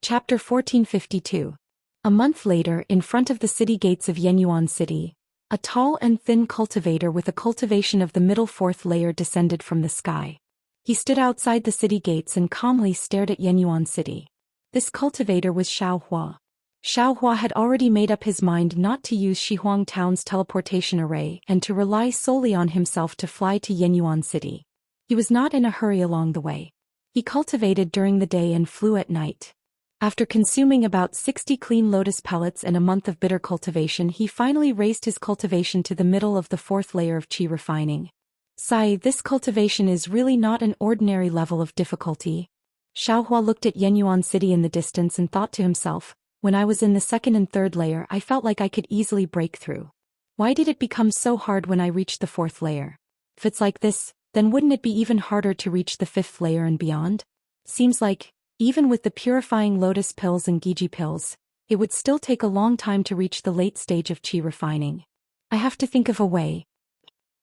Chapter 1452. A month later, in front of the city gates of Yenyuan City, a tall and thin cultivator with a cultivation of the middle fourth layer descended from the sky. He stood outside the city gates and calmly stared at Yenyuan City. This cultivator was Xiaohua. Xiaohua had already made up his mind not to use Shihuang Town's teleportation array and to rely solely on himself to fly to Yenyuan City. He was not in a hurry along the way. He cultivated during the day and flew at night. After consuming about 60 clean lotus pellets and a month of bitter cultivation, he finally raised his cultivation to the middle of the fourth layer of qi refining. Sigh, this cultivation is really not an ordinary level of difficulty. Xiaohua looked at Yenyuan City in the distance and thought to himself, when I was in the second and third layer I felt like I could easily break through. Why did it become so hard when I reached the fourth layer? If it's like this, then wouldn't it be even harder to reach the fifth layer and beyond? Seems like, even with the purifying lotus pills and Giji pills, it would still take a long time to reach the late stage of qi refining. I have to think of a way.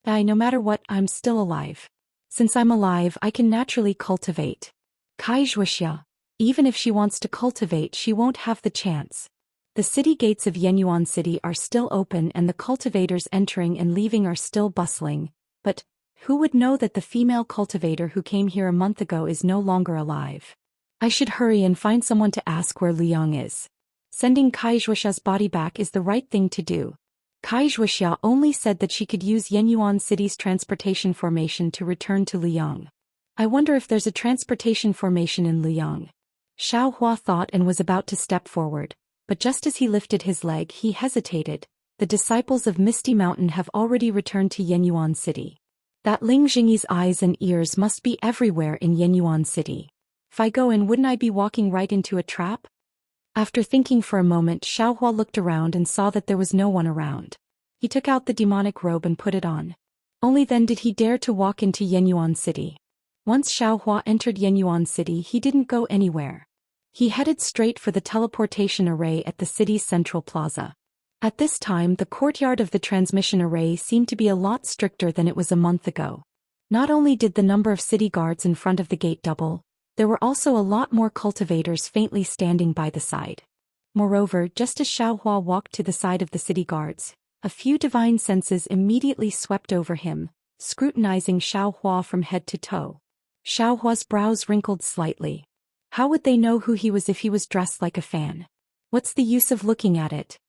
No matter what, I'm still alive. Since I'm alive, I can naturally cultivate. Kai Zhuoxia, even if she wants to cultivate, she won't have the chance. The city gates of Yenyuan City are still open and the cultivators entering and leaving are still bustling, but who would know that the female cultivator who came here a month ago is no longer alive? I should hurry and find someone to ask where Liyang is. Sending Kai Zhuoxia's body back is the right thing to do. Kai Zhuoxia only said that she could use Yenyuan City's transportation formation to return to Liyang. I wonder if there's a transportation formation in Liyang. Xiaohua thought and was about to step forward, but just as he lifted his leg he hesitated. The disciples of Misty Mountain have already returned to Yenyuan City. That Ling Jingyi's eyes and ears must be everywhere in Yenyuan City. If I go in, wouldn't I be walking right into a trap? After thinking for a moment, Xiaohua looked around and saw that there was no one around. He took out the demonic robe and put it on. Only then did he dare to walk into Yenyuan City. Once Xiaohua entered Yenyuan City, he didn't go anywhere. He headed straight for the teleportation array at the city's central plaza. At this time, the courtyard of the transmission array seemed to be a lot stricter than it was a month ago. Not only did the number of city guards in front of the gate double, there were also a lot more cultivators faintly standing by the side. Moreover, just as Xiaohua walked to the side of the city guards, a few divine senses immediately swept over him, scrutinizing Xiaohua from head to toe. Xiaohua's brows wrinkled slightly. How would they know who he was if he was dressed like a fan? What's the use of looking at it?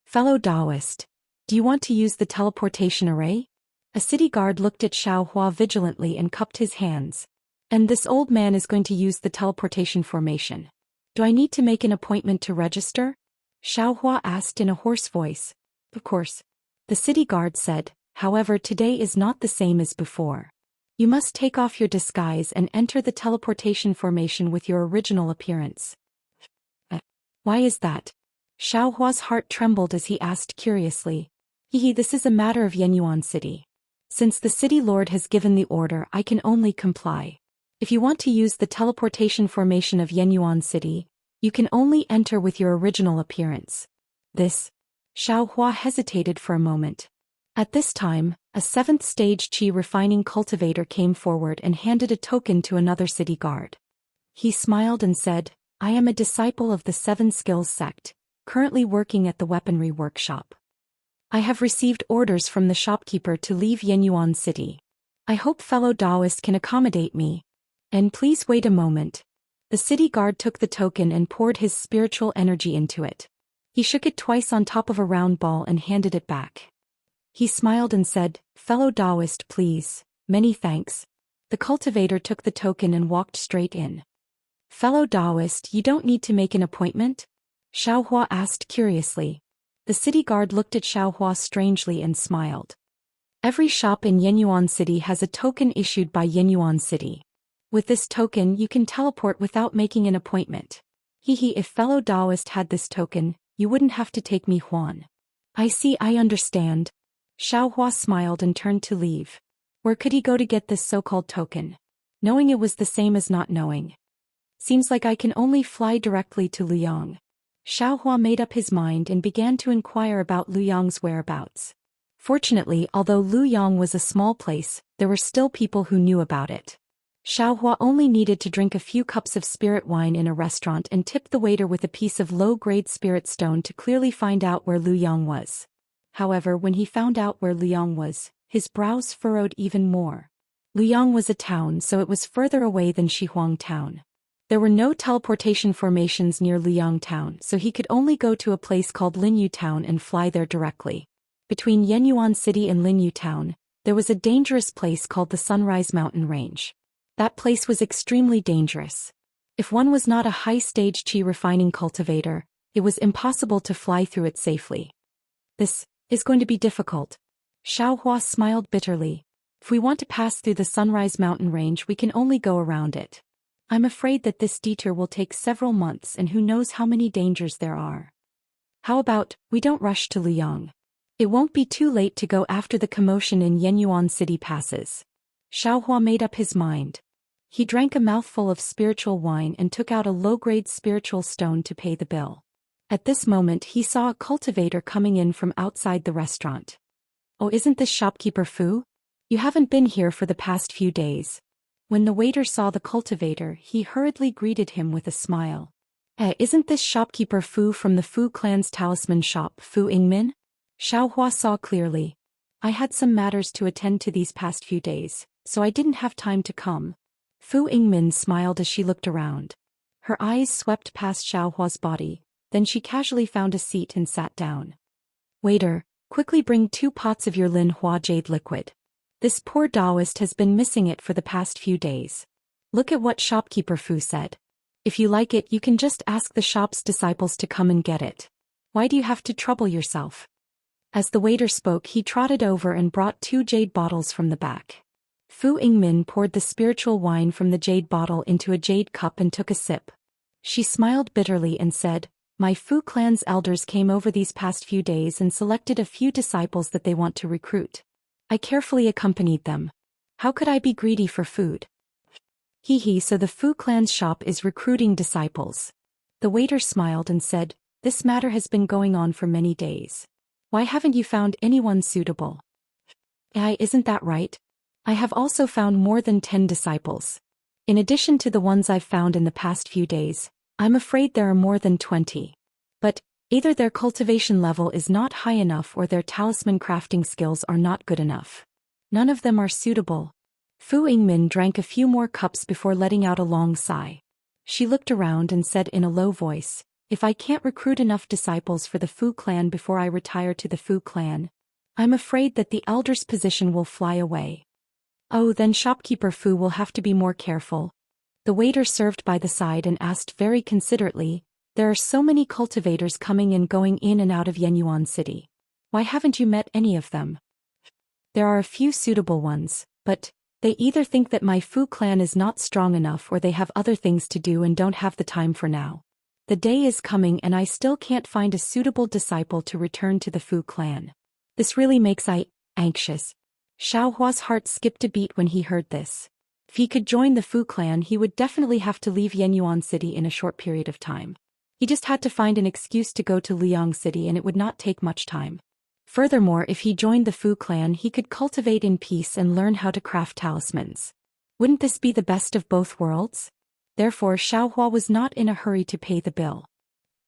Fellow Taoist, do you want to use the teleportation array? A city guard looked at Xiaohua vigilantly and cupped his hands. And this old man is going to use the teleportation formation. Do I need to make an appointment to register? Xiaohua asked in a hoarse voice. Of course. The city guard said, however, today is not the same as before. You must take off your disguise and enter the teleportation formation with your original appearance. Why is that? Xiaohua's heart trembled as he asked curiously. This is a matter of Yenyuan City. Since the city lord has given the order, I can only comply. If you want to use the teleportation formation of Yenyuan City, you can only enter with your original appearance. This? Xiaohua hesitated for a moment. At this time, a 7th stage qi refining cultivator came forward and handed a token to another city guard. He smiled and said, I am a disciple of the 7 Skills sect, currently working at the weaponry workshop. I have received orders from the shopkeeper to leave Yenyuan City. I hope fellow Taoist can accommodate me. And please wait a moment. The city guard took the token and poured his spiritual energy into it. He shook it twice on top of a round ball and handed it back. He smiled and said, fellow Taoist, please, many thanks. The cultivator took the token and walked straight in. Fellow Taoist, you don't need to make an appointment? Xiaohua asked curiously. The city guard looked at Xiaohua strangely and smiled. Every shop in Yenyuan City has a token issued by Yenyuan City. With this token you can teleport without making an appointment. If fellow Taoist had this token, you wouldn't have to take me Huan. I see, I understand. Xiaohua smiled and turned to leave. Where could he go to get this so-called token? Knowing it was the same as not knowing. Seems like I can only fly directly to Liyang. Xiaohua made up his mind and began to inquire about Luyang's whereabouts. Fortunately, although Luyang was a small place, there were still people who knew about it. Xiaohua only needed to drink a few cups of spirit wine in a restaurant and tip the waiter with a piece of low-grade spirit stone to clearly find out where Luyang was. However, when he found out where Luyang was, his brows furrowed even more. Luyang was a town, so it was further away than Shihuang town. There were no teleportation formations near Luyang town, so he could only go to a place called Linyu town and fly there directly. Between Yenyuan City and Linyu town, there was a dangerous place called the Sunrise Mountain Range. That place was extremely dangerous. If one was not a high-stage qi refining cultivator, it was impossible to fly through it safely. This is going to be difficult. Xiaohua smiled bitterly. If we want to pass through the Sunrise Mountain Range, we can only go around it. I'm afraid that this detour will take several months and who knows how many dangers there are. How about, we don't rush to Luyang? It won't be too late to go after the commotion in Yenyuan City passes. Xiaohua made up his mind. He drank a mouthful of spiritual wine and took out a low-grade spiritual stone to pay the bill. At this moment he saw a cultivator coming in from outside the restaurant. Oh, isn't this shopkeeper Fu? You haven't been here for the past few days. When the waiter saw the cultivator, he hurriedly greeted him with a smile. Isn't this shopkeeper Fu from the Fu clan's talisman shop, Fu Ingmin? Xiaohua saw clearly. I had some matters to attend to these past few days, so I didn't have time to come. Fu Ingmin smiled as she looked around. Her eyes swept past Xiaohua's body, then she casually found a seat and sat down. Waiter, quickly bring 2 pots of your Lin Hua jade liquid. This poor Taoist has been missing it for the past few days. Look at what shopkeeper Fu said. If you like it, you can just ask the shop's disciples to come and get it. Why do you have to trouble yourself? As the waiter spoke, he trotted over and brought 2 jade bottles from the back. Fu Ingmin poured the spiritual wine from the jade bottle into a jade cup and took a sip. She smiled bitterly and said, My Fu clan's elders came over these past few days and selected a few disciples that they want to recruit. I carefully accompanied them. How could I be greedy for food? So the Fu clan's shop is recruiting disciples. The waiter smiled and said, This matter has been going on for many days. Why haven't you found anyone suitable? Isn't that right? I have also found more than 10 disciples. In addition to the ones I've found in the past few days, I'm afraid there are more than 20. But, either their cultivation level is not high enough or their talisman crafting skills are not good enough. None of them are suitable. Fu Ingmin drank a few more cups before letting out a long sigh. She looked around and said in a low voice, If I can't recruit enough disciples for the Fu clan before I retire to the Fu clan, I'm afraid that the elder's position will fly away. Oh, then shopkeeper Fu will have to be more careful. The waiter served by the side and asked very considerately, There are so many cultivators coming and going in and out of Yenyuan City. Why haven't you met any of them? There are a few suitable ones, but they either think that my Fu clan is not strong enough or they have other things to do and don't have the time for now. The day is coming and I still can't find a suitable disciple to return to the Fu clan. This really makes I anxious. Xiaohua's heart skipped a beat when he heard this. If he could join the Fu clan, he would definitely have to leave Yenyuan City in a short period of time. He just had to find an excuse to go to Luyang City and it would not take much time. Furthermore, if he joined the Fu clan, he could cultivate in peace and learn how to craft talismans. Wouldn't this be the best of both worlds? Therefore, Xiaohua was not in a hurry to pay the bill.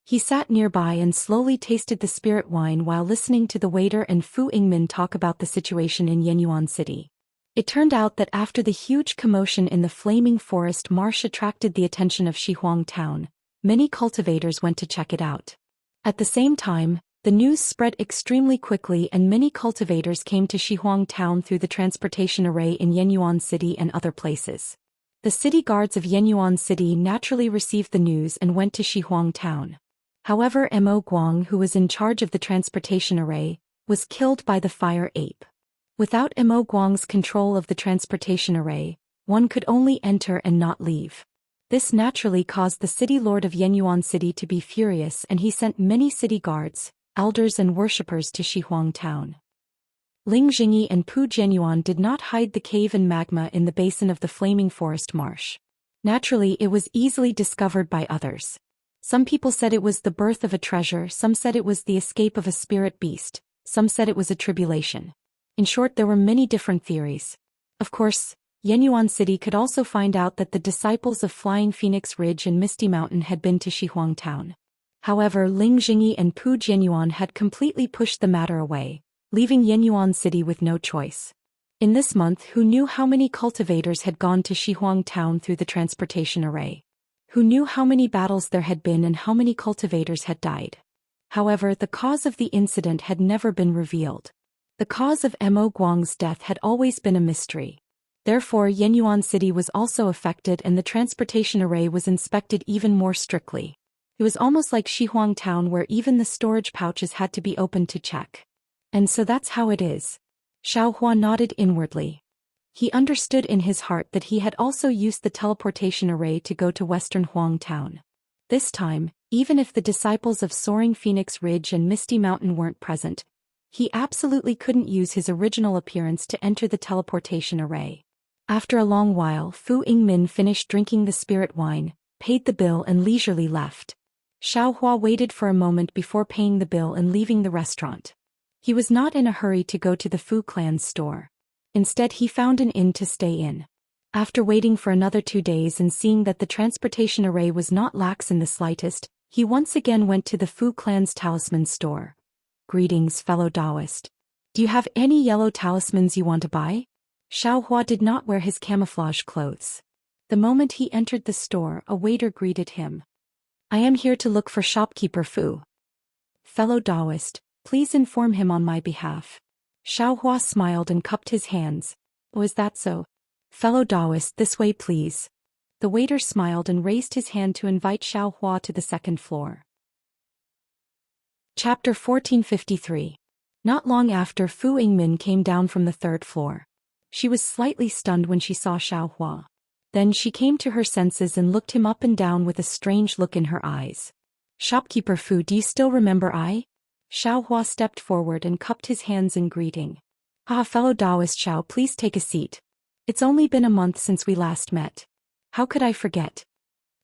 He sat nearby and slowly tasted the spirit wine while listening to the waiter and Fu Ingmin talk about the situation in Yenyuan City. It turned out that after the huge commotion in the Flaming Forest Marsh attracted the attention of Shihuang town, many cultivators went to check it out. At the same time, the news spread extremely quickly and many cultivators came to Shihuang town through the transportation array in Yenyuan City and other places. The city guards of Yenyuan City naturally received the news and went to Shihuang town. However, Mo Guang, who was in charge of the transportation array, was killed by the fire ape. Without Mo Guang's control of the transportation array, one could only enter and not leave. This naturally caused the city lord of Yenyuan City to be furious and he sent many city guards, elders and worshippers to Shihuang town. Ling Jingyi and Pu Jianyuan did not hide the cave and magma in the basin of the Flaming Forest Marsh. Naturally, it was easily discovered by others. Some people said it was the birth of a treasure, some said it was the escape of a spirit beast, some said it was a tribulation. In short, there were many different theories. Of course, Yenyuan City could also find out that the disciples of Flying Phoenix Ridge and Misty Mountain had been to Shihuang Town. However, Ling Jingyi and Pu Jianyuan had completely pushed the matter away, leaving Yenyuan City with no choice. In this month, who knew how many cultivators had gone to Shihuang Town through the transportation array? Who knew how many battles there had been and how many cultivators had died? However, the cause of the incident had never been revealed. The cause of Mo Guang's death had always been a mystery. Therefore, Yenyuan City was also affected and the transportation array was inspected even more strictly. It was almost like Shihuang Town where even the storage pouches had to be opened to check. And so that's how it is. Xiaohua nodded inwardly. He understood in his heart that he had also used the teleportation array to go to Western Huang Town. This time, even if the disciples of Soaring Phoenix Ridge and Misty Mountain weren't present, he absolutely couldn't use his original appearance to enter the teleportation array. After a long while, Fu Yingmin finished drinking the spirit wine, paid the bill and leisurely left. Xiaohua waited for a moment before paying the bill and leaving the restaurant. He was not in a hurry to go to the Fu clan's store. Instead, he found an inn to stay in. After waiting for another 2 days and seeing that the transportation array was not lax in the slightest, he once again went to the Fu clan's talisman store. Greetings, fellow Taoist. Do you have any yellow talismans you want to buy? Xiaohua did not wear his camouflage clothes. The moment he entered the store, a waiter greeted him. I am here to look for shopkeeper Fu. Fellow Taoist, please inform him on my behalf. Xiaohua smiled and cupped his hands. Oh, is that so? Fellow Taoist, this way please. The waiter smiled and raised his hand to invite Xiaohua to the second floor. Chapter 1453. Not long after, Fu Yingmin came down from the third floor. She was slightly stunned when she saw Xiaohua. Then she came to her senses and looked him up and down with a strange look in her eyes. Shopkeeper Fu, do you still remember I? Xiaohua stepped forward and cupped his hands in greeting. Ah, fellow Taoist Xiao, please take a seat. It's only been a month since we last met. How could I forget?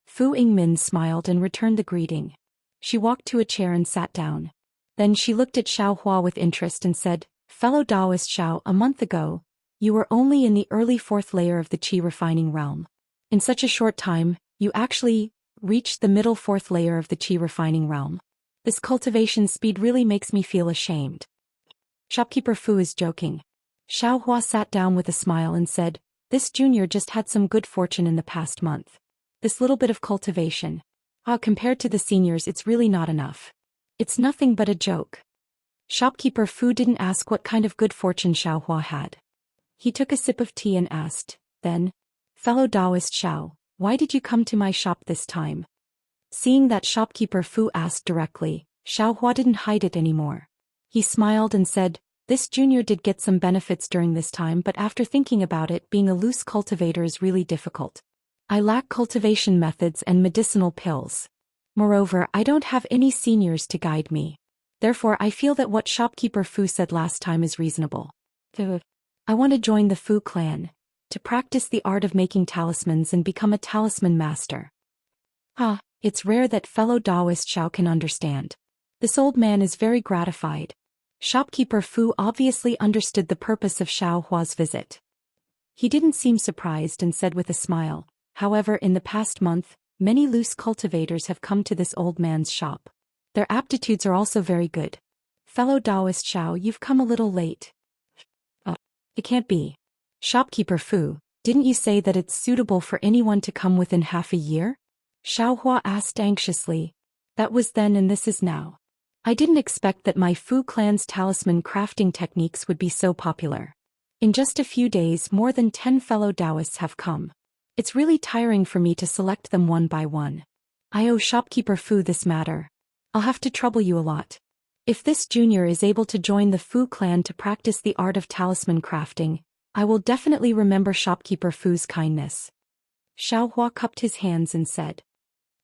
Fu Yingmin smiled and returned the greeting. She walked to a chair and sat down. Then she looked at Xiaohua with interest and said, Fellow Taoist Xiao, a month ago, you were only in the early 4th layer of the Qi refining realm. In such a short time, you actually reached the middle 4th layer of the Qi refining realm. This cultivation speed really makes me feel ashamed. Shopkeeper Fu is joking. Xiaohua sat down with a smile and said, This junior just had some good fortune in the past month. This little bit of cultivation. Compared to the seniors, it's really not enough. It's nothing but a joke. Shopkeeper Fu didn't ask what kind of good fortune Xiaohua had. He took a sip of tea and asked, then, Fellow Taoist Xiao, why did you come to my shop this time? Seeing that shopkeeper Fu asked directly, Xiaohua didn't hide it anymore. He smiled and said, This junior did get some benefits during this time, but after thinking about it, being a loose cultivator is really difficult. I lack cultivation methods and medicinal pills. Moreover, I don't have any seniors to guide me. Therefore, I feel that what shopkeeper Fu said last time is reasonable. I want to join the Fu clan, to practice the art of making talismans and become a talisman master. It's rare that fellow Taoist Xiao can understand. This old man is very gratified. Shopkeeper Fu obviously understood the purpose of Xiaohua's visit. He didn't seem surprised and said with a smile, However, in the past month, many loose cultivators have come to this old man's shop. Their aptitudes are also very good. Fellow Taoist Xiao, you've come a little late. It can't be. Shopkeeper Fu, didn't you say that it's suitable for anyone to come within half a year? Xiaohua asked anxiously. That was then and this is now. I didn't expect that my Fu clan's talisman crafting techniques would be so popular. In just a few days, more than 10 fellow Taoists have come. It's really tiring for me to select them one by one. I owe shopkeeper Fu this matter. I'll have to trouble you a lot. If this junior is able to join the Fu clan to practice the art of talisman crafting, I will definitely remember shopkeeper Fu's kindness. Xiaohua cupped his hands and said,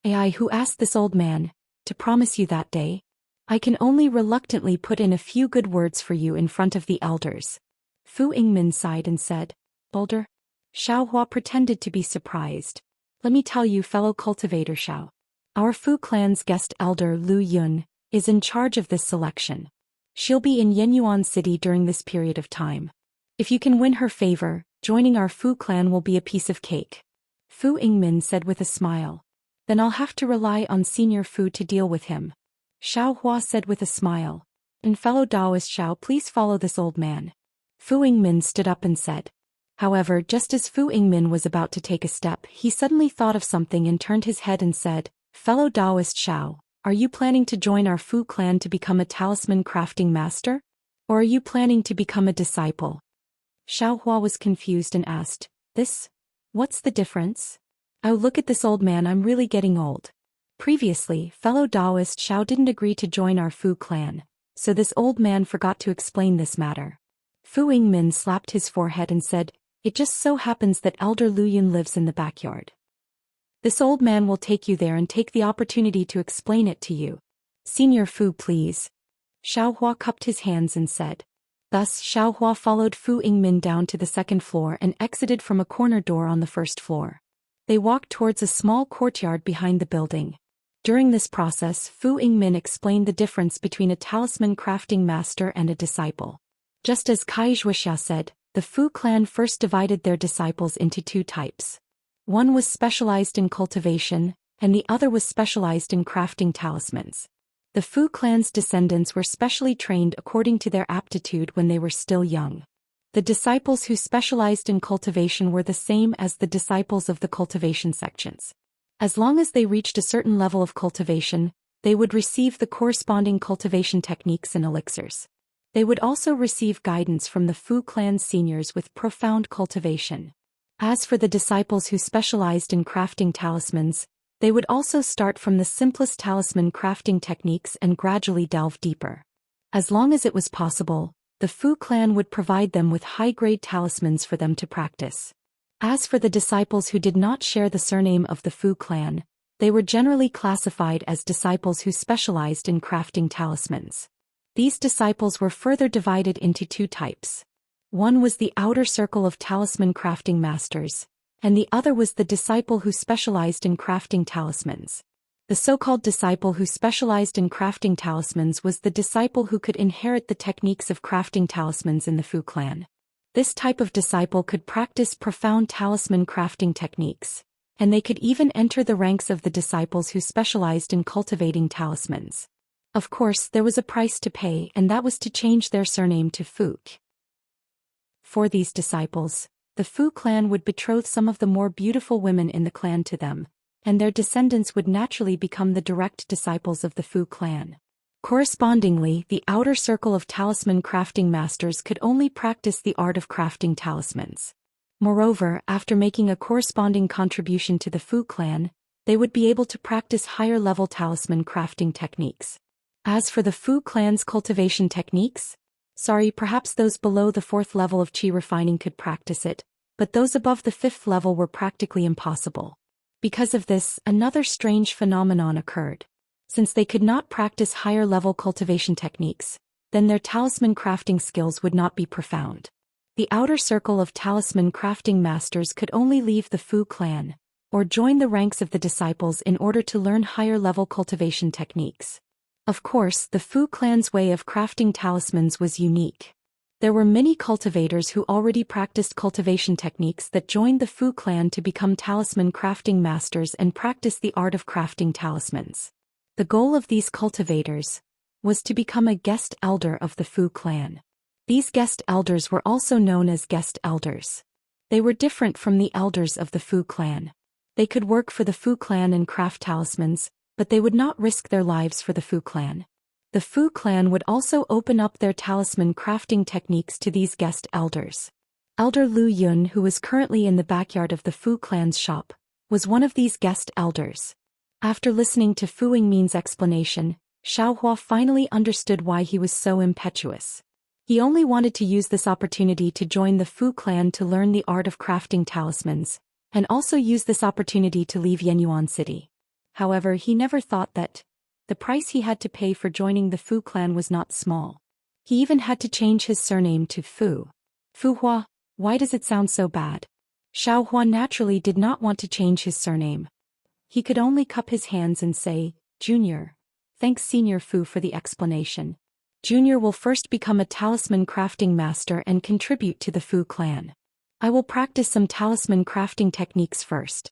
AI, who asked this old man to promise you that day? I can only reluctantly put in a few good words for you in front of the elders. Fu Yingmin sighed and said, Boulder? Xiaohua pretended to be surprised. Let me tell you, fellow cultivator Xiao. Our Fu clan's guest elder Lu Yun is in charge of this selection. She'll be in Yenyuan City during this period of time. If you can win her favor, Joining our Fu clan will be a piece of cake. Fu Yingmin said with a smile. Then I'll have to rely on Senior Fu to deal with him. Xiao Hua said with a smile. And fellow Taoist Xiao, please follow this old man. Fu Yingmin stood up and said. However, just as Fu Yingmin was about to take a step, he suddenly thought of something and turned his head and said, Fellow Taoist Xiao, are you planning to join our Fu clan to become a talisman crafting master? Or are you planning to become a disciple? Xiao Hua was confused and asked, What's the difference? Oh, look at this old man, I'm really getting old. Previously, fellow Taoist Xiao didn't agree to join our Fu clan, so this old man forgot to explain this matter. Fu Yingmin slapped his forehead and said, It just so happens that Elder Lu Yun lives in the backyard. This old man will take you there and take the opportunity to explain it to you. Senior Fu, please. Xiao Hua cupped his hands and said. Thus, Xiao Hua followed Fu Yingmin down to the second floor and exited from a corner door on the first floor. They walked towards a small courtyard behind the building. During this process, Fu Yingmin explained the difference between a talisman crafting master and a disciple. Just as Kai Zhuoxia said, the Fu clan first divided their disciples into two types. One was specialized in cultivation, and the other was specialized in crafting talismans. The Fu clan's descendants were specially trained according to their aptitude when they were still young. The disciples who specialized in cultivation were the same as the disciples of the cultivation sections. As long as they reached a certain level of cultivation, they would receive the corresponding cultivation techniques and elixirs. They would also receive guidance from the Fu clan's seniors with profound cultivation. As for the disciples who specialized in crafting talismans, they would also start from the simplest talisman crafting techniques and gradually delve deeper. As long as it was possible, the Fu clan would provide them with high-grade talismans for them to practice. As for the disciples who did not share the surname of the Fu clan, they were generally classified as disciples who specialized in crafting talismans. These disciples were further divided into two types. One was the outer circle of talisman crafting masters, and the other was the disciple who specialized in crafting talismans. The so-called disciple who specialized in crafting talismans was the disciple who could inherit the techniques of crafting talismans in the Fu clan. This type of disciple could practice profound talisman crafting techniques, and they could even enter the ranks of the disciples who specialized in cultivating talismans. Of course, there was a price to pay, and that was to change their surname to Fu. For these disciples, the Fu clan would betroth some of the more beautiful women in the clan to them, and their descendants would naturally become the direct disciples of the Fu clan. Correspondingly, the outer circle of talisman crafting masters could only practice the art of crafting talismans. Moreover, after making a corresponding contribution to the Fu clan, they would be able to practice higher-level talisman crafting techniques. As for the Fu clan's cultivation techniques, perhaps those below the 4th level of qi refining could practice it, but those above the 5th level were practically impossible. Because of this, another strange phenomenon occurred. Since they could not practice higher-level cultivation techniques, then their talisman crafting skills would not be profound. The outer circle of talisman crafting masters could only leave the Fu clan, or join the ranks of the disciples in order to learn higher-level cultivation techniques. Of course, the Fu clan's way of crafting talismans was unique. There were many cultivators who already practiced cultivation techniques that joined the Fu clan to become talisman crafting masters and practice the art of crafting talismans. The goal of these cultivators was to become a guest elder of the Fu clan. These guest elders were also known as guest elders. They were different from the elders of the Fu clan. They could work for the Fu clan and craft talismans, but they would not risk their lives for the Fu clan. The Fu clan would also open up their talisman crafting techniques to these guest elders. Elder Lu Yun, who was currently in the backyard of the Fu clan's shop, was one of these guest elders. After listening to Fu Yingmin's explanation, Xiao Hua finally understood why he was so impetuous. He only wanted to use this opportunity to join the Fu clan to learn the art of crafting talismans, and also use this opportunity to leave Yenyuan City. However, he never thought that the price he had to pay for joining the Fu clan was not small. He even had to change his surname to Fu. Fu Hua, why does it sound so bad? Xiao Hua naturally did not want to change his surname. He could only cup his hands and say, Junior. Thanks Senior Fu for the explanation. Junior will first become a talisman crafting master and contribute to the Fu clan. I will practice some talisman crafting techniques first.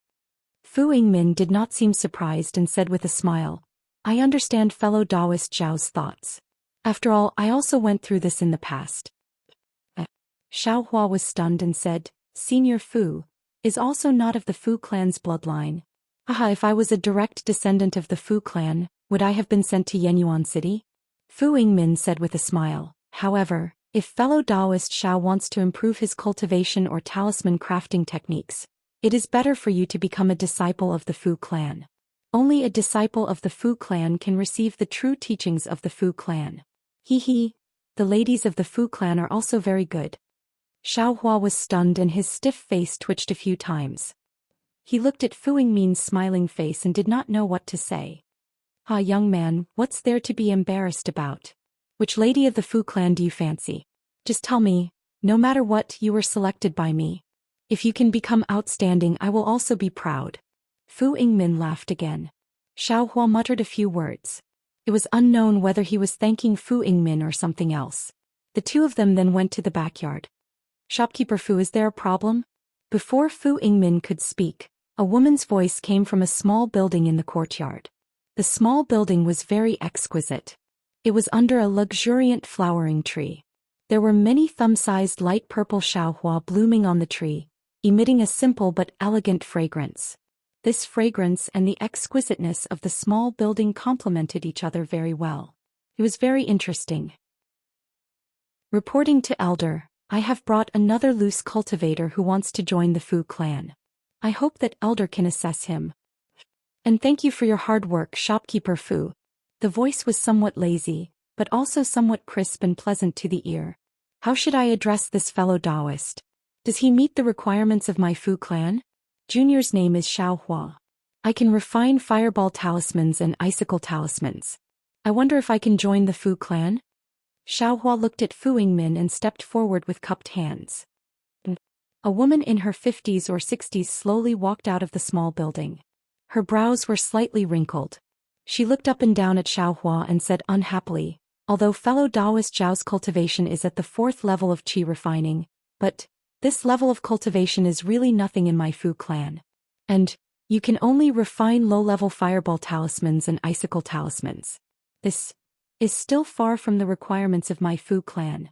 Fu Yingmin did not seem surprised and said with a smile, I understand fellow Taoist Zhao's thoughts. After all, I also went through this in the past. Xiao Hua was stunned and said, Senior Fu is also not of the Fu clan's bloodline. Aha, if I was a direct descendant of the Fu clan, would I have been sent to Yenyuan City? Fu Yingmin said with a smile, however, if fellow Taoist Xiao wants to improve his cultivation or talisman crafting techniques, it is better for you to become a disciple of the Fu clan. Only a disciple of the Fu clan can receive the true teachings of the Fu clan. He, the ladies of the Fu clan are also very good. Xiao Hua was stunned and his stiff face twitched a few times. He looked at Fu Yingmin's smiling face and did not know what to say. Ah, young man, what's there to be embarrassed about? Which lady of the Fu clan do you fancy? Just tell me, no matter what, you were selected by me. If you can become outstanding, I will also be proud. Fu Yingmin laughed again. Xiao Hua muttered a few words. It was unknown whether he was thanking Fu Yingmin or something else. The two of them then went to the backyard. Shopkeeper Fu, is there a problem? Before Fu Yingmin could speak, a woman's voice came from a small building in the courtyard. The small building was very exquisite. It was under a luxuriant flowering tree. There were many thumb-sized light purple xiaohua blooming on the tree, emitting a simple but elegant fragrance. This fragrance and the exquisiteness of the small building complemented each other very well. It was very interesting. Reporting to Elder, I have brought another loose cultivator who wants to join the Fu clan. I hope that Elder can assess him. And thank you for your hard work, Shopkeeper Fu. The voice was somewhat lazy, but also somewhat crisp and pleasant to the ear. How should I address this fellow Taoist? Does he meet the requirements of my Fu clan? Junior's name is Xiao Hua. I can refine fireball talismans and icicle talismans. I wonder if I can join the Fu clan? Xiao Hua looked at Fu Yingmin and stepped forward with cupped hands. A woman in her 50s or 60s slowly walked out of the small building. Her brows were slightly wrinkled. She looked up and down at Xiao Hua and said unhappily, although fellow Taoist Zhao's cultivation is at the 4th level of qi refining, but this level of cultivation is really nothing in my Fu clan. And you can only refine low-level fireball talismans and icicle talismans. This is still far from the requirements of my Fu clan.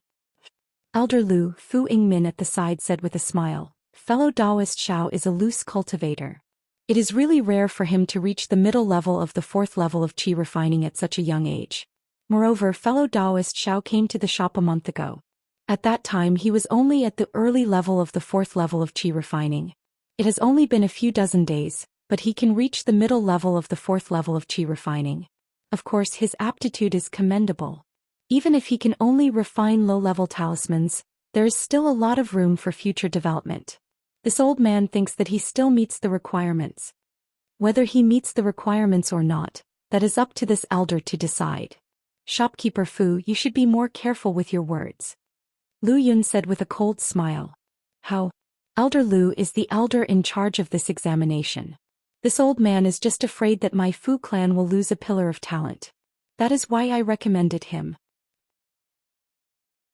Elder Lu, Fu Yingmin at the side said with a smile, fellow Taoist Xiao is a loose cultivator. It is really rare for him to reach the middle level of the 4th level of qi refining at such a young age. Moreover, fellow Taoist Xiao came to the shop a month ago. At that time he was only at the early level of the 4th level of qi refining. It has only been a few dozen days, but he can reach the middle level of the 4th level of qi refining. Of course, his aptitude is commendable. Even if he can only refine low-level talismans, there is still a lot of room for future development. This old man thinks that he still meets the requirements. Whether he meets the requirements or not, that is up to this elder to decide. Shopkeeper Fu, you should be more careful with your words. Lu Yun said with a cold smile. How? Elder Lu is the elder in charge of this examination. This old man is just afraid that my Fu clan will lose a pillar of talent. That is why I recommended him.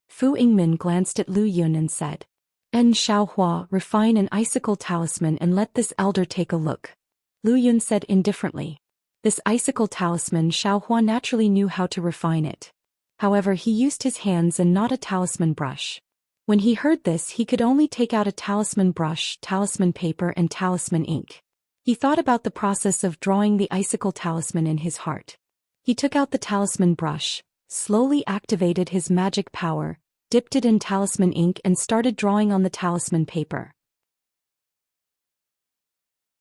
Fu Yingmin glanced at Lu Yun and said, Xiaohua, refine an icicle talisman and let this elder take a look. Lu Yun said indifferently. This icicle talisman Xiaohua naturally knew how to refine it. However, he used his hands and not a talisman brush. When he heard this, he could only take out a talisman brush, talisman paper and talisman ink. He thought about the process of drawing the icicle talisman in his heart. He took out the talisman brush, slowly activated his magic power, dipped it in talisman ink and started drawing on the talisman paper.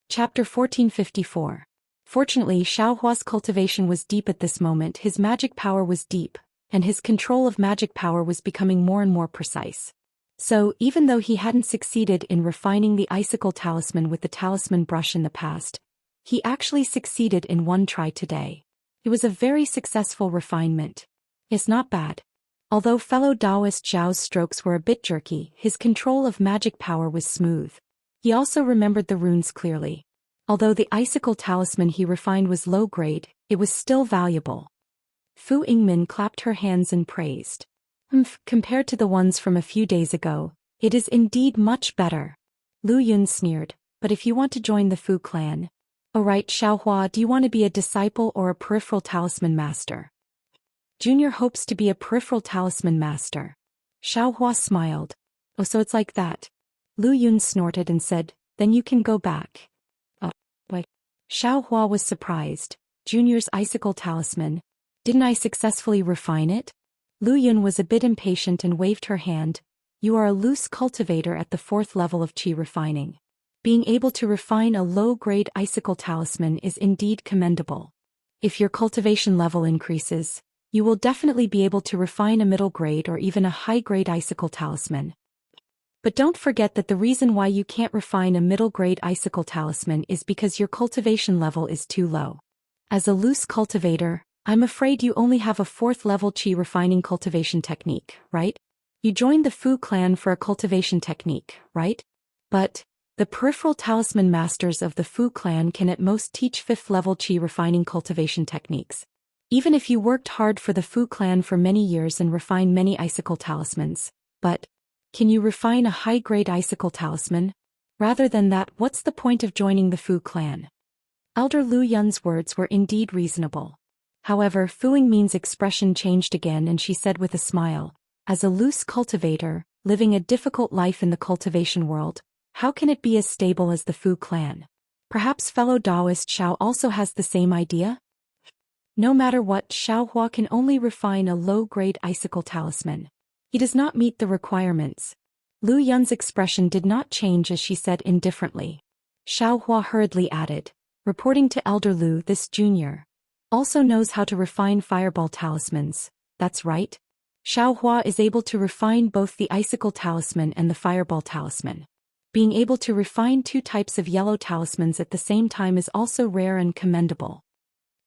Chapter 1454. Fortunately, Xiaohua's cultivation was deep at this moment. His magic power was deep, and his control of magic power was becoming more and more precise. So, even though he hadn't succeeded in refining the icicle talisman with the talisman brush in the past, he actually succeeded in one try today. It was a very successful refinement. It's not bad. Although fellow Taoist Zhao's strokes were a bit jerky, his control of magic power was smooth. He also remembered the runes clearly. Although the icicle talisman he refined was low grade, it was still valuable. Fu Yingmin clapped her hands and praised. Compared to the ones from a few days ago, It is indeed much better. Lu Yun sneered, but if you want to join the Fu clan. Alright Xiaohua, do you want to be a disciple or a peripheral talisman master? Junior hopes to be a peripheral talisman master. Xiaohua smiled. Oh, so it's like that. Lu Yun snorted and said, then you can go back. Oh, wait. Xiaohua was surprised. Junior's icicle talisman. Didn't I successfully refine it? Lu Yun was a bit impatient and waved her hand. You are a loose cultivator at the 4th level of qi refining. Being able to refine a low-grade icicle talisman is indeed commendable. If your cultivation level increases, you will definitely be able to refine a middle-grade or even a high-grade icicle talisman. But don't forget that the reason why you can't refine a middle-grade icicle talisman is because your cultivation level is too low. As a loose cultivator, I'm afraid you only have a 4th level qi refining cultivation technique, right? You joined the Fu clan for a cultivation technique, right? But the peripheral talisman masters of the Fu clan can at most teach 5th level qi refining cultivation techniques. Even if you worked hard for the Fu clan for many years and refined many icicle talismans, but can you refine a high-grade icicle talisman? Rather than that, what's the point of joining the Fu clan? Elder Lu Yun's words were indeed reasonable. However, Fu Yingmin's expression changed again and she said with a smile, as a loose cultivator, living a difficult life in the cultivation world, how can it be as stable as the Fu clan? Perhaps fellow Taoist Xiao also has the same idea? No matter what, Xiaohua can only refine a low-grade icicle talisman. He does not meet the requirements. Lu Yun's expression did not change as she said indifferently. Xiaohua hurriedly added, reporting to Elder Lu, this junior also knows how to refine fireball talismans, that's right? Xiaohua is able to refine both the icicle talisman and the fireball talisman. Being able to refine 2 types of yellow talismans at the same time is also rare and commendable.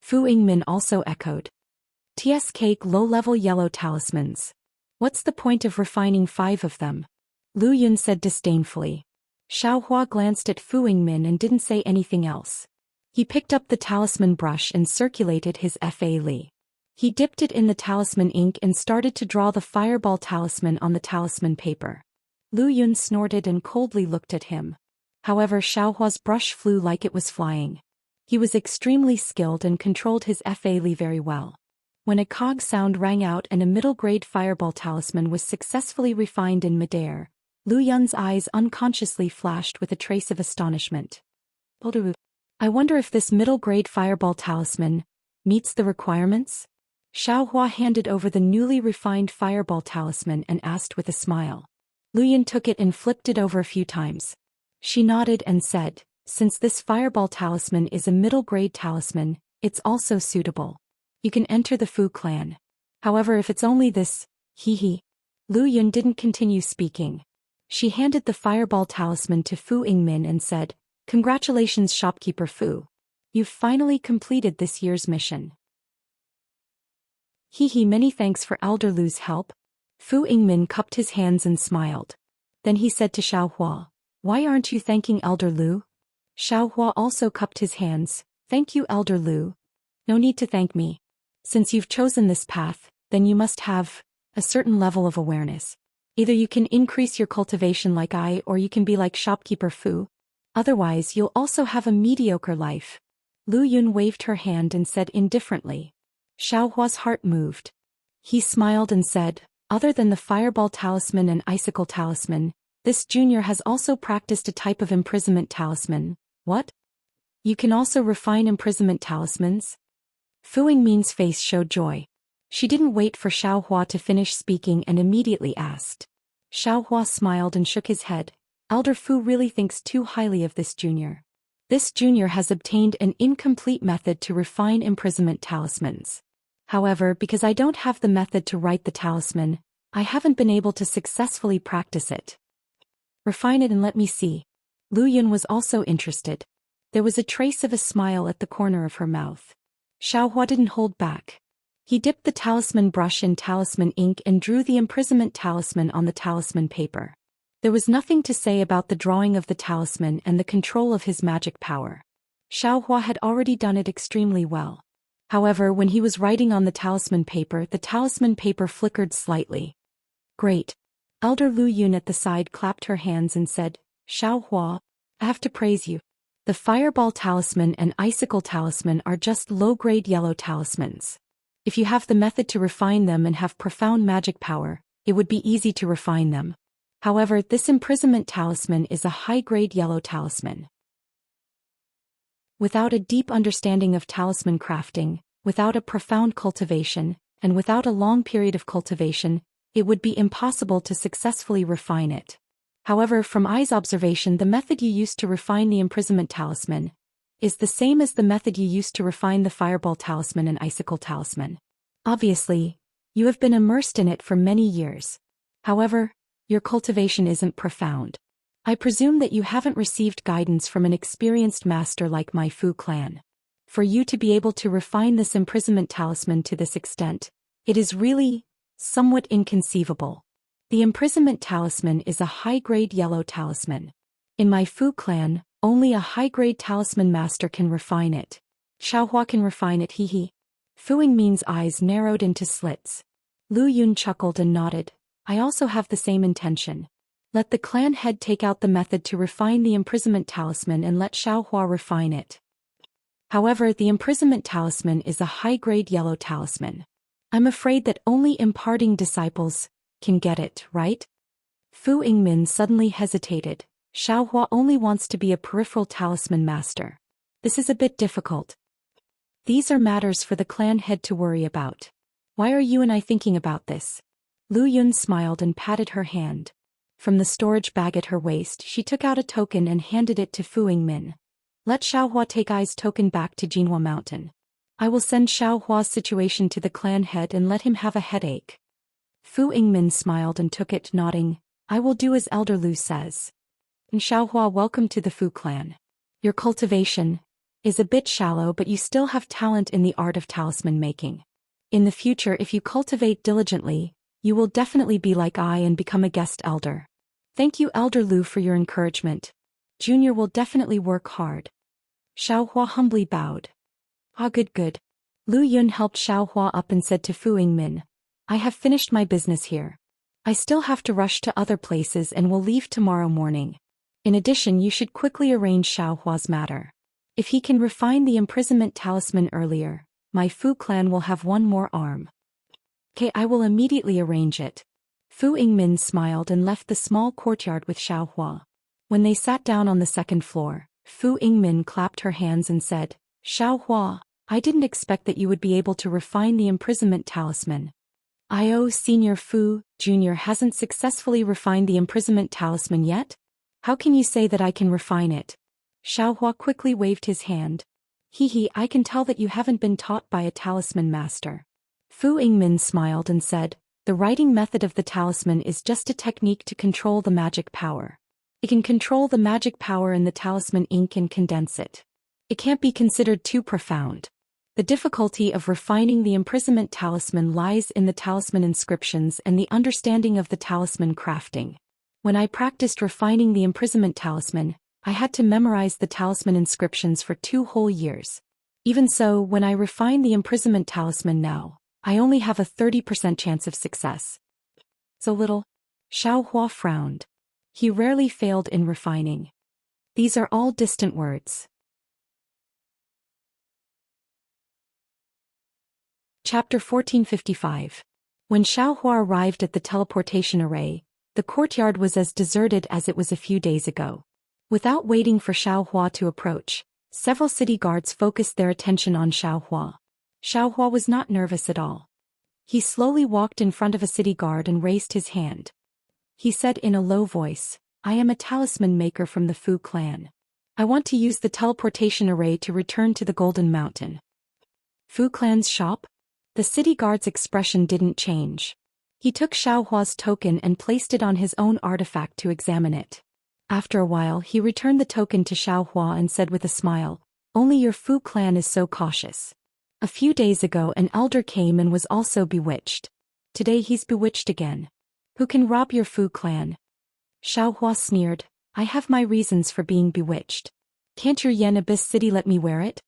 Fu Yingmin also echoed. TS cake low-level yellow talismans. What's the point of refining 5 of them? Lu Yun said disdainfully. Xiaohua glanced at Fu Yingmin and didn't say anything else. He picked up the talisman brush and circulated his Fa Li. He dipped it in the talisman ink and started to draw the fireball talisman on the talisman paper. Lu Yun snorted and coldly looked at him. However, Xiaohua's brush flew like it was flying. He was extremely skilled and controlled his Fa Li very well. When a cog sound rang out and a middle-grade fireball talisman was successfully refined in midair, Lu Yun's eyes unconsciously flashed with a trace of astonishment. I wonder if this middle-grade fireball talisman meets the requirements? Xiaohua handed over the newly refined fireball talisman and asked with a smile. Lu Yun took it and flipped it over a few times. She nodded and said, since this fireball talisman is a middle-grade talisman, it's also suitable. You can enter the Fu clan. However, if it's only this, Lu Yun didn't continue speaking. She handed the fireball talisman to Fu Yingmin and said, congratulations shopkeeper Fu. You've finally completed this year's mission. Many thanks for Elder Lu's help. Fu Yingmin cupped his hands and smiled. Then he said to Xiaohua, why aren't you thanking Elder Lu? Xiaohua also cupped his hands, thank you Elder Lu. No need to thank me. Since you've chosen this path, then you must have a certain level of awareness. Either you can increase your cultivation like I or you can be like shopkeeper Fu. Otherwise you'll also have a mediocre life. Lu Yun waved her hand and said indifferently. Xiaohua's heart moved. He smiled and said, other than the fireball talisman and icicle talisman, this junior has also practiced a type of imprisonment talisman. What? You can also refine imprisonment talismans? Fu Yingmin's face showed joy. She didn't wait for Xiaohua to finish speaking and immediately asked. Xiaohua smiled and shook his head. Elder Fu really thinks too highly of this junior. This junior has obtained an incomplete method to refine imprisonment talismans. However, because I don't have the method to write the talisman, I haven't been able to successfully practice it. Refine it and let me see. Lu Yun was also interested. There was a trace of a smile at the corner of her mouth. Xiaohua didn't hold back. He dipped the talisman brush in talisman ink and drew the imprisonment talisman on the talisman paper. There was nothing to say about the drawing of the talisman and the control of his magic power. Xiaohua had already done it extremely well. However, when he was writing on the talisman paper flickered slightly. Great. Elder Lu Yun at the side clapped her hands and said, Xiao Hua, I have to praise you. The Fireball Talisman and Icicle Talisman are just low-grade yellow talismans. If you have the method to refine them and have profound magic power, it would be easy to refine them. However, this Imprisonment Talisman is a high-grade yellow talisman. Without a deep understanding of talisman crafting, without a profound cultivation, and without a long period of cultivation, it would be impossible to successfully refine it. However, from I's observation, the method you used to refine the Imprisonment Talisman is the same as the method you used to refine the Fireball Talisman and Icicle Talisman. Obviously, you have been immersed in it for many years. However, your cultivation isn't profound. I presume that you haven't received guidance from an experienced master like my Fu clan. For you to be able to refine this Imprisonment Talisman to this extent, it is really somewhat inconceivable. The Imprisonment Talisman is a high-grade yellow talisman. In my Fu clan, only a high-grade talisman master can refine it. Xiaohua can refine it, hee. Fu Yingmin's eyes narrowed into slits. Lu Yun chuckled and nodded. I also have the same intention. Let the clan head take out the method to refine the Imprisonment Talisman and let Xiaohua refine it. However, the Imprisonment Talisman is a high-grade yellow talisman. I'm afraid that only imparting disciples can get it, right? Fu Yingmin suddenly hesitated. Xiaohua only wants to be a peripheral talisman master. This is a bit difficult. These are matters for the clan head to worry about. Why are you and I thinking about this? Lu Yun smiled and patted her hand. From the storage bag at her waist, she took out a token and handed it to Fu Yingmin. Let Xiaohua take I's token back to Jinhua Mountain. I will send Xiaohua's situation to the clan head and let him have a headache. Fu Yingmin smiled and took it, nodding. I will do as Elder Lu says. And Xiaohua, welcome to the Fu clan. Your cultivation is a bit shallow, but you still have talent in the art of talisman making. In the future, if you cultivate diligently, you will definitely be like I and become a guest elder. Thank you, Elder Lu, for your encouragement. Junior will definitely work hard. Xiaohua humbly bowed. Ah, good. Lu Yun helped Xiaohua up and said to Fu Yingmin, I have finished my business here. I still have to rush to other places and will leave tomorrow morning. In addition, you should quickly arrange Xiaohua's matter. If he can refine the Imprisonment Talisman earlier, my Fu clan will have one more arm. Okay, I will immediately arrange it. Fu Yingmin smiled and left the small courtyard with Xiaohua. When they sat down on the second floor, Fu Yingmin clapped her hands and said, Xiaohua, I didn't expect that you would be able to refine the Imprisonment Talisman. Senior Fu, Junior hasn't successfully refined the Imprisonment Talisman yet? How can you say that I can refine it? Xiaohua quickly waved his hand. I can tell that you haven't been taught by a talisman master. Fu Yingmin smiled and said, the writing method of the talisman is just a technique to control the magic power. It can control the magic power in the talisman ink and condense it. It can't be considered too profound. The difficulty of refining the Imprisonment Talisman lies in the talisman inscriptions and the understanding of the talisman crafting. When I practiced refining the Imprisonment Talisman, I had to memorize the talisman inscriptions for 2 whole years. Even so, when I refine the Imprisonment Talisman now, I only have a 30% chance of success. So little. Xiaohua frowned. He rarely failed in refining. These are all distant words. Chapter 1455. When Xiaohua arrived at the teleportation array, the courtyard was as deserted as it was a few days ago. Without waiting for Xiaohua to approach, several city guards focused their attention on Xiaohua. Xiaohua was not nervous at all. He slowly walked in front of a city guard and raised his hand. He said in a low voice, I am a talisman maker from the Fu clan. I want to use the teleportation array to return to the Golden Mountain. Fu clan's shop? The city guard's expression didn't change. He took Xiaohua's token and placed it on his own artifact to examine it. After a while, he returned the token to Xiaohua and said with a smile, only your Fu clan is so cautious. A few days ago an elder came and was also bewitched. Today he's bewitched again. Who can rob your Fu clan? Xiaohua sneered, I have my reasons for being bewitched. Can't your Yen Abyss city let me wear it?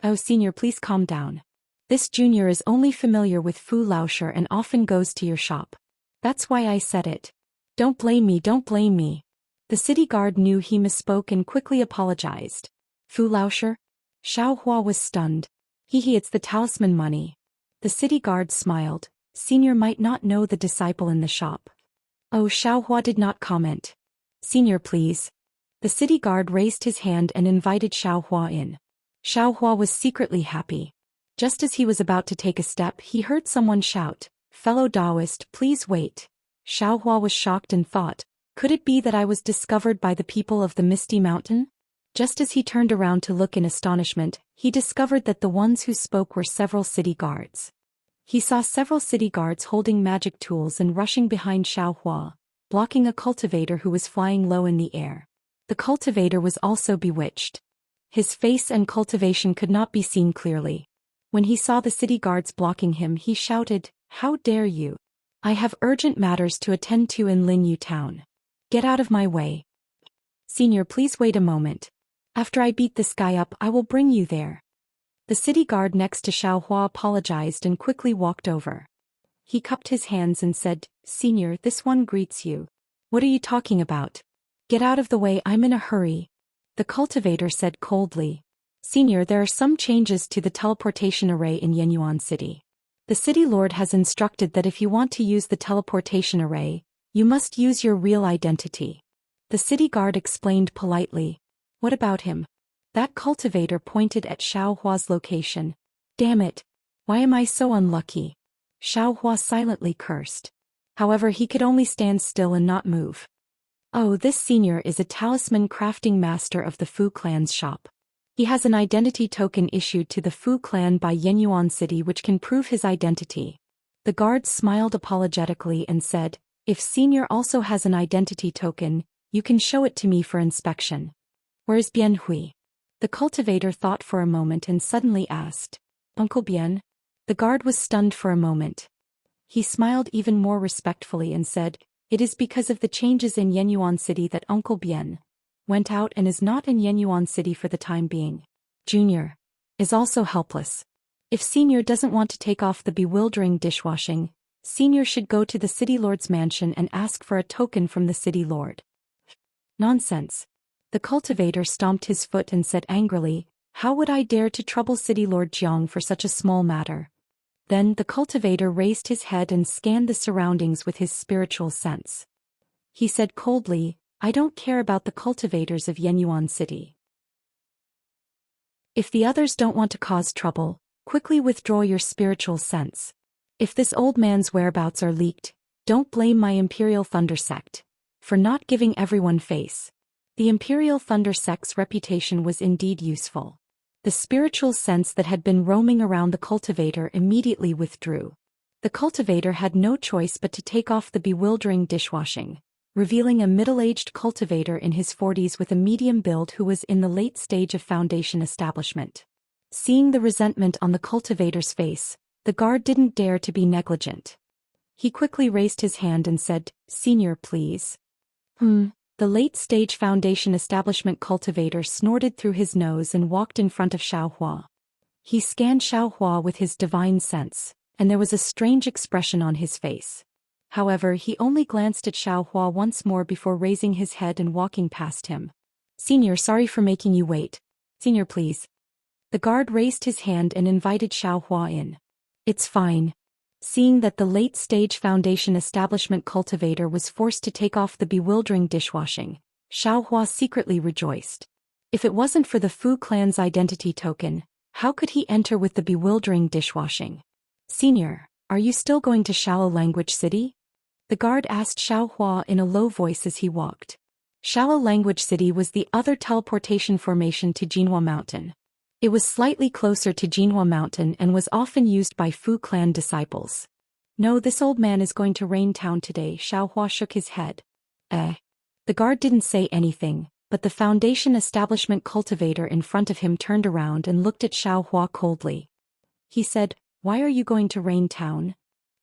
Oh senior, please calm down. This junior is only familiar with Fu Laosher and often goes to your shop. That's why I said it. Don't blame me, don't blame me. The city guard knew he misspoke and quickly apologized. Fu Laosher? Xiao Hua was stunned. It's the talisman money. The city guard smiled. Senior might not know the disciple in the shop. Oh, Xiao Hua did not comment. Senior, please. The city guard raised his hand and invited Xiao Hua in. Xiao Hua was secretly happy. Just as he was about to take a step, he heard someone shout, "Fellow Taoist, please wait." Xiao Hua was shocked and thought, could it be that I was discovered by the people of the Misty Mountain? Just as he turned around to look in astonishment, he discovered that the ones who spoke were several city guards. He saw several city guards holding magic tools and rushing behind Xiao Hua, blocking a cultivator who was flying low in the air. The cultivator was also bewitched. His face and cultivation could not be seen clearly. When he saw the city guards blocking him, he shouted, "How dare you! I have urgent matters to attend to in Linyu Town. Get out of my way. Senior, please wait a moment. After I beat this guy up, I will bring you there." The city guard next to Xiao Hua apologized and quickly walked over. He cupped his hands and said, "Senior, this one greets you." "What are you talking about? Get out of the way, I'm in a hurry." The cultivator said coldly. "Senior, there are some changes to the teleportation array in Yenyuan City. The city lord has instructed that if you want to use the teleportation array, you must use your real identity." The city guard explained politely. "What about him?" That cultivator pointed at Xiao Hua's location. "Damn it! Why am I so unlucky?" Xiao Hua silently cursed. However, he could only stand still and not move. "Oh, this senior is a talisman crafting master of the Fu clan's shop. He has an identity token issued to the Fu clan by Yenyuan City which can prove his identity." The guard smiled apologetically and said, "If senior also has an identity token, you can show it to me for inspection." "Where's Bian Hui?" The cultivator thought for a moment and suddenly asked, "Uncle Bian?" The guard was stunned for a moment. He smiled even more respectfully and said, "It is because of the changes in Yenyuan City that Uncle Bian went out and is not in Yenyuan City for the time being. Junior is also helpless. If Senior doesn't want to take off the bewildering dishwashing, Senior should go to the city lord's mansion and ask for a token from the city lord." "Nonsense." The cultivator stomped his foot and said angrily, "How would I dare to trouble City Lord Jiang for such a small matter?" Then the cultivator raised his head and scanned the surroundings with his spiritual sense. He said coldly, "I don't care about the cultivators of Yenyuan City. If the others don't want to cause trouble, quickly withdraw your spiritual sense. If this old man's whereabouts are leaked, don't blame my Imperial Thunder Sect for not giving everyone face." The Imperial Thunder Sect's reputation was indeed useful. The spiritual sense that had been roaming around the cultivator immediately withdrew. The cultivator had no choice but to take off the bewildering dishwashing, revealing a middle-aged cultivator in his 40s with a medium build who was in the late stage of foundation establishment. Seeing the resentment on the cultivator's face, the guard didn't dare to be negligent. He quickly raised his hand and said, "Senior, please." The late-stage foundation establishment cultivator snorted through his nose and walked in front of Xiao Hua. He scanned Xiao Hua with his divine sense, and there was a strange expression on his face. However, he only glanced at Xiao Hua once more before raising his head and walking past him. "Senior, sorry for making you wait. Senior, please." The guard raised his hand and invited Xiao Hua in. "It's fine." Seeing that the late-stage foundation establishment cultivator was forced to take off the bewildering dishwashing, Xiao Hua secretly rejoiced. If it wasn't for the Fu clan's identity token, how could he enter with the bewildering dishwashing? "Senior, are you still going to Shallow Language City?" The guard asked Xiao Hua in a low voice as he walked. Shallow Language City was the other teleportation formation to Jinhua Mountain. It was slightly closer to Jinhua Mountain and was often used by Fu clan disciples. "No, this old man is going to Rain Town today." Xiao Hua shook his head. The guard didn't say anything, but the foundation establishment cultivator in front of him turned around and looked at Xiao Hua coldly. He said, "Why are you going to Rain Town?"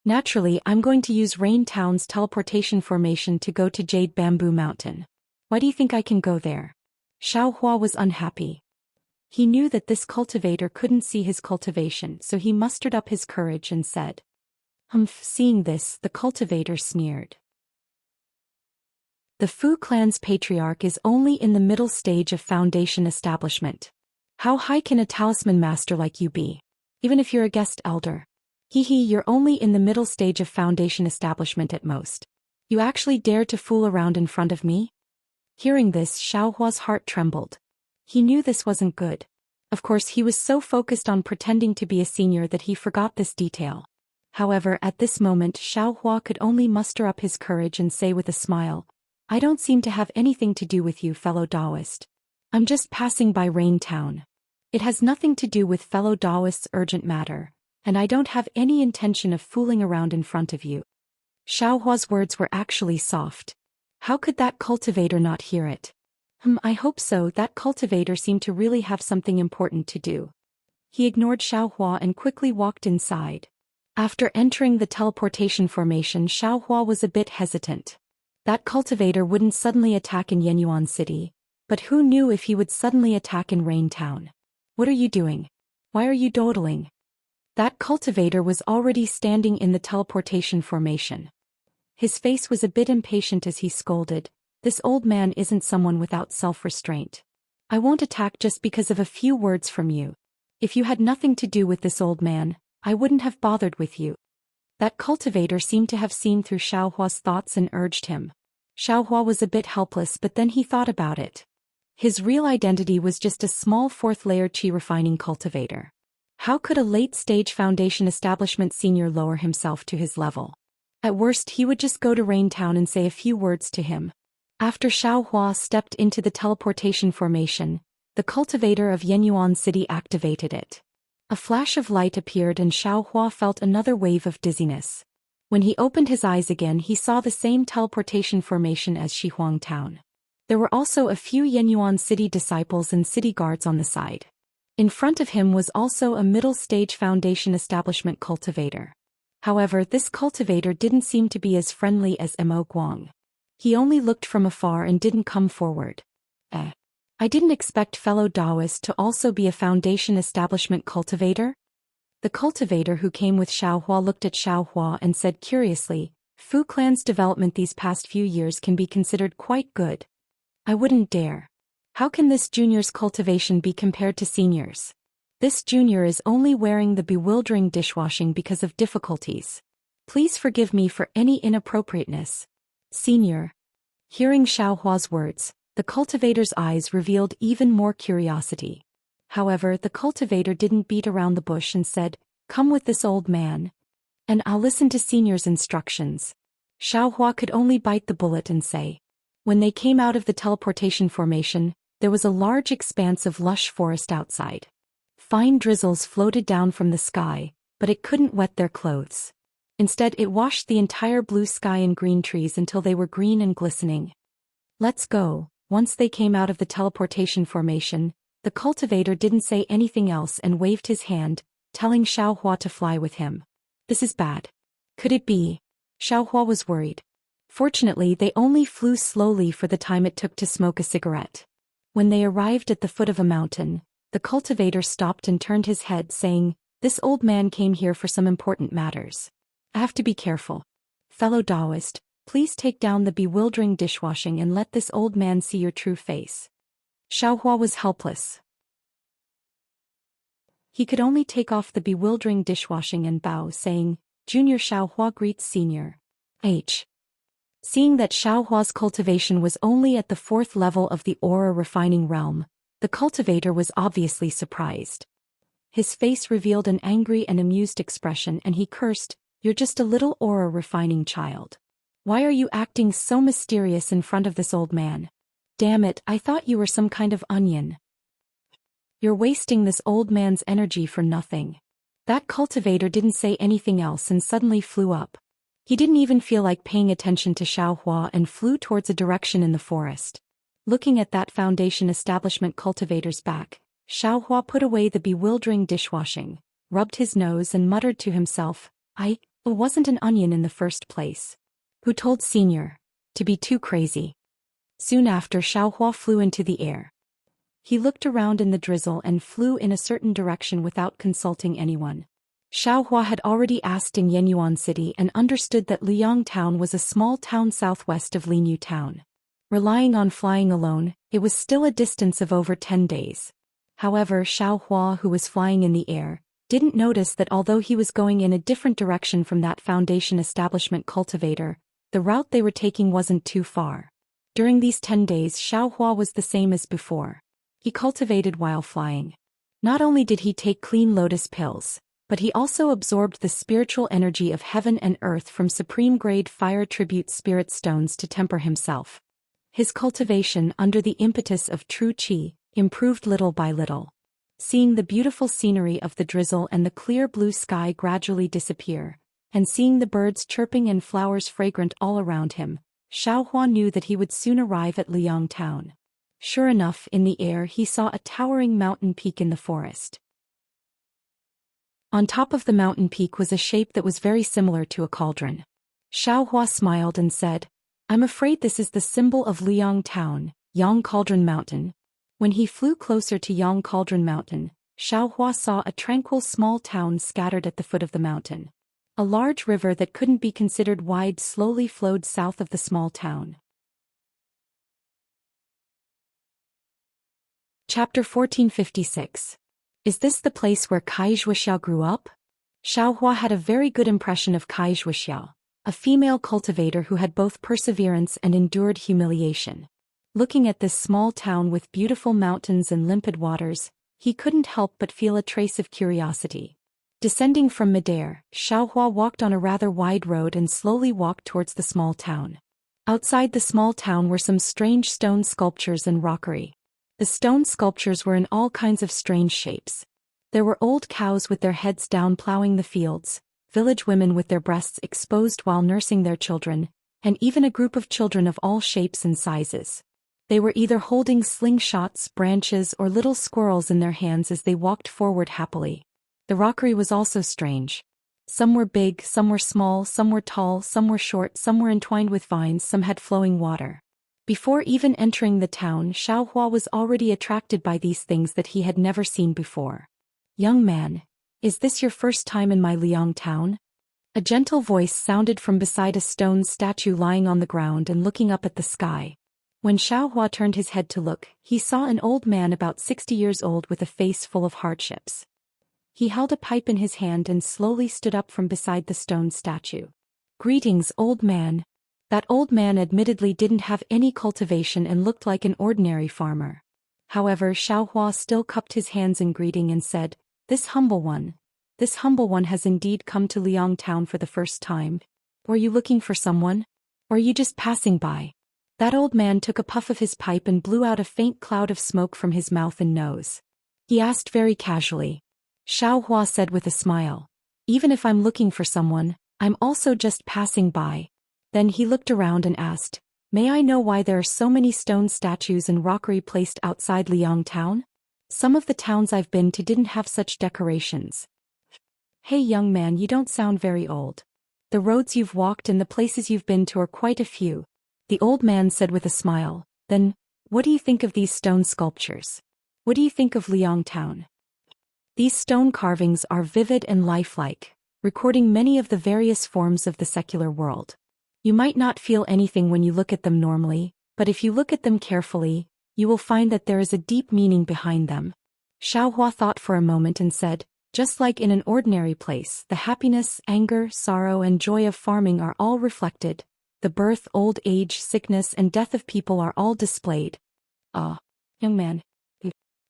"Naturally, I'm going to use Rain Town's teleportation formation to go to Jade Bamboo Mountain." "Why do you think I can go there?" Xiao Hua was unhappy. He knew that this cultivator couldn't see his cultivation, so he mustered up his courage and said, "Humph." Seeing this, the cultivator sneered. The Fu clan's patriarch is only in the middle stage of foundation establishment. How high can a talisman master like you be? Even if you're a guest elder. You're only in the middle stage of foundation establishment at most. You actually dare to fool around in front of me? Hearing this, Xiaohua's heart trembled. He knew this wasn't good. Of course, he was so focused on pretending to be a senior that he forgot this detail. However, at this moment, Xiaohua could only muster up his courage and say with a smile, I don't seem to have anything to do with you, fellow Taoist. I'm just passing by Rain Town. It has nothing to do with fellow Taoists' urgent matter, and I don't have any intention of fooling around in front of you. Xiaohua's words were actually soft. How could that cultivator not hear it? I hope so. That cultivator seemed to really have something important to do. He ignored Xiaohua and quickly walked inside. After entering the teleportation formation, Xiaohua was a bit hesitant. That cultivator wouldn't suddenly attack in Yenyuan City, but who knew if he would suddenly attack in Rain Town? What are you doing? Why are you dawdling? That cultivator was already standing in the teleportation formation. His face was a bit impatient as he scolded, This old man isn't someone without self-restraint. I won't attack just because of a few words from you. If you had nothing to do with this old man, I wouldn't have bothered with you. That cultivator seemed to have seen through Xiaohua's thoughts and urged him. Xiaohua was a bit helpless, but then he thought about it. His real identity was just a small fourth-layer qi refining cultivator. How could a late-stage foundation establishment senior lower himself to his level? At worst, he would just go to Rain Town and say a few words to him. After Xiaohua stepped into the teleportation formation, the cultivator of Yenyuan City activated it. A flash of light appeared and Xiaohua felt another wave of dizziness. When he opened his eyes again, he saw the same teleportation formation as Shihuang Town. There were also a few Yenyuan City disciples and city guards on the side. In front of him was also a middle-stage foundation establishment cultivator. However, this cultivator didn't seem to be as friendly as Mo Guang. He only looked from afar and didn't come forward. I didn't expect fellow Taoist to also be a foundation establishment cultivator. The cultivator who came with Xiaohua looked at Xiaohua and said curiously, Fu clan's development these past few years can be considered quite good. I wouldn't dare. How can this junior's cultivation be compared to seniors? This junior is only wearing the bewildering dishwashing because of difficulties. Please forgive me for any inappropriateness. Senior. Hearing Xiaohua's words, the cultivator's eyes revealed even more curiosity. However, the cultivator didn't beat around the bush and said, Come with this old man, and I'll listen to senior's instructions. Xiaohua could only bite the bullet and say. When they came out of the teleportation formation, there was a large expanse of lush forest outside. Fine drizzles floated down from the sky, but it couldn't wet their clothes. Instead, it washed the entire blue sky and green trees until they were green and glistening. Let's go. Once they came out of the teleportation formation, the cultivator didn't say anything else and waved his hand, telling Xiaohua to fly with him. This is bad. Could it be? Xiaohua was worried. Fortunately, they only flew slowly for the time it took to smoke a cigarette. When they arrived at the foot of a mountain, the cultivator stopped and turned his head, saying, This old man came here for some important matters. I have to be careful. Fellow Taoist, please take down the bewildering dishwashing and let this old man see your true face. Xiaohua was helpless. He could only take off the bewildering dishwashing and bow, saying, Junior Xiaohua greets Senior. Seeing that Xiaohua's cultivation was only at the 4th level of the aura refining realm, the cultivator was obviously surprised. His face revealed an angry and amused expression and he cursed, You're just a little aura refining child. Why are you acting so mysterious in front of this old man? Damn it, I thought you were some kind of onion. You're wasting this old man's energy for nothing. That cultivator didn't say anything else and suddenly flew up. He didn't even feel like paying attention to Xiaohua and flew towards a direction in the forest. Looking at that foundation establishment cultivator's back, Xiaohua put away the bewildering dishwashing, rubbed his nose and muttered to himself, I wasn't an onion in the first place. Who told Senior to be too crazy? Soon after, Xiaohua flew into the air. He looked around in the drizzle and flew in a certain direction without consulting anyone. Xiaohua had already asked in Yenyuan City and understood that Liang Town was a small town southwest of Linyu Town. Relying on flying alone, it was still a distance of over 10 days. However, Xiao Hua, who was flying in the air, didn't notice that although he was going in a different direction from that Foundation establishment cultivator, the route they were taking wasn't too far. During these 10 days, Xiao Hua was the same as before. He cultivated while flying. Not only did he take clean lotus pills, but he also absorbed the spiritual energy of heaven and earth from supreme-grade fire tribute spirit stones to temper himself. His cultivation, under the impetus of true qi, improved little by little. Seeing the beautiful scenery of the drizzle and the clear blue sky gradually disappear, and seeing the birds chirping and flowers fragrant all around him, Xiao Hua knew that he would soon arrive at Liang town. Sure enough, in the air he saw a towering mountain peak in the forest. On top of the mountain peak was a shape that was very similar to a cauldron. Xiao Hua smiled and said, "I'm afraid this is the symbol of Liang town, Yang Cauldron Mountain." When he flew closer to Yang Cauldron Mountain, Xiao Hua saw a tranquil small town scattered at the foot of the mountain. A large river that couldn't be considered wide slowly flowed south of the small town. Chapter 1456. Is this the place where Kai Zhuoxiao grew up? Xiao Hua had a very good impression of Kai Zhuoxiao, a female cultivator who had both perseverance and endured humiliation. Looking at this small town with beautiful mountains and limpid waters, he couldn't help but feel a trace of curiosity. Descending from midair, Xiao Hua walked on a rather wide road and slowly walked towards the small town. Outside the small town were some strange stone sculptures and rockery. The stone sculptures were in all kinds of strange shapes. There were old cows with their heads down plowing the fields, village women with their breasts exposed while nursing their children, and even a group of children of all shapes and sizes. They were either holding slingshots, branches, or little squirrels in their hands as they walked forward happily. The rockery was also strange. Some were big, some were small, some were tall, some were short, some were entwined with vines, some had flowing water. Before even entering the town, Xiao Hua was already attracted by these things that he had never seen before. "Young man, is this your first time in my Liang town?" A gentle voice sounded from beside a stone statue lying on the ground and looking up at the sky. When Xiao Hua turned his head to look, he saw an old man about 60 years old with a face full of hardships. He held a pipe in his hand and slowly stood up from beside the stone statue. "Greetings, old man." That old man admittedly didn't have any cultivation and looked like an ordinary farmer. However, Xiao Hua still cupped his hands in greeting and said, this humble one has indeed come to Liang town for the first time. Were you looking for someone? Or are you just passing by?" That old man took a puff of his pipe and blew out a faint cloud of smoke from his mouth and nose. He asked very casually. Xiao Hua said with a smile, "Even if I'm looking for someone, I'm also just passing by." Then he looked around and asked, "May I know why there are so many stone statues and rockery placed outside Liang town? Some of the towns I've been to didn't have such decorations." "Hey young man, you don't sound very old. The roads you've walked and the places you've been to are quite a few," the old man said with a smile. "Then, what do you think of these stone sculptures? What do you think of Liang town?" These stone carvings are vivid and lifelike, recording many of the various forms of the secular world. You might not feel anything when you look at them normally, but if you look at them carefully, you will find that there is a deep meaning behind them. Xiao Hua thought for a moment and said, "Just like in an ordinary place, the happiness, anger, sorrow and joy of farming are all reflected. The birth, old age, sickness and death of people are all displayed." Young man,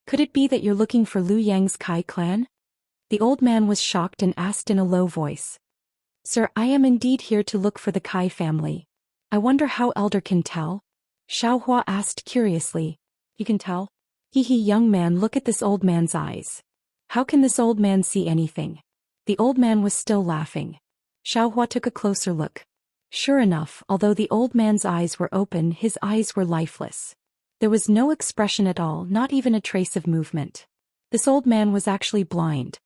could it be that you're looking for Liu Yang's Kai clan?" The old man was shocked and asked in a low voice. "Sir, I am indeed here to look for the Kai family. I wonder how Elder can tell?" Xiao Hua asked curiously. "He can tell?" Young man, look at this old man's eyes. How can this old man see anything?" The old man was still laughing. Xiao Hua took a closer look. Sure enough, although the old man's eyes were open, his eyes were lifeless. There was no expression at all, not even a trace of movement. This old man was actually blind.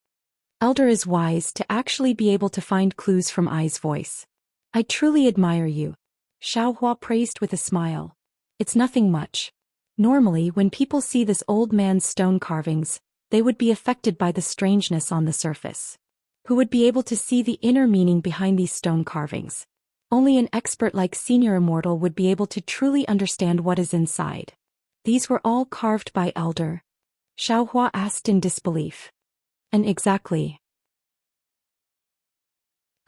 Elder is wise to actually be able to find clues from Ai's voice. "I truly admire you," Xiao Hua praised with a smile. "It's nothing much. Normally, when people see this old man's stone carvings, they would be affected by the strangeness on the surface. Who would be able to see the inner meaning behind these stone carvings? Only an expert like Senior Immortal would be able to truly understand what is inside. These were all carved by Elder? Xiaohua asked in disbelief. And exactly.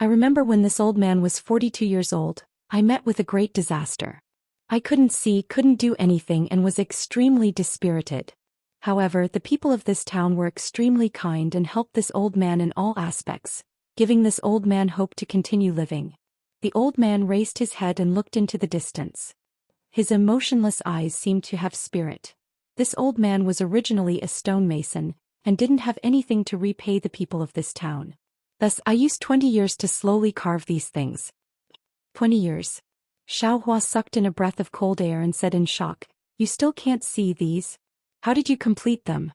I remember when this old man was 42 years old, I met with a great disaster. I couldn't see, couldn't do anything and was extremely dispirited. However, the people of this town were extremely kind and helped this old man in all aspects, giving this old man hope to continue living. The old man raised his head and looked into the distance. His emotionless eyes seemed to have spirit. This old man was originally a stonemason, and didn't have anything to repay the people of this town. Thus, I used 20 years to slowly carve these things. 20 years. Xiaohua sucked in a breath of cold air and said in shock, "You still can't see these? How did you complete them?"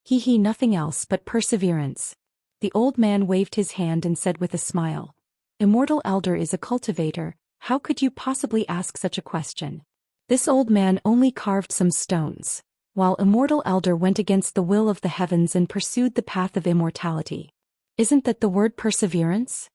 He, nothing else but perseverance. The old man waved his hand and said with a smile, "Immortal Elder is a cultivator, how could you possibly ask such a question?" This old man only carved some stones, while Immortal Elder went against the will of the heavens and pursued the path of immortality. Isn't that the word perseverance?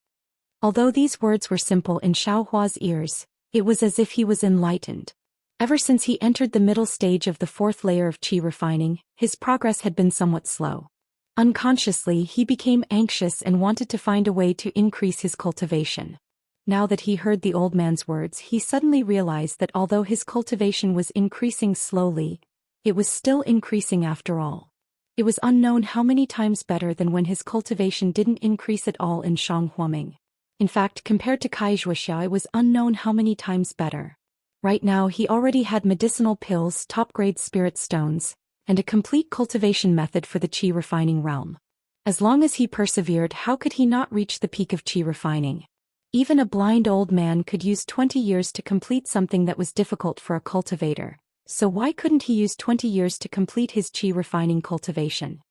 Although these words were simple in Xiaohua's ears, it was as if he was enlightened. Ever since he entered the middle stage of the fourth layer of qi refining, his progress had been somewhat slow. Unconsciously, he became anxious and wanted to find a way to increase his cultivation. Now that he heard the old man's words, he suddenly realized that although his cultivation was increasing slowly, it was still increasing after all. It was unknown how many times better than when his cultivation didn't increase at all in Shanghuaming. In fact, compared to Kaizhuoxia, it was unknown how many times better. Right now he already had medicinal pills, top-grade spirit stones, and a complete cultivation method for the qi refining realm. As long as he persevered, how could he not reach the peak of qi refining? Even a blind old man could use 20 years to complete something that was difficult for a cultivator, so why couldn't he use 20 years to complete his qi refining cultivation?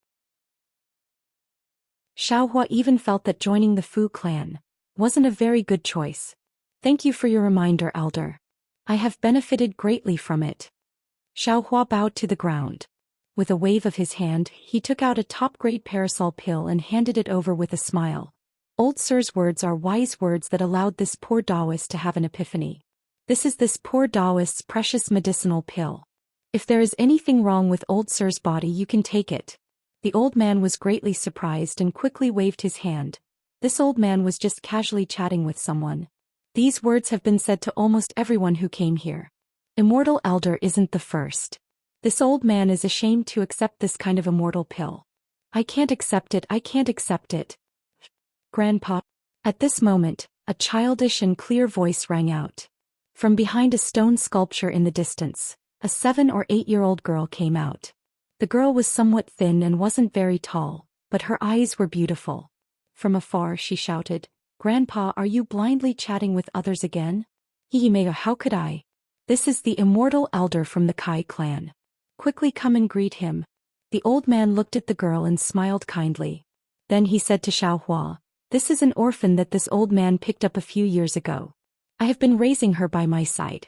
Xiaohua even felt that joining the Fu clan wasn't a very good choice. Thank you for your reminder, Elder. I have benefited greatly from it. Xiaohua bowed to the ground. With a wave of his hand, he took out a top-grade parasol pill and handed it over with a smile. Old Sir's words are wise words that allowed this poor Taoist to have an epiphany. This is this poor Taoist's precious medicinal pill. If there is anything wrong with Old Sir's body, you can take it. The old man was greatly surprised and quickly waved his hand. This old man was just casually chatting with someone. These words have been said to almost everyone who came here. Immortal Elder isn't the first. This old man is ashamed to accept this kind of immortal pill. I can't accept it, I can't accept it. Grandpa. At this moment, a childish and clear voice rang out. From behind a stone sculpture in the distance, a 7 or 8-year-old girl came out. The girl was somewhat thin and wasn't very tall, but her eyes were beautiful. From afar she shouted, "Grandpa, are you blindly chatting with others again?" Hihimea, how could I? This is the Immortal Elder from the Kai clan. Quickly come and greet him. The old man looked at the girl and smiled kindly. Then he said to Xiaohua, "This is an orphan that this old man picked up a few years ago. I have been raising her by my side."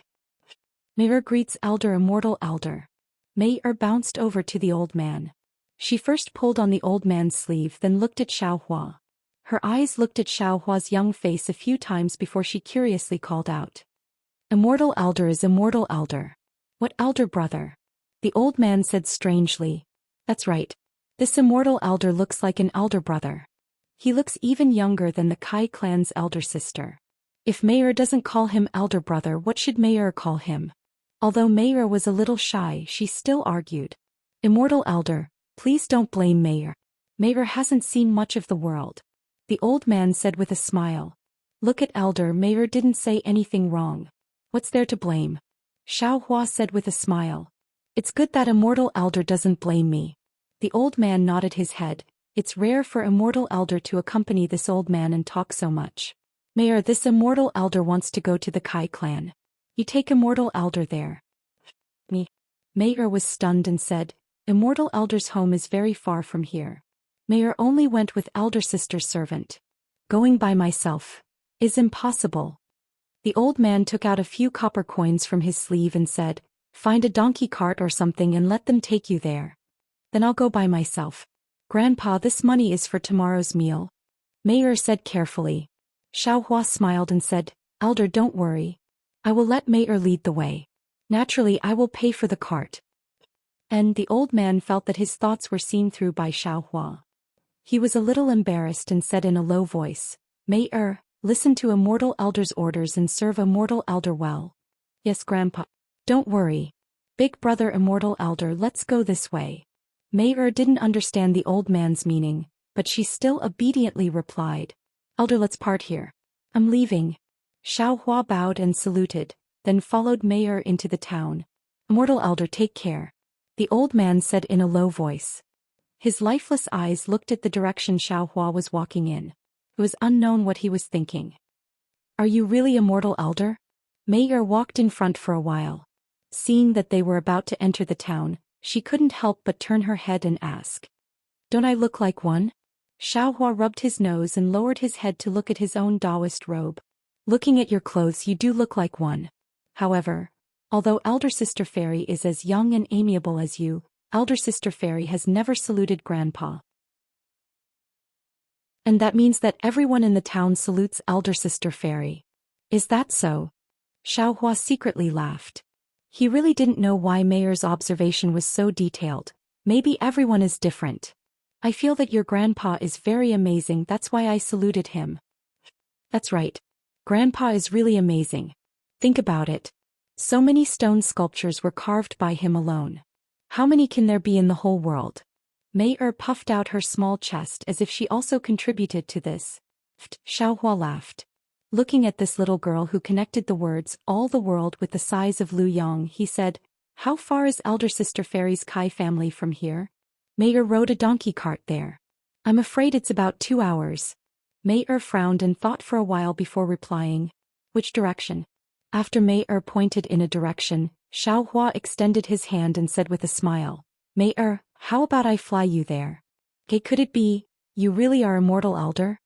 Mei greets Elder Immortal Elder. Mei bounced over to the old man. She first pulled on the old man's sleeve, then looked at Xiaohua. Her eyes looked at Xiaohua's young face a few times before she curiously called out. "Immortal Elder is Immortal Elder. What elder brother?" The old man said strangely. "That's right. This Immortal Elder looks like an elder brother. He looks even younger than the Kai clan's elder sister. If Mei doesn't call him elder brother, what should Mei call him?" Although Mei was a little shy, she still argued. "Immortal Elder, please don't blame Mei. Mei hasn't seen much of the world." The old man said with a smile. "Look at Elder, Mei didn't say anything wrong. What's there to blame?" Xiaohua said with a smile. "It's good that Immortal Elder doesn't blame me." The old man nodded his head. It's rare for Immortal Elder to accompany this old man and talk so much. "Mei, this Immortal Elder wants to go to the Kai clan. You take Immortal Elder there." Me. Mei was stunned and said, "Immortal Elder's home is very far from here. Mei only went with elder sister's servant. Going by myself is impossible." The old man took out a few copper coins from his sleeve and said, "Find a donkey cart or something and let them take you there. Then I'll go by myself." "Grandpa, this money is for tomorrow's meal," Mei said carefully. Xiaohua smiled and said, Elder, don't worry. I will let Mayer lead the way. Naturally, I will pay for the cart. And the old man felt that his thoughts were seen through by Xiaohua. He was a little embarrassed and said in a low voice, Mayer, listen to a mortal elder's orders and serve a mortal elder well. Yes, Grandpa. Don't worry. Big brother immortal elder, let's go this way. Mayer didn't understand the old man's meaning, but she still obediently replied. Elder, let's part here. I'm leaving. Xiaohua bowed and saluted, then followed Mayer into the town. Immortal elder, take care. The old man said in a low voice. His lifeless eyes looked at the direction Xiaohua was walking in. It was unknown what he was thinking. Are you really immortal elder? Mayer walked in front for a while. Seeing that they were about to enter the town, she couldn't help but turn her head and ask. Don't I look like one? Xiaohua rubbed his nose and lowered his head to look at his own Taoist robe. Looking at your clothes, you do look like one. However, although Elder Sister Fairy is as young and amiable as you, Elder Sister Fairy has never saluted Grandpa. And that means that everyone in the town salutes Elder Sister Fairy. Is that so? Xiaohua secretly laughed. He really didn't know why Mayer's observation was so detailed. Maybe everyone is different. I feel that your grandpa is very amazing, that's why I saluted him. That's right. Grandpa is really amazing. Think about it. So many stone sculptures were carved by him alone. How many can there be in the whole world? Mayer puffed out her small chest as if she also contributed to this. Xiaohua laughed. Looking at this little girl who connected the words all the world with the size of Lu Yong, he said, How far is Elder Sister Fairy's Kai family from here? Mayer rode a donkey cart there. I'm afraid it's about 2 hours. Mayer frowned and thought for a while before replying. Which direction? After Mayer pointed in a direction, Xiaohua extended his hand and said with a smile, Mayer, how about I fly you there? Could it be, you really are immortal elder?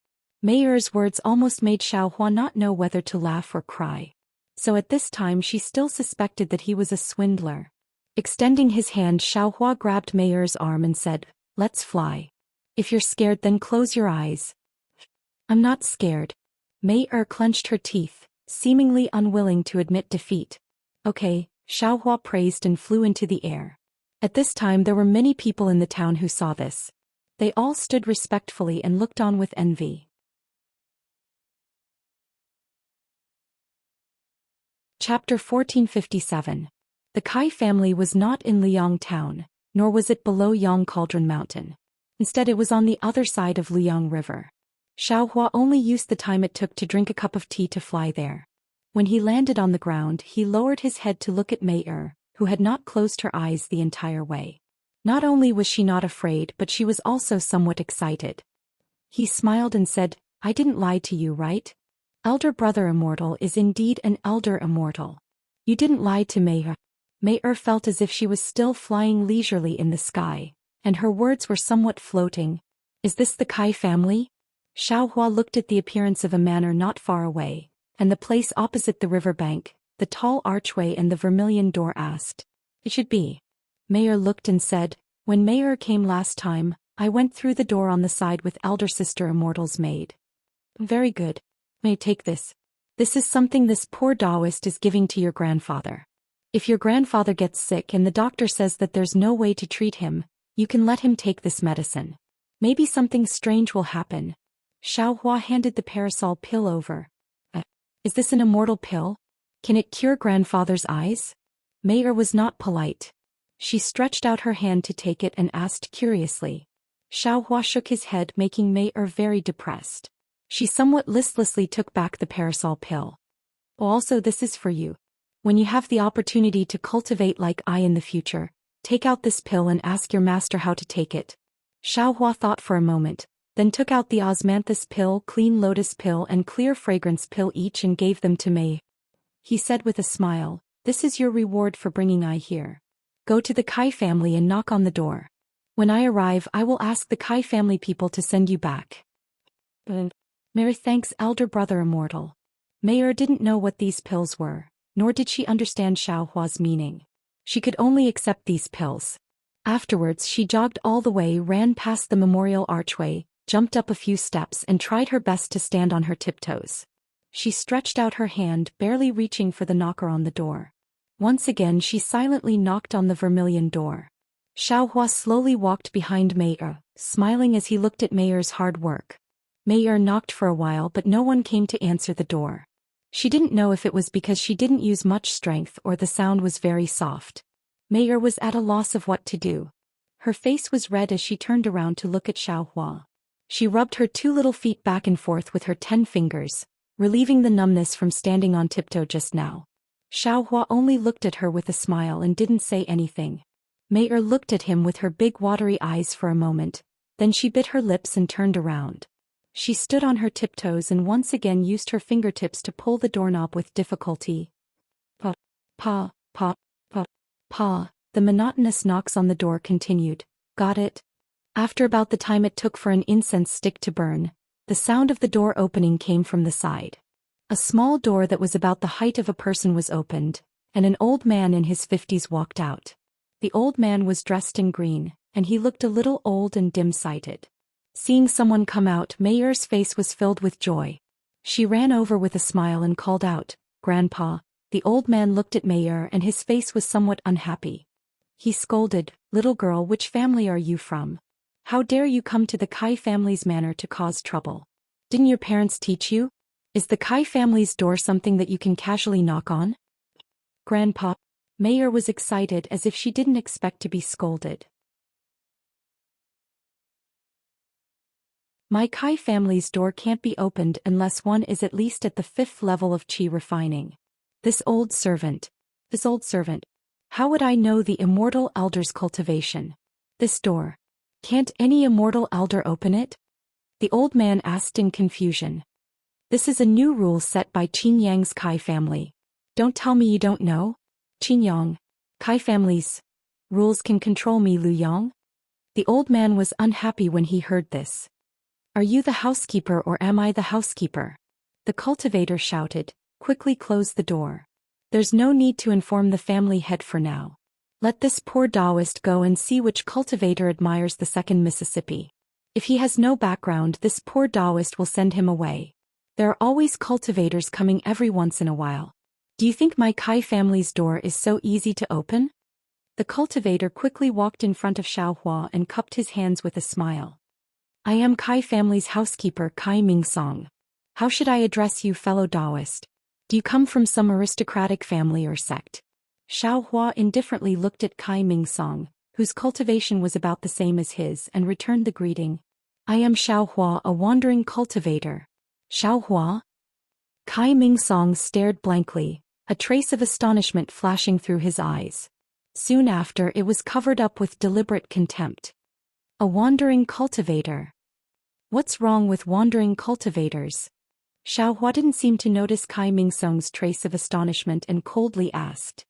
Mayer's words almost made Xiaohua not know whether to laugh or cry. So at this time she still suspected that he was a swindler. Extending his hand, Xiaohua grabbed Mayer's arm and said, Let's fly. If you're scared, then close your eyes. I'm not scared. Mayer clenched her teeth, seemingly unwilling to admit defeat. Okay, Xiaohua praised and flew into the air. At this time there were many people in the town who saw this. They all stood respectfully and looked on with envy. Chapter 1457. The Kai family was not in Liang town, nor was it below Yang Cauldron Mountain. Instead it was on the other side of Liang River. Xiaohua only used the time it took to drink a cup of tea to fly there. When he landed on the ground, he lowered his head to look at Mayer, who had not closed her eyes the entire way. Not only was she not afraid, but she was also somewhat excited. He smiled and said, I didn't lie to you, right? Elder Brother Immortal is indeed an Elder Immortal. You didn't lie to Mayer. Mayer felt as if she was still flying leisurely in the sky, and her words were somewhat floating. Is this the Kai family? Xiaohua looked at the appearance of a manor not far away, and the place opposite the river bank, the tall archway and the vermilion door asked. It should be. Mayer looked and said, When Mayer came last time, I went through the door on the side with Elder Sister Immortal's maid. Very good. May I take this? This is something this poor Taoist is giving to your grandfather. If your grandfather gets sick and the doctor says that there's no way to treat him, you can let him take this medicine. Maybe something strange will happen. Xiaohua handed the parasol pill over. Is this an immortal pill? Can it cure grandfather's eyes? Mayer was not polite. She stretched out her hand to take it and asked curiously. Xiaohua shook his head, making Mayer very depressed. She somewhat listlessly took back the parasol pill. Also, this is for you. When you have the opportunity to cultivate like I in the future, take out this pill and ask your master how to take it. Xiaohua thought for a moment, then took out the osmanthus pill, clean lotus pill and clear fragrance pill each and gave them to May. He said with a smile, This is your reward for bringing I here. Go to the Kai family and knock on the door. When I arrive, I will ask the Kai family people to send you back. Mary thanks Elder Brother Immortal. Mayer didn't know what these pills were, nor did she understand Xiaohua's meaning. She could only accept these pills. Afterwards she jogged all the way, ran past the memorial archway, jumped up a few steps and tried her best to stand on her tiptoes. She stretched out her hand, barely reaching for the knocker on the door. Once again she silently knocked on the vermilion door. Xiaohua slowly walked behind Mei, smiling as he looked at Mei's hard work. Mei knocked for a while but no one came to answer the door. She didn't know if it was because she didn't use much strength or the sound was very soft. Mei was at a loss of what to do. Her face was red as she turned around to look at Xiaohua. She rubbed her 2 little feet back and forth with her 10 fingers, relieving the numbness from standing on tiptoe just now. Xiaohua only looked at her with a smile and didn't say anything. Mei looked at him with her big watery eyes for a moment, then she bit her lips and turned around. She stood on her tiptoes and once again used her fingertips to pull the doorknob with difficulty. Pa, pa, pa, pa, pa. The monotonous knocks on the door continued. Got it? After about the time it took for an incense stick to burn, the sound of the door opening came from the side. A small door that was about the height of a person was opened, and an old man in his 50s walked out. The old man was dressed in green, and he looked a little old and dim-sighted. Seeing someone come out, Mei's face was filled with joy. She ran over with a smile and called out, "Grandpa." The old man looked at Mei and his face was somewhat unhappy. He scolded, "Little girl, which family are you from? How dare you come to the Kai family's manor to cause trouble? Didn't your parents teach you? Is the Kai family's door something that you can casually knock on?" "Grandpa." Mei was excited as if she didn't expect to be scolded. "My Kai family's door can't be opened unless one is at least at the 5th level of qi refining. This old servant. How would I know the immortal elder's cultivation? This door. Can't any immortal elder open it?" The old man asked in confusion. "This is a new rule set by Qin Yang's Kai family. Don't tell me you don't know? Qin Yang. Kai family's rules can control me, Lu Yang?" The old man was unhappy when he heard this. "Are you the housekeeper or am I the housekeeper?" The cultivator shouted. "Quickly close the door. There's no need to inform the family head for now. Let this poor Taoist go and see which cultivator admires the 2nd Mississippi. If he has no background, this poor Taoist will send him away. There are always cultivators coming every once in a while. Do you think my Kai family's door is so easy to open?" The cultivator quickly walked in front of Xiaohua and cupped his hands with a smile. "I am Kai family's housekeeper, Kai Mingsong. How should I address you, fellow Taoist? Do you come from some aristocratic family or sect?" Xiaohua indifferently looked at Kai Mingsong, whose cultivation was about the same as his, and returned the greeting. "I am Xiaohua, a wandering cultivator." "Xiaohua?" Kai Mingsong stared blankly, a trace of astonishment flashing through his eyes. Soon after it was covered up with deliberate contempt. "A wandering cultivator? What's wrong with wandering cultivators?" Xiaohua didn't seem to notice Kai Mingsong's trace of astonishment and coldly asked.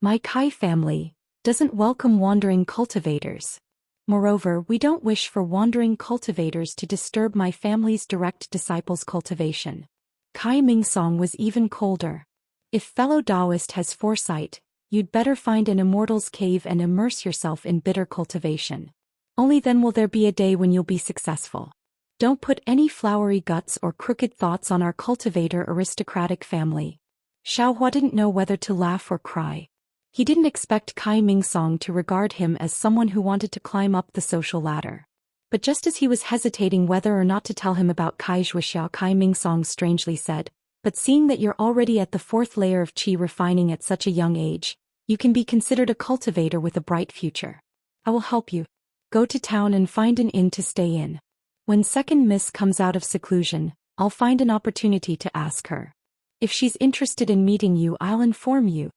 "My Kai family doesn't welcome wandering cultivators. Moreover, we don't wish for wandering cultivators to disturb my family's direct disciples' cultivation." Kai Mingsong was even colder. "If fellow Taoist has foresight, you'd better find an immortal's cave and immerse yourself in bitter cultivation. Only then will there be a day when you'll be successful. Don't put any flowery guts or crooked thoughts on our cultivator aristocratic family." Xiaohua didn't know whether to laugh or cry. He didn't expect Kai Mingsong to regard him as someone who wanted to climb up the social ladder. But just as he was hesitating whether or not to tell him about Kai Zhuixia, Kai Mingsong strangely said, "But seeing that you're already at the 4th layer of qi refining at such a young age, you can be considered a cultivator with a bright future. I will help you. Go to town and find an inn to stay in. When 2nd Miss comes out of seclusion, I'll find an opportunity to ask her. If she's interested in meeting you, I'll inform you."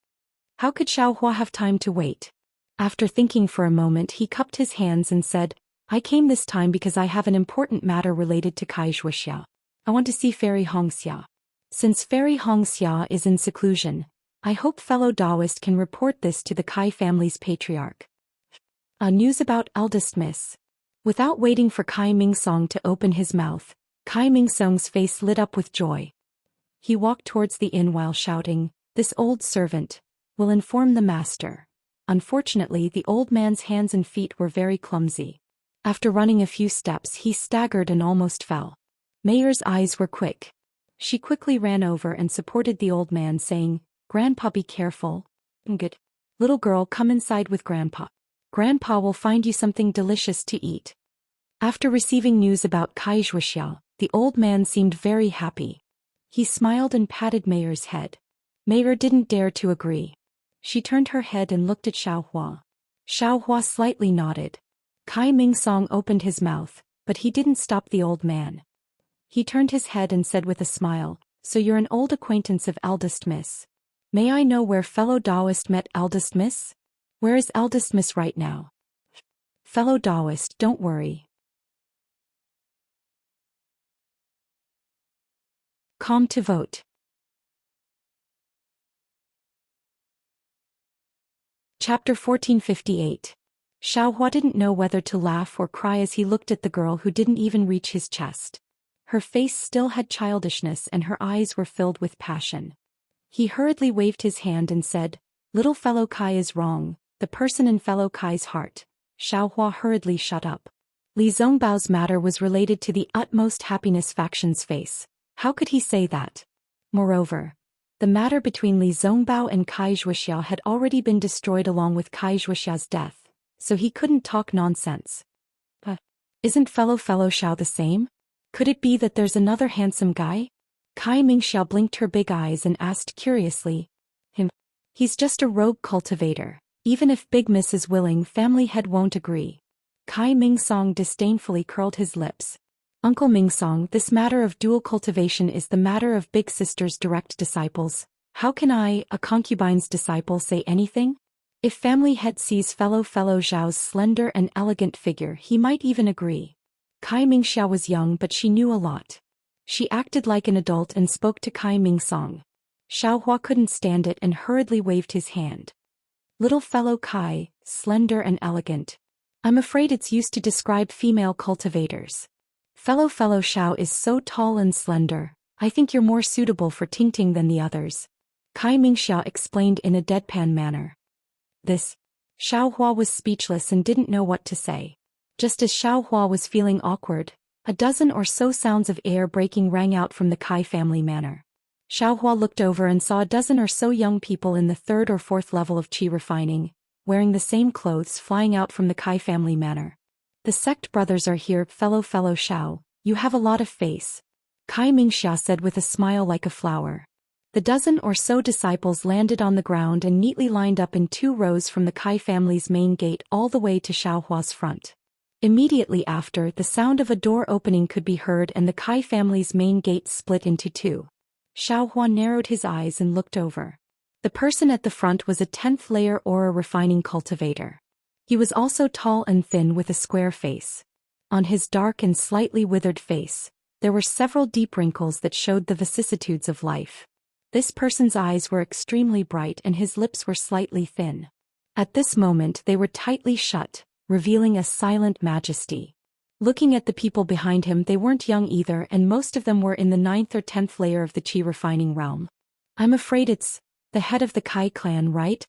How could Xiaohua have time to wait? After thinking for a moment, he cupped his hands and said, "I came this time because I have an important matter related to Kai Zhuixia. I want to see Fairy Hongxia. Since Fairy Hongxia is in seclusion, I hope fellow Taoist can report this to the Kai family's patriarch." News about eldest miss. Without waiting for Kai Mingsong to open his mouth, Kai Mingsong's face lit up with joy. He walked towards the inn while shouting, "This old servant will inform the master." Unfortunately, the old man's hands and feet were very clumsy. After running a few steps, he staggered and almost fell. Mei's eyes were quick. She quickly ran over and supported the old man, saying, "Grandpa, be careful." "Good. Little girl, come inside with Grandpa. Grandpa will find you something delicious to eat." After receiving news about Kai Zhuxiao, the old man seemed very happy. He smiled and patted Mayer's head. Mayer didn't dare to agree. She turned her head and looked at Xiaohua. Xiaohua slightly nodded. Kai Mingsong opened his mouth, but he didn't stop the old man. He turned his head and said with a smile, "So you're an old acquaintance of eldest miss. May I know where fellow Taoist met eldest miss? Where is eldest miss right now?" "Fellow Taoist, don't worry." Calm to vote. Chapter 1458. Xiaohua didn't know whether to laugh or cry as he looked at the girl who didn't even reach his chest. Her face still had childishness and her eyes were filled with passion. He hurriedly waved his hand and said, "Little fellow Kai is wrong, the person in fellow Kai's heart." Xiaohua hurriedly shut up. Li Zongbao's matter was related to the utmost happiness faction's face. How could he say that? Moreover, the matter between Li Zongbao and Kai Zhuxiao had already been destroyed along with Kai Zhuxiao's death, so he couldn't talk nonsense. Isn't fellow Xiao the same? Could it be that there's another handsome guy? Kai Mingxiao blinked her big eyes and asked curiously. "Him? He's just a rogue cultivator. Even if Big Miss is willing, family head won't agree." Kai Mingsong disdainfully curled his lips. "Uncle Mingsong, this matter of dual cultivation is the matter of Big Sister's direct disciples. How can I, a concubine's disciple, say anything? If family head sees fellow Zhao's slender and elegant figure, he might even agree." Kai Mingxiao was young, but she knew a lot. She acted like an adult and spoke to Kai Mingsong. Xiaohua couldn't stand it and hurriedly waved his hand. "Little fellow Kai, slender and elegant. I'm afraid it's used to describe female cultivators. Fellow Xiao is so tall and slender. I think you're more suitable for Tingting than the others." Kai Mingxiao explained in a deadpan manner. Xiaohua was speechless and didn't know what to say. Just as Xiaohua was feeling awkward, a dozen or so sounds of air breaking rang out from the Kai family manor. Xiaohua looked over and saw a dozen or so young people in the third or fourth level of qi refining, wearing the same clothes, flying out from the Kai family manor. "The sect brothers are here, fellow Xiao, you have a lot of face," Kai Mingxia said with a smile like a flower. The dozen or so disciples landed on the ground and neatly lined up in 2 rows from the Kai family's main gate all the way to Xiaohua's front. Immediately after, the sound of a door opening could be heard and the Kai family's main gate split into 2. Xiaohua narrowed his eyes and looked over. The person at the front was a 10th layer aura refining cultivator. He was also tall and thin with a square face. On his dark and slightly withered face, there were several deep wrinkles that showed the vicissitudes of life. This person's eyes were extremely bright and his lips were slightly thin. At this moment they were tightly shut, revealing a silent majesty. Looking at the people behind him, they weren't young either, and most of them were in the 9th or 10th layer of the qi refining realm. "I'm afraid it's the head of the Kai clan, right?"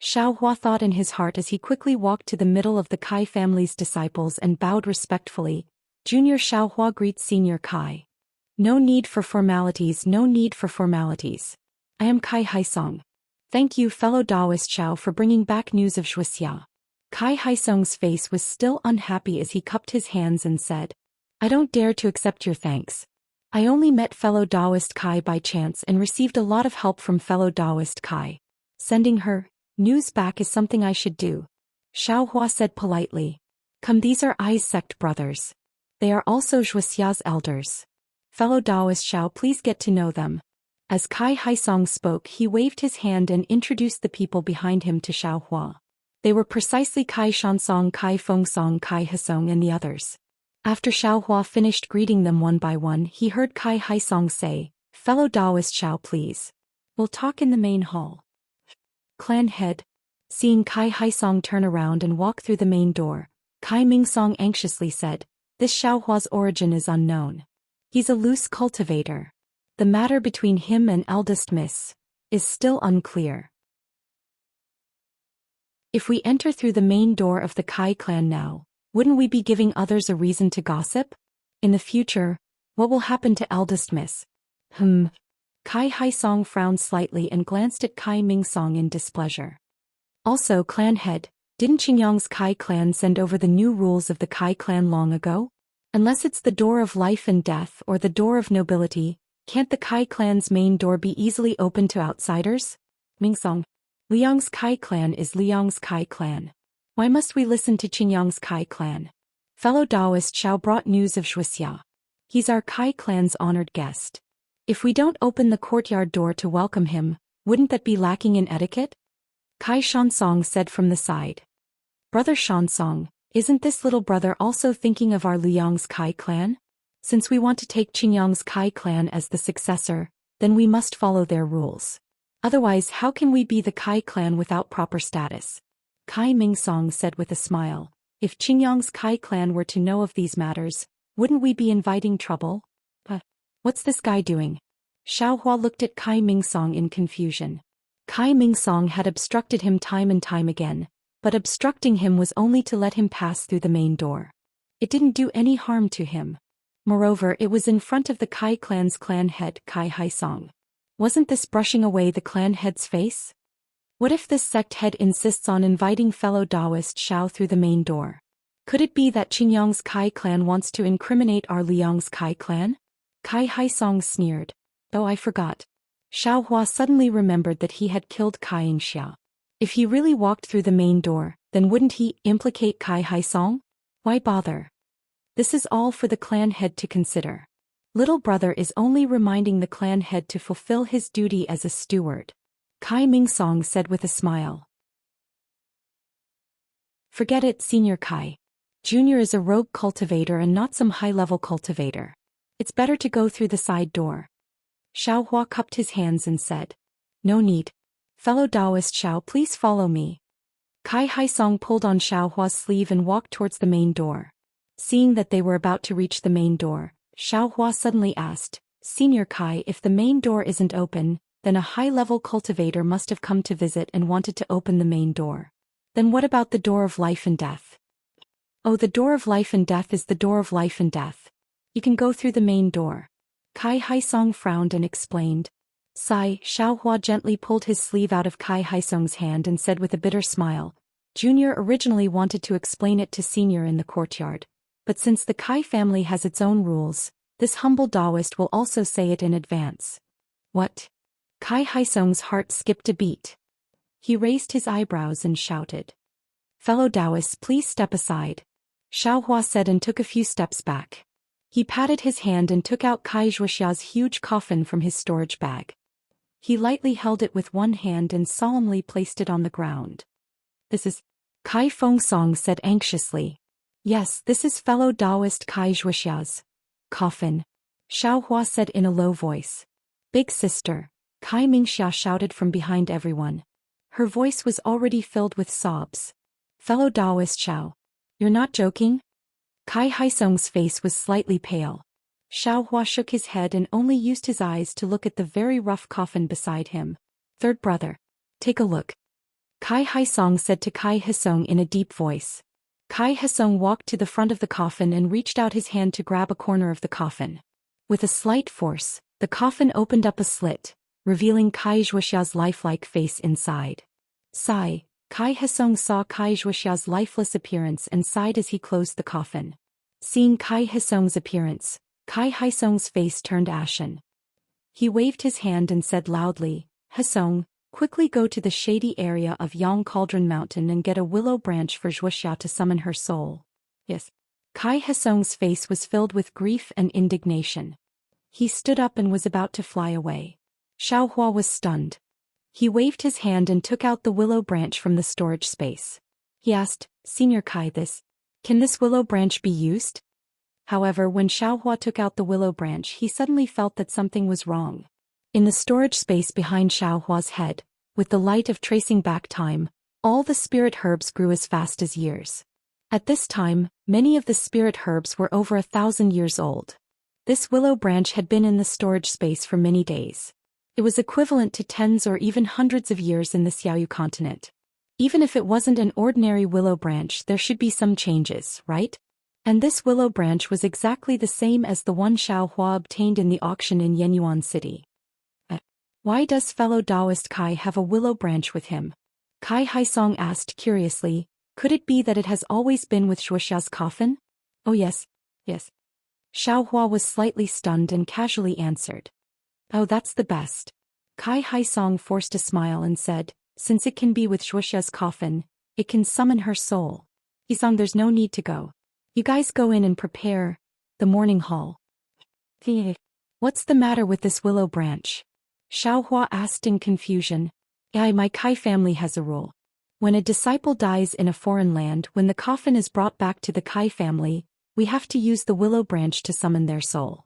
Xiaohua thought in his heart as he quickly walked to the middle of the Kai family's disciples and bowed respectfully. "Junior Xiaohua greets Senior Kai. No need for formalities, no need for formalities. I am Kai Haisong. Thank you, fellow Taoist Xiao, for bringing back news of Zhuxia." Kai Haisong's face was still unhappy as he cupped his hands and said, "I don't dare to accept your thanks. I only met fellow Taoist Kai by chance and received a lot of help from fellow Taoist Kai. Sending her news back is something I should do." Xiaohua said politely. "Come, these are Ai's sect brothers. They are also Zhuxia's elders. Fellow Taoist Xiao, please get to know them." As Kai Haisong spoke, he waved his hand and introduced the people behind him to Xiaohua. They were precisely Kai Shansong, Kai Fengsong, Kai Hasong and the others. After Xiaohua finished greeting them one by one, he heard Kai Haisong say, "Fellow Taoist Xiao, please. We'll talk in the main hall." Clan head. Seeing Kai Haisong turn around and walk through the main door, Kai Mingsong anxiously said, "This Xiaohua's origin is unknown. He's a loose cultivator. The matter between him and eldest miss is still unclear. If we enter through the main door of the Kai clan now, wouldn't we be giving others a reason to gossip? In the future, what will happen to eldest miss? Hmm. Kai Haisong frowned slightly and glanced at Kai Mingsong in displeasure. Also, clan head, didn't Qingyang's Kai clan send over the new rules of the Kai clan long ago? Unless it's the door of life and death or the door of nobility, can't the Kai clan's main door be easily opened to outsiders? Mingsong. Liang's Kai clan is Liang's Kai clan. Why must we listen to Qingyang's Kai clan? Fellow Taoist Xiao brought news of Zhuxia. He's our Kai clan's honored guest. If we don't open the courtyard door to welcome him, wouldn't that be lacking in etiquette? Kai Shansong said from the side. Brother Shansong, isn't this little brother also thinking of our Liang's Kai clan? Since we want to take Qingyang's Kai clan as the successor, then we must follow their rules. Otherwise, how can we be the Kai clan without proper status? Kai Mingsong said with a smile. If Qingyang's Kai clan were to know of these matters, wouldn't we be inviting trouble? What's this guy doing? Xiao Hua looked at Kai Mingsong in confusion. Kai Mingsong had obstructed him time and time again, but obstructing him was only to let him pass through the main door. It didn't do any harm to him. Moreover, it was in front of the Kai clan's clan head, Kai Haisong. Wasn't this brushing away the clan head's face? What if this sect head insists on inviting fellow Taoist Xiao through the main door? Could it be that Qingyang's Kai clan wants to incriminate our Liang's Kai clan? Kai Haisong sneered. Oh, I forgot. Xiao Hua suddenly remembered that he had killed Kai Yingxia. If he really walked through the main door, then wouldn't he implicate Kai Haisong? Why bother? This is all for the clan head to consider. Little brother is only reminding the clan head to fulfill his duty as a steward. Kai Mingsong said with a smile. Forget it, Senior Kai. Junior is a rogue cultivator and not some high-level cultivator. It's better to go through the side door. Xiao Hua cupped his hands and said. No need. Fellow Taoist Xiao, please follow me. Kai Haisong pulled on Xiao Hua's sleeve and walked towards the main door. Seeing that they were about to reach the main door, Xiao Hua suddenly asked, Senior Kai, if the main door isn't open, then a high-level cultivator must have come to visit and wanted to open the main door. Then what about the door of life and death? Oh, the door of life and death is the door of life and death. You can go through the main door. Kai Haisong frowned and explained. Sigh, Xiao Hua gently pulled his sleeve out of Kai Haisong's hand and said with a bitter smile. Junior originally wanted to explain it to Senior in the courtyard. But since the Kai family has its own rules, this humble Taoist will also say it in advance. What? Kai Haisong's heart skipped a beat. He raised his eyebrows and shouted. Fellow Taoists, please step aside. Xiao Hua said and took a few steps back. He patted his hand and took out Kai Zhuxia's huge coffin from his storage bag. He lightly held it with one hand and solemnly placed it on the ground. This is... Kai Fengsong said anxiously. Yes, this is fellow Taoist Kai Zhuxia's coffin. Xiao Hua said in a low voice. Big sister, Kai Mingxia shouted from behind everyone. Her voice was already filled with sobs. Fellow Taoist Xiao. You're not joking? Kai Haisong's face was slightly pale. Xiao Hua shook his head and only used his eyes to look at the very rough coffin beside him. Third brother. Take a look. Kai Haisong said to Kai Haisong in a deep voice. Kai Haisong walked to the front of the coffin and reached out his hand to grab a corner of the coffin. With a slight force, the coffin opened up a slit, revealing Kai Zhuxia's lifelike face inside. Sigh, Kai Haisong saw Kai Zhuxia's lifeless appearance and sighed as he closed the coffin. Seeing Kai Haisong's appearance, Kai Haisong's face turned ashen. He waved his hand and said loudly, Haisong, quickly go to the shady area of Yang Cauldron Mountain and get a willow branch for Zhuxia to summon her soul. Yes. Kai Haisong's face was filled with grief and indignation. He stood up and was about to fly away. Xiao Hua was stunned. He waved his hand and took out the willow branch from the storage space. He asked, Senior Kai, can this willow branch be used? However, when Xiao Hua took out the willow branch, he suddenly felt that something was wrong. In the storage space behind Xiao Hua's head, with the light of tracing back time, all the spirit herbs grew as fast as years. At this time, many of the spirit herbs were over 1,000 years old. This willow branch had been in the storage space for many days. It was equivalent to tens or even hundreds of years in the Xiaoyu continent. Even if it wasn't an ordinary willow branch, there should be some changes, right? And this willow branch was exactly the same as the one Xiao Hua obtained in the auction in Yenyuan City. Why does fellow Taoist Kai have a willow branch with him? Kai Haisong asked curiously, could it be that it has always been with Shuxia's coffin? Oh yes, yes. Xiao Hua was slightly stunned and casually answered. Oh, that's the best. Kai Haisong forced a smile and said, since it can be with Shuxia's coffin, it can summon her soul. Haisong, there's no need to go. You guys go in and prepare the morning hall. What's the matter with this willow branch? Xiao Hua asked in confusion. My Kai family has a rule. When a disciple dies in a foreign land, when the coffin is brought back to the Kai family, we have to use the willow branch to summon their soul.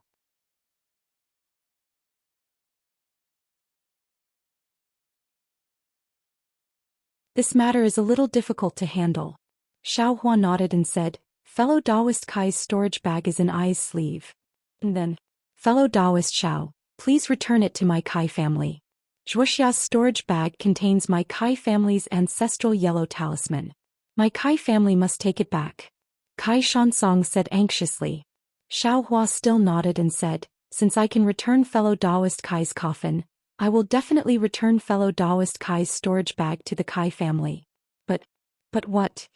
This matter is a little difficult to handle. Xiao Hua nodded and said, fellow Taoist Kai's storage bag is in I's sleeve. And then, fellow Taoist Xiao, please return it to my Kai family. Zhuoxia's storage bag contains my Kai family's ancestral yellow talisman. My Kai family must take it back. Kai Shansong said anxiously. Xiao Hua still nodded and said, since I can return fellow Taoist Kai's coffin, I will definitely return fellow Taoist Kai's storage bag to the Kai family. But what?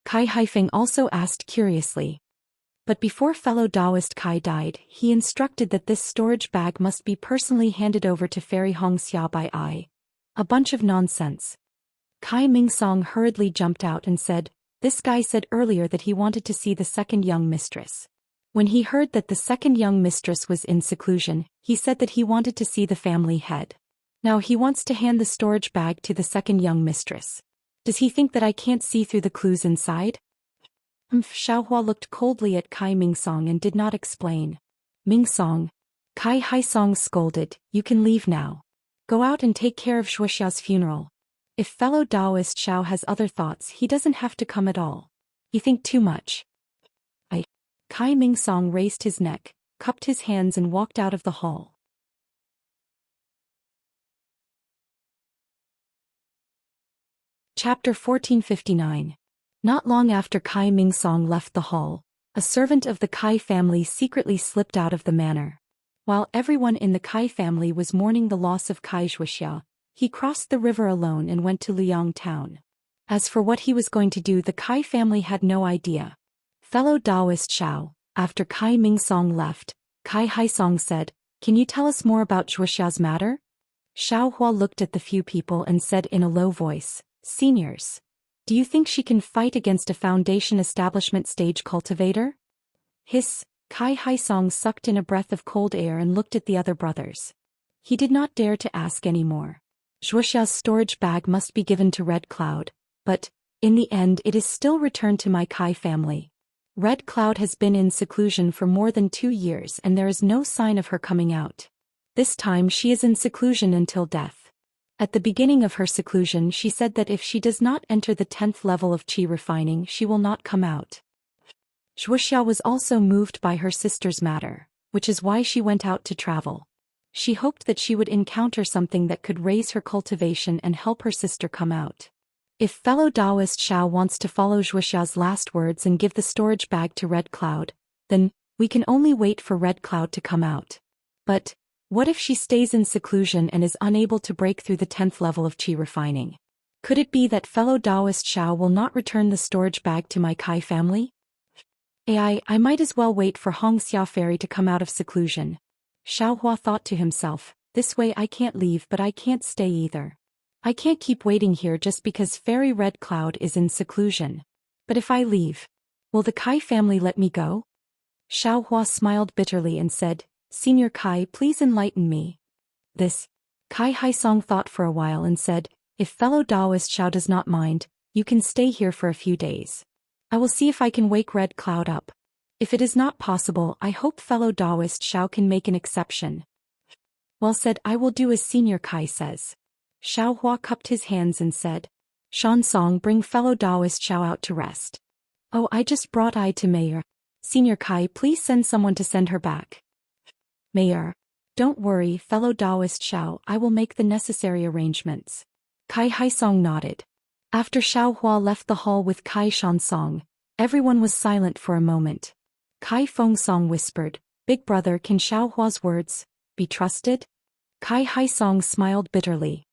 Kai Haifeng also asked curiously. But before fellow Taoist Kai died, he instructed that this storage bag must be personally handed over to Fairy Hongxia by I. A bunch of nonsense. Kai Mingsong hurriedly jumped out and said, this guy said earlier that he wanted to see the second young mistress. When he heard that the second young mistress was in seclusion, he said that he wanted to see the family head. Now he wants to hand the storage bag to the second young mistress. Does he think that I can't see through the clues inside? Xiao Hua looked coldly at Kai Mingsong and did not explain. Mingsong. Kai Haisong scolded, you can leave now. Go out and take care of Shuxia's funeral. If fellow Taoist Xiao has other thoughts, he doesn't have to come at all. You think too much. Kai Mingsong raised his neck, cupped his hands and walked out of the hall. Chapter 1459. Not long after Kai Mingsong left the hall, a servant of the Kai family secretly slipped out of the manor. While everyone in the Kai family was mourning the loss of Kai Zhuoxia, he crossed the river alone and went to Liang town. As for what he was going to do, the Kai family had no idea. Fellow Taoist Xiao, after Kai Mingsong left, Kai Haisong said, can you tell us more about Zhuoxia's matter? Xiao Hua looked at the few people and said in a low voice, seniors. Do you think she can fight against a foundation establishment stage cultivator? Hiss, Kai Haisong sucked in a breath of cold air and looked at the other brothers. He did not dare to ask any more. Zhuoxia's storage bag must be given to Red Cloud, but, in the end it is still returned to my Kai family. Red Cloud has been in seclusion for more than 2 years and there is no sign of her coming out. This time she is in seclusion until death. At the beginning of her seclusion she said that if she does not enter the 10th level of qi refining she will not come out. Zhuoxia was also moved by her sister's matter, which is why she went out to travel. She hoped that she would encounter something that could raise her cultivation and help her sister come out. If fellow Taoist Xiao wants to follow Zhuoxia's last words and give the storage bag to Red Cloud, then we can only wait for Red Cloud to come out. But what if she stays in seclusion and is unable to break through the 10th level of qi refining? Could it be that fellow Taoist Xiao will not return the storage bag to my Kai family? I might as well wait for Hongxia Fairy to come out of seclusion. Xiao Hua thought to himself, this way I can't leave but I can't stay either. I can't keep waiting here just because Fairy Red Cloud is in seclusion. But if I leave, will the Kai family let me go? Xiao Hua smiled bitterly and said, Senior Kai, please enlighten me. This. Kai Haisong thought for a while and said, if fellow Taoist Xiao does not mind, you can stay here for a few days. I will see if I can wake Red Cloud up. If it is not possible, I hope fellow Taoist Xiao can make an exception. Well said, I will do as Senior Kai says. Xiao Hua cupped his hands and said, Shansong, bring fellow Taoist Xiao out to rest. Oh, I just brought I to Mayor. Senior Kai, please send someone to send her back. Mayor. Don't worry, fellow Taoist Xiao, I will make the necessary arrangements. Kai Haisong nodded. After Xiao Hua left the hall with Kai Shansong, Everyone was silent for a moment. Kai Feng Song whispered, "Big brother, can Xiaohua's words be trusted?" Kai Hai Song smiled bitterly.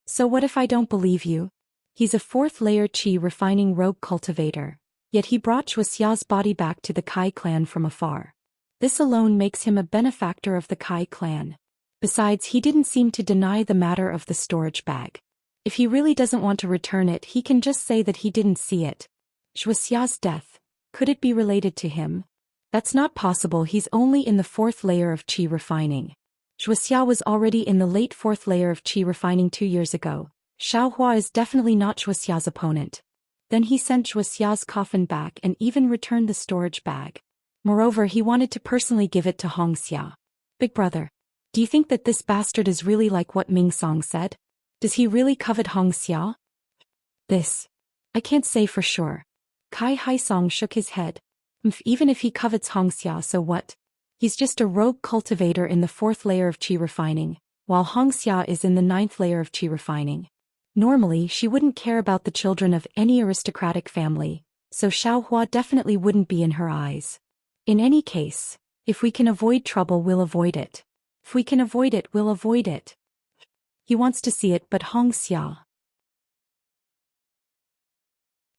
"So what if I don't believe you? He's a fourth-layer qi refining rogue cultivator, yet he brought Shuxia's body back to the Kai clan from afar. This alone makes him a benefactor of the Kai clan. Besides, he didn't seem to deny the matter of the storage bag. If he really doesn't want to return it, he can just say that he didn't see it. Shuxia's death, could it be related to him? That's not possible, he's only in the fourth layer of qi refining. Shuxia was already in the late fourth layer of qi refining 2 years ago. Xiaohua is definitely not Shuxia's opponent." Then he sent Shuxia's coffin back and even returned the storage bag. Moreover, he wanted to personally give it to Hongxia. "Big brother, do you think that this bastard is really like what Ming Song said? Does he really covet Hongxia?" "This, I can't say for sure." Kai Hai Song shook his head. Even if he covets Hongxia, so what? He's just a rogue cultivator in the fourth layer of qi refining, while Hongxia is in the ninth layer of qi refining. Normally, she wouldn't care about the children of any aristocratic family, so Xiaohua definitely wouldn't be in her eyes. In any case, if we can avoid trouble, we'll avoid it. If we can avoid it, we'll avoid it. He wants to see it, but Hongxia.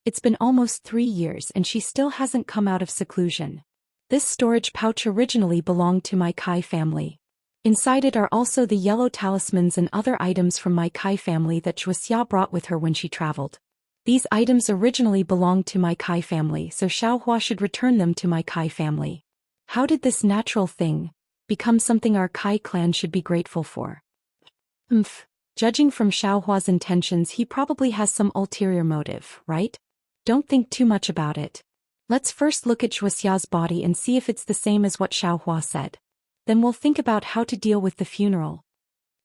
It's been almost 3 years and she still hasn't come out of seclusion. This storage pouch originally belonged to my Kai family. Inside it are also the yellow talismans and other items from my Kai family that Shuxia brought with her when she traveled. These items originally belonged to my Kai family, so Xiaohua should return them to my Kai family. How did this natural thing become something our Kai clan should be grateful for? Judging from Xiaohua's intentions, he probably has some ulterior motive, right? Don't think too much about it. Let's first look at Shuxia's body and see if it's the same as what Xiaohua said. Then we'll think about how to deal with the funeral.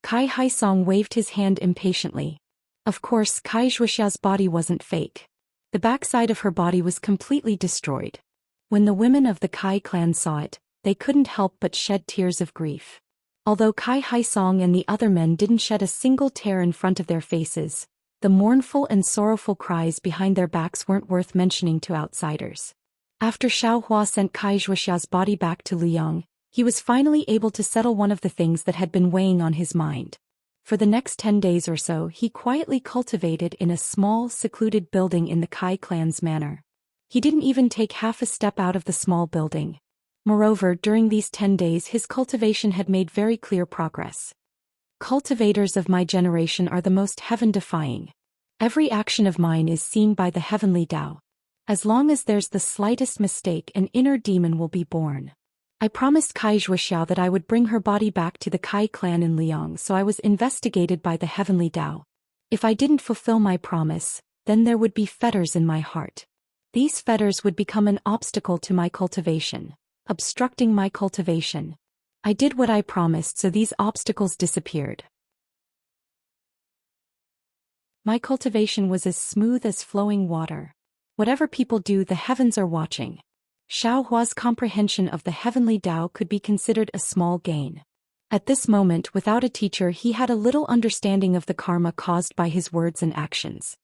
Kai Hai Song waved his hand impatiently. Of course, Kai Shuxia's body wasn't fake. The backside of her body was completely destroyed. When the women of the Kai clan saw it, they couldn't help but shed tears of grief. Although Kai Hai Song and the other men didn't shed a single tear in front of their faces, the mournful and sorrowful cries behind their backs weren't worth mentioning to outsiders. After Xiaohua sent Kai Shuxia's body back to Liyang, he was finally able to settle one of the things that had been weighing on his mind. For the next 10 days or so, he quietly cultivated in a small, secluded building in the Kai clan's manor. He didn't even take half a step out of the small building. Moreover, during these 10 days his cultivation had made very clear progress. Cultivators of my generation are the most heaven-defying. Every action of mine is seen by the heavenly Tao. As long as there's the slightest mistake, an inner demon will be born. I promised Kai Shuxia that I would bring her body back to the Kai clan in Liang, so I was investigated by the heavenly Tao. If I didn't fulfill my promise, then there would be fetters in my heart. These fetters would become an obstacle to my cultivation, obstructing my cultivation. I did what I promised, so these obstacles disappeared. My cultivation was as smooth as flowing water. Whatever people do, the heavens are watching. Xiaohua's comprehension of the heavenly Tao could be considered a small gain. At this moment, without a teacher, he had a little understanding of the karma caused by his words and actions.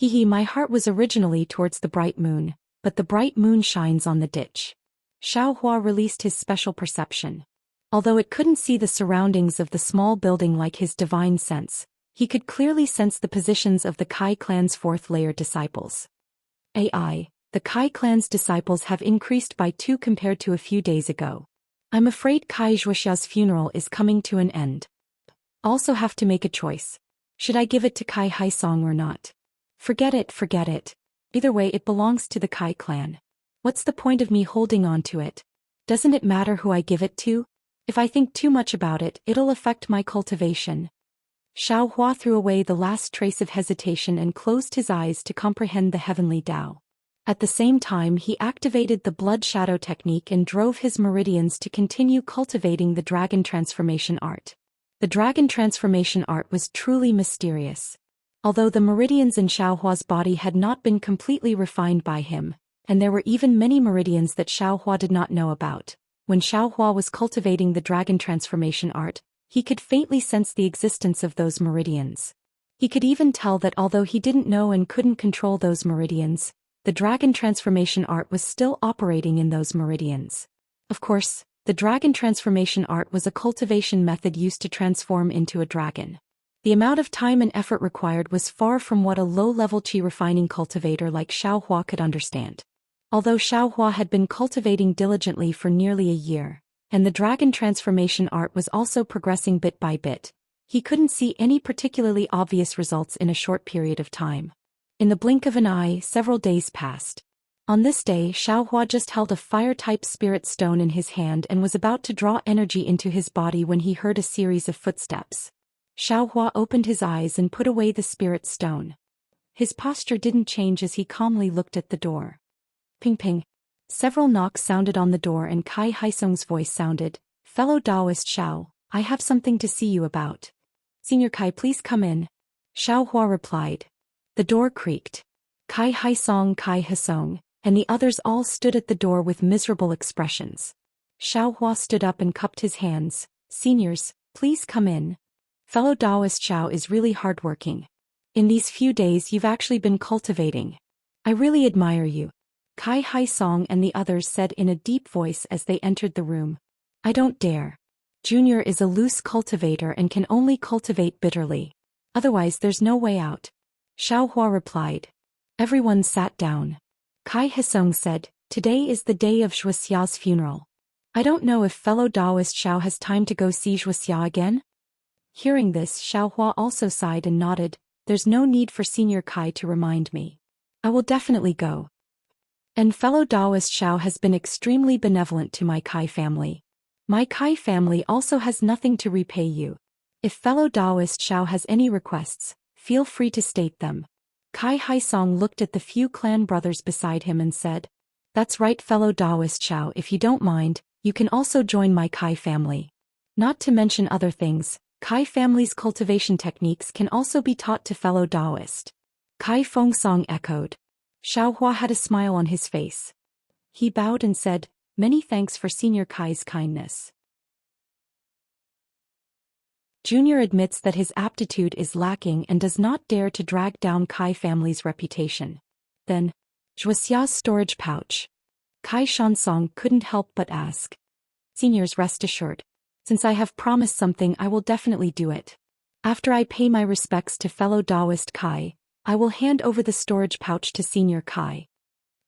My heart was originally towards the bright moon, but the bright moon shines on the ditch. Xiaohua released his special perception. Although it couldn't see the surroundings of the small building like his divine sense, he could clearly sense the positions of the Kai clan's fourth-layer disciples. The Kai clan's disciples have increased by 2 compared to a few days ago. I'm afraid Kai Shuxia's funeral is coming to an end. Also have to make a choice. Should I give it to Kai Hai Song or not? Forget it. Either way, it belongs to the Kai clan. What's the point of me holding on to it? Doesn't it matter who I give it to? If I think too much about it, it'll affect my cultivation. Xiaohua threw away the last trace of hesitation and closed his eyes to comprehend the heavenly Tao. At the same time, he activated the blood shadow technique and drove his meridians to continue cultivating the dragon transformation art. The dragon transformation art was truly mysterious. Although the meridians in Xiaohua's body had not been completely refined by him, and there were even many meridians that Xiaohua did not know about, when Xiaohua was cultivating the dragon transformation art, he could faintly sense the existence of those meridians. He could even tell that although he didn't know and couldn't control those meridians, the dragon transformation art was still operating in those meridians. Of course, the dragon transformation art was a cultivation method used to transform into a dragon. The amount of time and effort required was far from what a low-level qi refining cultivator like Xiaohua could understand. Although Xiaohua had been cultivating diligently for nearly a year, and the dragon transformation art was also progressing bit by bit, he couldn't see any particularly obvious results in a short period of time. In the blink of an eye, several days passed. On this day, Xiaohua just held a fire-type spirit stone in his hand and was about to draw energy into his body when he heard a series of footsteps. Xiaohua opened his eyes and put away the spirit stone. His posture didn't change as he calmly looked at the door. Ping ping. Several knocks sounded on the door and Kai Haisong's voice sounded, "Fellow Taoist Xiao, I have something to see you about." "Senior Kai, please come in." Xiaohua replied. The door creaked. Kai Haisong, and the others all stood at the door with miserable expressions. Xiaohua stood up and cupped his hands. "Seniors, please come in. Fellow Taoist Xiao is really hardworking. In these few days you've actually been cultivating. I really admire you," Kai Haisong and the others said in a deep voice as they entered the room. "I don't dare. Junior is a loose cultivator and can only cultivate bitterly. Otherwise there's no way out," Xiaohua replied. Everyone sat down. Kai Haisong said, "Today is the day of Zhuoxia's funeral. I don't know if fellow Taoist Xiao has time to go see Zhuoxia again." Hearing this, Xiaohua also sighed and nodded. "There's no need for Senior Kai to remind me. I will definitely go. And fellow Taoist Xiao has been extremely benevolent to my Kai family. My Kai family also has nothing to repay you. If fellow Taoist Xiao has any requests, feel free to state them." Kai Haisong looked at the few clan brothers beside him and said, "That's right, fellow Taoist Xiao, if you don't mind, you can also join my Kai family. Not to mention other things, Kai family's cultivation techniques can also be taught to fellow Taoist." Kai Fengsong echoed. Xiaohua had a smile on his face. He bowed and said, "Many thanks for Senior Kai's kindness." Junior admits that his aptitude is lacking and does not dare to drag down Kai family's reputation. Then, Zhuoxia's storage pouch. Kai Shansong couldn't help but ask. "Seniors, rest assured. Since I have promised something, I will definitely do it. After I pay my respects to fellow Taoist Kai, I will hand over the storage pouch to Senior Kai."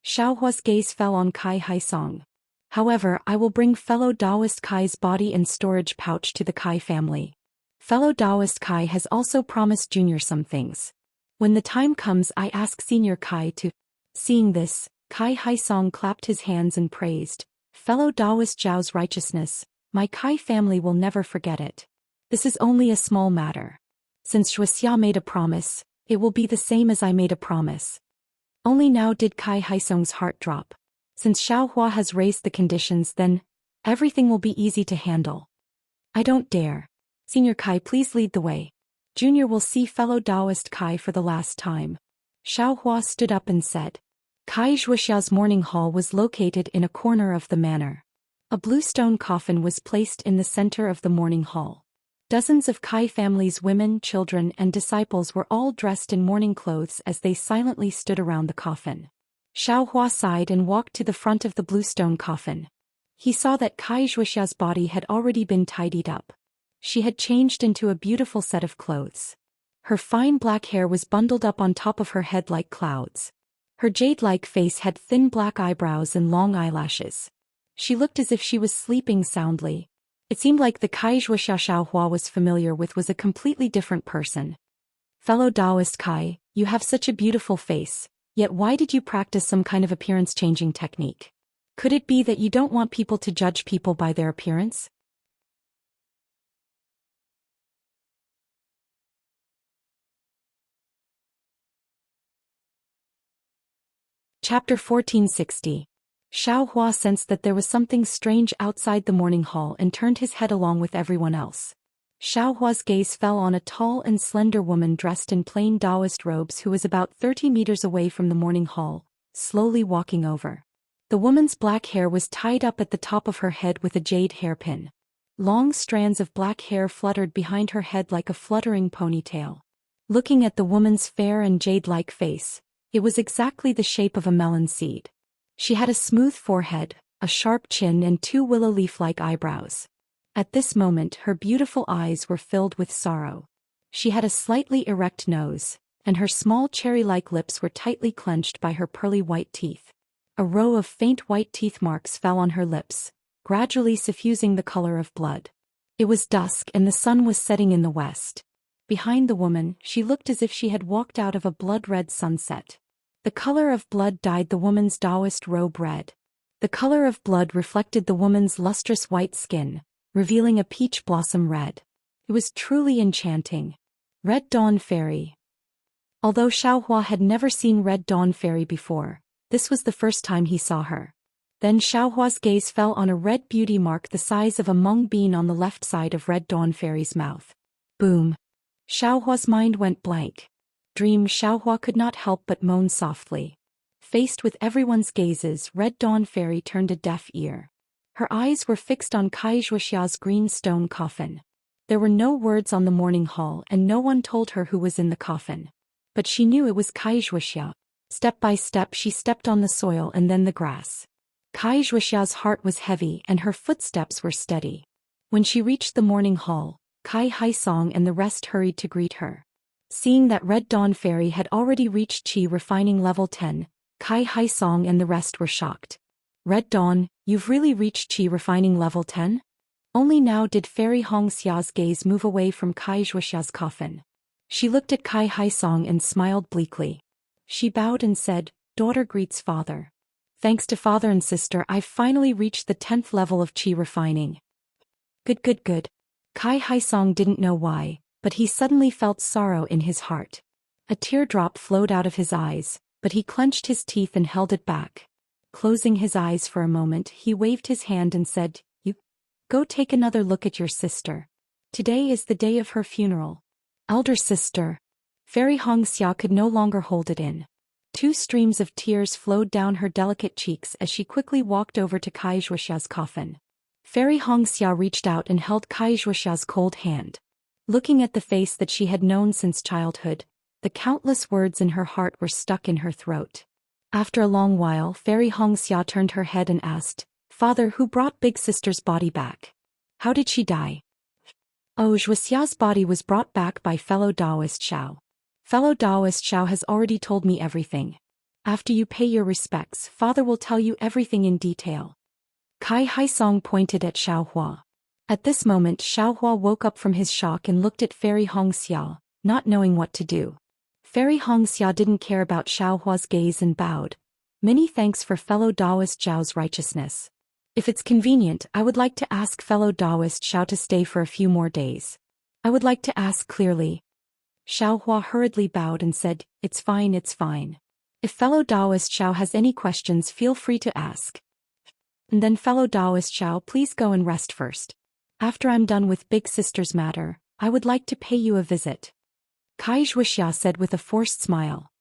Xiaohua's gaze fell on Kai Haisong. "However, I will bring fellow Taoist Kai's body and storage pouch to the Kai family. Fellow Taoist Kai has also promised Junior some things. When the time comes, I ask Senior Kai to..." Seeing this, Kai Haisong clapped his hands and praised, "Fellow Taoist Zhao's righteousness, my Kai family will never forget it. This is only a small matter. Since Zhuoxia made a promise, it will be the same as I made a promise." Only now did Kai Haisong's heart drop. Since Xiaohua has raised the conditions, then everything will be easy to handle. "I don't dare. Senior Kai, please lead the way. Junior will see fellow Taoist Kai for the last time." Xiaohua stood up and said. Kai Zhuoxia's mourning hall was located in a corner of the manor. A blue stone coffin was placed in the center of the mourning hall. Dozens of Kai family's women, children, and disciples were all dressed in mourning clothes as they silently stood around the coffin. Xiaohua sighed and walked to the front of the blue stone coffin. He saw that Kai Zhuoxia's body had already been tidied up. She had changed into a beautiful set of clothes. Her fine black hair was bundled up on top of her head like clouds. Her jade-like face had thin black eyebrows and long eyelashes. She looked as if she was sleeping soundly. It seemed like the Kai Zhuoxia Xiaohua was familiar with was a completely different person. "Fellow Taoist Kai, you have such a beautiful face, yet why did you practice some kind of appearance-changing technique? Could it be that you don't want people to judge people by their appearance?" Chapter 1460. Xiaohua sensed that there was something strange outside the mourning hall and turned his head along with everyone else. Xiaohua's gaze fell on a tall and slender woman dressed in plain Taoist robes who was about 30 meters away from the mourning hall, slowly walking over. The woman's black hair was tied up at the top of her head with a jade hairpin. Long strands of black hair fluttered behind her head like a fluttering ponytail. Looking at the woman's fair and jade-like face, It was exactly the shape of a melon seed. She had a smooth forehead, a sharp chin and two willow leaf-like eyebrows. At this moment her beautiful eyes were filled with sorrow. She had a slightly erect nose, and her small cherry-like lips were tightly clenched by her pearly white teeth. A row of faint white teeth marks fell on her lips, gradually suffusing the color of blood. It was dusk and the sun was setting in the west. Behind the woman, she looked as if she had walked out of a blood-red sunset. The color of blood dyed the woman's Taoist robe red. The color of blood reflected the woman's lustrous white skin, revealing a peach blossom red. It was truly enchanting. Red Dawn Fairy. Although Xiaohua had never seen Red Dawn Fairy before, this was the first time he saw her. Then Xiaohua's gaze fell on a red beauty mark the size of a mung bean on the left side of Red Dawn Fairy's mouth. Boom. Xiaohua's mind went blank. Dream Xiaohua could not help but moan softly. Faced with everyone's gazes, Red Dawn Fairy turned a deaf ear. Her eyes were fixed on Kai Zhuoxia's green stone coffin. There were no words on the mourning hall and no one told her who was in the coffin. But she knew it was Kai Zhuoxia. Step by step she stepped on the soil and then the grass. Kai Zhuoxia's heart was heavy and her footsteps were steady. When she reached the mourning hall, Kai Haisong and the rest hurried to greet her. Seeing that Red Dawn Fairy had already reached Qi refining level 10, Kai Haisong and the rest were shocked. Red Dawn, you've really reached Qi refining level 10? Only now did Fairy Hongxia's gaze move away from Kai Zhuoxia's coffin. She looked at Kai Haisong and smiled bleakly. She bowed and said, "Daughter greets father. Thanks to father and sister I've finally reached the 10th level of Qi refining." Good. Kai Haisong didn't know why, but he suddenly felt sorrow in his heart. A teardrop flowed out of his eyes, but he clenched his teeth and held it back. Closing his eyes for a moment, he waved his hand and said, "You go take another look at your sister. Today is the day of her funeral." Elder sister. Fairy Hongxia could no longer hold it in. Two streams of tears flowed down her delicate cheeks as she quickly walked over to Kai Zhuoxia's coffin. Fairy Hongxia reached out and held Kai Zhuoxia's cold hand. Looking at the face that she had known since childhood, the countless words in her heart were stuck in her throat. After a long while, Fairy Hongxia turned her head and asked, "Father, who brought Big Sister's body back? How did she die?" "Oh, Zhuoxia's body was brought back by fellow Taoist Xiao. Fellow Taoist Xiao has already told me everything. After you pay your respects, father will tell you everything in detail." Kai Haisong pointed at Xiaohua. At this moment Xiaohua woke up from his shock and looked at Fairy Hongxia, not knowing what to do. Fairy Hongxia didn't care about Xiaohua's gaze and bowed. "Many thanks for fellow Taoist Xiao's righteousness. If it's convenient, I would like to ask fellow Taoist Xiao to stay for a few more days. I would like to ask clearly." Xiaohua hurriedly bowed and said, It's fine. If fellow Taoist Xiao has any questions, feel free to ask. And then fellow Taoist Xiao, please go and rest first. After I'm done with Big Sister's matter, I would like to pay you a visit." Kai Zhuoxia said with a forced smile.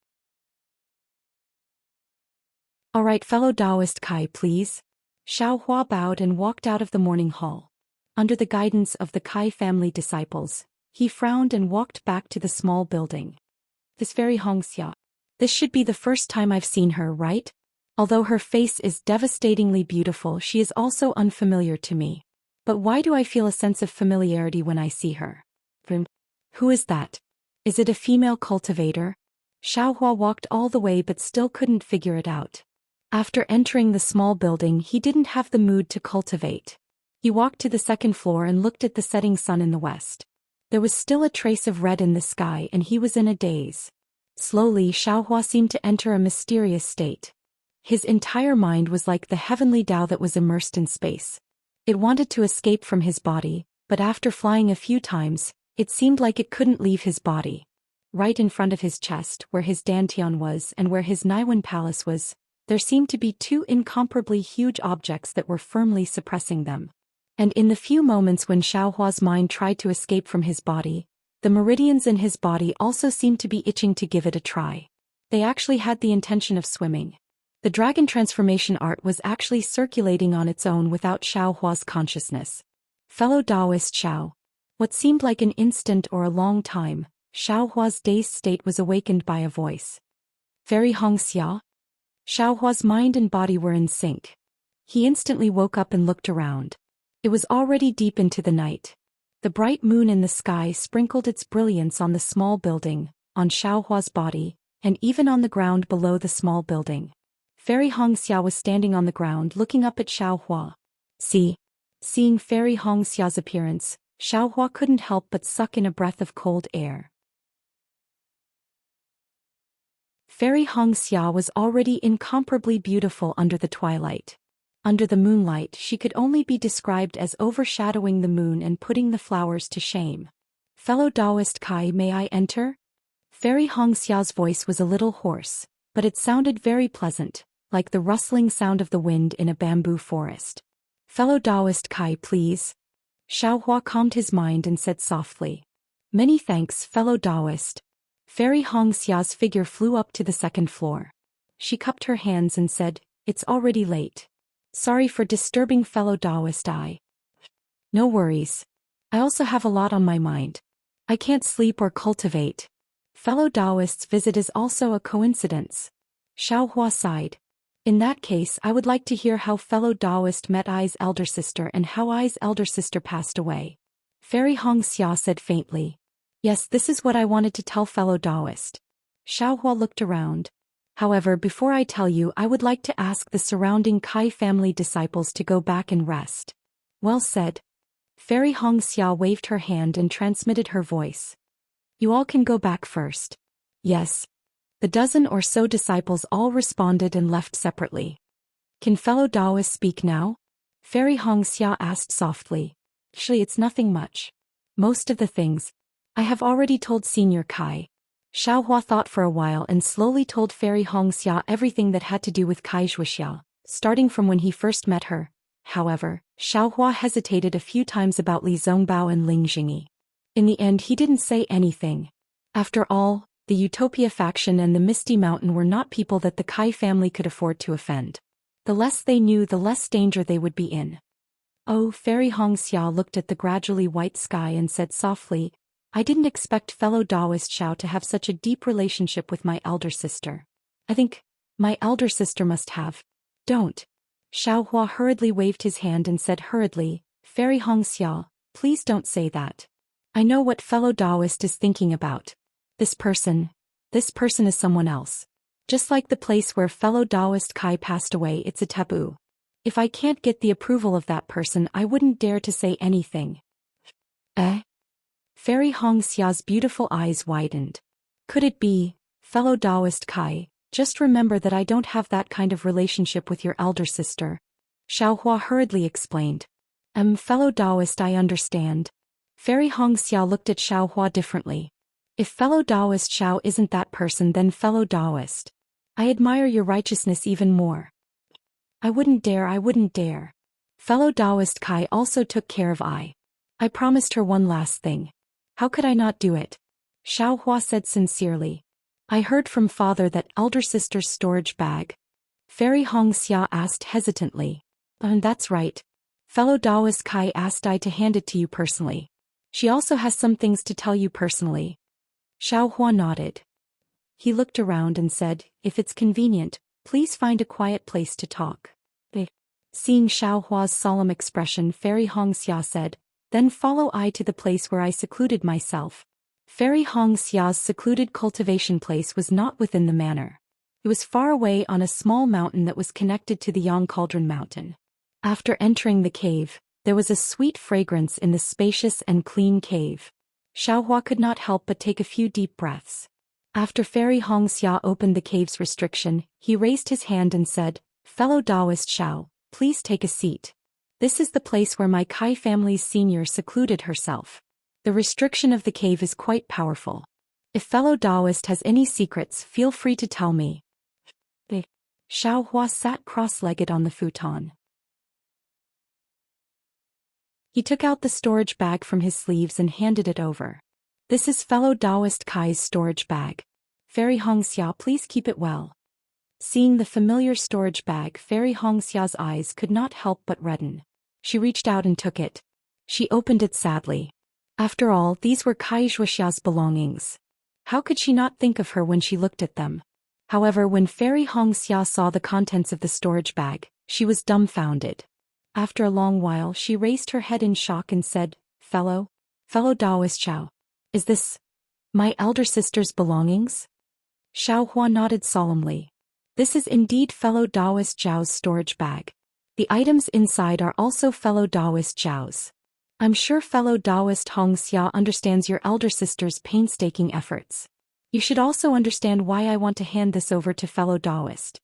"Alright fellow Taoist Kai, please." Xiaohua bowed and walked out of the mourning hall. Under the guidance of the Kai family disciples, he frowned and walked back to the small building. "This Fairy Hongxia. This should be the first time I've seen her, right? Although her face is devastatingly beautiful, she is also unfamiliar to me. But why do I feel a sense of familiarity when I see her? Who is that? Is it a female cultivator?" Xiaohua walked all the way but still couldn't figure it out. After entering the small building, he didn't have the mood to cultivate. He walked to the second floor and looked at the setting sun in the west. There was still a trace of red in the sky and he was in a daze. Slowly Xiaohua seemed to enter a mysterious state. His entire mind was like the heavenly Tao that was immersed in space. It wanted to escape from his body, but after flying a few times, it seemed like it couldn't leave his body. Right in front of his chest, where his Dantian was and where his Naiwan palace was, there seemed to be two incomparably huge objects that were firmly suppressing them. And in the few moments when Xiaohua's mind tried to escape from his body, the meridians in his body also seemed to be itching to give it a try. They actually had the intention of swimming. The dragon transformation art was actually circulating on its own without Xiaohua's consciousness. Fellow Taoist Xiao. What seemed like an instant or a long time, Xiaohua's dazed state was awakened by a voice. Fairy Hongxia? Xiaohua's mind and body were in sync. He instantly woke up and looked around. It was already deep into the night. The bright moon in the sky sprinkled its brilliance on the small building, on Xiaohua's body, and even on the ground below the small building. Fairy Hongxia was standing on the ground looking up at Xiaohua. Seeing Fairy Hongxia's appearance, Xiaohua couldn't help but suck in a breath of cold air. Fairy Hongxia was already incomparably beautiful under the twilight. Under the moonlight she could only be described as overshadowing the moon and putting the flowers to shame. Fellow Taoist Kai, may I enter? Fairy Hongxia's voice was a little hoarse, but it sounded very pleasant, like the rustling sound of the wind in a bamboo forest. Fellow Taoist Kai, please. Xiaohua calmed his mind and said softly. Many thanks, fellow Taoist. Fairy Hongxia's figure flew up to the second floor. She cupped her hands and said, it's already late. Sorry for disturbing fellow Taoist I. No worries. I also have a lot on my mind. I can't sleep or cultivate. Fellow Taoist's visit is also a coincidence. Xiaohua sighed. In that case I would like to hear how fellow Taoist met Ai's elder sister and how Ai's elder sister passed away. Fairy Hongxia said faintly. Yes, this is what I wanted to tell fellow Taoist. Xiaohua looked around. However, before I tell you, I would like to ask the surrounding Kai family disciples to go back and rest. Well said. Fairy Hongxia waved her hand and transmitted her voice. You all can go back first. Yes. The dozen or so disciples all responded and left separately. Can fellow Taoists speak now? Fairy Hongxia asked softly. Actually, it's nothing much. Most of the things I have already told Senior Kai. Xiaohua thought for a while and slowly told Fairy Hongxia everything that had to do with Kai Zhuxia, starting from when he first met her. However, Xiaohua hesitated a few times about Li Zongbao and Ling Jingyi. In the end he didn't say anything. After all, the Utopia faction and the Misty Mountain were not people that the Kai family could afford to offend. The less they knew, the less danger they would be in. Oh, Fairy Hongxia looked at the gradually white sky and said softly, I didn't expect fellow Taoist Xiao to have such a deep relationship with my elder sister. I think my elder sister must have. Don't. Xiaohua hurriedly waved his hand and said hurriedly, Fairy Hongxia, please don't say that. I know what fellow Taoist is thinking about. This person is someone else. Just like the place where fellow Taoist Kai passed away, it's a taboo. If I can't get the approval of that person, I wouldn't dare to say anything. Fairy Hongxia's beautiful eyes widened. Could it be, fellow Taoist Kai, just remember that I don't have that kind of relationship with your elder sister. Xiaohua hurriedly explained. Fellow Taoist, I understand. Fairy Hongxia looked at Xiaohua differently. If fellow Taoist Xiao isn't that person, then fellow Taoist, I admire your righteousness even more. I wouldn't dare. Fellow Taoist Kai also took care of I promised her one last thing. How could I not do it? Xiaohua said sincerely. I heard from father that elder sister's storage bag. Fairy Hongxia asked hesitantly. That's right. Fellow Taoist Kai asked I to hand it to you personally. She also has some things to tell you personally. Xiaohua nodded. He looked around and said, if it's convenient, please find a quiet place to talk. Seeing Xiaohua's solemn expression, Fairy Hongxia said, then follow I to the place where I secluded myself. Fairy Hongxia's secluded cultivation place was not within the manor. It was far away on a small mountain that was connected to the Yang Cauldron Mountain. After entering the cave, there was a sweet fragrance in the spacious and clean cave. Xiaohua could not help but take a few deep breaths. After Fairy Hongxia opened the cave's restriction, he raised his hand and said, Fellow Taoist Xiao, please take a seat. This is the place where my Kai family's senior secluded herself. The restriction of the cave is quite powerful. If fellow Taoist has any secrets, feel free to tell me. Xiaohua sat cross-legged on the futon. He took out the storage bag from his sleeves and handed it over. This is fellow Taoist Kai's storage bag. Fairy Hongxia, please keep it well. Seeing the familiar storage bag, Fairy Hongxia's eyes could not help but redden. She reached out and took it. She opened it sadly. After all, these were Kai Zhuxia's belongings. How could she not think of her when she looked at them? However, when Fairy Hongxia saw the contents of the storage bag, she was dumbfounded. After a long while she raised her head in shock and said, Fellow Taoist Xiao. Is this my elder sister's belongings? Xiao Hua nodded solemnly. This is indeed fellow Taoist Zhao's storage bag. The items inside are also fellow Taoist Zhao's. I'm sure fellow Taoist Hongxia understands your elder sister's painstaking efforts. You should also understand why I want to hand this over to fellow Taoist.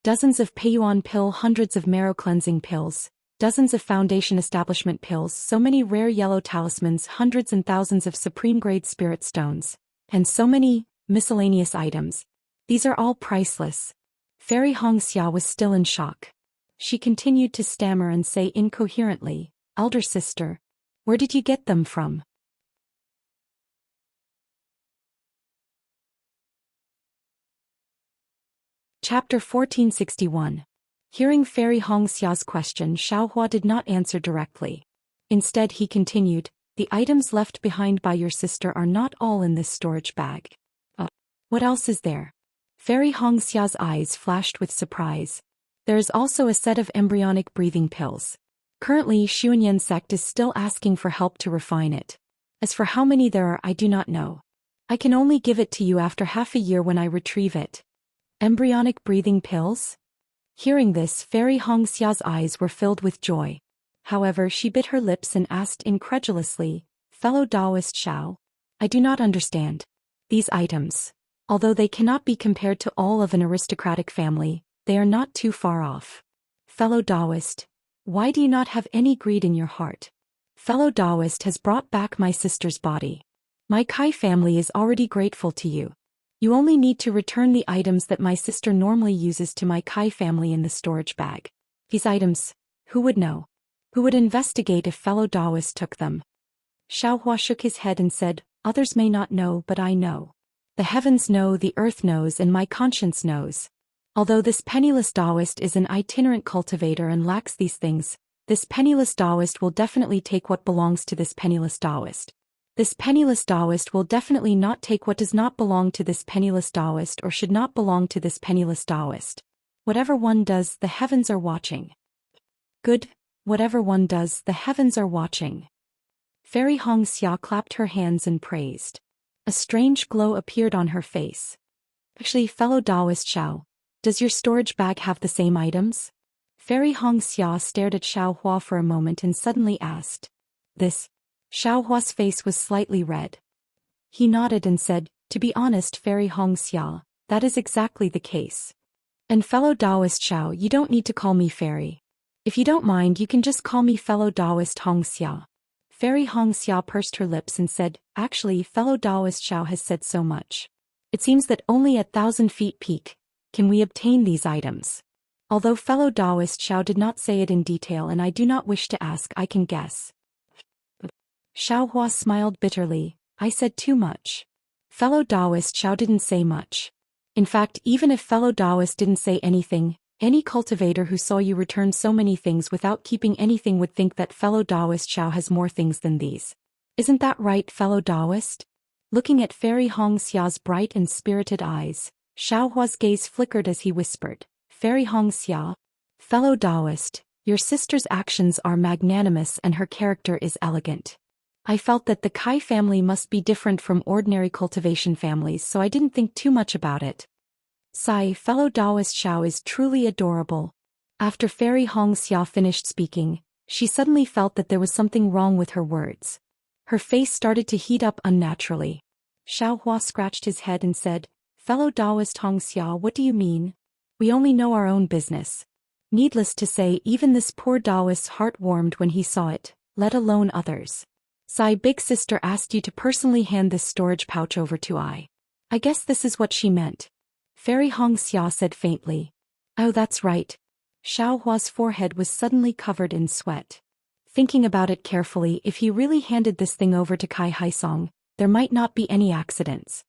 Dozens of Peiyuan pill, hundreds of marrow cleansing pills, dozens of foundation establishment pills, so many rare yellow talismans, hundreds and thousands of supreme-grade spirit stones, and so many miscellaneous items. These are all priceless. Fairy Hongxia was still in shock. She continued to stammer and say incoherently, Elder sister, where did you get them from? Chapter 1461. Hearing Fairy Hongxia's question, Xiaohua did not answer directly. Instead he continued, the items left behind by your sister are not all in this storage bag. What else is there? Fairy Hongxia's eyes flashed with surprise. There is also a set of embryonic breathing pills. Currently Xuanyan sect is still asking for help to refine it. As for how many there are, I do not know. I can only give it to you after half a year when I retrieve it. Embryonic breathing pills? Hearing this, Fairy Hongxia's eyes were filled with joy. However, she bit her lips and asked incredulously, Fellow Taoist Xiao, I do not understand. These items, although they cannot be compared to all of an aristocratic family, they are not too far off. Fellow Taoist, why do you not have any greed in your heart? Fellow Taoist has brought back my sister's body. My Kai family is already grateful to you. You only need to return the items that my sister normally uses to my Kai family in the storage bag. These items, who would know? Who would investigate if fellow Taoist took them? Xiaohua shook his head and said, others may not know, but I know. The heavens know, the earth knows, and my conscience knows. Although this penniless Taoist is an itinerant cultivator and lacks these things, this penniless Taoist will definitely take what belongs to this penniless Taoist. This penniless Taoist will definitely not take what does not belong to this penniless Taoist or should not belong to this penniless Taoist. Whatever one does, the heavens are watching. Good, whatever one does, the heavens are watching. Fairy Hongxia clapped her hands and praised. A strange glow appeared on her face. Actually, fellow Taoist Xiao, does your storage bag have the same items? Fairy Hongxia stared at Xiaohua for a moment and suddenly asked. This? Xiaohua's face was slightly red. He nodded and said, to be honest, Fairy Hongxia, that is exactly the case. And fellow Taoist Xiao, you don't need to call me Fairy. If you don't mind, you can just call me fellow Taoist Hongxia. Fairy Hongxia pursed her lips and said, actually, fellow Taoist Xiao has said so much. It seems that only at 1,000 feet peak can we obtain these items. Although fellow Taoist Xiao did not say it in detail and I do not wish to ask, I can guess. Xiaohua smiled bitterly, I said too much. Fellow Taoist Xiao didn't say much. In fact, even if fellow Taoist didn't say anything, any cultivator who saw you return so many things without keeping anything would think that fellow Taoist Xiao has more things than these. Isn't that right, fellow Taoist? Looking at Fairy Hongxia's bright and spirited eyes, Xiaohua's gaze flickered as he whispered, Fairy Hongxia, fellow Taoist, your sister's actions are magnanimous and her character is elegant. I felt that the Kai family must be different from ordinary cultivation families, so I didn't think too much about it. Sigh, fellow Taoist Xiao is truly adorable. After Fairy Hongxia finished speaking, she suddenly felt that there was something wrong with her words. Her face started to heat up unnaturally. Xiaohua scratched his head and said, fellow Taoist Hongxia, what do you mean? We only know our own business. Needless to say, even this poor Taoist's heart warmed when he saw it, let alone others. Sai, big sister asked you to personally hand this storage pouch over to I. I guess this is what she meant. Fairy Hongxia said faintly. Oh, that's right. Xiaohua's forehead was suddenly covered in sweat. Thinking about it carefully, if he really handed this thing over to Kai Haisong, there might not be any accidents.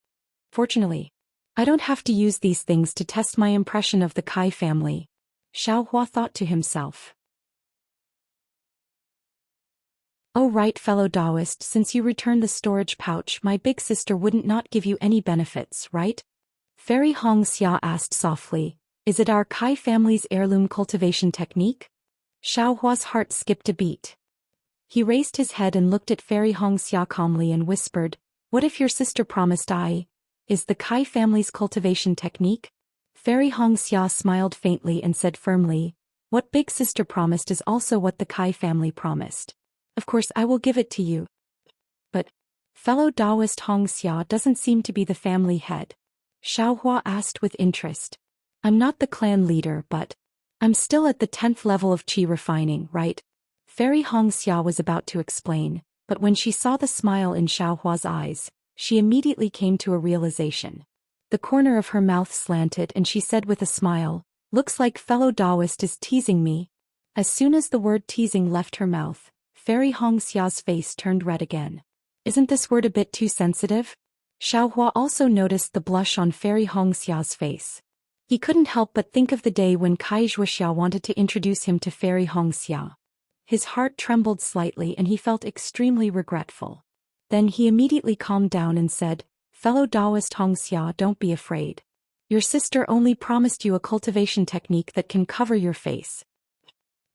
Fortunately, I don't have to use these things to test my impression of the Kai family. Xiaohua thought to himself. Oh right, fellow Taoist, since you returned the storage pouch, my big sister wouldn't not give you any benefits, right? Fairy Hong Xia asked softly, is it our Kai family's heirloom cultivation technique? Xiao Hua's heart skipped a beat. He raised his head and looked at Fairy Hong Xia calmly and whispered, what if your sister promised is the Kai family's cultivation technique? Fairy Hong Xia smiled faintly and said firmly, what big sister promised is also what the Kai family promised. Of course I will give it to you. But fellow Taoist Hong Xia doesn't seem to be the family head. Xiao Hua asked with interest. I'm not the clan leader, but I'm still at the 10th level of qi refining, right? Fairy Hong Xia was about to explain, but when she saw the smile in Xiao Hua's eyes, she immediately came to a realization. The corner of her mouth slanted and she said with a smile, looks like fellow Taoist is teasing me. As soon as the word teasing left her mouth, Fairy Hong Xia's face turned red again. Isn't this word a bit too sensitive? Xiao Hua also noticed the blush on Fairy Hong Xia's face. He couldn't help but think of the day when Kai Zhuoxiao wanted to introduce him to Fairy Hong Xia. His heart trembled slightly and he felt extremely regretful. Then he immediately calmed down and said, fellow Taoist Hong Xia, don't be afraid. Your sister only promised you a cultivation technique that can cover your face.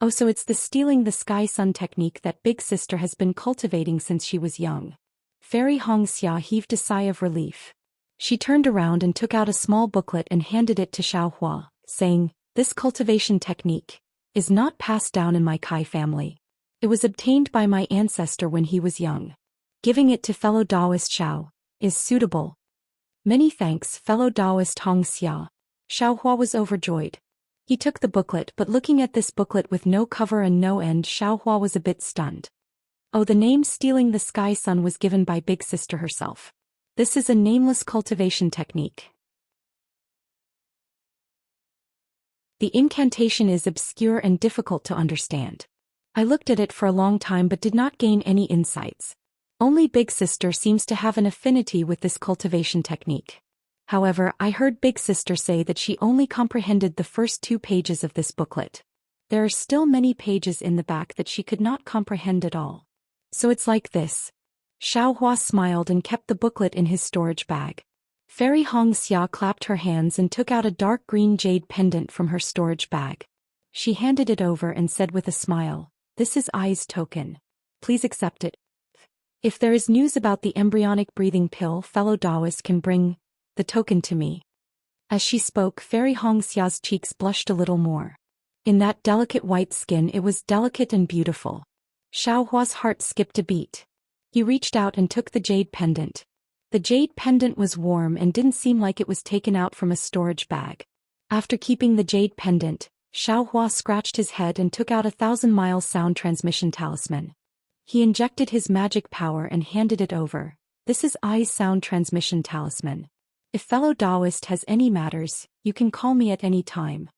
Oh, so it's the stealing the sky sun technique that big sister has been cultivating since she was young. Fairy Hong Xia heaved a sigh of relief. She turned around and took out a small booklet and handed it to Xiao Hua, saying, this cultivation technique is not passed down in my Kai family. It was obtained by my ancestor when he was young. Giving it to fellow Taoist Xiao is suitable. Many thanks, fellow Taoist Hong Xia. Xiao Hua was overjoyed. He took the booklet, but looking at this booklet with no cover and no end, Xiao Hua was a bit stunned. Oh, the name Stealing the Sky Sun was given by Big Sister herself. This is a nameless cultivation technique. The incantation is obscure and difficult to understand. I looked at it for a long time but did not gain any insights. Only Big Sister seems to have an affinity with this cultivation technique. However, I heard Big Sister say that she only comprehended the first 2 pages of this booklet. There are still many pages in the back that she could not comprehend at all. So it's like this. Xiao Hua smiled and kept the booklet in his storage bag. Fairy Hong Xia clapped her hands and took out a dark green jade pendant from her storage bag. She handed it over and said with a smile, this is I's token. Please accept it. If there is news about the embryonic breathing pill, fellow Taoist can bring the token to me. As she spoke, Fairy Hong Xia's cheeks blushed a little more. In that delicate white skin it was delicate and beautiful. Xiao Hua's heart skipped a beat. He reached out and took the jade pendant. The jade pendant was warm and didn't seem like it was taken out from a storage bag. After keeping the jade pendant, Xiao Hua scratched his head and took out a 1,000-mile sound transmission talisman. He injected his magic power and handed it over. This is I's sound transmission talisman. If fellow Taoist has any matters, you can call me at any time.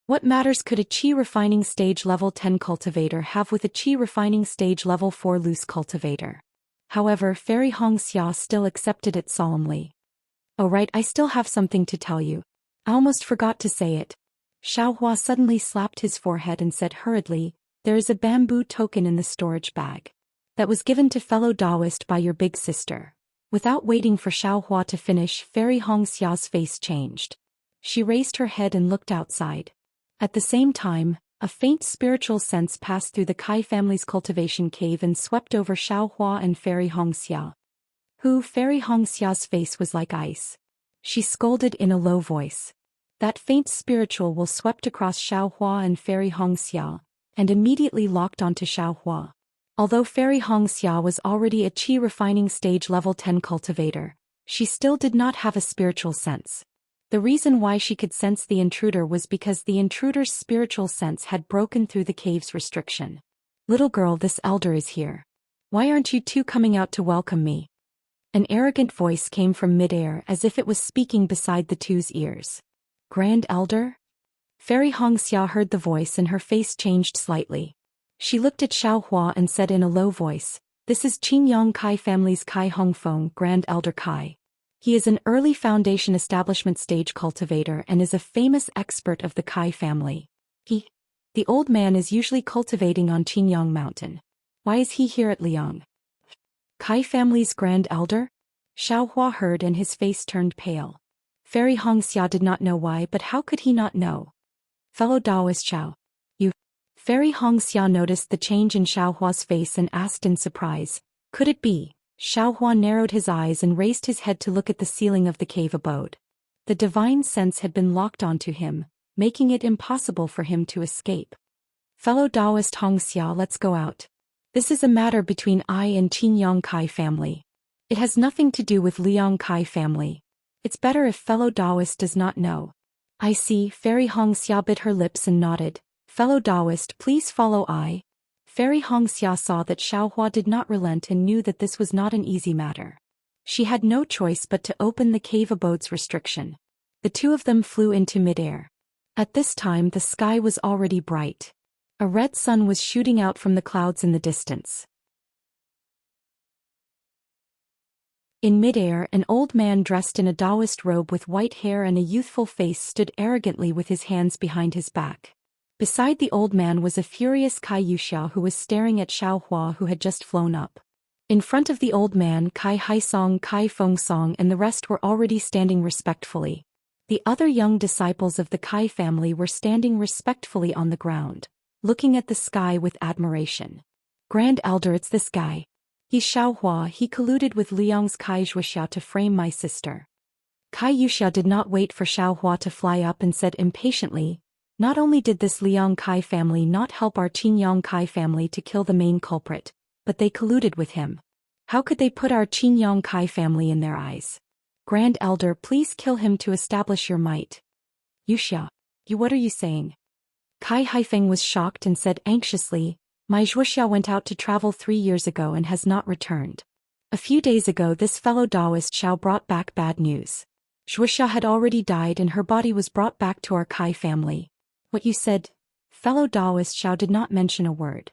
What matters could a Qi refining stage level 10 cultivator have with a Qi refining stage level 4 loose cultivator? However, Fairy Hong Xia still accepted it solemnly. Oh right, I still have something to tell you. I almost forgot to say it. Xiao Hua suddenly slapped his forehead and said hurriedly, there is a bamboo token in the storage bag. That was given to fellow Taoist by your big sister. Without waiting for Xiao Hua to finish, Fairy Hong Xia's face changed. She raised her head and looked outside. At the same time, a faint spiritual sense passed through the Kai family's cultivation cave and swept over Xiao Hua and Fairy Hong Xia. Fairy Hong Xia's face was like ice. She scolded in a low voice. That faint spiritual will swept across Xiao Hua and Fairy Hong Xia, and immediately locked onto Xiao Hua. Although Fairy Hong Xia was already a Qi refining stage level 10 cultivator, she still did not have a spiritual sense. The reason why she could sense the intruder was because the intruder's spiritual sense had broken through the cave's restriction. Little girl, this elder is here. Why aren't you two coming out to welcome me? An arrogant voice came from midair as if it was speaking beside the two's ears. Grand Elder? Fairy Hong Xia heard the voice and her face changed slightly. She looked at Xiao Hua and said in a low voice, this is Qingyang Kai family's Kai Hongfeng, Grand Elder Kai. He is an early foundation establishment stage cultivator and is a famous expert of the Kai family. The old man is usually cultivating on Qingyang Mountain. Why is he here at Liang? Kai family's Grand Elder? Xiao Hua heard and his face turned pale. Fairy Hongxia did not know why, but how could he not know? Fellow Taoist Xiao. You. Fairy Hongxia noticed the change in Xiao Hua's face and asked in surprise, could it be? Xiao Hua narrowed his eyes and raised his head to look at the ceiling of the cave abode. The divine sense had been locked onto him, making it impossible for him to escape. Fellow Taoist Hongxia, let's go out. This is a matter between I and Qin Yang Kai family. It has nothing to do with Liang Kai family. It's better if fellow Taoist does not know. I see. Fairy Hongxia bit her lips and nodded. Fellow Taoist, please follow I. Fairy Hongxia saw that Xiao Hua did not relent and knew that this was not an easy matter. She had no choice but to open the cave abode's restriction. The two of them flew into midair. At this time the sky was already bright. A red sun was shooting out from the clouds in the distance. In midair, an old man dressed in a Taoist robe with white hair and a youthful face stood arrogantly with his hands behind his back. Beside the old man was a furious Kai Yuxiao who was staring at Xiao Hua, who had just flown up. In front of the old man, Kai Haisong, Kai Fengsong and the rest were already standing respectfully. The other young disciples of the Kai family were standing respectfully on the ground, looking at the sky with admiration. Grand Elder, it's this guy. He's Xiao Hua. He colluded with Liang's Kai Zhuxiao to frame my sister. Kai Yuxiao did not wait for Xiao Hua to fly up and said impatiently, not only did this Liang Kai family not help our Qin Yang Kai family to kill the main culprit, but they colluded with him. How could they put our Qin Yang Kai family in their eyes? Grand Elder, please kill him to establish your might. Yuxia, what are you saying? Kai Haifeng was shocked and said anxiously, my Zhuxiao went out to travel 3 years ago and has not returned. A few days ago this fellow Taoist Xiao brought back bad news. Zhuxiao had already died and her body was brought back to our Kai family. What you said? Fellow Taoist Xiao did not mention a word.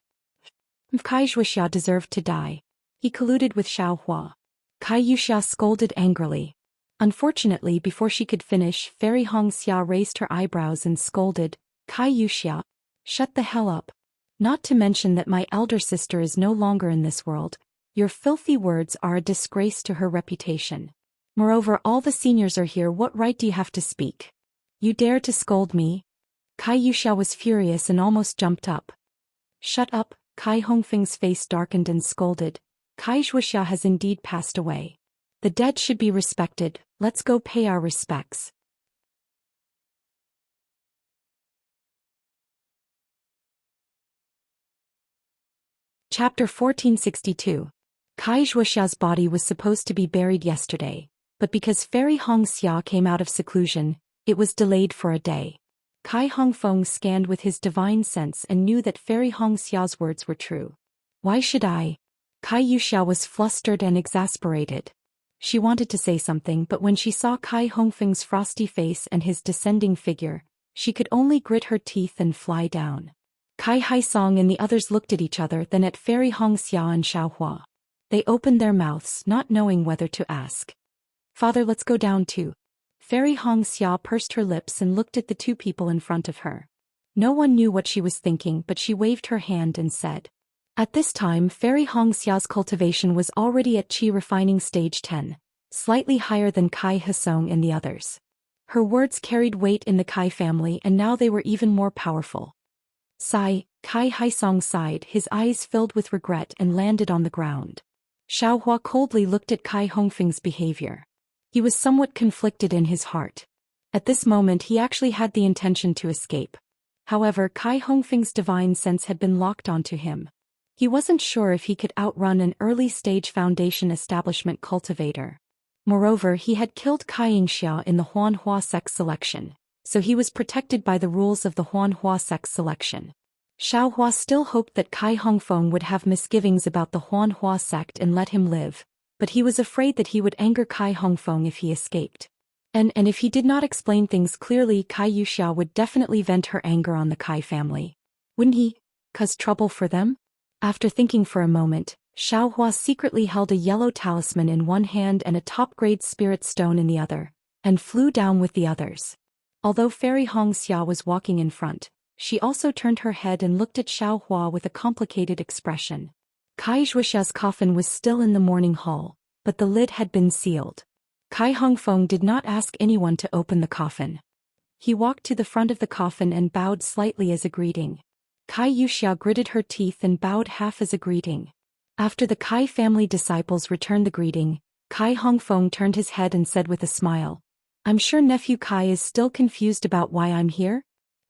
Kai Zhuxiao deserved to die. He colluded with Xiao Hua. Kai Yuxia scolded angrily. Unfortunately, before she could finish, Fairy Hongxia raised her eyebrows and scolded, Kai Yuxia, shut the hell up. Not to mention that my elder sister is no longer in this world. Your filthy words are a disgrace to her reputation. Moreover, all the seniors are here. What right do you have to speak? You dare to scold me? Kai Yuxia was furious and almost jumped up. Shut up. Kai Hongfeng's face darkened and scolded. Kai Zhuxiao has indeed passed away. The dead should be respected. Let's go pay our respects. Chapter 1462. Kai Zhuxiao's body was supposed to be buried yesterday, but because Fairy Hongxia came out of seclusion, it was delayed for a day. Kai Hongfeng scanned with his divine sense and knew that Fairy Hongxia's words were true. Why should I? Kai Yuxia was flustered and exasperated. She wanted to say something, but when she saw Kai Hongfeng's frosty face and his descending figure, she could only grit her teeth and fly down. Kai Haisong and the others looked at each other, then at Fairy Hongxia and Xiao Hua. They opened their mouths, not knowing whether to ask. Father, let's go down too. Fairy Hongxia pursed her lips and looked at the two people in front of her. No one knew what she was thinking, but she waved her hand and said. At this time, Fairy Hongxia's cultivation was already at Qi refining stage 10, slightly higher than Kai Haisong and the others. Her words carried weight in the Kai family and now they were even more powerful. Sigh, Kai Haisong sighed, his eyes filled with regret and landed on the ground. Xiao Hua coldly looked at Kai Hongfeng's behavior. He was somewhat conflicted in his heart. At this moment he actually had the intention to escape. However, Kai Hongfeng's divine sense had been locked onto him. He wasn't sure if he could outrun an early-stage foundation establishment cultivator. Moreover, he had killed Kai Yingxiao in the Huanhua sect selection, so he was protected by the rules of the Huanhua sect selection. Xiao Hua still hoped that Kai Hongfeng would have misgivings about the Huanhua sect and let him live, but he was afraid that he would anger Kai Hongfeng if he escaped. And if he did not explain things clearly, Kai Yuxia would definitely vent her anger on the Kai family. Wouldn't he? Cause trouble for them? After thinking for a moment, Xiao Hua secretly held a yellow talisman in one hand and a top-grade spirit stone in the other, and flew down with the others. Although Fairy Hongxia was walking in front, she also turned her head and looked at Xiao Hua with a complicated expression. Kai Zhuxia's coffin was still in the mourning hall, but the lid had been sealed. Kai Hongfeng did not ask anyone to open the coffin. He walked to the front of the coffin and bowed slightly as a greeting. Kai Yuxia gritted her teeth and bowed half as a greeting. After the Kai family disciples returned the greeting, Kai Hongfeng turned his head and said with a smile, "I'm sure nephew Kai is still confused about why I'm here?"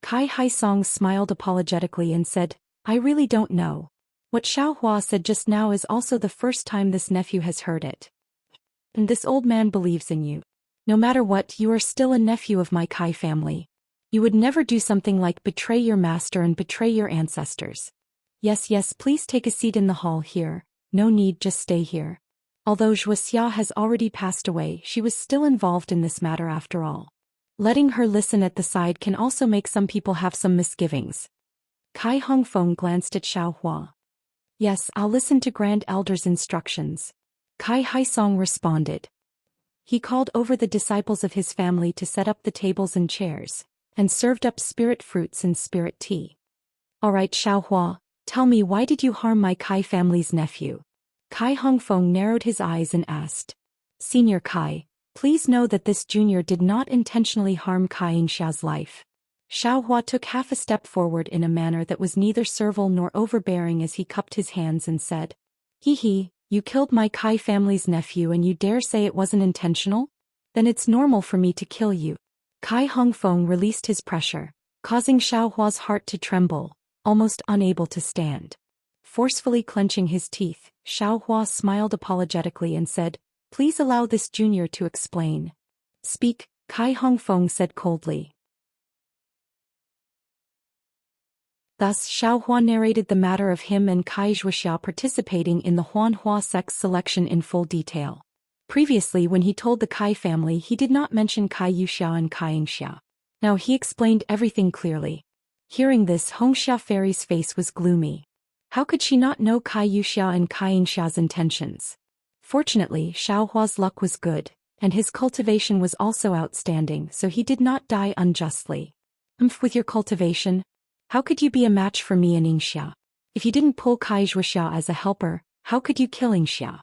Kai Haisong smiled apologetically and said, "I really don't know. What Xiaohua said just now is also the first time this nephew has heard it. And this old man believes in you. No matter what, you are still a nephew of my Kai family. You would never do something like betray your master and betray your ancestors. Yes, please take a seat in the hall here. No need, just stay here." Although Zhuo Xia has already passed away, she was still involved in this matter after all. Letting her listen at the side can also make some people have some misgivings. Kai Hongfeng glanced at Xiaohua. "Yes, I'll listen to Grand Elder's instructions." Kai Haisong responded. He called over the disciples of his family to set up the tables and chairs, and served up spirit fruits and spirit tea. "All right, Xiaohua, tell me, why did you harm my Kai family's nephew?" Kai Hongfeng narrowed his eyes and asked. "Senior Kai, please know that this junior did not intentionally harm Kai Yingxia's life." Xiaohua took half a step forward in a manner that was neither servile nor overbearing as he cupped his hands and said, "Hee, you killed my Kai family's nephew and you dare say it wasn't intentional? Then it's normal for me to kill you." Kai Hongfeng released his pressure, causing Xiaohua's heart to tremble, almost unable to stand. Forcefully clenching his teeth, Xiaohua smiled apologetically and said, "Please allow this junior to explain." "Speak," Kai Hongfeng said coldly. Thus Xiaohua narrated the matter of him and Kai Zhuoxia participating in the Huanhua sect's selection in full detail. Previously, when he told the Kai family, he did not mention Kai Yuxia and Kai Yingxia. Now he explained everything clearly. Hearing this, Hongxia Fairy's face was gloomy. How could she not know Kai Yuxia and Kai Yingxia's intentions? Fortunately, Xiaohua's luck was good, and his cultivation was also outstanding, so he did not die unjustly. With your cultivation? How could you be a match for me and Yingxia? If you didn't pull Kai Zhuoxia as a helper, how could you kill Yingxia?"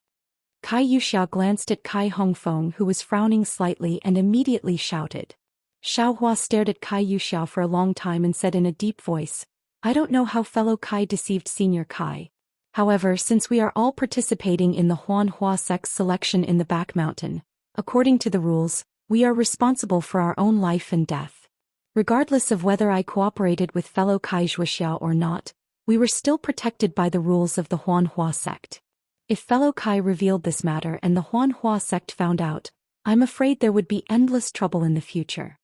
Kai Yuxia glanced at Kai Hongfeng, who was frowning slightly, and immediately shouted. Xiaohua stared at Kai Yuxia for a long time and said in a deep voice, "I don't know how fellow Kai deceived Senior Kai. However, since we are all participating in the Huanhua sect's selection in the back mountain, according to the rules, we are responsible for our own life and death. Regardless of whether I cooperated with fellow Kai Zhuoxia or not, we were still protected by the rules of the Huanhua sect. If fellow Kai revealed this matter and the Huanhua sect found out, I'm afraid there would be endless trouble in the future."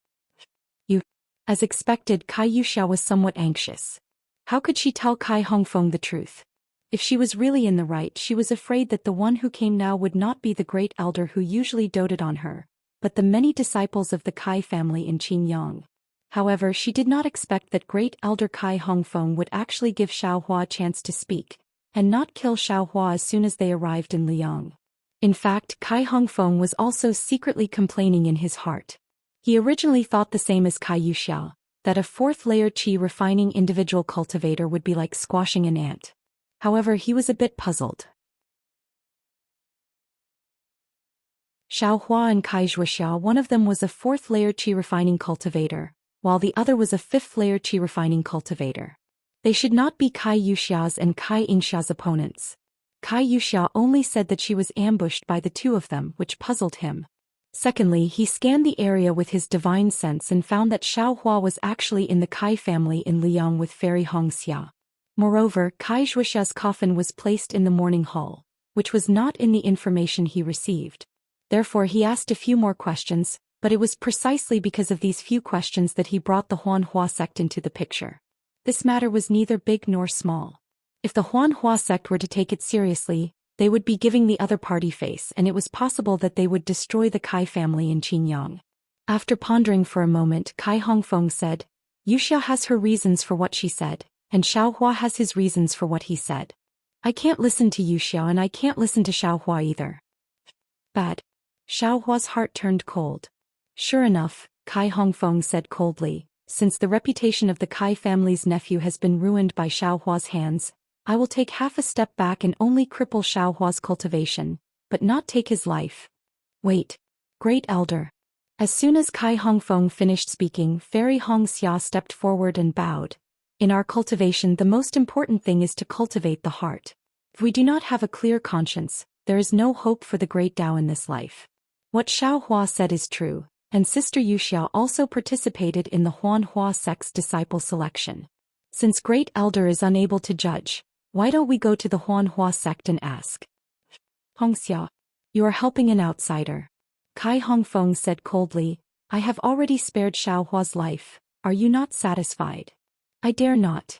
As expected, Kai Yuxia was somewhat anxious. How could she tell Kai Hongfeng the truth? If she was really in the right, she was afraid that the one who came now would not be the great elder who usually doted on her, but the many disciples of the Kai family in Qingyang. However, she did not expect that great elder Kai Hongfeng would actually give Xiaohua a chance to speak, and not kill Xiaohua as soon as they arrived in Liang. In fact, Kai Hongfeng was also secretly complaining in his heart. He originally thought the same as Kai Yuxia, that a fourth-layer qi refining individual cultivator would be like squashing an ant. However, he was a bit puzzled. Xiaohua and Kai Zhuoxia, one of them was a fourth-layer qi refining cultivator, while the other was a fifth-layer qi refining cultivator. They should not be Kai Yuxia's and Kai Yingxia's opponents. Kai Yuxia only said that she was ambushed by the two of them, which puzzled him. Secondly, he scanned the area with his divine sense and found that Xiaohua was actually in the Kai family in Liang with Fairy Hongxia. Moreover, Kai Zhuoxia's coffin was placed in the morning hall, which was not in the information he received. Therefore he asked a few more questions, but it was precisely because of these few questions that he brought the Huanhua sect into the picture. This matter was neither big nor small. If the Huanhua sect were to take it seriously, they would be giving the other party face, and it was possible that they would destroy the Kai family in Qingyang. After pondering for a moment, Kai Hongfeng said, "Yuxia has her reasons for what she said, and Xiaohua has his reasons for what he said. I can't listen to Yuxia and I can't listen to Xiaohua either." Bad. Xiaohua's heart turned cold. "Sure enough," Kai Hongfeng said coldly, "since the reputation of the Kai family's nephew has been ruined by Xiaohua's hands, I will take half a step back and only cripple Xiaohua's cultivation, but not take his life." "Wait. Great Elder. As soon as Kai Hongfeng finished speaking, Fairy Hong Xia stepped forward and bowed. In our cultivation, the most important thing is to cultivate the heart. If we do not have a clear conscience, there is no hope for the great Tao in this life. What Xiao Hua said is true, and Sister Yuxiao also participated in the Huan Hua sect's disciple selection. Since Great Elder is unable to judge, why don't we go to the Huan Hua sect and ask? Hongxia, you are helping an outsider. Kai Hongfeng said coldly, I have already spared Xiao Hua's life, are you not satisfied? I dare not.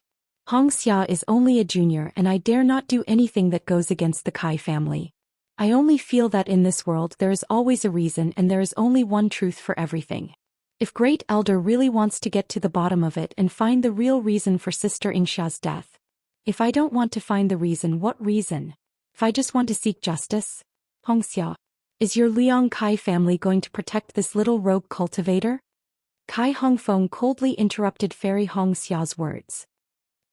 Hongxia is only a junior and I dare not do anything that goes against the Kai family. I only feel that in this world there is always a reason and there is only one truth for everything. If Great Elder really wants to get to the bottom of it and find the real reason for Sister Ingxia's death. If I don't want to find the reason, what reason? If I just want to seek justice? Hongxia, is your Liang Kai family going to protect this little rogue cultivator? Kai Hongfeng coldly interrupted Fairy Hongxia's words.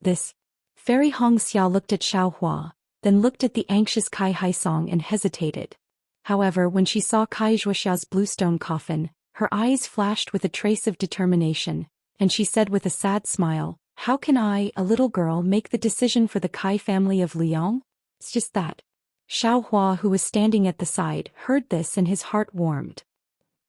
This. Fairy Hongxia looked at Xiao Hua, then looked at the anxious Kai Haisong and hesitated. However, when she saw Kai Zhuoxia's bluestone coffin, her eyes flashed with a trace of determination, and she said with a sad smile, how can I, a little girl, make the decision for the Kai family of Liang? It's just that. Xiao Hua, who was standing at the side, heard this and his heart warmed.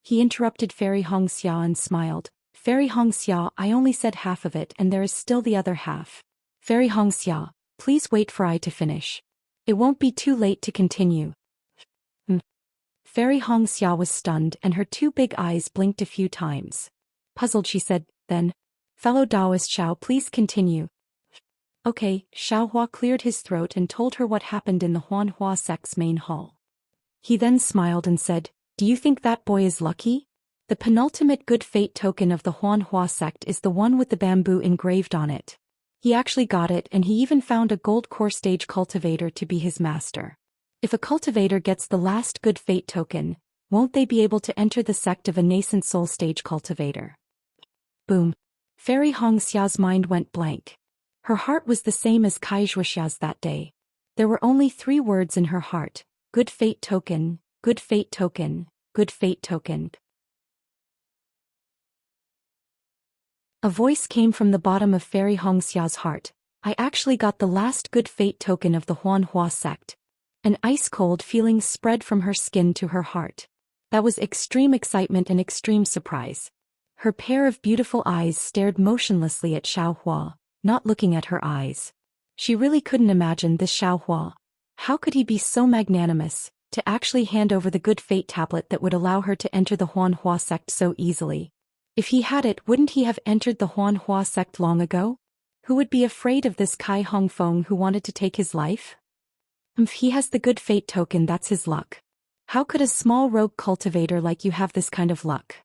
He interrupted Fairy Hongxia and smiled. Fairy Hongxia, I only said half of it and there is still the other half. Fairy Hongxia, please wait for I to finish. It won't be too late to continue. Fairy Hongxia was stunned and her two big eyes blinked a few times. Puzzled, she said, then, fellow Taoist Xiao, please continue. Okay, Xiao Hua cleared his throat and told her what happened in the Huan Hua sect's main hall. He then smiled and said, do you think that boy is lucky? The penultimate good fate token of the Huan Hua sect is the one with the bamboo engraved on it. He actually got it and he even found a gold core stage cultivator to be his master. If a cultivator gets the last good fate token, won't they be able to enter the sect of a nascent soul stage cultivator? Boom. Fairy Hongxia's mind went blank. Her heart was the same as Kai Zhuoxia's that day. There were only 3 words in her heart, good fate token, good fate token, good fate token. A voice came from the bottom of Fairy Hongxia's heart. I actually got the last good fate token of the Huan Hua sect. An ice-cold feeling spread from her skin to her heart. That was extreme excitement and extreme surprise. Her pair of beautiful eyes stared motionlessly at Xiao Hua, not looking at her eyes. She really couldn't imagine this Xiao Hua. How could he be so magnanimous, to actually hand over the good fate tablet that would allow her to enter the Huan Hua sect so easily? If he had it, wouldn't he have entered the Huan Hua sect long ago? Who would be afraid of this Kai Hongfeng who wanted to take his life? If he has the good fate token, that's his luck. How could a small rogue cultivator like you have this kind of luck?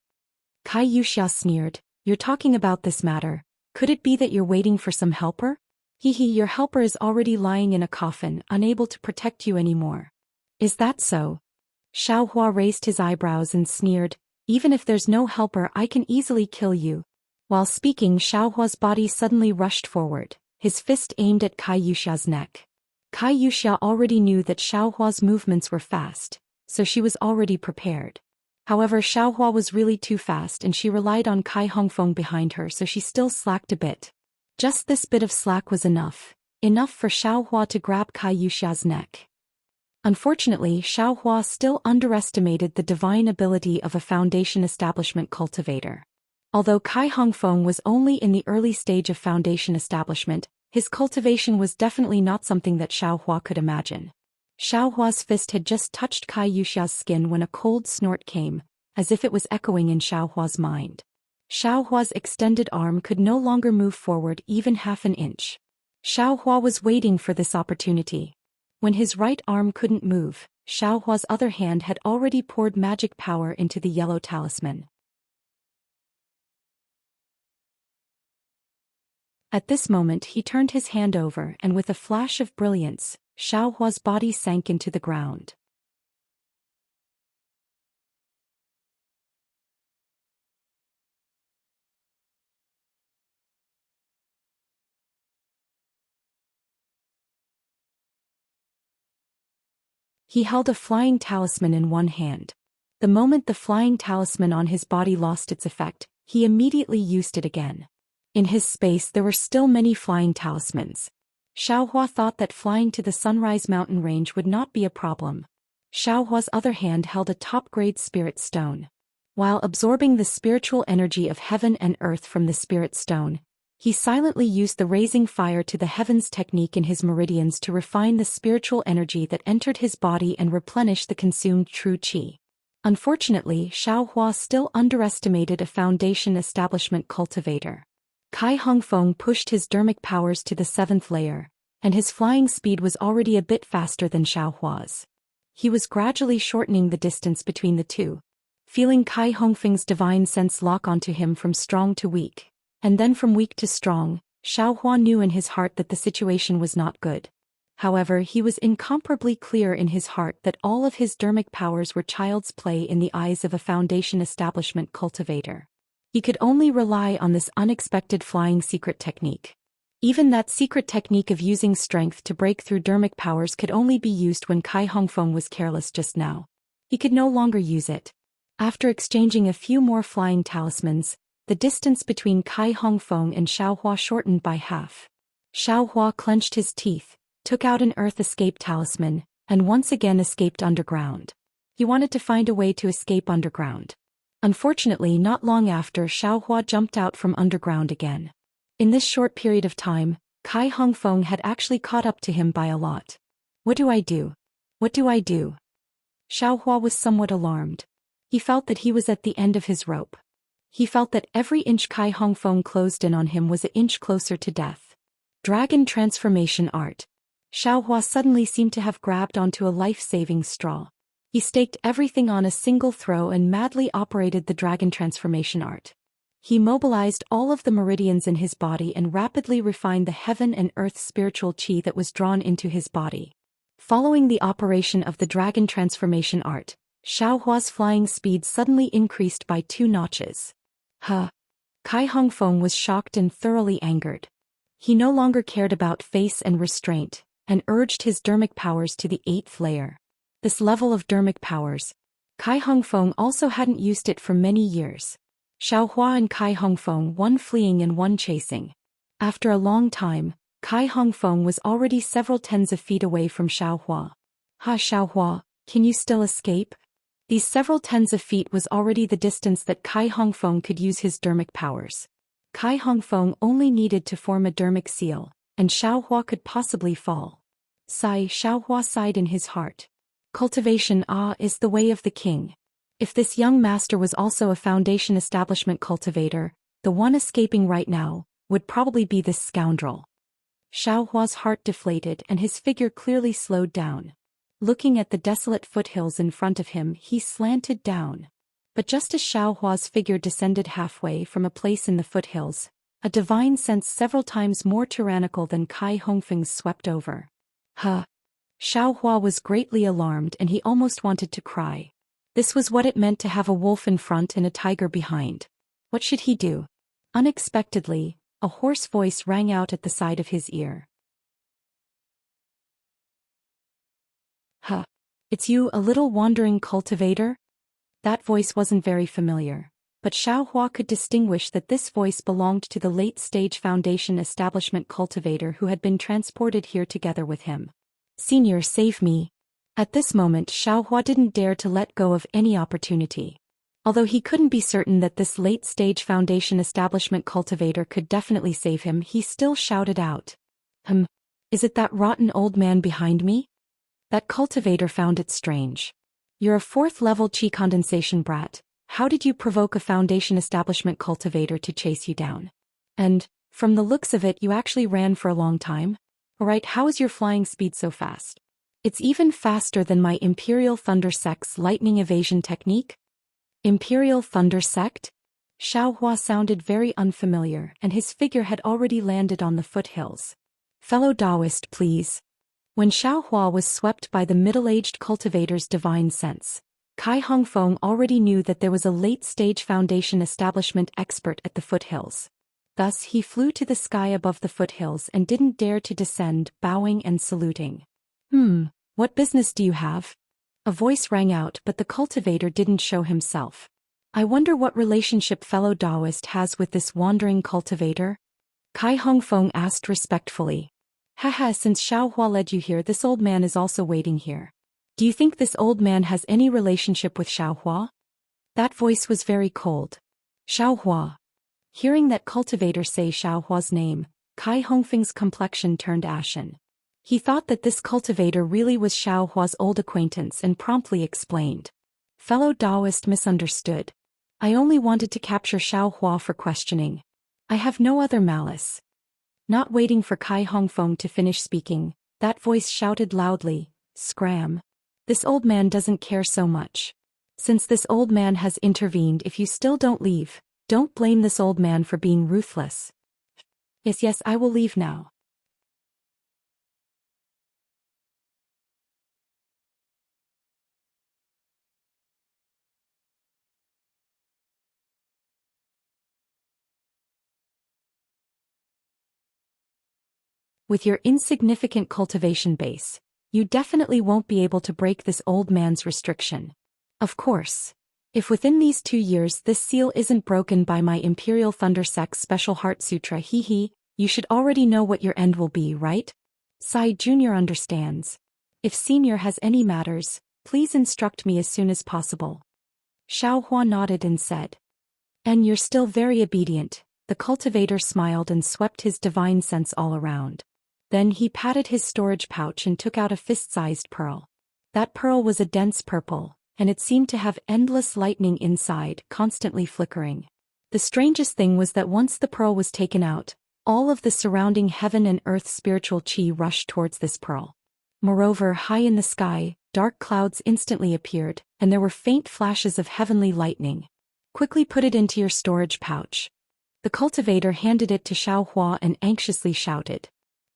Kai Yuxia sneered, you're talking about this matter. Could it be that you're waiting for some helper? Your helper is already lying in a coffin, unable to protect you anymore. Is that so? Xiao Hua raised his eyebrows and sneered, even if there's no helper, I can easily kill you. While speaking, Xiao Hua's body suddenly rushed forward, his fist aimed at Kai Yuxia's neck. Kai Yuxia already knew that Xiao Hua's movements were fast, so she was already prepared. However, Xiao Hua was really too fast and she relied on Kai Hongfeng behind her, so she still slacked a bit. Just this bit of slack was enough for Xiao Hua to grab Kai Yuxia's neck. Unfortunately, Xiao Hua still underestimated the divine ability of a foundation establishment cultivator. Although Kai Hongfeng was only in the early stage of foundation establishment, his cultivation was definitely not something that Xiao Hua could imagine. Xiao Hua's fist had just touched Kai Yuxia's skin when a cold snort came, as if it was echoing in Xiao Hua's mind. Xiao Hua's extended arm could no longer move forward even half an inch. Xiao Hua was waiting for this opportunity. When his right arm couldn't move, Xiao Hua's other hand had already poured magic power into the yellow talisman. At this moment he turned his hand over and with a flash of brilliance, Xiao Hua's body sank into the ground. He held a flying talisman in one hand. The moment the flying talisman on his body lost its effect, he immediately used it again. In his space there were still many flying talismans. Xiaohua thought that flying to the Sunrise Mountain range would not be a problem. Xiaohua's other hand held a top-grade spirit stone. While absorbing the spiritual energy of heaven and earth from the spirit stone, he silently used the raising fire to the heavens technique in his meridians to refine the spiritual energy that entered his body and replenish the consumed true qi. Unfortunately, Xiaohua still underestimated a foundation establishment cultivator. Kai Hongfeng pushed his dermic powers to the 7th layer, and his flying speed was already a bit faster than Xiaohua's. He was gradually shortening the distance between the two, feeling Kai Hongfeng's divine sense lock onto him from strong to weak, and then from weak to strong. Xiaohua knew in his heart that the situation was not good. However, he was incomparably clear in his heart that all of his dermic powers were child's play in the eyes of a foundation establishment cultivator. He could only rely on this unexpected flying secret technique. Even that secret technique of using strength to break through dermic powers could only be used when Kai Hongfeng was careless just now. He could no longer use it. After exchanging a few more flying talismans, the distance between Kai Hongfeng and Xiaohua shortened by half. Xiaohua clenched his teeth, took out an earth escape talisman, and once again escaped underground. He wanted to find a way to escape underground. Unfortunately, not long after, Xiaohua jumped out from underground again. In this short period of time, Kai Hongfeng had actually caught up to him by a lot. What do I do? What do I do? Xiaohua was somewhat alarmed. He felt that he was at the end of his rope. He felt that every inch Kai Hongfeng closed in on him was an inch closer to death. Dragon Transformation Art. Xiaohua suddenly seemed to have grabbed onto a life-saving straw. He staked everything on a single throw and madly operated the Dragon Transformation Art. He mobilized all of the meridians in his body and rapidly refined the heaven and earth spiritual qi that was drawn into his body. Following the operation of the Dragon Transformation Art, Xiaohua's flying speed suddenly increased by 2 notches. Kai Hongfeng was shocked and thoroughly angered. He no longer cared about face and restraint, and urged his dermic powers to the 8th layer. This level of dermic powers, Kai Hongfeng also hadn't used it for many years. Xiaohua and Kai Hongfeng, one fleeing and one chasing. After a long time, Kai Hongfeng was already several tens of feet away from Xiaohua. Xiaohua, can you still escape? These several tens of feet was already the distance that Kai Hongfeng could use his dermic powers. Kai Hongfeng only needed to form a dermic seal, and Xiaohua could possibly fall. Xiaohua sighed in his heart. Cultivation is the way of the king. If this young master was also a foundation establishment cultivator, the one escaping right now would probably be this scoundrel. Xiaohua's heart deflated and his figure clearly slowed down. Looking at the desolate foothills in front of him, he slanted down. But just as Xiaohua's figure descended halfway from a place in the foothills, a divine sense several times more tyrannical than Kai Hongfeng's swept over. Xiaohua was greatly alarmed and he almost wanted to cry. This was what it meant to have a wolf in front and a tiger behind. What should he do? Unexpectedly, a hoarse voice rang out at the side of his ear. It's you, a little wandering cultivator? That voice wasn't very familiar, but Xiaohua could distinguish that this voice belonged to the late-stage foundation establishment cultivator who had been transported here together with him. Senior, save me. At this moment, Xiaohua didn't dare to let go of any opportunity. Although he couldn't be certain that this late-stage foundation establishment cultivator could definitely save him, he still shouted out. Is it that rotten old man behind me? That cultivator found it strange. You're a 4th-level qi condensation brat. How did you provoke a foundation establishment cultivator to chase you down? And, from the looks of it, you actually ran for a long time? Alright, how is your flying speed so fast? It's even faster than my Imperial Thunder Sect's lightning evasion technique? Imperial Thunder Sect? Xiaohua sounded very unfamiliar, and his figure had already landed on the foothills. Fellow Taoist, please. When Xiaohua was swept by the middle-aged cultivator's divine sense, Kai Hongfeng already knew that there was a late-stage foundation establishment expert at the foothills. Thus he flew to the sky above the foothills and didn't dare to descend, bowing and saluting. What business do you have? A voice rang out, but the cultivator didn't show himself. I wonder what relationship fellow Taoist has with this wandering cultivator? Kai Hongfeng asked respectfully. Haha, since Xiaohua led you here, this old man is also waiting here. Do you think this old man has any relationship with Xiaohua? That voice was very cold. Xiaohua. Hearing that cultivator say Xiaohua's name, Kai Hongfeng's complexion turned ashen. He thought that this cultivator really was Xiaohua's old acquaintance and promptly explained. Fellow Taoist misunderstood. I only wanted to capture Xiaohua for questioning. I have no other malice. Not waiting for Kai Hongfeng to finish speaking, that voice shouted loudly, Scram. This old man doesn't care so much. Since this old man has intervened, if you still don't leave, don't blame this old man for being ruthless. Yes, I will leave now. With your insignificant cultivation base, you definitely won't be able to break this old man's restriction. Of course. If within these 2 years this seal isn't broken by my Imperial Thunder Sect's special Heart Sutra, you should already know what your end will be, right? Sai Jr. understands. If Senior has any matters, please instruct me as soon as possible. Xiaohua nodded and said. And you're still very obedient. The cultivator smiled and swept his divine sense all around. Then he patted his storage pouch and took out a fist-sized pearl. That pearl was a dense purple, and it seemed to have endless lightning inside, constantly flickering. The strangest thing was that once the pearl was taken out, all of the surrounding heaven and earth spiritual chi rushed towards this pearl. Moreover, high in the sky, dark clouds instantly appeared, and there were faint flashes of heavenly lightning. Quickly put it into your storage pouch. The cultivator handed it to Xiaohua and anxiously shouted.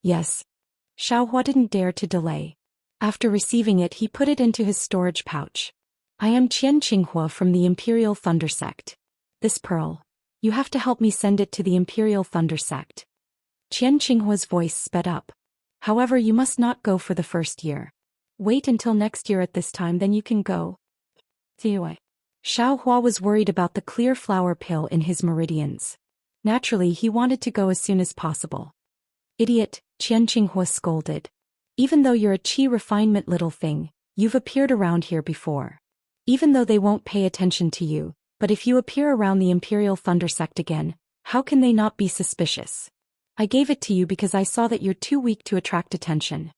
Yes. Xiaohua didn't dare to delay. After receiving it, he put it into his storage pouch. I am Qian Qinghua from the Imperial Thunder Sect. This pearl. You have to help me send it to the Imperial Thunder Sect. Qian Qinghua's voice sped up. However, you must not go for the first year. Wait until next year at this time, then you can go. Xiaohua was worried about the clear flower pill in his meridians. Naturally, he wanted to go as soon as possible. Idiot, Qian Qinghua scolded. Even though you're a chi refinement little thing, you've appeared around here before. Even though they won't pay attention to you, but if you appear around the Imperial Thunder Sect again, how can they not be suspicious? I gave it to you because I saw that you're too weak to attract attention.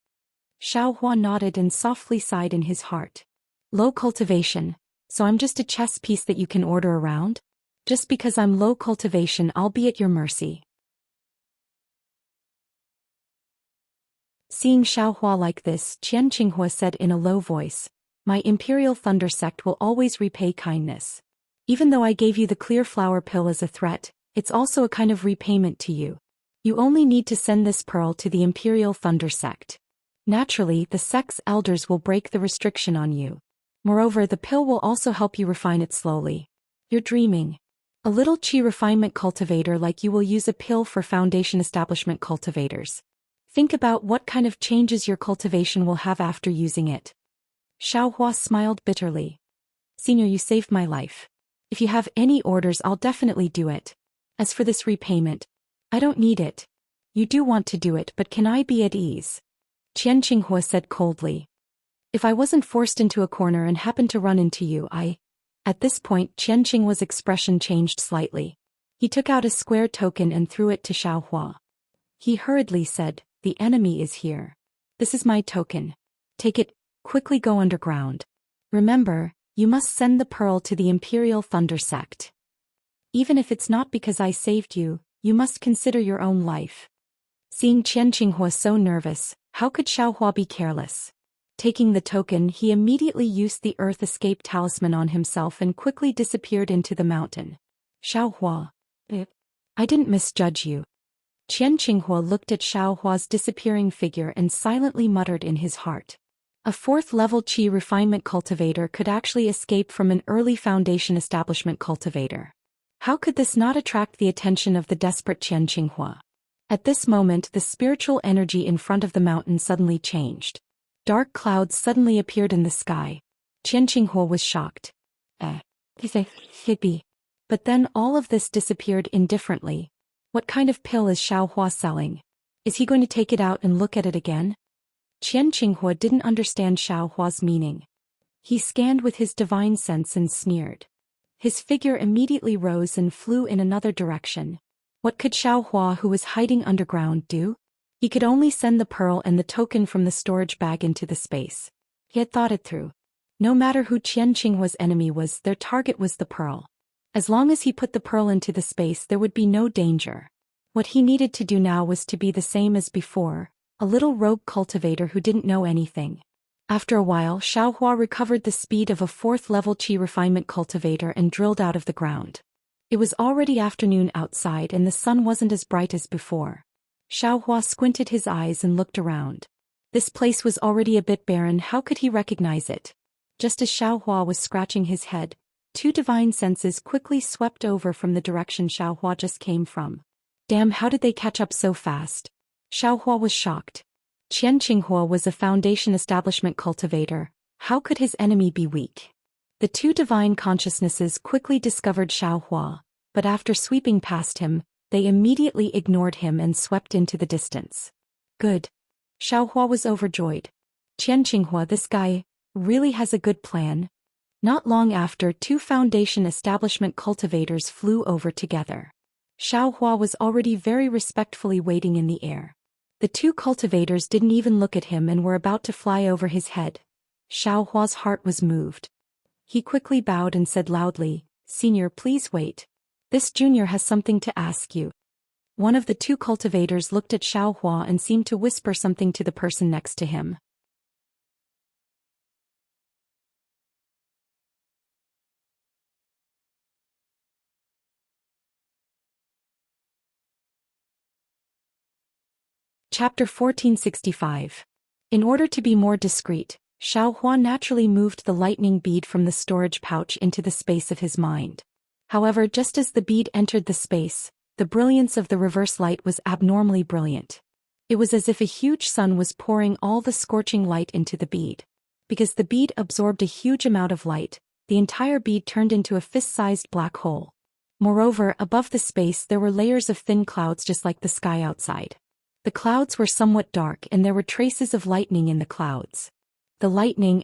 Xiaohua nodded and softly sighed in his heart. Low cultivation, so I'm just a chess piece that you can order around? Just because I'm low cultivation, I'll be at your mercy. Seeing Xiaohua like this, Qian Qinghua said in a low voice, My Imperial Thunder Sect will always repay kindness. Even though I gave you the clear flower pill as a threat, it's also a kind of repayment to you. You only need to send this pearl to the Imperial Thunder Sect. Naturally, the sect's elders will break the restriction on you. Moreover, the pill will also help you refine it slowly. You're dreaming. A little chi refinement cultivator like you will use a pill for foundation establishment cultivators. Think about what kind of changes your cultivation will have after using it. Xiaohua smiled bitterly. Senior, you saved my life. If you have any orders, I'll definitely do it. As for this repayment, I don't need it. You do want to do it, but can I be at ease? Qian Qinghua said coldly. If I wasn't forced into a corner and happened to run into you, At this point, Qian Qinghua's expression changed slightly. He took out a square token and threw it to Xiaohua. He hurriedly said, The enemy is here. This is my token. Take it, quickly go underground. Remember, you must send the pearl to the Imperial Thunder Sect. Even if it's not because I saved you, you must consider your own life. Seeing Qian Qinghua so nervous, how could Xiaohua be careless? Taking the token, he immediately used the Earth Escape Talisman on himself and quickly disappeared into the mountain. Xiaohua. I didn't misjudge you. Qian Qinghua looked at Xiaohua's disappearing figure and silently muttered in his heart. A 4th-level chi refinement cultivator could actually escape from an early foundation establishment cultivator. How could this not attract the attention of the desperate Qian Qinghua? At this moment, the spiritual energy in front of the mountain suddenly changed. Dark clouds suddenly appeared in the sky. Qian Qinghua was shocked. He's a hippie. But then all of this disappeared indifferently. What kind of pill is Xiaohua selling? Is he going to take it out and look at it again? Qian Qinghua didn't understand Xiaohua's meaning. He scanned with his divine sense and sneered. His figure immediately rose and flew in another direction. What could Xiaohua, who was hiding underground, do? He could only send the pearl and the token from the storage bag into the space. He had thought it through. No matter who Qian Qinghua's enemy was, their target was the pearl. As long as he put the pearl into the space, there would be no danger. What he needed to do now was to be the same as before, a little rogue cultivator who didn't know anything. After a while, Xiaohua recovered the speed of a 4th-level qi refinement cultivator and drilled out of the ground. It was already afternoon outside and the sun wasn't as bright as before. Xiaohua squinted his eyes and looked around. This place was already a bit barren. How could he recognize it? Just as Xiaohua was scratching his head, 2 divine senses quickly swept over from the direction Xiaohua just came from. Damn, how did they catch up so fast? Xiaohua was shocked. Qian Qinghua was a foundation establishment cultivator. How could his enemy be weak? The 2 divine consciousnesses quickly discovered Xiaohua, but after sweeping past him, they immediately ignored him and swept into the distance. Good. Xiaohua was overjoyed. Qian Qinghua, this guy really has a good plan. Not long after, 2 foundation establishment cultivators flew over together. Xiaohua was already very respectfully waiting in the air. The 2 cultivators didn't even look at him and were about to fly over his head. Xiaohua's heart was moved. He quickly bowed and said loudly, "Senior, please wait. This junior has something to ask you." One of the 2 cultivators looked at Xiaohua and seemed to whisper something to the person next to him. Chapter 1465. In order to be more discreet, Xiaohua naturally moved the lightning bead from the storage pouch into the space of his mind. However, just as the bead entered the space, the brilliance of the reverse light was abnormally brilliant. It was as if a huge sun was pouring all the scorching light into the bead. Because the bead absorbed a huge amount of light, the entire bead turned into a fist-sized black hole. Moreover, above the space there were layers of thin clouds just like the sky outside. The clouds were somewhat dark and there were traces of lightning in the clouds. The lightning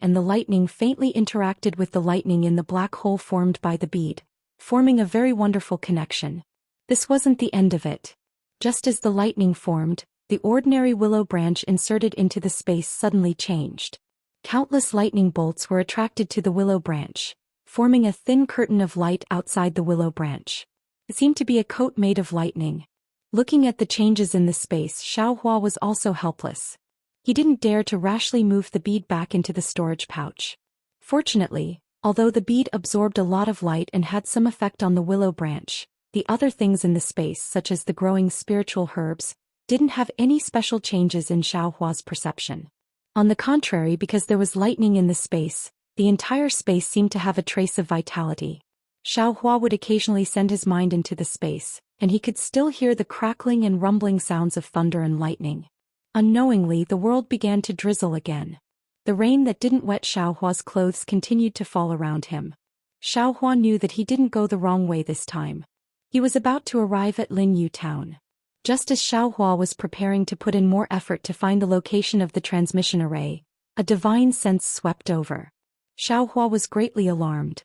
faintly interacted with the lightning in the black hole formed by the bead, forming a very wonderful connection. This wasn't the end of it. Just as the lightning formed, the ordinary willow branch inserted into the space suddenly changed. Countless lightning bolts were attracted to the willow branch, forming a thin curtain of light outside the willow branch. It seemed to be a coat made of lightning. Looking at the changes in the space, Xiaohua was also helpless. He didn't dare to rashly move the bead back into the storage pouch. Fortunately, although the bead absorbed a lot of light and had some effect on the willow branch, the other things in the space, such as the growing spiritual herbs, didn't have any special changes in Xiaohua's perception. On the contrary, because there was lightning in the space, the entire space seemed to have a trace of vitality. Xiaohua would occasionally send his mind into the space, and he could still hear the crackling and rumbling sounds of thunder and lightning. Unknowingly, the world began to drizzle again. The rain that didn't wet Xiaohua's clothes continued to fall around him. Xiaohua knew that he didn't go the wrong way this time. He was about to arrive at Linyu town. Just as Xiaohua was preparing to put in more effort to find the location of the transmission array, a divine sense swept over. Xiaohua was greatly alarmed.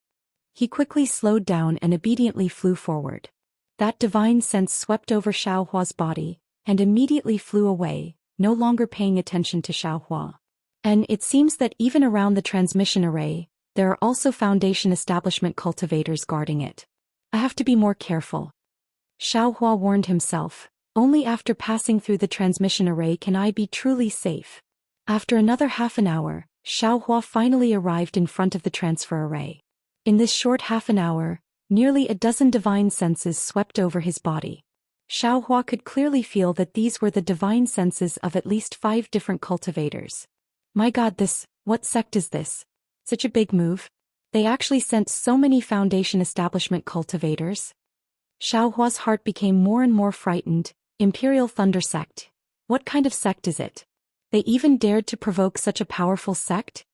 He quickly slowed down and obediently flew forward. That divine sense swept over Xiaohua's body, and immediately flew away, no longer paying attention to Xiaohua. And it seems that even around the transmission array, there are also foundation establishment cultivators guarding it. I have to be more careful. Xiaohua warned himself. Only after passing through the transmission array can I be truly safe. After another half an hour, Xiaohua finally arrived in front of the transfer array. In this short half an hour, nearly a dozen divine senses swept over his body. Xiaohua could clearly feel that these were the divine senses of at least 5 different cultivators. My God, what sect is this? Such a big move. They actually sent so many foundation establishment cultivators. Xiaohua's heart became more and more frightened. Imperial Thunder Sect. What kind of sect is it? They even dared to provoke such a powerful sect?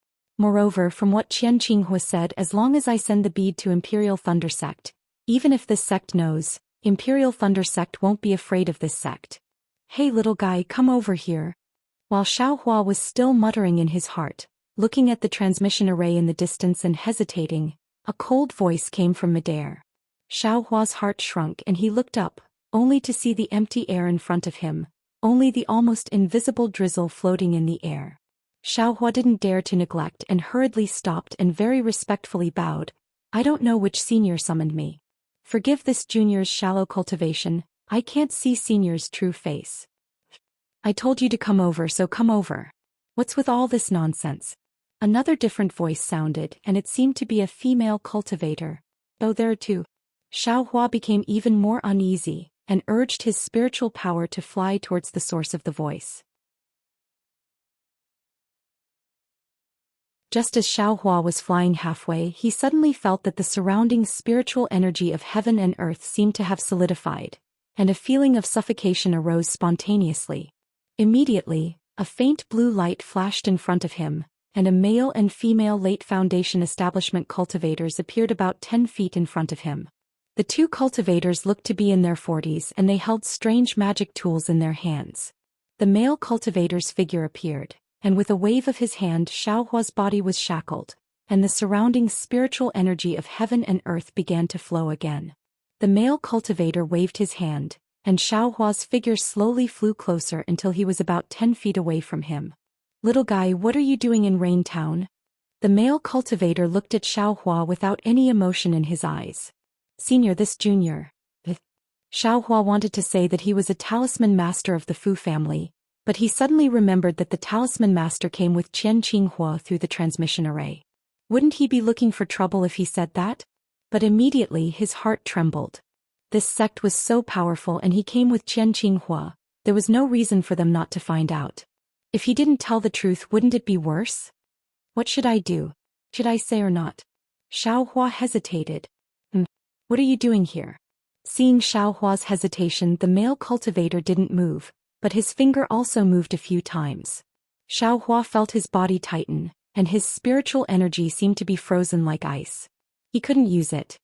Moreover, from what Qian Qinghua said, as long as I send the bead to Imperial Thunder Sect, even if this sect knows, Imperial Thunder Sect won't be afraid of this sect. Hey little guy, come over here. While Xiaohua was still muttering in his heart, looking at the transmission array in the distance and hesitating, a cold voice came from midair. Xiaohua's heart shrunk and he looked up, only to see the empty air in front of him, only the almost invisible drizzle floating in the air. Xiaohua didn't dare to neglect and hurriedly stopped and very respectfully bowed. I don't know which senior summoned me. Forgive this junior's shallow cultivation, I can't see senior's true face. I told you to come over, so come over. What's with all this nonsense? Another different voice sounded, and it seemed to be a female cultivator. Oh, there too. Xiaohua became even more uneasy, and urged his spiritual power to fly towards the source of the voice. Just as Xiaohua was flying halfway, he suddenly felt that the surrounding spiritual energy of heaven and earth seemed to have solidified, and a feeling of suffocation arose spontaneously. Immediately, a faint blue light flashed in front of him, and a male and female late Foundation establishment cultivators appeared about 10 feet in front of him. The two cultivators looked to be in their 40s and they held strange magic tools in their hands. The male cultivator's figure appeared, and with a wave of his hand Xiaohua's body was shackled, and the surrounding spiritual energy of heaven and earth began to flow again. The male cultivator waved his hand, and Xiaohua's figure slowly flew closer until he was about 10 feet away from him. Little guy, what are you doing in Rain Town? The male cultivator looked at Xiaohua without any emotion in his eyes. Senior, this junior. Xiaohua wanted to say that he was a talisman master of the Fu family, but he suddenly remembered that the talisman master came with Qian Qinghua through the transmission array. Wouldn't he be looking for trouble if he said that? But immediately his heart trembled. This sect was so powerful and he came with Qian Qinghua, there was no reason for them not to find out. If he didn't tell the truth, wouldn't it be worse? What should I do? Should I say or not? Xiaohua hesitated. What are you doing here? Seeing Xiaohua's hesitation, the male cultivator didn't move, but his finger also moved a few times. Xiaohua felt his body tighten, and his spiritual energy seemed to be frozen like ice. He couldn't use it.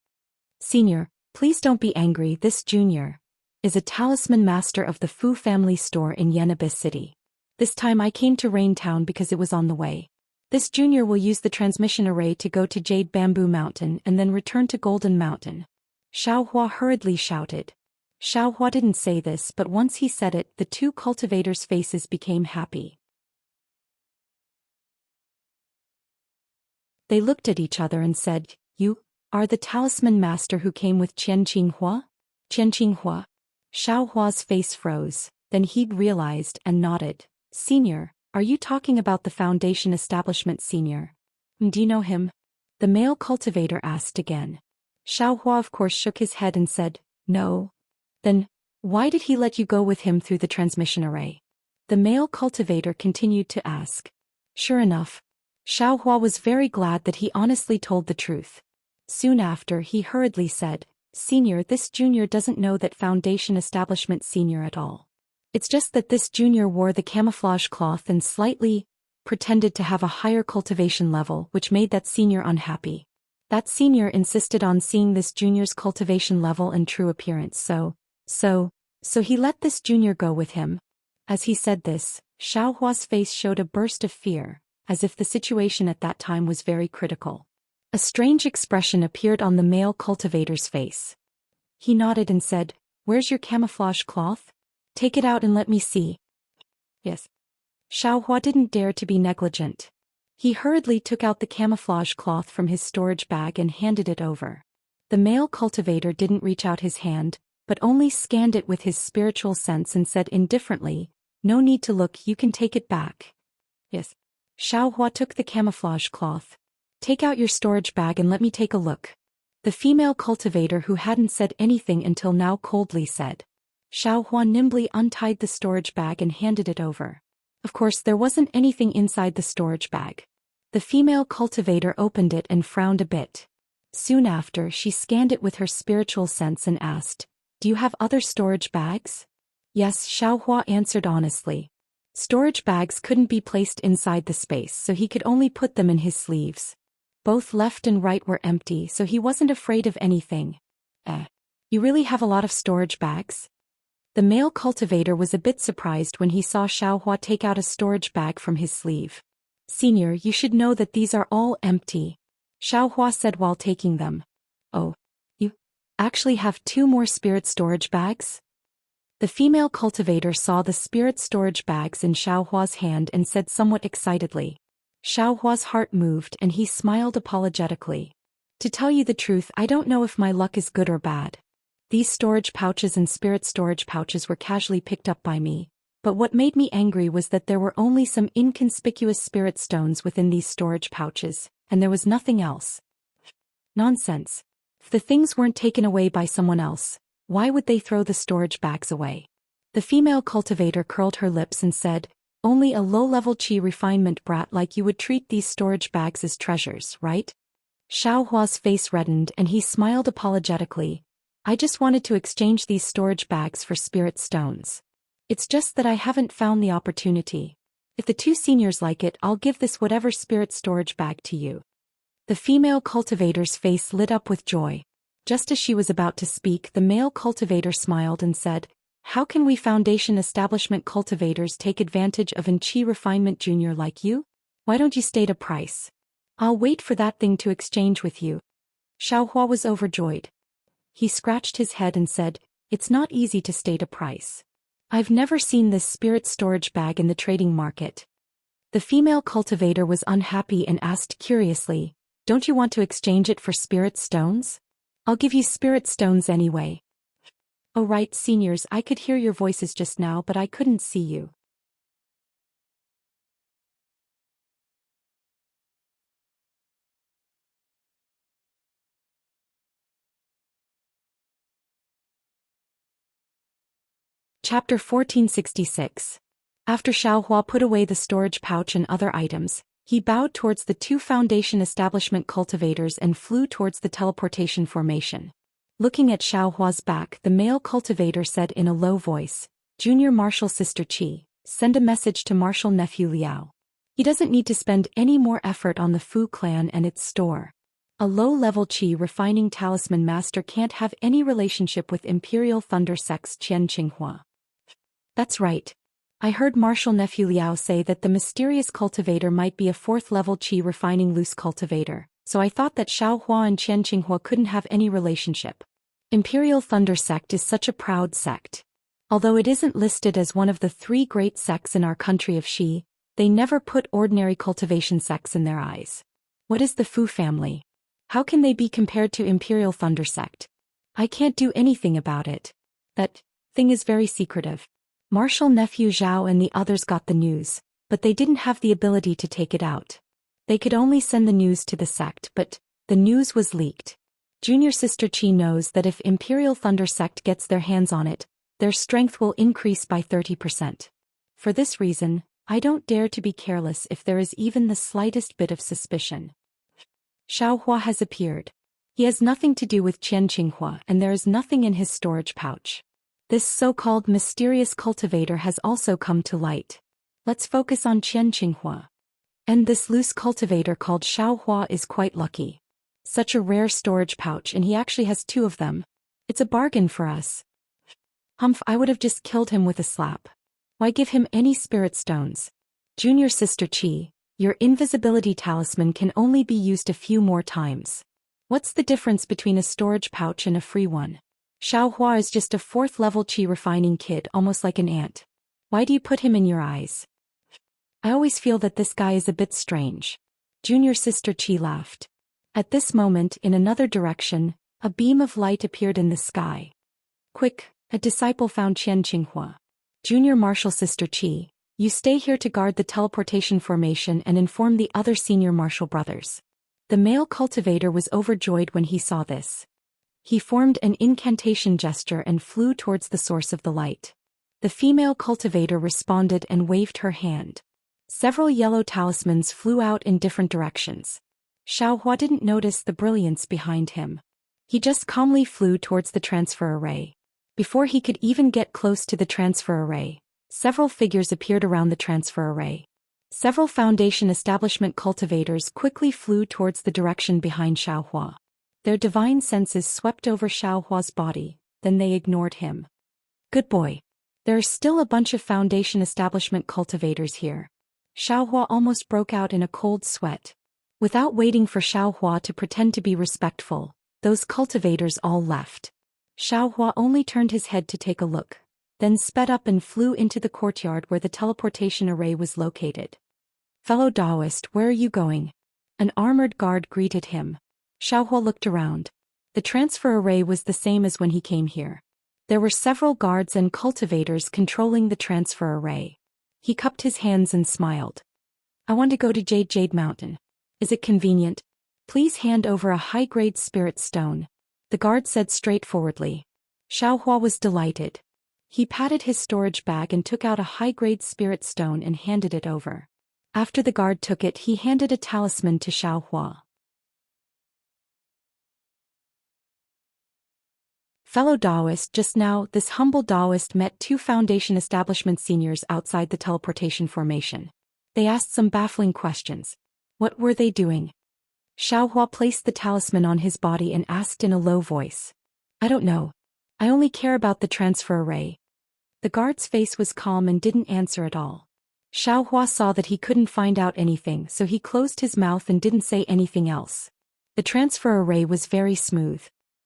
Senior, please don't be angry, this junior is a talisman master of the Fu family store in Yenabis City. This time I came to Rain Town because it was on the way. This junior will use the transmission array to go to Jade Bamboo Mountain and then return to Golden Mountain. Xiaohua hurriedly shouted. Xiaohua didn't say this, but once he said it, the two cultivators' faces became happy. They looked at each other and said, You are the talisman master who came with Qian Qinghua? Qian Qinghua? Xiaohua's face froze, then he realized and nodded. Senior, are you talking about the Foundation establishment senior? Do you know him? The male cultivator asked again. Xiaohua of course shook his head and said, No. Then, why did he let you go with him through the transmission array? The male cultivator continued to ask. Sure enough, Xiaohua was very glad that he honestly told the truth. Soon after, he hurriedly said, Senior, this junior doesn't know that Foundation establishment senior at all. It's just that this junior wore the camouflage cloth and slightly pretended to have a higher cultivation level, which made that senior unhappy. That senior insisted on seeing this junior's cultivation level and true appearance, so he let this junior go with him. As he said this, Xiaohua's face showed a burst of fear, as if the situation at that time was very critical. A strange expression appeared on the male cultivator's face. He nodded and said, Where's your camouflage cloth? Take it out and let me see. Yes. Xiaohua didn't dare to be negligent. He hurriedly took out the camouflage cloth from his storage bag and handed it over. The male cultivator didn't reach out his hand, but only scanned it with his spiritual sense and said indifferently, No need to look, you can take it back. Yes. Xiaohua took the camouflage cloth. Take out your storage bag and let me take a look. The female cultivator, who hadn't said anything until now, coldly said. Xiaohua nimbly untied the storage bag and handed it over. Of course, there wasn't anything inside the storage bag. The female cultivator opened it and frowned a bit. Soon after, she scanned it with her spiritual sense and asked, Do you have other storage bags? Yes, Xiaohua answered honestly. Storage bags couldn't be placed inside the space, so he could only put them in his sleeves. Both left and right were empty, so he wasn't afraid of anything. You really have a lot of storage bags? The male cultivator was a bit surprised when he saw Xiaohua take out a storage bag from his sleeve. Senior, you should know that these are all empty, Xiaohua said while taking them. Oh, you actually have 2 more spirit storage bags? The female cultivator saw the spirit storage bags in Xiaohua's hand and said somewhat excitedly. Xiaohua's heart moved and he smiled apologetically. To tell you the truth, I don't know if my luck is good or bad. These storage pouches and spirit storage pouches were casually picked up by me, but what made me angry was that there were only some inconspicuous spirit stones within these storage pouches, and there was nothing else. Nonsense. If the things weren't taken away by someone else, why would they throw the storage bags away? The female cultivator curled her lips and said, only a low-level qi refinement brat like you would treat these storage bags as treasures, right? Xiaohua's face reddened and he smiled apologetically. I just wanted to exchange these storage bags for spirit stones. It's just that I haven't found the opportunity. If the 2 seniors like it, I'll give this whatever spirit storage bag to you. The female cultivator's face lit up with joy. Just as she was about to speak, the male cultivator smiled and said, how can we Foundation Establishment cultivators take advantage of an qi refinement junior like you? Why don't you state a price? I'll wait for that thing to exchange with you. Xiaohua was overjoyed. He scratched his head and said, it's not easy to state a price. I've never seen this spirit storage bag in the trading market. The female cultivator was unhappy and asked curiously, don't you want to exchange it for spirit stones? I'll give you spirit stones anyway. Oh right, seniors, I could hear your voices just now, but I couldn't see you. Chapter 1466. After Xiaohua put away the storage pouch and other items, he bowed towards the 2 Foundation Establishment cultivators and flew towards the teleportation formation. Looking at Xiaohua's back, the male cultivator said in a low voice, Junior Martial Sister Qi, send a message to Martial Nephew Liao. He doesn't need to spend any more effort on the Fu clan and its store. A low-level qi refining talisman master can't have any relationship with Imperial Thunder Sect's Qian Qinghua. That's right. I heard Martial Nephew Liao say that the mysterious cultivator might be a 4th-level qi refining loose cultivator, so I thought that Xiaohua and Qian Qinghua couldn't have any relationship. Imperial Thunder Sect is such a proud sect. Although it isn't listed as one of the 3 great sects in our country of Xi, they never put ordinary cultivation sects in their eyes. What is the Fu family? How can they be compared to Imperial Thunder Sect? I can't do anything about it. That thing is very secretive. Martial Nephew Zhao and the others got the news, but they didn't have the ability to take it out. They could only send the news to the sect, but the news was leaked. Junior Sister Qi knows that if Imperial Thunder Sect gets their hands on it, their strength will increase by 30%. For this reason, I don't dare to be careless if there is even the slightest bit of suspicion. Xiaohua has appeared. He has nothing to do with Qian Qinghua and there is nothing in his storage pouch. This so-called mysterious cultivator has also come to light. Let's focus on Qian Qinghua. And this loose cultivator called Xiaohua is quite lucky. Such a rare storage pouch and he actually has 2 of them. It's a bargain for us. Humph, I would have just killed him with a slap. Why give him any spirit stones? Junior Sister Qi, your invisibility talisman can only be used a few more times. What's the difference between a storage pouch and a free one? Xiaohua is just a 4th-level qi refining kid, almost like an ant. Why do you put him in your eyes? I always feel that this guy is a bit strange. Junior Sister Qi laughed. At this moment, in another direction, a beam of light appeared in the sky. Quick, a disciple found Qian Qinghua. Junior Martial Sister Qi, you stay here to guard the teleportation formation and inform the other senior martial brothers. The male cultivator was overjoyed when he saw this. He formed an incantation gesture and flew towards the source of the light. The female cultivator responded and waved her hand. Several yellow talismans flew out in different directions. Xiaohua didn't notice the brilliance behind him. He just calmly flew towards the transfer array. Before he could even get close to the transfer array, Several figures appeared around the transfer array. Several Foundation establishment cultivators quickly flew towards the direction behind Xiaohua. Their divine senses swept over Xiaohua's body, then they ignored him. Good boy. There are still a bunch of Foundation establishment cultivators here. Xiaohua almost broke out in a cold sweat. Without waiting for Xiaohua to pretend to be respectful, those cultivators all left. Xiaohua only turned his head to take a look, then sped up and flew into the courtyard where the teleportation array was located. Fellow Taoist, where are you going? An armored guard greeted him. Xiaohua looked around. The transfer array was the same as when he came here. There were several guards and cultivators controlling the transfer array. He cupped his hands and smiled. I want to go to Jade Mountain. Is it convenient? Please hand over a high-grade spirit stone. The guard said straightforwardly. Xiaohua was delighted. He patted his storage bag and took out a high-grade spirit stone and handed it over. After the guard took it, he handed a talisman to Xiaohua. Fellow Taoist, just now, this humble Taoist met two Foundation establishment seniors outside the teleportation formation. They asked some baffling questions. What were they doing? Xiaohua placed the talisman on his body and asked in a low voice. I don't know. I only care about the transfer array. The guard's face was calm and didn't answer at all. Xiaohua saw that he couldn't find out anything, so he closed his mouth and didn't say anything else. The transfer array was very smooth.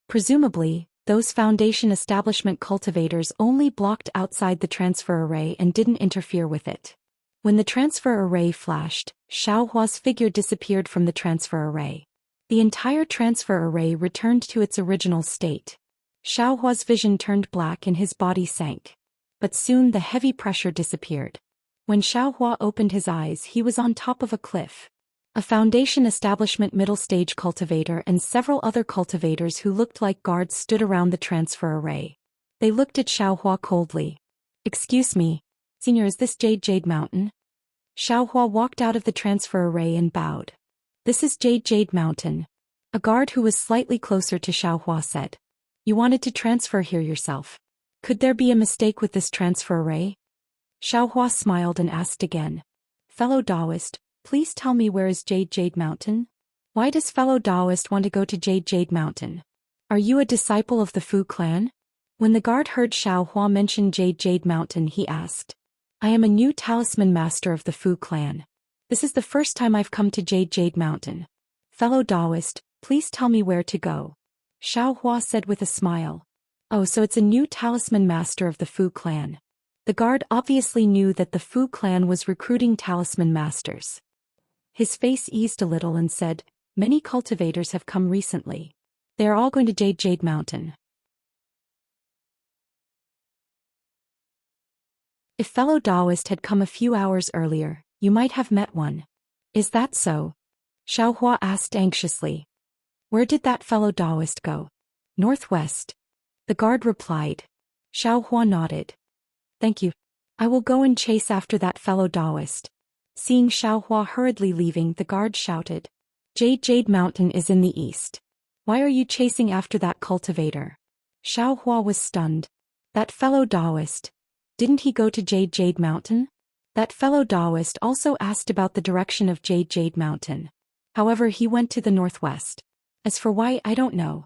Presumably, those Foundation establishment cultivators only blocked outside the transfer array and didn't interfere with it. When the transfer array flashed, Xiaohua's figure disappeared from the transfer array. The entire transfer array returned to its original state. Xiaohua's vision turned black and his body sank. But soon the heavy pressure disappeared. When Xiaohua opened his eyes, he was on top of a cliff. A Foundation establishment middle-stage cultivator and several other cultivators who looked like guards stood around the transfer array. They looked at Xiaohua coldly. Excuse me, Senior, is this Jade Mountain? Xiaohua walked out of the transfer array and bowed. This is Jade Mountain. A guard who was slightly closer to Xiaohua said. You wanted to transfer here yourself. Could there be a mistake with this transfer array? Xiaohua smiled and asked again. Fellow Taoist, please tell me, where is Jade Mountain? Why does fellow Taoist want to go to Jade Mountain? Are you a disciple of the Fu clan? When the guard heard Xiaohua mention Jade Mountain, he asked. I am a new talisman master of the Fu clan. This is the first time I've come to Jade Mountain. Fellow Taoist, please tell me where to go. Xiaohua said with a smile. Oh, so it's a new talisman master of the Fu clan. The guard obviously knew that the Fu clan was recruiting talisman masters. His face eased a little and said, many cultivators have come recently. They are all going to Jade Mountain. If fellow Taoist had come a few hours earlier, you might have met one. Is that so? Xiaohua asked anxiously. Where did that fellow Taoist go? Northwest. The guard replied. Xiaohua nodded. Thank you. I will go and chase after that fellow Taoist. Seeing Xiaohua hurriedly leaving, the guard shouted. Jade Mountain is in the east. Why are you chasing after that cultivator? Xiaohua was stunned. That fellow Taoist. Didn't he go to Jade Mountain? That fellow Taoist also asked about the direction of Jade Mountain. However, he went to the northwest. As for why, I don't know.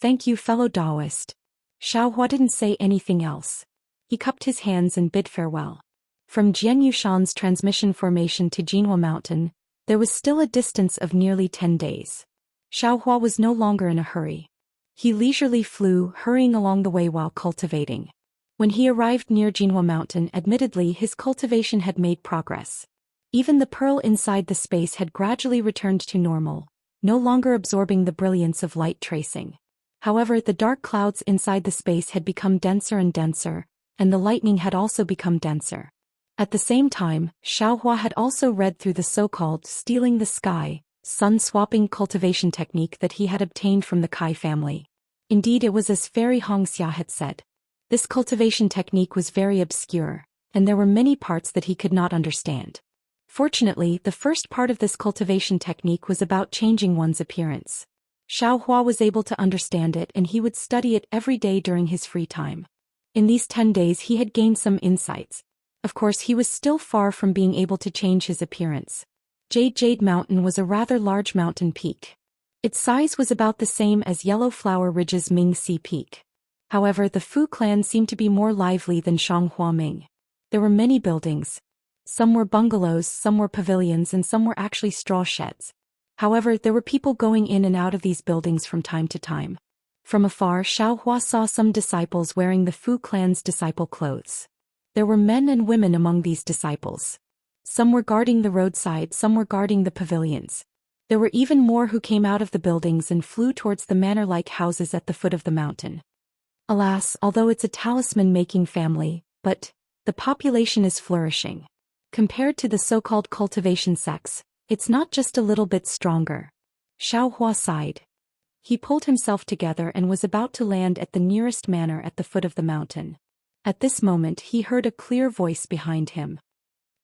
Thank you, fellow Taoist. Xiaohua didn't say anything else. He cupped his hands and bid farewell. From Jianyushan's transmission formation to Jinhua Mountain, there was still a distance of nearly 10 days. Xiaohua was no longer in a hurry. He leisurely flew, hurrying along the way while cultivating. When he arrived near Jinhua Mountain, admittedly his cultivation had made progress. Even the pearl inside the space had gradually returned to normal, no longer absorbing the brilliance of light tracing. However, the dark clouds inside the space had become denser and denser, and the lightning had also become denser. At the same time, Xiaohua had also read through the so-called stealing the sky, sun-swapping cultivation technique that he had obtained from the Kai family. Indeed, it was as Fairy Hongxia had said. This cultivation technique was very obscure, and there were many parts that he could not understand. Fortunately, the first part of this cultivation technique was about changing one's appearance. Xiaohua was able to understand it, and he would study it every day during his free time. In these 10 days he had gained some insights. Of course he was still far from being able to change his appearance. Jade Mountain was a rather large mountain peak. Its size was about the same as Yellow Flower Ridge's Ming Si Peak. However, the Fu clan seemed to be more lively than Shanghua Ming. There were many buildings. Some were bungalows, some were pavilions, and some were actually straw sheds. However, there were people going in and out of these buildings from time to time. From afar, Xiaohua saw some disciples wearing the Fu clan's disciple clothes. There were men and women among these disciples. Some were guarding the roadside, some were guarding the pavilions. There were even more who came out of the buildings and flew towards the manor-like houses at the foot of the mountain. Alas, although it's a talisman-making family, but the population is flourishing. Compared to the so-called cultivation sects, it's not just a little bit stronger. Xiaohua sighed. He pulled himself together and was about to land at the nearest manor at the foot of the mountain. At this moment he heard a clear voice behind him.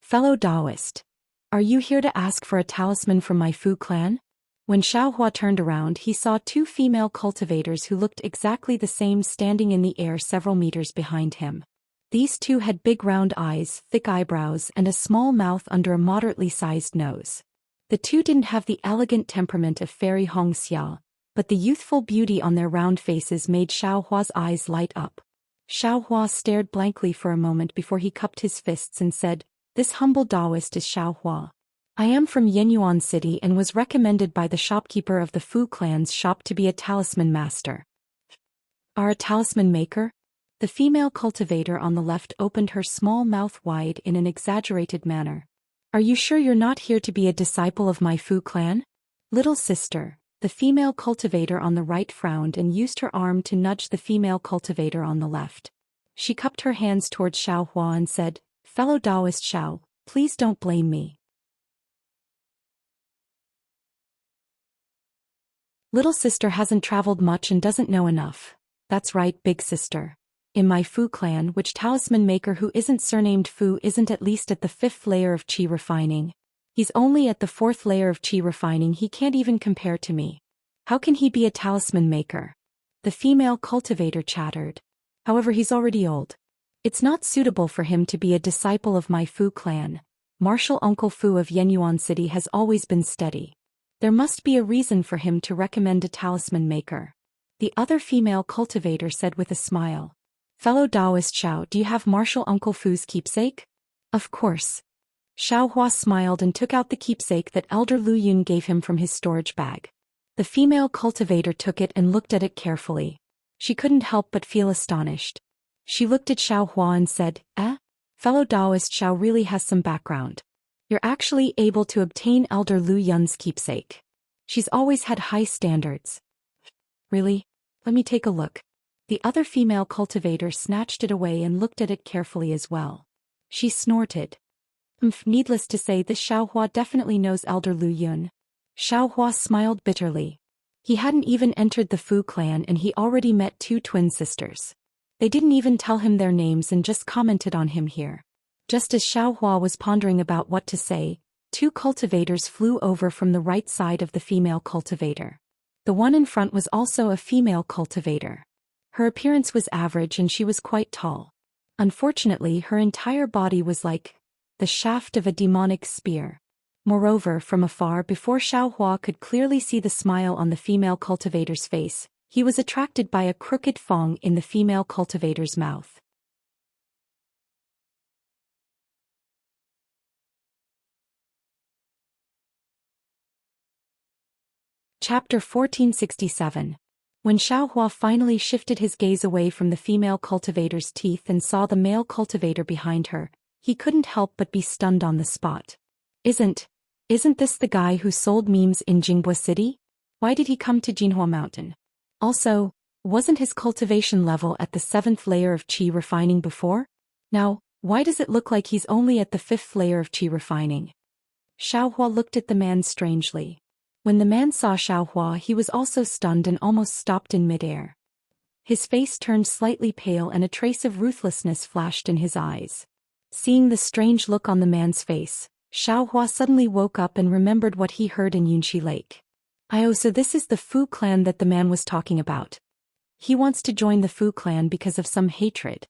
"Fellow Taoist, are you here to ask for a talisman from my Fu clan?" When Xiaohua turned around he saw two female cultivators who looked exactly the same standing in the air several meters behind him. These two had big round eyes, thick eyebrows, and a small mouth under a moderately sized nose. The two didn't have the elegant temperament of Fairy Hong Xia, but the youthful beauty on their round faces made Xiaohua's eyes light up. Xiaohua stared blankly for a moment before he cupped his fists and said, "This humble Taoist is Xiaohua. I am from Yenyuan City and was recommended by the shopkeeper of the Fu clan's shop to be a talisman master." "Are a talisman maker?" The female cultivator on the left opened her small mouth wide in an exaggerated manner. "Are you sure you're not here to be a disciple of my Fu clan?" "Little sister." The female cultivator on the right frowned and used her arm to nudge the female cultivator on the left. She cupped her hands towards Xiaohua and said, "Fellow Taoist Xiao, please don't blame me. Little sister hasn't traveled much and doesn't know enough." "That's right, big sister. In my Fu clan, which talisman maker who isn't surnamed Fu isn't at least at the 5th layer of qi refining? He's only at the 4th layer of qi refining. He can't even compare to me. How can he be a talisman maker?" The female cultivator chattered. "However, he's already old. It's not suitable for him to be a disciple of my Fu clan. Martial Uncle Fu of Yenyuan City has always been steady. There must be a reason for him to recommend a talisman maker." The other female cultivator said with a smile. "Fellow Taoist Xiao, do you have Martial Uncle Fu's keepsake?" "Of course." Xiaohua smiled and took out the keepsake that Elder Lu Yun gave him from his storage bag. The female cultivator took it and looked at it carefully. She couldn't help but feel astonished. She looked at Xiaohua and said, Fellow Taoist Xiao really has some background. You're actually able to obtain Elder Lu Yun's keepsake. She's always had high standards." "Really? Let me take a look." The other female cultivator snatched it away and looked at it carefully as well. She snorted. Needless to say, this Xiaohua definitely knows Elder Lu Yun." Xiaohua smiled bitterly. He hadn't even entered the Fu clan and he already met two twin sisters. They didn't even tell him their names and just commented on him here. Just as Xiaohua was pondering about what to say, two cultivators flew over from the right side of the female cultivator. The one in front was also a female cultivator. Her appearance was average and she was quite tall. Unfortunately, her entire body was like the shaft of a demonic spear. Moreover, from afar, before Xiaohua could clearly see the smile on the female cultivator's face, he was attracted by a crooked fong in the female cultivator's mouth. Chapter 1467. When Xiaohua finally shifted his gaze away from the female cultivator's teeth and saw the male cultivator behind her, he couldn't help but be stunned on the spot. Isn't this the guy who sold memes in Jinghua City? Why did he come to Jinhua Mountain? Also, wasn't his cultivation level at the 7th layer of qi refining before? Now, why does it look like he's only at the 5th layer of qi refining? Xiaohua looked at the man strangely. When the man saw Xiaohua, he was also stunned and almost stopped in midair. His face turned slightly pale and a trace of ruthlessness flashed in his eyes. Seeing the strange look on the man's face, Xiaohua suddenly woke up and remembered what he heard in Yunqi Lake. So this is the Fu clan that the man was talking about. He wants to join the Fu clan because of some hatred.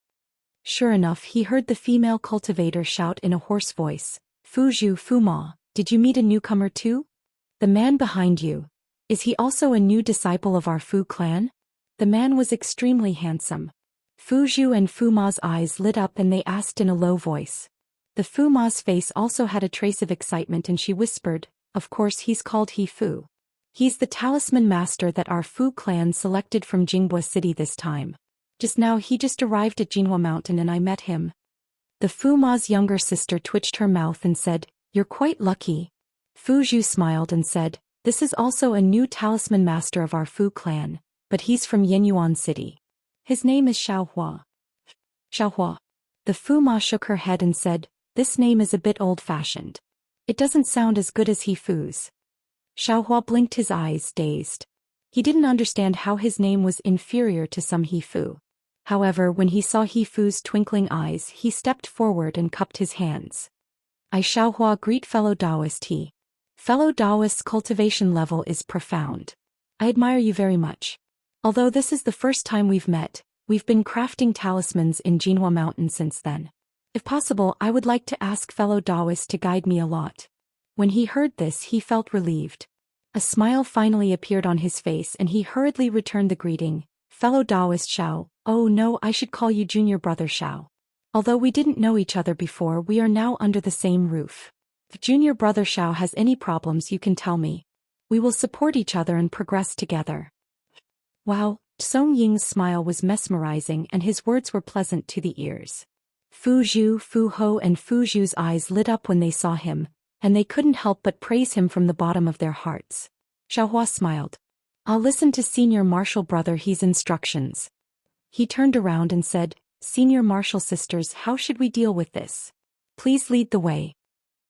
Sure enough, he heard the female cultivator shout in a hoarse voice, Fu Zhu Fu Ma, did you meet a newcomer too? The man behind you. Is he also a new disciple of our Fu clan? The man was extremely handsome. Fu Zhu and Fu Ma's eyes lit up and they asked in a low voice. The Fu Ma's face also had a trace of excitement and she whispered, of course he's called He Fu. He's the talisman master that our Fu clan selected from Jinghua City this time. Just now he just arrived at Jinhua Mountain and I met him. The Fu Ma's younger sister twitched her mouth and said, you're quite lucky. Fu Zhu smiled and said, this is also a new talisman master of our Fu clan, but he's from Yenyuan City. His name is Xiaohua. Xiaohua. The Fu Ma shook her head and said, this name is a bit old-fashioned. It doesn't sound as good as He Fu's. Xiaohua blinked his eyes, dazed. He didn't understand how his name was inferior to some He Fu. However, when he saw He Fu's twinkling eyes, he stepped forward and cupped his hands. I Xiaohua greet fellow Taoist He. Fellow Taoist's cultivation level is profound. I admire you very much. Although this is the first time we've met, we've been crafting talismans in Jinhua Mountain since then. If possible, I would like to ask fellow Taoist to guide me a lot. When he heard this, he felt relieved. A smile finally appeared on his face and he hurriedly returned the greeting. Fellow Taoist Xiao, oh no, I should call you junior brother Xiao. Although we didn't know each other before, we are now under the same roof. If junior brother Xiao has any problems, you can tell me. We will support each other and progress together. Wow, Song Ying's smile was mesmerizing and his words were pleasant to the ears. Fu Zhu, Fu Ho and Fu Zhu's eyes lit up when they saw him, and they couldn't help but praise him from the bottom of their hearts. Xiaohua smiled. I'll listen to Senior Martial Brother He's instructions. He turned around and said, Senior Martial Sisters, how should we deal with this? Please lead the way.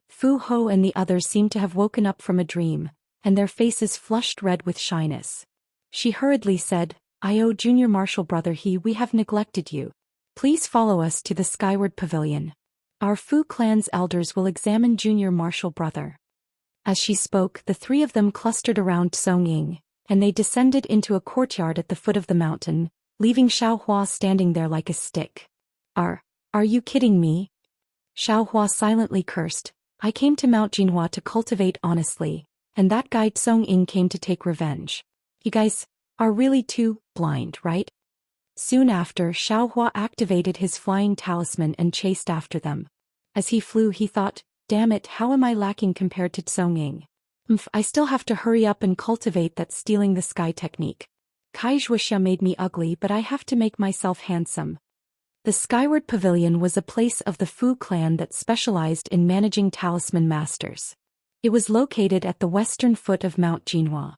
Fu Ho and the others seemed to have woken up from a dream, and their faces flushed red with shyness. She hurriedly said, Junior Martial Brother He, we have neglected you. Please follow us to the Skyward Pavilion. Our Fu clan's elders will examine Junior Martial Brother. As she spoke, the three of them clustered around Song Ying, and they descended into a courtyard at the foot of the mountain, leaving Xiaohua standing there like a stick. Are you kidding me? Xiaohua silently cursed. I came to Mount Jinhua to cultivate honestly, and that guy Song Ying came to take revenge. You guys are really too blind, right? Soon after, Xiaohua activated his flying talisman and chased after them. As he flew, he thought, damn it, how am I lacking compared to Song Ying? I still have to hurry up and cultivate that stealing the sky technique. Kai Zhuoxia made me ugly, but I have to make myself handsome. The Skyward Pavilion was a place of the Fu clan that specialized in managing talisman masters. It was located at the western foot of Mount Jinhua.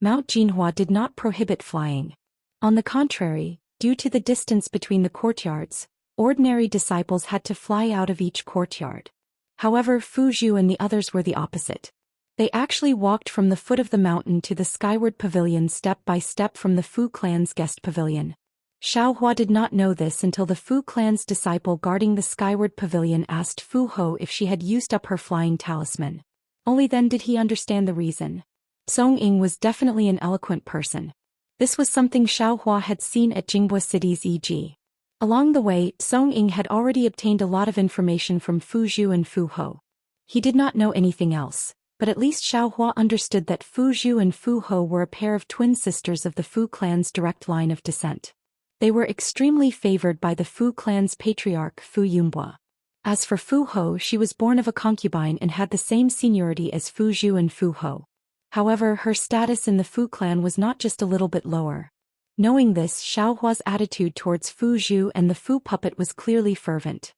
Mount Jinhua did not prohibit flying. On the contrary, due to the distance between the courtyards, ordinary disciples had to fly out of each courtyard. However, Fu Zhu and the others were the opposite. They actually walked from the foot of the mountain to the Skyward Pavilion step by step from the Fu clan's guest pavilion. Xiaohua did not know this until the Fu clan's disciple guarding the Skyward Pavilion asked Fu Ho if she had used up her flying talisman. Only then did he understand the reason. Song Ying was definitely an eloquent person. This was something Xiaohua had seen at Jinghua City's e.g. Along the way, Song Ying had already obtained a lot of information from Fu Zhu and Fu Ho. He did not know anything else, but at least Xiaohua understood that Fu Zhu and Fu Ho were a pair of twin sisters of the Fu clan's direct line of descent. They were extremely favored by the Fu clan's patriarch Fu Yunbua. As for Fu Ho, she was born of a concubine and had the same seniority as Fu Zhu and Fu Ho. However, her status in the Fu clan was not just a little bit lower. Knowing this, Xiaohua's attitude towards Fu Zhu and the Fu puppet was clearly fervent.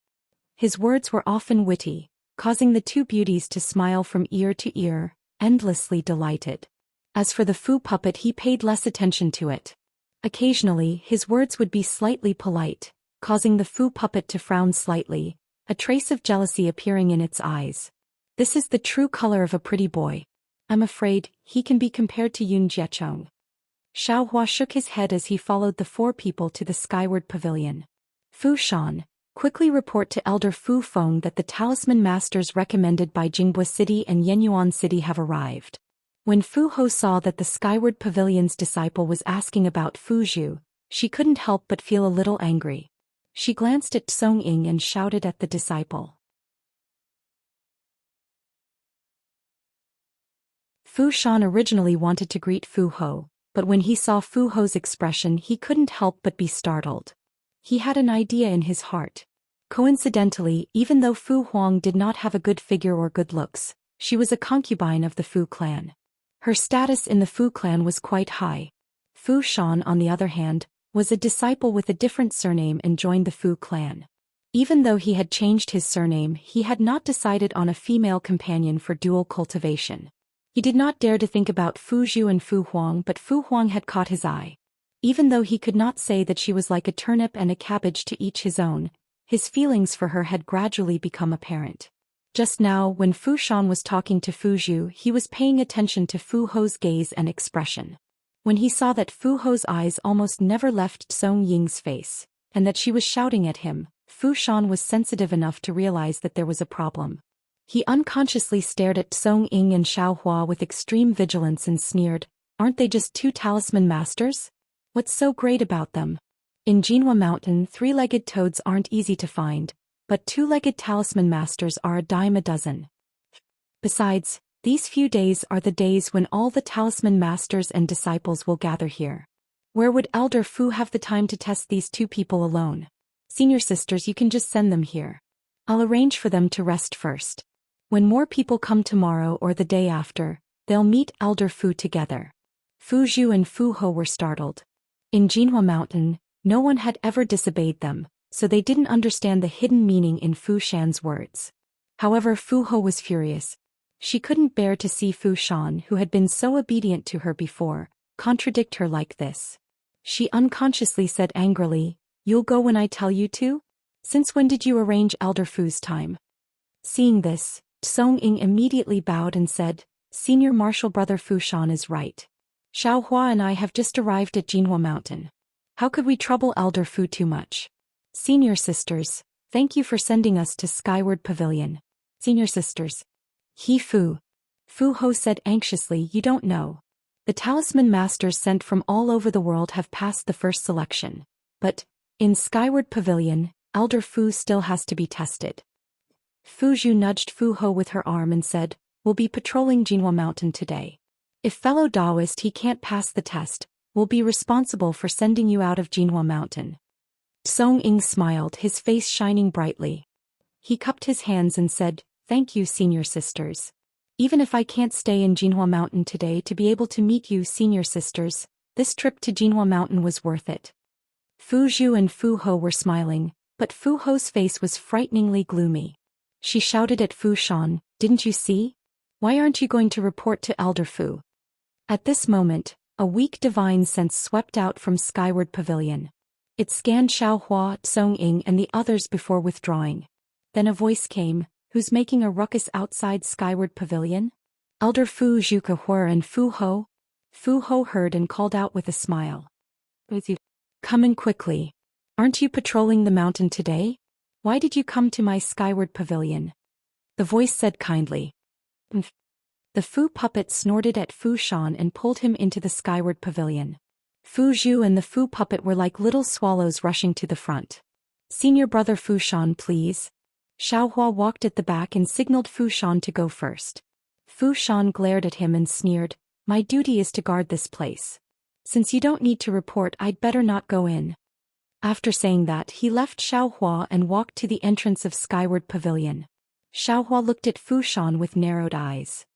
His words were often witty, causing the two beauties to smile from ear to ear, endlessly delighted. As for the Fu puppet, he paid less attention to it. Occasionally, his words would be slightly polite, causing the Fu puppet to frown slightly, a trace of jealousy appearing in its eyes. This is the true color of a pretty boy. I'm afraid he can be compared to Yun Jiecheng. Xiaohua shook his head as he followed the four people to the Skyward Pavilion. Fu Shan, quickly report to Elder Fu Feng that the talisman masters recommended by Jinghua City and Yenyuan City have arrived. When Fu Ho saw that the Skyward Pavilion's disciple was asking about Fu Zhu, she couldn't help but feel a little angry. She glanced at Song Ying and shouted at the disciple. Fu Shan originally wanted to greet Fu Ho, but when he saw Fu Ho's expression he couldn't help but be startled. He had an idea in his heart. Coincidentally, even though Fu Huang did not have a good figure or good looks, she was a concubine of the Fu clan. Her status in the Fu clan was quite high. Fu Shan, on the other hand, was a disciple with a different surname and joined the Fu clan. Even though he had changed his surname, he had not decided on a female companion for dual cultivation. He did not dare to think about Fu Zhu and Fu Huang, but Fu Huang had caught his eye. Even though he could not say that she was like a turnip and a cabbage to each his own, his feelings for her had gradually become apparent. Just now, when Fu Shan was talking to Fu Zhu, he was paying attention to Fu Ho's gaze and expression. When he saw that Fu Ho's eyes almost never left Song Ying's face, and that she was shouting at him, Fu Shan was sensitive enough to realize that there was a problem. He unconsciously stared at Song Ying and Xiao Hua with extreme vigilance and sneered, "Aren't they just two talisman masters? What's so great about them? In Jinhua Mountain, three-legged toads aren't easy to find, but two-legged talisman masters are a dime a dozen. Besides, these few days are the days when all the talisman masters and disciples will gather here. Where would Elder Fu have the time to test these two people alone? Senior sisters, you can just send them here. I'll arrange for them to rest first. When more people come tomorrow or the day after, they'll meet Elder Fu together." Fu Zhu and Fu Ho were startled. In Jinhua Mountain, no one had ever disobeyed them, so they didn't understand the hidden meaning in Fu Shan's words. However, Fu Ho was furious. She couldn't bear to see Fu Shan, who had been so obedient to her before, contradict her like this. She unconsciously said angrily, "You'll go when I tell you to? Since when did you arrange Elder Fu's time?" Seeing this, Song Ying immediately bowed and said, "Senior Martial Brother Fu Shan is right. Xiao Hua and I have just arrived at Jinhua Mountain. How could we trouble Elder Fu too much? Senior sisters, thank you for sending us to Skyward Pavilion. Senior sisters." Fu Ho said anxiously, "You don't know. The talisman masters sent from all over the world have passed the first selection. But, in Skyward Pavilion, Elder Fu still has to be tested." Fu Zhu nudged Fu Ho with her arm and said, "We'll be patrolling Jinhua Mountain today. If fellow Taoist he can't pass the test, we'll be responsible for sending you out of Jinhua Mountain." Song Ying smiled, his face shining brightly. He cupped his hands and said, "Thank you, senior sisters. Even if I can't stay in Jinhua Mountain today to be able to meet you, senior sisters, this trip to Jinhua Mountain was worth it." Fu Zhu and Fu Ho were smiling, but Fu Ho's face was frighteningly gloomy. She shouted at Fu Shan, "Didn't you see? Why aren't you going to report to Elder Fu?" At this moment, a weak divine sense swept out from Skyward Pavilion. It scanned Xiao Hua, Song Ying and the others before withdrawing. Then a voice came, "Who's making a ruckus outside Skyward Pavilion?" "Elder Fu Zhuke Huer and Fu Ho." Fu Ho heard and called out with a smile. "With you. Come in quickly. Aren't you patrolling the mountain today? Why did you come to my Skyward Pavilion?" The voice said kindly. The Fu puppet snorted at Fu Shan and pulled him into the Skyward Pavilion. Fu Zhu and the Fu puppet were like little swallows rushing to the front. "Senior brother Fu Shan, please." Xiao Hua walked at the back and signaled Fu Shan to go first. Fu Shan glared at him and sneered, "My duty is to guard this place. Since you don't need to report, I'd better not go in." After saying that, he left Xiao Hua and walked to the entrance of Skyward Pavilion. Xiao Hua looked at Fu Shan with narrowed eyes.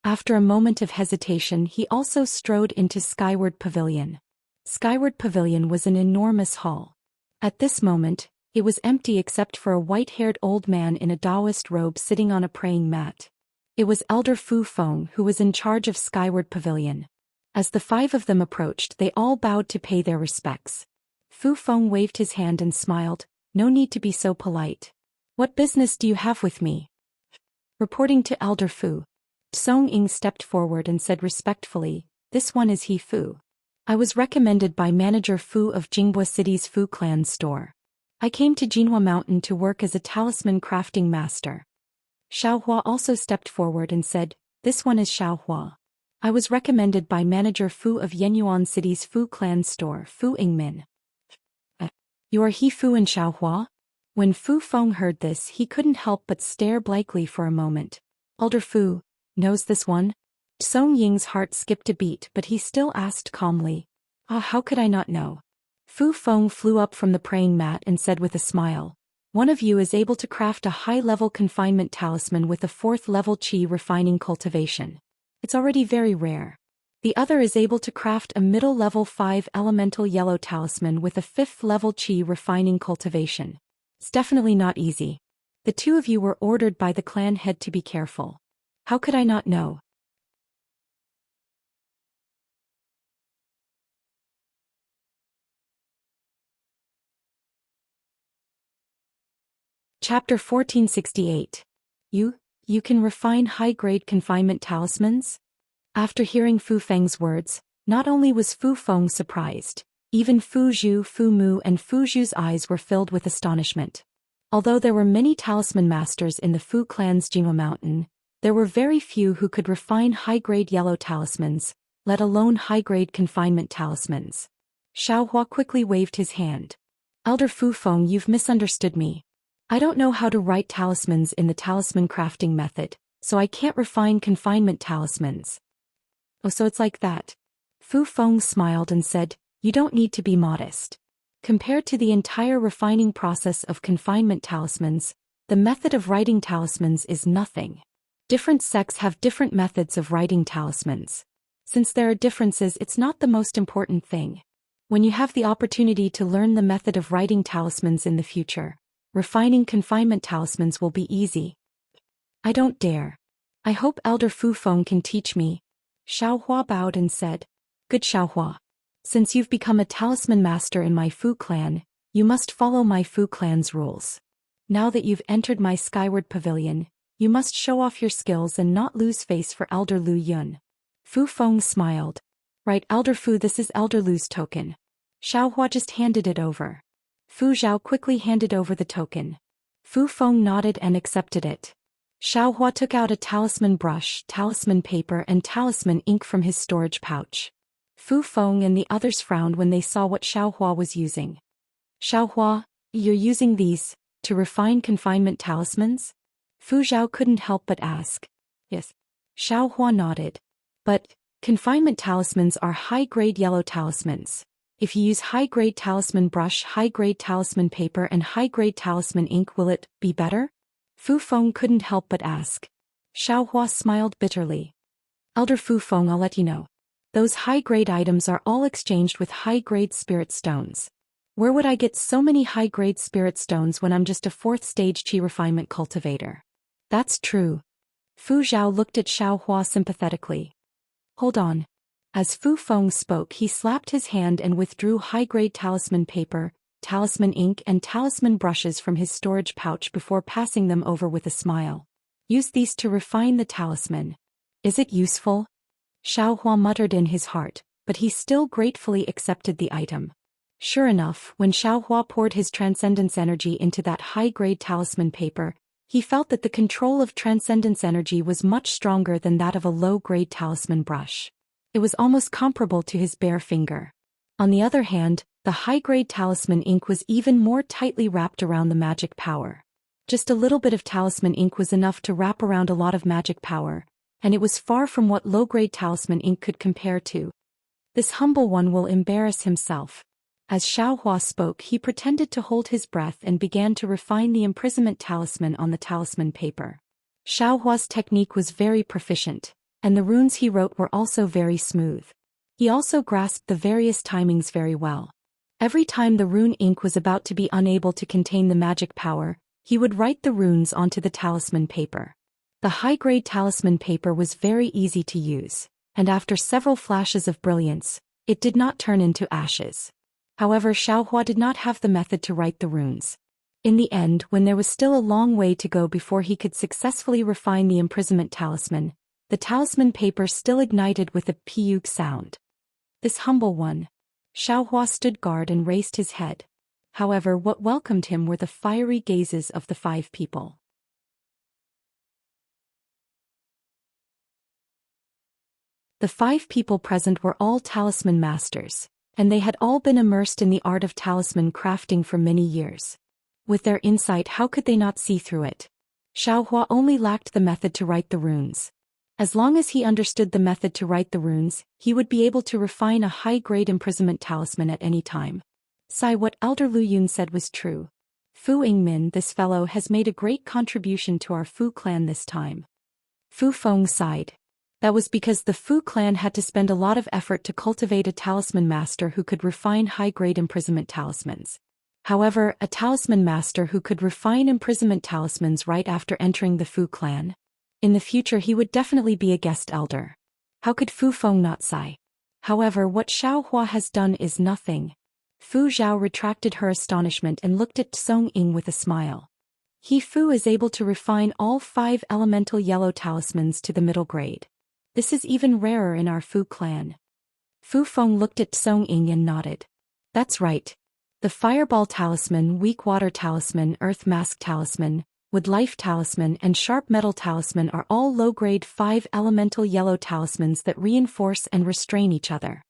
After a moment of hesitation, he also strode into Skyward Pavilion. Skyward Pavilion was an enormous hall. At this moment, it was empty except for a white-haired old man in a Taoist robe sitting on a praying mat. It was Elder Fu Feng who was in charge of Skyward Pavilion. As the five of them approached, they all bowed to pay their respects. Fu Feng waved his hand and smiled, "No need to be so polite. What business do you have with me?" Reporting to Elder Fu. Song Ying stepped forward and said respectfully, "This one is Fu. I was recommended by Manager Fu of Jinghua City's Fu Clan store. I came to Jinhua Mountain to work as a talisman crafting master." Xiaohua also stepped forward and said, "This one is Xiaohua. I was recommended by Manager Fu of Yenyuan City's Fu Clan store, Fu Yingmin." You are he Fu and Xiaohua? When Fu Feng heard this, he couldn't help but stare blankly for a moment. Elder Fu knows this one? Song Ying's heart skipped a beat, but he still asked calmly, how could I not know? Fu Feng flew up from the praying mat and said with a smile, "One of you is able to craft a high-level confinement talisman with a 4th-level qi refining cultivation. It's already very rare. The other is able to craft a middle-level 5 elemental yellow talisman with a 5th-level qi refining cultivation. It's definitely not easy. The two of you were ordered by the clan head to be careful. How could I not know?" Chapter 1468. You can refine high-grade confinement talismans? After hearing Fu Feng's words, not only was Fu Feng surprised, even Fu Zhu, Fu Mu and Fu Zhu's eyes were filled with astonishment. Although there were many talisman masters in the Fu clan's Jinghua Mountain, there were very few who could refine high-grade yellow talismans, let alone high-grade confinement talismans. Xiaohua quickly waved his hand. "Elder Fu Feng, you've misunderstood me. I don't know how to write talismans in the talisman crafting method, so I can't refine confinement talismans." "Oh, so it's like that." Fu Feng smiled and said, "You don't need to be modest. Compared to the entire refining process of confinement talismans, the method of writing talismans is nothing. Different sects have different methods of writing talismans. Since there are differences, it's not the most important thing. When you have the opportunity to learn the method of writing talismans in the future, refining confinement talismans will be easy." "I don't dare. I hope Elder Fu Feng can teach me." Xiaohua bowed and said, "Good Xiaohua. Since you've become a talisman master in my Fu clan, you must follow my Fu clan's rules. Now that you've entered my skyward pavilion, you must show off your skills and not lose face for Elder Lu Yun." Fu Feng smiled. "Right, Elder Fu, this is Elder Lu's token." Xiaohua just handed it over. Fu Zhao quickly handed over the token. Fu Feng nodded and accepted it. Xiaohua took out a talisman brush, talisman paper and talisman ink from his storage pouch. Fu Feng and the others frowned when they saw what Xiaohua was using. "Xiaohua, you're using these to refine confinement talismans?" Fu Zhao couldn't help but ask. "Yes." Xiaohua nodded. "But confinement talismans are high-grade yellow talismans. If you use high-grade talisman brush, high-grade talisman paper and high-grade talisman ink, will it be better?" Fu Feng couldn't help but ask. Xiaohua smiled bitterly. "Elder Fu Feng, I'll let you know. Those high-grade items are all exchanged with high-grade spirit stones. Where would I get so many high-grade spirit stones when I'm just a 4th-stage qi refinement cultivator?" "That's true." Fu Zhao looked at Xiaohua sympathetically. "Hold on." As Fu Feng spoke, he slapped his hand and withdrew high-grade talisman paper, talisman ink and talisman brushes from his storage pouch before passing them over with a smile. "Use these to refine the talisman. Is it useful?" Xiaohua muttered in his heart, but he still gratefully accepted the item. Sure enough, when Xiaohua poured his transcendence energy into that high-grade talisman paper, he felt that the control of transcendence energy was much stronger than that of a low-grade talisman brush. It was almost comparable to his bare finger. On the other hand, the high-grade talisman ink was even more tightly wrapped around the magic power. Just a little bit of talisman ink was enough to wrap around a lot of magic power, and it was far from what low-grade talisman ink could compare to. "This humble one will embarrass himself." As Xiaohua spoke, he pretended to hold his breath and began to refine the imprisonment talisman on the talisman paper. Xiaohua's technique was very proficient, and the runes he wrote were also very smooth. He also grasped the various timings very well. Every time the rune ink was about to be unable to contain the magic power, he would write the runes onto the talisman paper. The high-grade talisman paper was very easy to use, and after several flashes of brilliance, it did not turn into ashes. However, Xiaohua did not have the method to write the runes. In the end, when there was still a long way to go before he could successfully refine the imprisonment talisman, the talisman paper still ignited with a piyuk sound. "This humble one." Xiaohua stood guard and raised his head. However, what welcomed him were the fiery gazes of the 5 people. The 5 people present were all talisman masters, and they had all been immersed in the art of talisman crafting for many years. With their insight, how could they not see through it? Xiaohua only lacked the method to write the runes. As long as he understood the method to write the runes, he would be able to refine a high-grade imprisonment talisman at any time. What Elder Lu Yun said was true. Fu Yingmin, this fellow has made a great contribution to our Fu clan this time. Fu Feng sighed. That was because the Fu clan had to spend a lot of effort to cultivate a talisman master who could refine high-grade imprisonment talismans. However, a talisman master who could refine imprisonment talismans right after entering the Fu clan. In the future he would definitely be a guest elder. How could Fu Feng not sigh? However, what Xiaohua has done is nothing. Fu Zhao retracted her astonishment and looked at Song Ying with a smile. Fu is able to refine all 5 elemental yellow talismans to the middle grade. This is even rarer in our Fu clan. Fu Feng looked at Song Ying and nodded. That's right. The Fireball Talisman, Weak Water Talisman, Earth Mask Talisman, Wood Life Talisman and Sharp Metal Talisman are all low-grade 5 elemental yellow talismans that reinforce and restrain each other.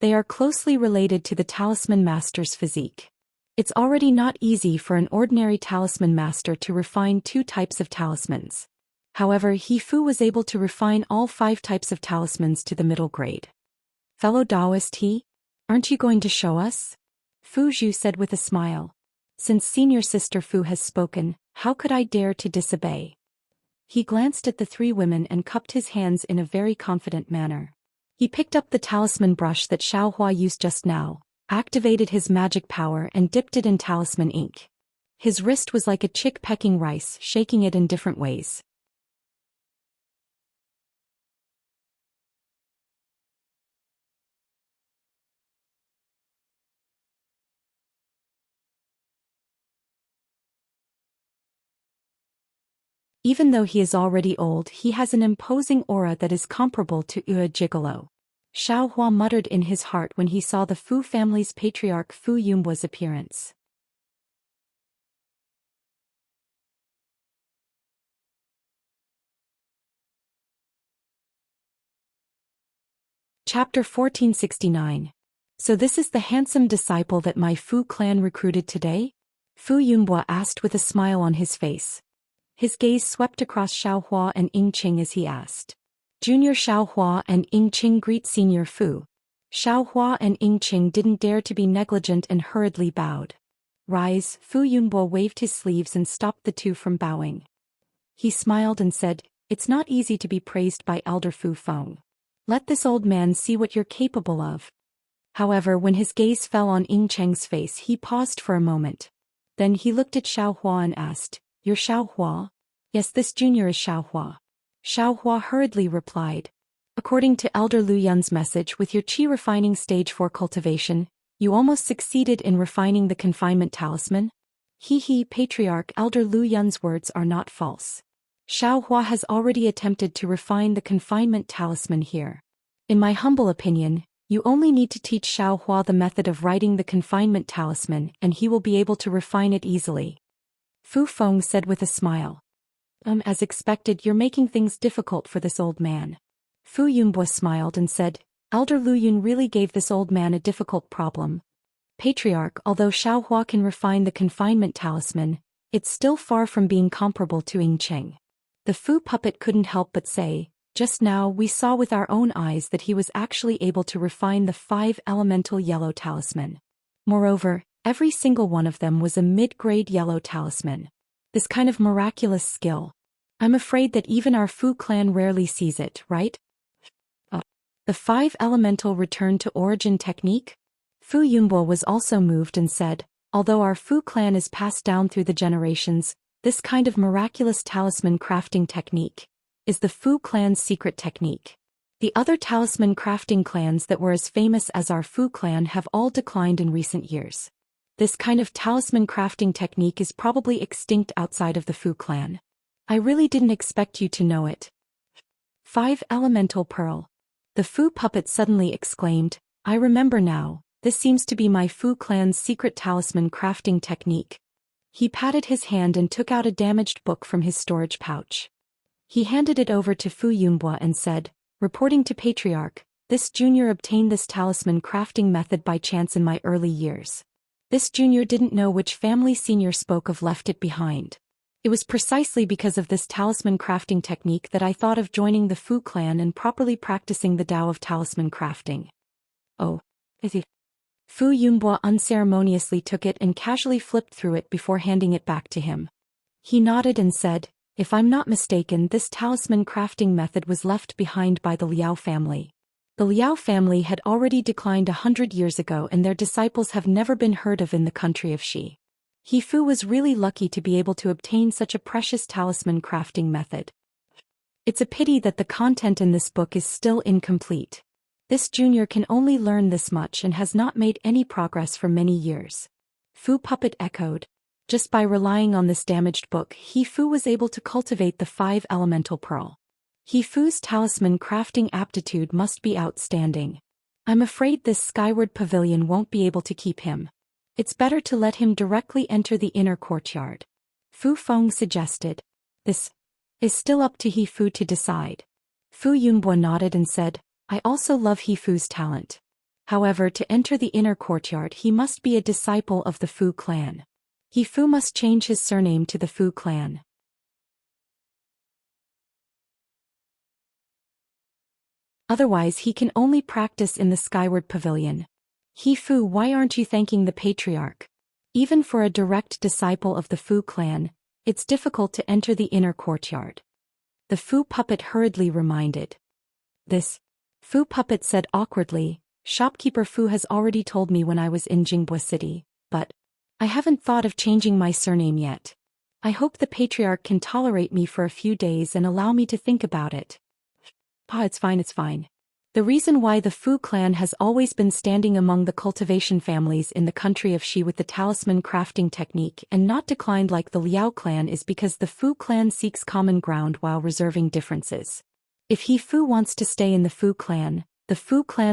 They are closely related to the talisman master's physique. It's already not easy for an ordinary talisman master to refine 2 types of talismans. However, Fu was able to refine all 5 types of talismans to the middle grade. Fellow Taoist aren't you going to show us? Fu Zhu said with a smile. Since senior sister Fu has spoken, how could I dare to disobey? He glanced at the 3 women and cupped his hands in a very confident manner. He picked up the talisman brush that Xiaohua used just now, activated his magic power and dipped it in talisman ink. His wrist was like a chick pecking rice, shaking it in different ways. Even though he is already old, he has an imposing aura that is comparable to a gigolo. Xiaohua muttered in his heart when he saw the Fu family's patriarch Fu Yunbu's appearance. Chapter 1469. So this is the handsome disciple that my Fu clan recruited today? Fu Yunbu asked with a smile on his face. His gaze swept across Xiaohua and Yingqing as he asked. Junior Xiaohua and Yingqing greet Senior Fu. Xiaohua and Yingqing didn't dare to be negligent and hurriedly bowed. Rise, Fu Yunbo waved his sleeves and stopped the 2 from bowing. He smiled and said, it's not easy to be praised by Elder Fu Feng. Let this old man see what you're capable of. However, when his gaze fell on Yingqing's face, he paused for a moment. Then he looked at Xiaohua and asked, You're Xiaohua? Yes, this junior is Xiaohua. Xiaohua hurriedly replied. According to Elder Lu Yun's message, with your qi refining stage 4 cultivation, you almost succeeded in refining the confinement talisman? Patriarch Elder Lu Yun's words are not false. Xiaohua has already attempted to refine the confinement talisman here. In my humble opinion, you only need to teach Xiaohua the method of writing the confinement talisman and he will be able to refine it easily. Fu Feng said with a smile. As expected, you're making things difficult for this old man. Fu Yunbo smiled and said, Elder Lu Yun really gave this old man a difficult problem. Patriarch, although Xiaohua can refine the confinement talisman, it's still far from being comparable to Yingqing. The Fu puppet couldn't help but say, just now we saw with our own eyes that he was actually able to refine the 5 elemental yellow talisman. Moreover, every single one of them was a mid-grade yellow talisman. This kind of miraculous skill. I'm afraid that even our Fu clan rarely sees it, right? The 5 elemental return to origin technique? Fu Yunbo was also moved and said, although our Fu clan is passed down through the generations, this kind of miraculous talisman crafting technique is the Fu clan's secret technique. The other talisman crafting clans that were as famous as our Fu clan have all declined in recent years. This kind of talisman crafting technique is probably extinct outside of the Fu clan. I really didn't expect you to know it. 5 elemental pearl. The Fu puppet suddenly exclaimed, I remember now, this seems to be my Fu clan's secret talisman crafting technique. He patted his hand and took out a damaged book from his storage pouch. He handed it over to Fu Yunbo and said, Reporting to Patriarch, this junior obtained this talisman crafting method by chance in my early years. This junior didn't know which family senior spoke of left it behind. It was precisely because of this talisman crafting technique that I thought of joining the Fu clan and properly practicing the Tao of talisman crafting. Oh. Fu Yunbo unceremoniously took it and casually flipped through it before handing it back to him. He nodded and said, "If I'm not mistaken, this talisman crafting method was left behind by the Liao family." The Liao family had already declined 100 years ago and their disciples have never been heard of in the country of Shi. He Fu was really lucky to be able to obtain such a precious talisman crafting method. It's a pity that the content in this book is still incomplete. This junior can only learn this much and has not made any progress for many years. Fu Puppet echoed. Just by relying on this damaged book, He Fu was able to cultivate the 5 elemental pearl. He Fu's talisman crafting aptitude must be outstanding. I'm afraid this skyward pavilion won't be able to keep him. It's better to let him directly enter the inner courtyard. Fu Feng suggested. This is still up to He Fu to decide. Fu Yunbo nodded and said, I also love He Fu's talent. However, to enter the inner courtyard he must be a disciple of the Fu clan. He Fu must change his surname to the Fu clan. Otherwise he can only practice in the skyward pavilion. He Fu, why aren't you thanking the patriarch? Even for a direct disciple of the Fu clan, it's difficult to enter the inner courtyard. The Fu puppet hurriedly reminded. This Fu puppet said awkwardly, shopkeeper Fu has already told me when I was in Jingbua City, but I haven't thought of changing my surname yet. I hope the patriarch can tolerate me for a few days and allow me to think about it. It's fine. The reason why the Fu clan has always been standing among the cultivation families in the country of Shi with the talisman crafting technique and not declined like the Liao clan is because the Fu clan seeks common ground while reserving differences. If He Fu wants to stay in the Fu clan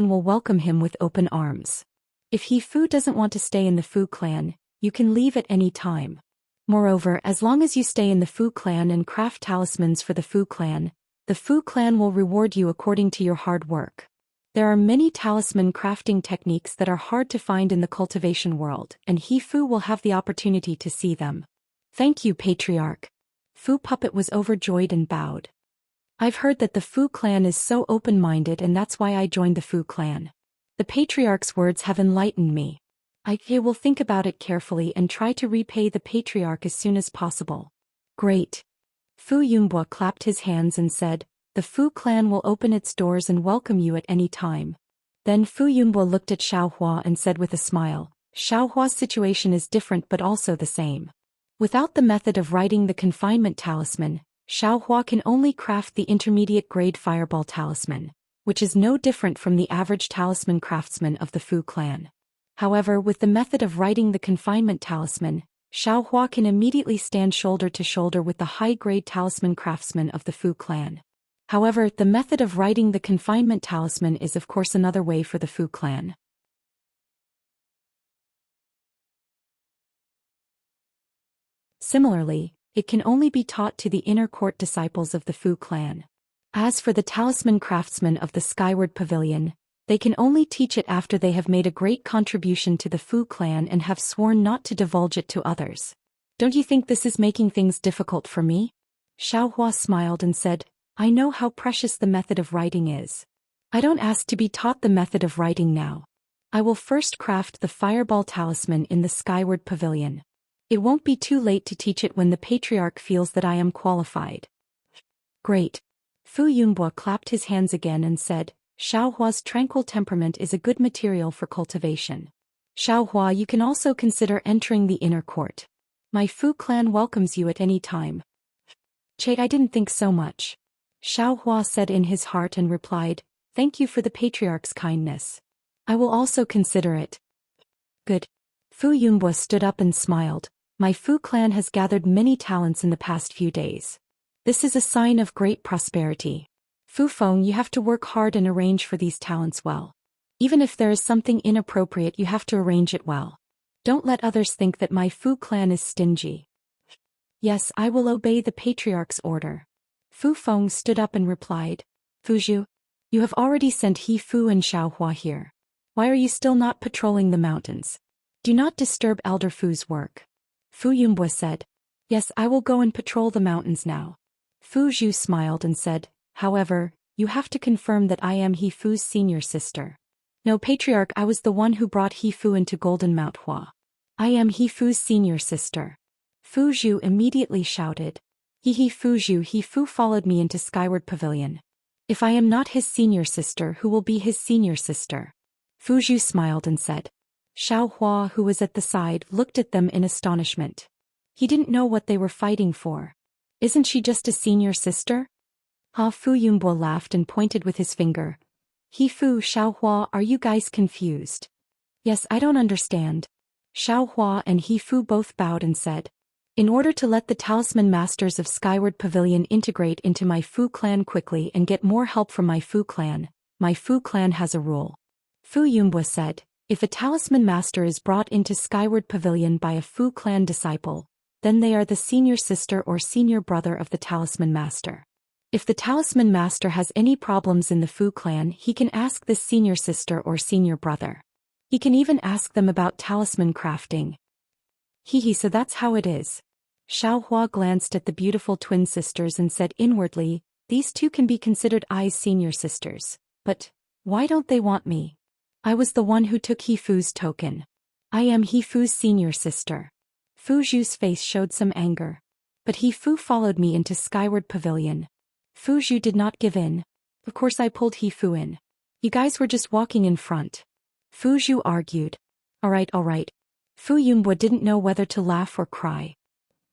will welcome him with open arms. If He Fu doesn't want to stay in the Fu clan, you can leave at any time. Moreover, as long as you stay in the Fu clan and craft talismans for the Fu clan will reward you according to your hard work. There are many talisman crafting techniques that are hard to find in the cultivation world, and He Fu will have the opportunity to see them. Thank you, Patriarch. Fu Puppet was overjoyed and bowed. I've heard that the Fu clan is so open-minded and that's why I joined the Fu clan. The Patriarch's words have enlightened me. I will think about it carefully and try to repay the Patriarch as soon as possible. Great. Fu Yunbo clapped his hands and said, the Fu clan will open its doors and welcome you at any time. Then Fu Yunbo looked at Xiaohua and said with a smile, Xiaohua's situation is different but also the same. Without the method of writing the confinement talisman, Xiaohua can only craft the intermediate grade fireball talisman, which is no different from the average talisman craftsman of the Fu clan. However, with the method of writing the confinement talisman, Xiaohua can immediately stand shoulder to shoulder with the high-grade talisman craftsman of the Fu clan. However, the method of writing the confinement talisman is of course another way for the Fu clan. Similarly, it can only be taught to the inner court disciples of the Fu clan. As for the talisman craftsmen of the Skyward Pavilion, they can only teach it after they have made a great contribution to the Fu clan and have sworn not to divulge it to others. Don't you think this is making things difficult for me? Xiaohua smiled and said, I know how precious the method of writing is. I don't ask to be taught the method of writing now. I will first craft the fireball talisman in the Skyward Pavilion. It won't be too late to teach it when the Patriarch feels that I am qualified. Great. Fu Yunbo clapped his hands again and said, Xiaohua's tranquil temperament is a good material for cultivation. Xiaohua, you can also consider entering the inner court. My Fu clan welcomes you at any time. I didn't think so much. Xiaohua said in his heart and replied, Thank you for the Patriarch's kindness. I will also consider it. Good. Fu Yunbo stood up and smiled. My Fu clan has gathered many talents in the past few days. This is a sign of great prosperity. Fu Feng, you have to work hard and arrange for these talents well. Even if there is something inappropriate, you have to arrange it well. Don't let others think that my Fu clan is stingy. Yes, I will obey the Patriarch's order. Fu Feng stood up and replied, Fuzhu. You have already sent He Fu and Xiaohua here. Why are you still not patrolling the mountains? Do not disturb Elder Fu's work. Fu Yunbo said. Yes, I will go and patrol the mountains now. Fu Zhu smiled and said, however, you have to confirm that I am He Fu's senior sister. No, Patriarch, I was the one who brought He Fu into Golden Mount Hua. I am He Fu's senior sister. Fu Zhu immediately shouted. He Fu Zhu, He Fu followed me into Skyward Pavilion. If I am not his senior sister, who will be his senior sister? Fu Zhu smiled and said. Xiaohua, who was at the side, looked at them in astonishment. He didn't know what they were fighting for. Isn't she just a senior sister? Fu Yunbo laughed and pointed with his finger. He Fu, Xiaohua, are you guys confused? Yes, I don't understand. Xiaohua and He Fu both bowed and said. In order to let the Talisman Masters of Skyward Pavilion integrate into my Fu clan quickly and get more help from my Fu clan has a rule. Fu Yunbo said, if a Talisman Master is brought into Skyward Pavilion by a Fu clan disciple, then they are the senior sister or senior brother of the Talisman Master. If the Talisman Master has any problems in the Fu clan, he can ask this senior sister or senior brother. He can even ask them about talisman crafting. So that's how it is. Xiaohua glanced at the beautiful twin sisters and said inwardly, these two can be considered I's senior sisters. But why don't they want me? I was the one who took He Fu's token. I am He Fu's senior sister. Fu Zhu's face showed some anger. But He Fu followed me into Skyward Pavilion. Fu Zhu did not give in. Of course I pulled He Fu in. You guys were just walking in front. Fu Zhu argued. Alright. Fu Yunbo didn't know whether to laugh or cry.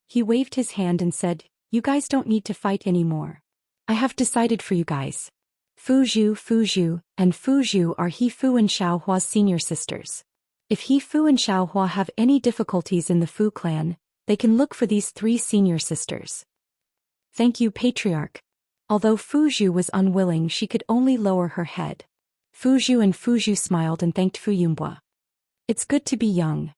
He waved his hand and said, you guys don't need to fight anymore. I have decided for you guys. Fu Zhu, and Fu Zhu are He Fu and Xiaohua's senior sisters. If He Fu and Xiaohua have any difficulties in the Fu clan, they can look for these three senior sisters. Thank you, Patriarch. Although Fu Zhu was unwilling, she could only lower her head. Fu Zhu smiled and thanked Fu Yunbo. It's good to be young.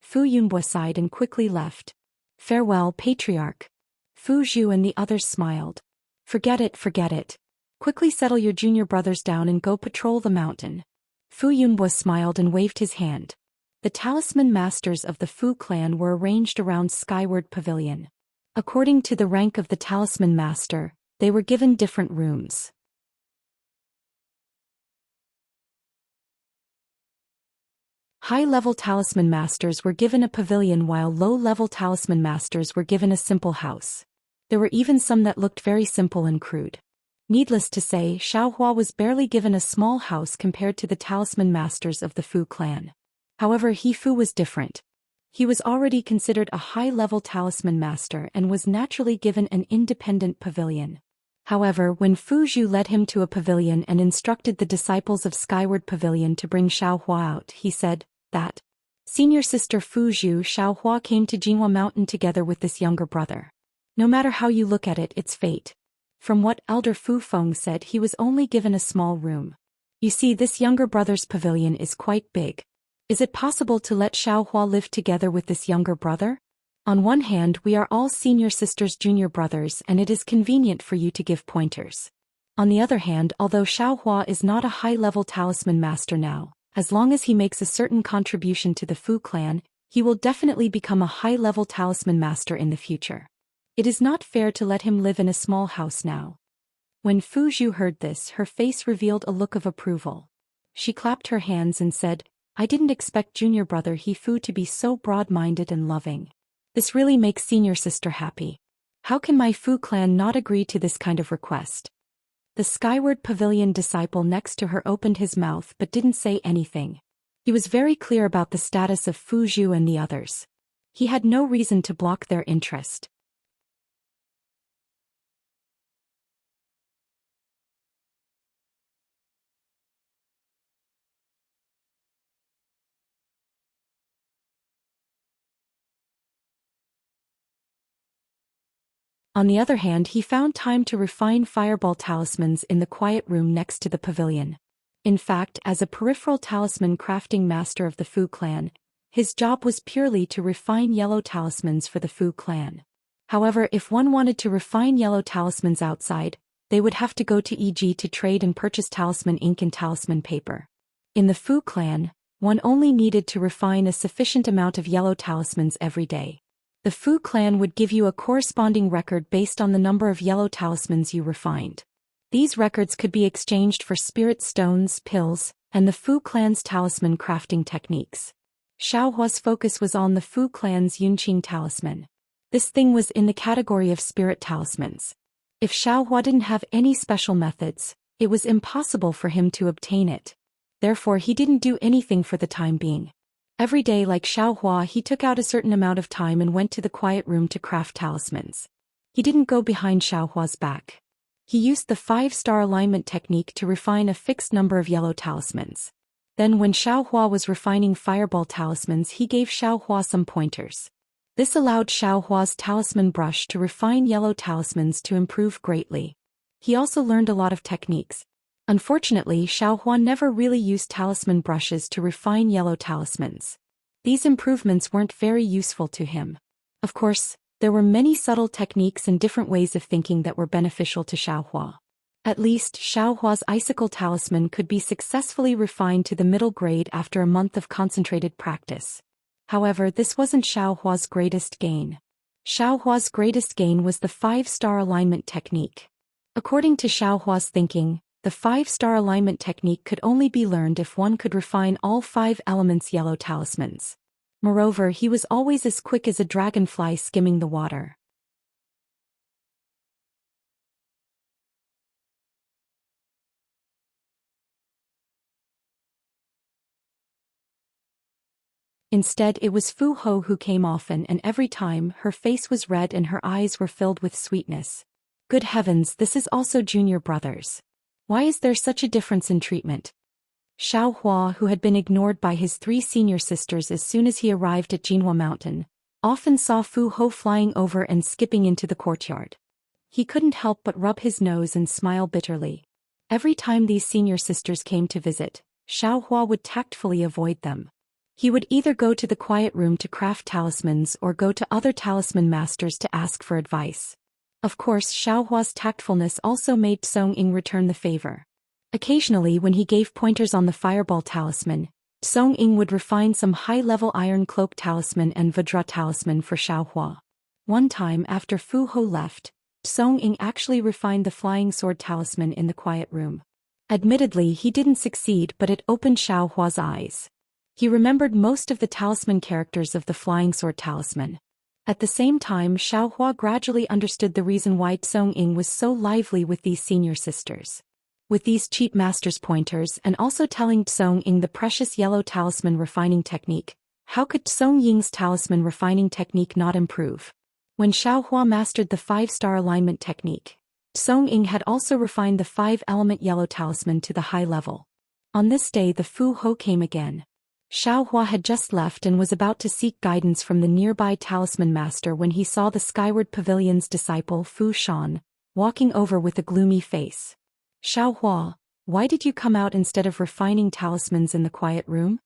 Fu Yunbo sighed and quickly left. Farewell, Patriarch. Fu Zhu and the others smiled. Forget it. Quickly settle your junior brothers down and go patrol the mountain. Fu Yunbo smiled and waved his hand. The Talisman Masters of the Fu clan were arranged around Skyward Pavilion. According to the rank of the Talisman Master, they were given different rooms. High-level Talisman Masters were given a pavilion while low-level Talisman Masters were given a simple house. There were even some that looked very simple and crude. Needless to say, Xiaohua was barely given a small house compared to the Talisman Masters of the Fu clan. However, He Fu was different. He was already considered a high-level Talisman Master and was naturally given an independent pavilion. However, when Fu Zhu led him to a pavilion and instructed the disciples of Skyward Pavilion to bring Xiaohua out, he said that senior sister Fu Zhu, Xiaohua came to Jinghua Mountain together with this younger brother. No matter how you look at it, it's fate. From what Elder Fu Feng said, he was only given a small room. You see, this younger brother's pavilion is quite big. Is it possible to let Xiaohua live together with this younger brother? On one hand, we are all senior sisters' junior brothers and it is convenient for you to give pointers. On the other hand, although Xiaohua is not a high-level Talisman Master now, as long as he makes a certain contribution to the Fu clan, he will definitely become a high-level Talisman Master in the future. It is not fair to let him live in a small house now. When Fu Zhu heard this, her face revealed a look of approval. She clapped her hands and said, I didn't expect junior brother He Fu to be so broad-minded and loving. This really makes senior sister happy. How can my Fu clan not agree to this kind of request? The Skyward Pavilion disciple next to her opened his mouth but didn't say anything. He was very clear about the status of Fu Zhu and the others. He had no reason to block their interest. On the other hand, he found time to refine fireball talismans in the quiet room next to the pavilion. In fact, as a peripheral talisman crafting master of the Fu clan, his job was purely to refine yellow talismans for the Fu clan. However, if one wanted to refine yellow talismans outside, they would have to go to EG to trade and purchase talisman ink and talisman paper. In the Fu clan, one only needed to refine a sufficient amount of yellow talismans every day. The Fu clan would give you a corresponding record based on the number of yellow talismans you refined. These records could be exchanged for spirit stones, pills, and the Fu clan's talisman crafting techniques. Xiaohua's focus was on the Fu clan's Yunqing talisman. This thing was in the category of spirit talismans. If Xiaohua didn't have any special methods, it was impossible for him to obtain it. Therefore he didn't do anything for the time being. Every day, like Xiaohua, he took out a certain amount of time and went to the quiet room to craft talismans. He didn't go behind Xiaohua's back. He used the 5-star alignment technique to refine a fixed number of yellow talismans. Then when Xiaohua was refining fireball talismans, he gave Xiaohua some pointers. This allowed Xiaohua's talisman brush to refine yellow talismans to improve greatly. He also learned a lot of techniques. Unfortunately, Xiaohua never really used talisman brushes to refine yellow talismans. These improvements weren't very useful to him. Of course, there were many subtle techniques and different ways of thinking that were beneficial to Xiaohua. At least, Xiaohua's icicle talisman could be successfully refined to the middle grade after a month of concentrated practice. However, this wasn't Xiaohua's greatest gain. Xiaohua's greatest gain was the 5-star alignment technique. According to Xiaohua's thinking, the 5-star alignment technique could only be learned if one could refine all 5 elements yellow talismans. Moreover, he was always as quick as a dragonfly skimming the water. Instead, it was Fu Ho who came often, and every time, her face was red and her eyes were filled with sweetness. Good heavens, this is also junior brothers. Why is there such a difference in treatment? Xiaohua, who had been ignored by his 3 senior sisters as soon as he arrived at Jinhua Mountain, often saw Fu Ho flying over and skipping into the courtyard. He couldn't help but rub his nose and smile bitterly. Every time these senior sisters came to visit, Xiaohua would tactfully avoid them. He would either go to the quiet room to craft talismans or go to other talisman masters to ask for advice. Of course, Xiaohua's tactfulness also made Song Ying return the favor. Occasionally, when he gave pointers on the fireball talisman, Song Ying would refine some high-level iron cloak talisman and Vajra talisman for Xiaohua. One time after Fu Ho left, Song Ying actually refined the flying sword talisman in the quiet room. Admittedly, he didn't succeed, but it opened Xiaohua's eyes. He remembered most of the talisman characters of the flying sword talisman. At the same time, Xiaohua gradually understood the reason why Song Ying was so lively with these senior sisters. With these cheap master's pointers and also telling Song Ying the precious yellow talisman refining technique, how could Song Ying's talisman refining technique not improve? When Xiaohua mastered the 5-star alignment technique, Song Ying had also refined the 5-element yellow talisman to the high level. On this day, the Fu Ho came again. Xiaohua had just left and was about to seek guidance from the nearby talisman master when he saw the Skyward Pavilion's disciple Fu Shan, walking over with a gloomy face. Xiaohua, why did you come out instead of refining talismans in the quiet room?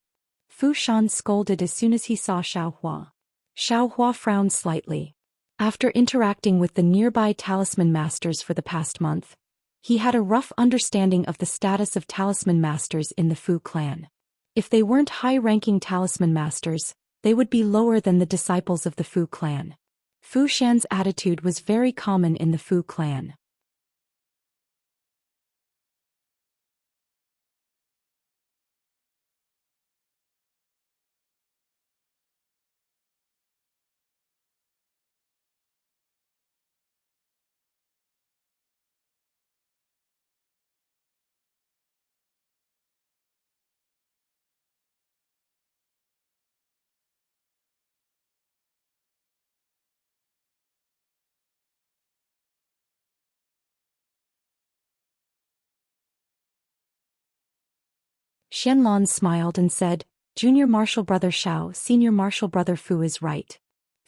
Fu Shan scolded as soon as he saw Xiaohua. Xiaohua frowned slightly. After interacting with the nearby talisman masters for the past month, he had a rough understanding of the status of talisman masters in the Fu clan. If they weren't high-ranking talisman masters, they would be lower than the disciples of the Fu clan. Fu Shan's attitude was very common in the Fu clan. Xianlong smiled and said, Junior Martial Brother Xiao, Senior Martial Brother Fu is right.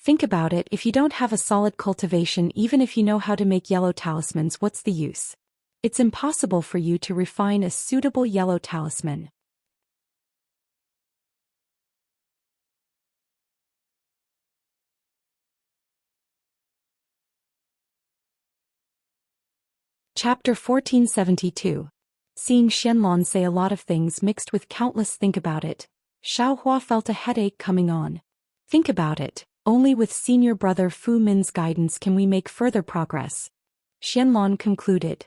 Think about it, if you don't have a solid cultivation, even if you know how to make yellow talismans, what's the use? It's impossible for you to refine a suitable yellow talisman. Chapter 1472. Seeing Xianlong say a lot of things mixed with countless think about it, Xiaohua felt a headache coming on. Think about it, only with senior brother Fu Min's guidance can we make further progress. Xianlong concluded.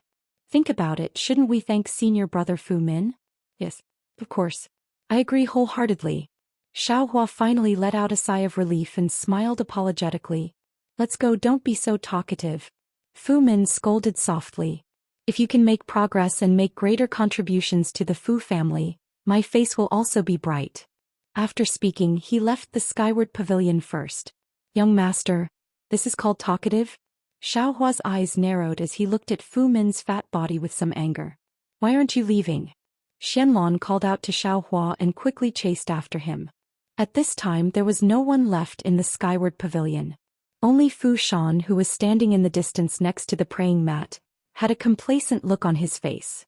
Think about it, shouldn't we thank senior brother Fu Min? Yes, of course. I agree wholeheartedly. Xiaohua finally let out a sigh of relief and smiled apologetically. Let's go, don't be so talkative. Fu Min scolded softly. If you can make progress and make greater contributions to the Fu family, my face will also be bright. After speaking, he left the skyward pavilion first. Young master, this is called talkative? Xiaohua's eyes narrowed as he looked at Fu Min's fat body with some anger. Why aren't you leaving? Xianlong called out to Xiaohua and quickly chased after him. At this time there was no one left in the skyward pavilion. Only Fu Shan, who was standing in the distance next to the praying mat, had a complacent look on his face.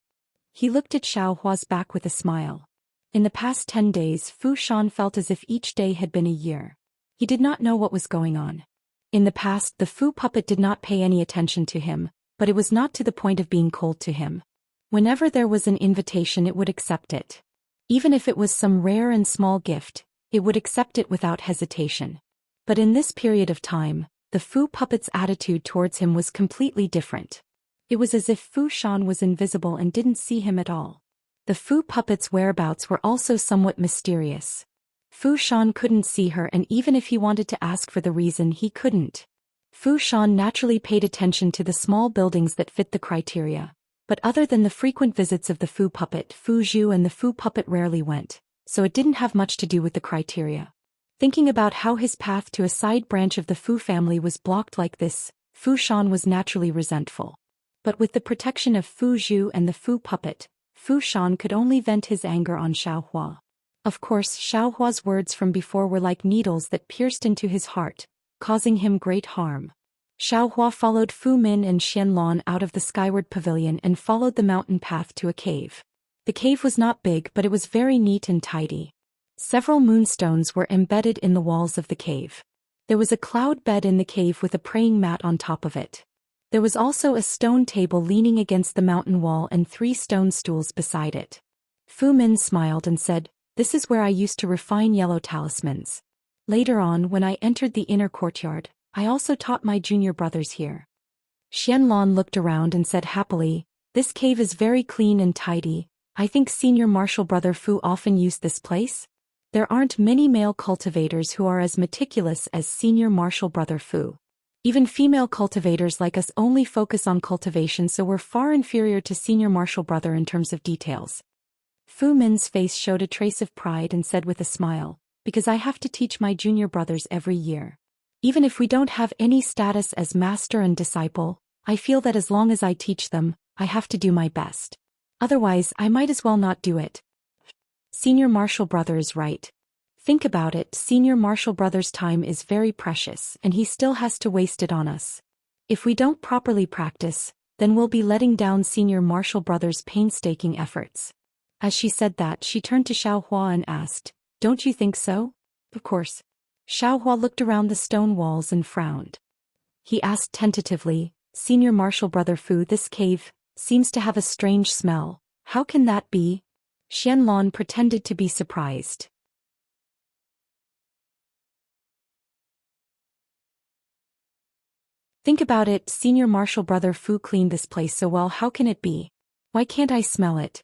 He looked at Xiaohua's back with a smile. In the past 10 days Fu Shan felt as if each day had been a year. He did not know what was going on. In the past the Fu puppet did not pay any attention to him, but it was not to the point of being cold to him. Whenever there was an invitation it would accept it. Even if it was some rare and small gift, it would accept it without hesitation. But in this period of time, the Fu puppet's attitude towards him was completely different. It was as if Fu Shan was invisible and didn't see him at all. The Fu puppet's whereabouts were also somewhat mysterious. Fu Shan couldn't see her, and even if he wanted to ask for the reason, he couldn't. Fu Shan naturally paid attention to the small buildings that fit the criteria. But other than the frequent visits of the Fu puppet, Fu Zhu and the Fu puppet rarely went, so it didn't have much to do with the criteria. Thinking about how his path to a side branch of the Fu family was blocked like this, Fu Shan was naturally resentful. But with the protection of Fu Zhu and the Fu puppet, Fu Shan could only vent his anger on Xiaohua. Of course, Xiaohua's words from before were like needles that pierced into his heart, causing him great harm. Xiaohua followed Fu Min and Xianlong out of the skyward pavilion and followed the mountain path to a cave. The cave was not big, but it was very neat and tidy. Several moonstones were embedded in the walls of the cave. There was a cloud bed in the cave with a praying mat on top of it. There was also a stone table leaning against the mountain wall and 3 stone stools beside it. Fu Min smiled and said, "This is where I used to refine yellow talismans. Later on, when I entered the inner courtyard, I also taught my junior brothers here." Xianlong looked around and said happily, "This cave is very clean and tidy. I think senior martial brother Fu often used this place? There aren't many male cultivators who are as meticulous as senior martial brother Fu. Even female cultivators like us only focus on cultivation, so we're far inferior to senior martial brother in terms of details." Fu Min's face showed a trace of pride and said with a smile, "Because I have to teach my junior brothers every year. Even if we don't have any status as master and disciple, I feel that as long as I teach them, I have to do my best. Otherwise, I might as well not do it." Senior martial brother is right. Think about it, senior martial brother's time is very precious and he still has to waste it on us. If we don't properly practice, then we'll be letting down senior martial brother's painstaking efforts. As she said that, she turned to Xiaohua and asked, "Don't you think so?" "Of course." Xiaohua looked around the stone walls and frowned. He asked tentatively, "Senior martial brother Fu, this cave seems to have a strange smell. How can that be?" Xianlong pretended to be surprised. "Think about it, senior martial brother Fu cleaned this place so well, how can it be? Why can't I smell it?"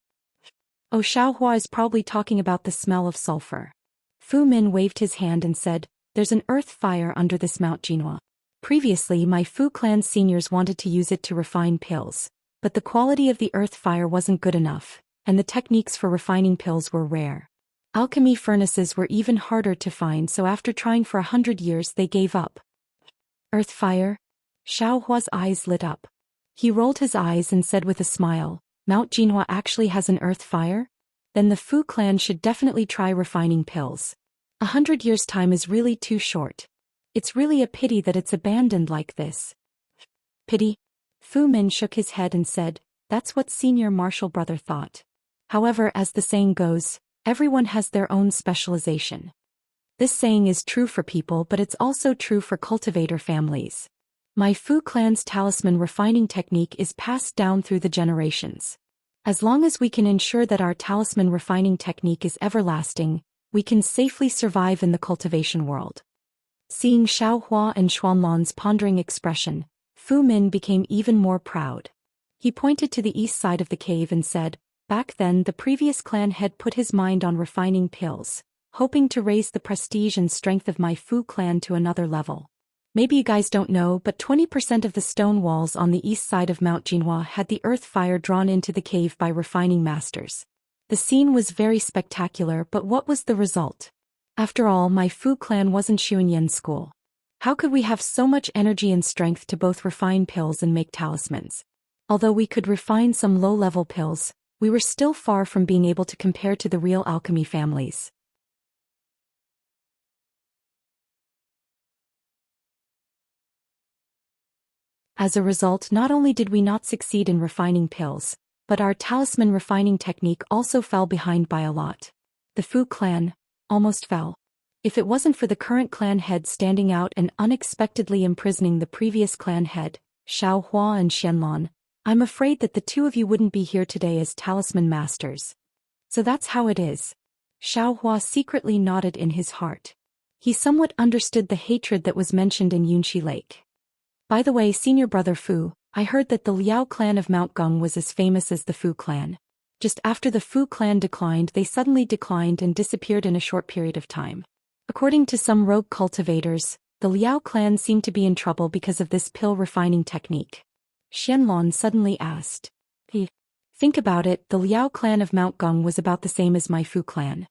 "Oh, Xiaohua is probably talking about the smell of sulfur." Fu Min waved his hand and said, "There's an earth fire under this Mount Jinhua. Previously my Fu clan seniors wanted to use it to refine pills, but the quality of the earth fire wasn't good enough, and the techniques for refining pills were rare. Alchemy furnaces were even harder to find, so after trying for 100 years they gave up." "Earth fire?" Xiaohua's eyes lit up. He rolled his eyes and said with a smile, "Mount Jinhua actually has an earth fire? Then the Fu clan should definitely try refining pills. 100 years' time is really too short. It's really a pity that it's abandoned like this." "Pity?" Fu Min shook his head and said, "That's what senior martial brother thought. However, as the saying goes, everyone has their own specialization. This saying is true for people, but it's also true for cultivator families. My Fu clan's talisman refining technique is passed down through the generations. As long as we can ensure that our talisman refining technique is everlasting, we can safely survive in the cultivation world. Seeing Xiaohua and Xuanlan's pondering expression, Fu Min became even more proud. He pointed to the east side of the cave and said, "Back then the previous clan head put his mind on refining pills, hoping to raise the prestige and strength of my Fu clan to another level. Maybe you guys don't know, but 20% of the stone walls on the east side of Mount Jinhua had the earth fire drawn into the cave by refining masters. The scene was very spectacular, but what was the result? After all, my Fu clan wasn't Xuanyan school. How could we have so much energy and strength to both refine pills and make talismans? Although we could refine some low-level pills, we were still far from being able to compare to the real alchemy families." As a result, not only did we not succeed in refining pills, but our talisman refining technique also fell behind by a lot. The Fu clan almost fell. If it wasn't for the current clan head standing out and unexpectedly imprisoning the previous clan head, Xiaohua and Xianlan, I'm afraid that the two of you wouldn't be here today as talisman masters. So that's how it is. Xiaohua secretly nodded in his heart. He somewhat understood the hatred that was mentioned in Yunxi Lake. By the way, senior brother Fu, I heard that the Liao clan of Mount Gung was as famous as the Fu clan. Just after the Fu clan declined, they suddenly declined and disappeared in a short period of time. According to some rogue cultivators, the Liao clan seemed to be in trouble because of this pill refining technique. Xianlan suddenly asked. Think about it, the Liao clan of Mount Gung was about the same as my Fu clan.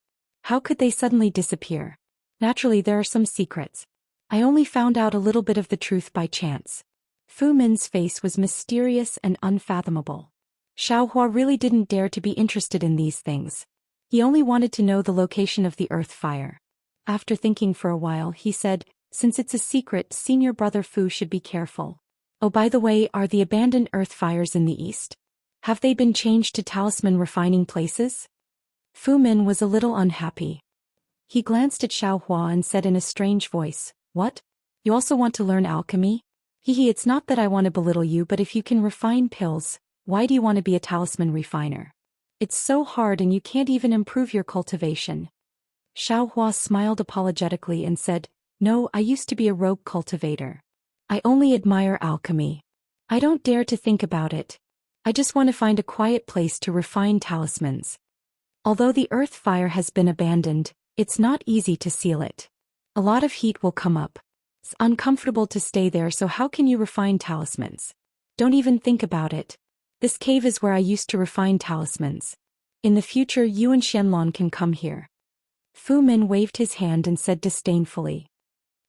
How could they suddenly disappear? Naturally, there are some secrets. I only found out a little bit of the truth by chance. Fu Min's face was mysterious and unfathomable. Xiaohua really didn't dare to be interested in these things. He only wanted to know the location of the earth fire. After thinking for a while, he said, "Since it's a secret, senior brother Fu should be careful. Oh, by the way, are the abandoned earth fires in the east? Have they been changed to talisman refining places?" Fu Min was a little unhappy. He glanced at Xiaohua and said in a strange voice, "What? You also want to learn alchemy? It's not that I want to belittle you, but if you can refine pills, why do you want to be a talisman refiner? It's so hard and you can't even improve your cultivation." Xiaohua smiled apologetically and said, "No, I used to be a rogue cultivator. I only admire alchemy. I don't dare to think about it. I just want to find a quiet place to refine talismans. Although the earth fire has been abandoned, it's not easy to seal it. A lot of heat will come up. It's uncomfortable to stay there, so how can you refine talismans? Don't even think about it. This cave is where I used to refine talismans. In the future, you and Xianlan can come here." Fu Min waved his hand and said disdainfully,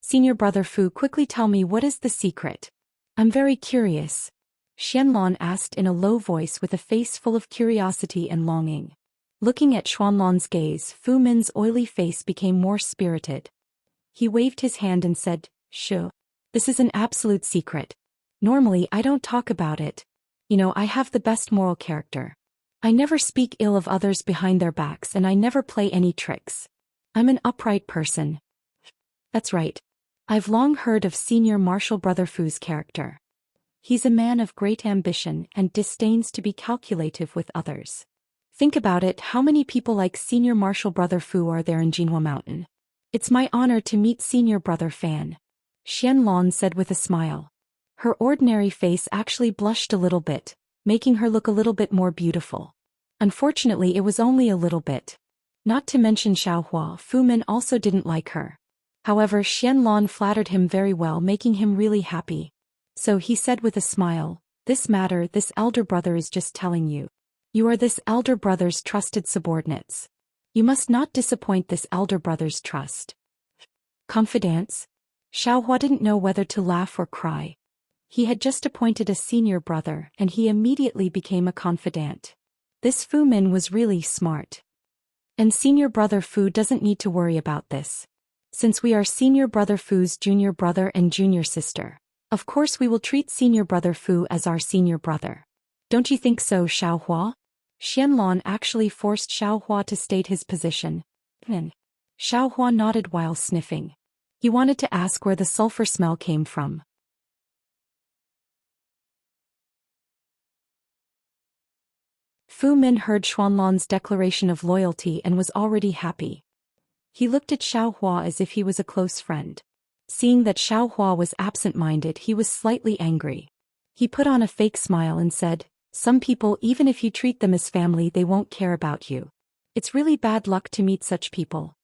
"Senior brother Fu, quickly tell me, what is the secret? I'm very curious." Xianlan asked in a low voice with a face full of curiosity and longing. Looking at Xuanlan's gaze, Fu Min's oily face became more spirited. He waved his hand and said, "Sure. This is an absolute secret. Normally I don't talk about it. I have the best moral character. I never speak ill of others behind their backs and I never play any tricks. I'm an upright person." "That's right. I've long heard of senior martial brother Fu's character. He's a man of great ambition and disdains to be calculative with others. Think about it, how many people like senior martial brother Fu are there in Jinhua Mountain? It's my honor to meet senior brother Fan," Xianlan said with a smile. Her ordinary face actually blushed a little bit, making her look a little bit more beautiful. Unfortunately, it was only a little bit. Not to mention Xiaohua, Fu Min also didn't like her. However, Xianlan flattered him very well, making him really happy. So he said with a smile, "This matter, this elder brother is just telling you. You are this elder brother's trusted subordinates. You must not disappoint this elder brother's trust." Confidence? Xiaohua didn't know whether to laugh or cry. He had just appointed a senior brother and he immediately became a confidant. This Fu Min was really smart. And senior brother Fu doesn't need to worry about this. Since we are senior brother Fu's junior brother and junior sister, of course we will treat senior brother Fu as our senior brother. Don't you think so, Xiaohua? Xianlan actually forced Xiaohua to state his position. Xiaohua nodded while sniffing. He wanted to ask where the sulfur smell came from. Fu Min heard Xuanlan's declaration of loyalty and was already happy. He looked at Xiaohua as if he was a close friend. Seeing that Xiaohua was absent-minded, he was slightly angry. He put on a fake smile and said, "Some people, even if you treat them as family, they won't care about you. It's really bad luck to meet such people."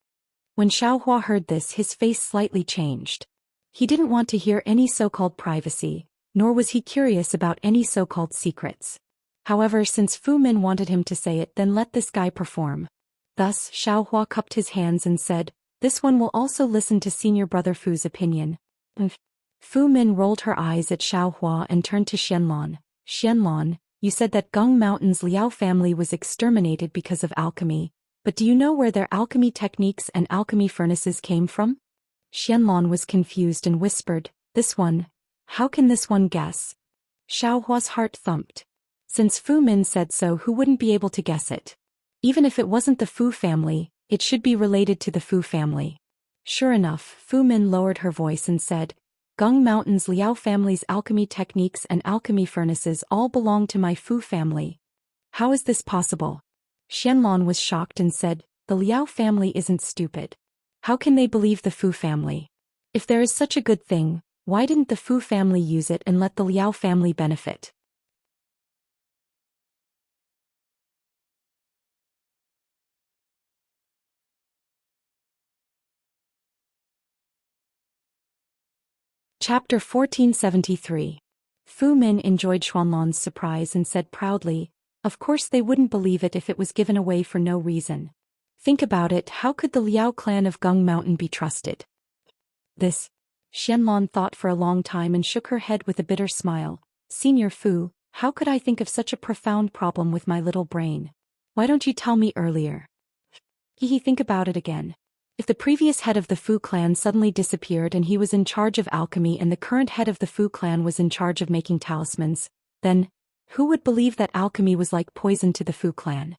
When Xiaohua heard this, his face slightly changed. He didn't want to hear any so-called privacy, nor was he curious about any so-called secrets. However, since Fu Min wanted him to say it, then let this guy perform. Thus, Xiaohua cupped his hands and said, "This one will also listen to senior brother Fu's opinion." Fu Min rolled her eyes at Xiaohua and turned to Xianlan. "Xianlan, you said that Gung Mountain's Liao family was exterminated because of alchemy, but do you know where their alchemy techniques and alchemy furnaces came from?" Xianlan was confused and whispered, "This one? How can this one guess?" Xiaohua's heart thumped. Since Fu Min said so, who wouldn't be able to guess it? Even if it wasn't the Fu family, it should be related to the Fu family. Sure enough, Fu Min lowered her voice and said, "Gung Mountain's Liao family's alchemy techniques and alchemy furnaces all belong to my Fu family. How is this possible?" Xianlan was shocked and said, "The Liao family isn't stupid. How can they believe the Fu family? If there is such a good thing, why didn't the Fu family use it and let the Liao family benefit?" Chapter 1473. Fu Min enjoyed Xuanlan's surprise and said proudly, "Of course they wouldn't believe it if it was given away for no reason. Think about it, how could the Liao clan of Gung Mountain be trusted?" This. Xianlan thought for a long time and shook her head with a bitter smile. "Senior Fu, how could I think of such a profound problem with my little brain? Why don't you tell me earlier?" Think about it again. If the previous head of the Fu clan suddenly disappeared and he was in charge of alchemy and the current head of the Fu clan was in charge of making talismans, then, who would believe that alchemy was like poison to the Fu clan?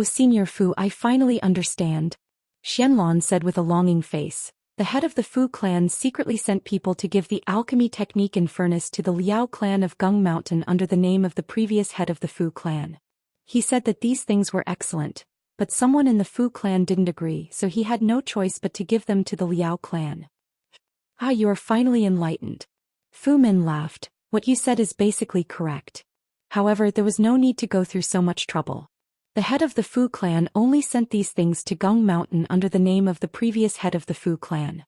Senior Fu, I finally understand," Xianlan said with a longing face. "The head of the Fu clan secretly sent people to give the alchemy technique and furnace to the Liao clan of Gung Mountain under the name of the previous head of the Fu clan. He said that these things were excellent, but someone in the Fu clan didn't agree, so he had no choice but to give them to the Liao clan." You are finally enlightened." Fu Min laughed. "What you said is basically correct. However, there was no need to go through so much trouble. The head of the Fu clan only sent these things to Gung Mountain under the name of the previous head of the Fu clan.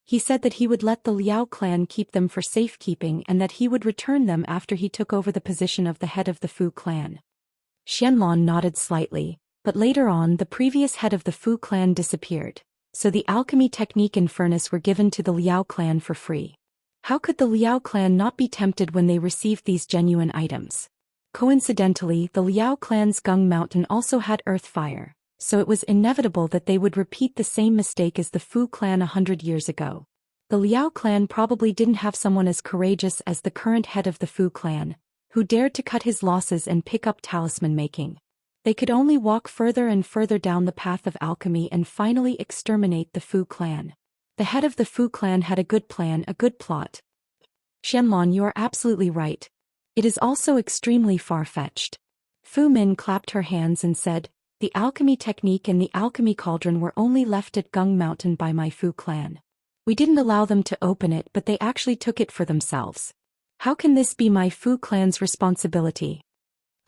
He said that he would let the Liao clan keep them for safekeeping and that he would return them after he took over the position of the head of the Fu clan." Xianlan nodded slightly. But later on, the previous head of the Fu clan disappeared, so the alchemy technique and furnace were given to the Liao clan for free. How could the Liao clan not be tempted when they received these genuine items? Coincidentally, the Liao clan's Gung Mountain also had earth fire, so it was inevitable that they would repeat the same mistake as the Fu clan 100 years ago. The Liao clan probably didn't have someone as courageous as the current head of the Fu clan, who dared to cut his losses and pick up talisman making. They could only walk further and further down the path of alchemy and finally exterminate the Fu clan. The head of the Fu clan had a good plan, a good plot. Xianlan, you are absolutely right. It is also extremely far-fetched. Fu Min clapped her hands and said, "The alchemy technique and the alchemy cauldron were only left at Gung Mountain by my Fu clan. We didn't allow them to open it, but they actually took it for themselves. How can this be my Fu clan's responsibility?"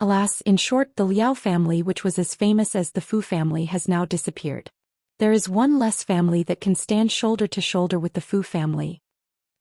Alas, in short, the Liao family, which was as famous as the Fu family, has now disappeared. There is one less family that can stand shoulder to shoulder with the Fu family.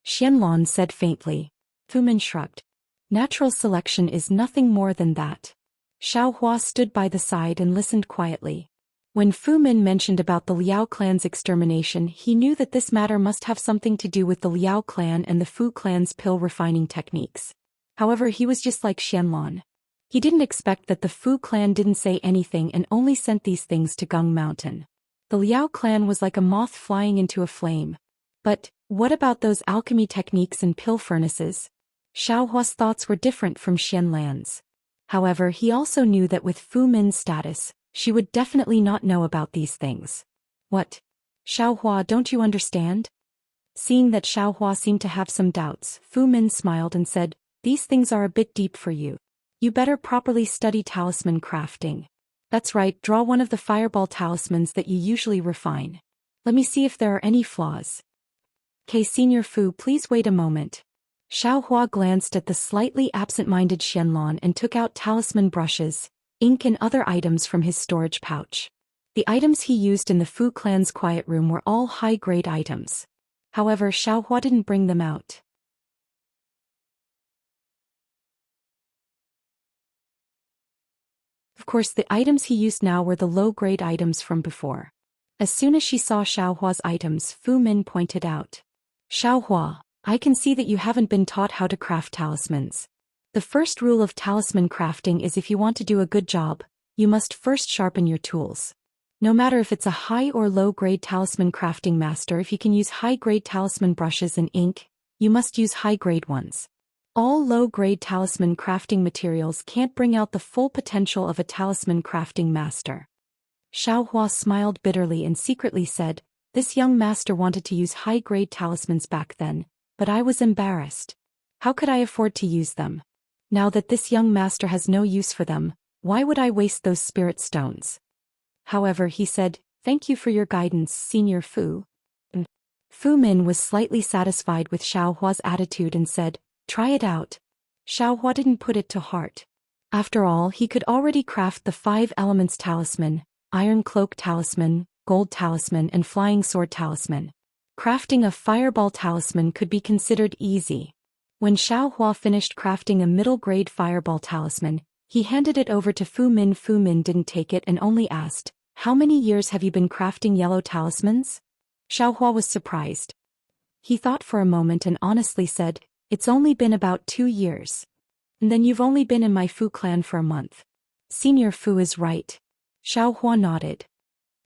Xianlan said faintly. Fu Min shrugged. Natural selection is nothing more than that. Xiaohua stood by the side and listened quietly. When Fu Min mentioned about the Liao clan's extermination, he knew that this matter must have something to do with the Liao clan and the Fu clan's pill refining techniques. However, he was just like Xianlan. He didn't expect that the Fu clan didn't say anything and only sent these things to Gung Mountain. The Liao clan was like a moth flying into a flame. But, what about those alchemy techniques and pill furnaces? Xiaohua's thoughts were different from Xianlan's. However, he also knew that with Fu Min's status, she would definitely not know about these things. What? Xiaohua, don't you understand? Seeing that Xiaohua seemed to have some doubts, Fu Min smiled and said, "These things are a bit deep for you. You better properly study talisman crafting. That's right, draw one of the fireball talismans that you usually refine. Let me see if there are any flaws. Okay, Senior Fu, please wait a moment. Xiaohua glanced at the slightly absent-minded Xianlong and took out talisman brushes, ink and other items from his storage pouch. The items he used in the Fu clan's quiet room were all high-grade items. However, Xiaohua didn't bring them out. Of course, the items he used now were the low-grade items from before. As soon as she saw Xiaohua's items, Fu Min pointed out. Xiaohua, I can see that you haven't been taught how to craft talismans. The first rule of talisman crafting is if you want to do a good job, you must first sharpen your tools. No matter if it's a high or low-grade talisman crafting master, if you can use high-grade talisman brushes and ink, you must use high-grade ones. All low-grade talisman crafting materials can't bring out the full potential of a talisman crafting master. Xiaohua smiled bitterly and secretly said, this young master wanted to use high-grade talismans back then, but I was embarrassed. How could I afford to use them? Now that this young master has no use for them, why would I waste those spirit stones? However, he said, thank you for your guidance, Senior Fu. Fu Min was slightly satisfied with Xiaohua's attitude and said, try it out. Xiaohua didn't put it to heart. After all, he could already craft the 5 elements talisman, iron cloak talisman, gold talisman and flying sword talisman. Crafting a fireball talisman could be considered easy. When Xiaohua finished crafting a middle-grade fireball talisman, he handed it over to Fu Min. Fu Min didn't take it and only asked, how many years have you been crafting yellow talismans? Xiaohua was surprised. He thought for a moment and honestly said, it's only been about 2 years. And then you've only been in my Fu clan for a month. Senior Fu is right. Xiaohua nodded.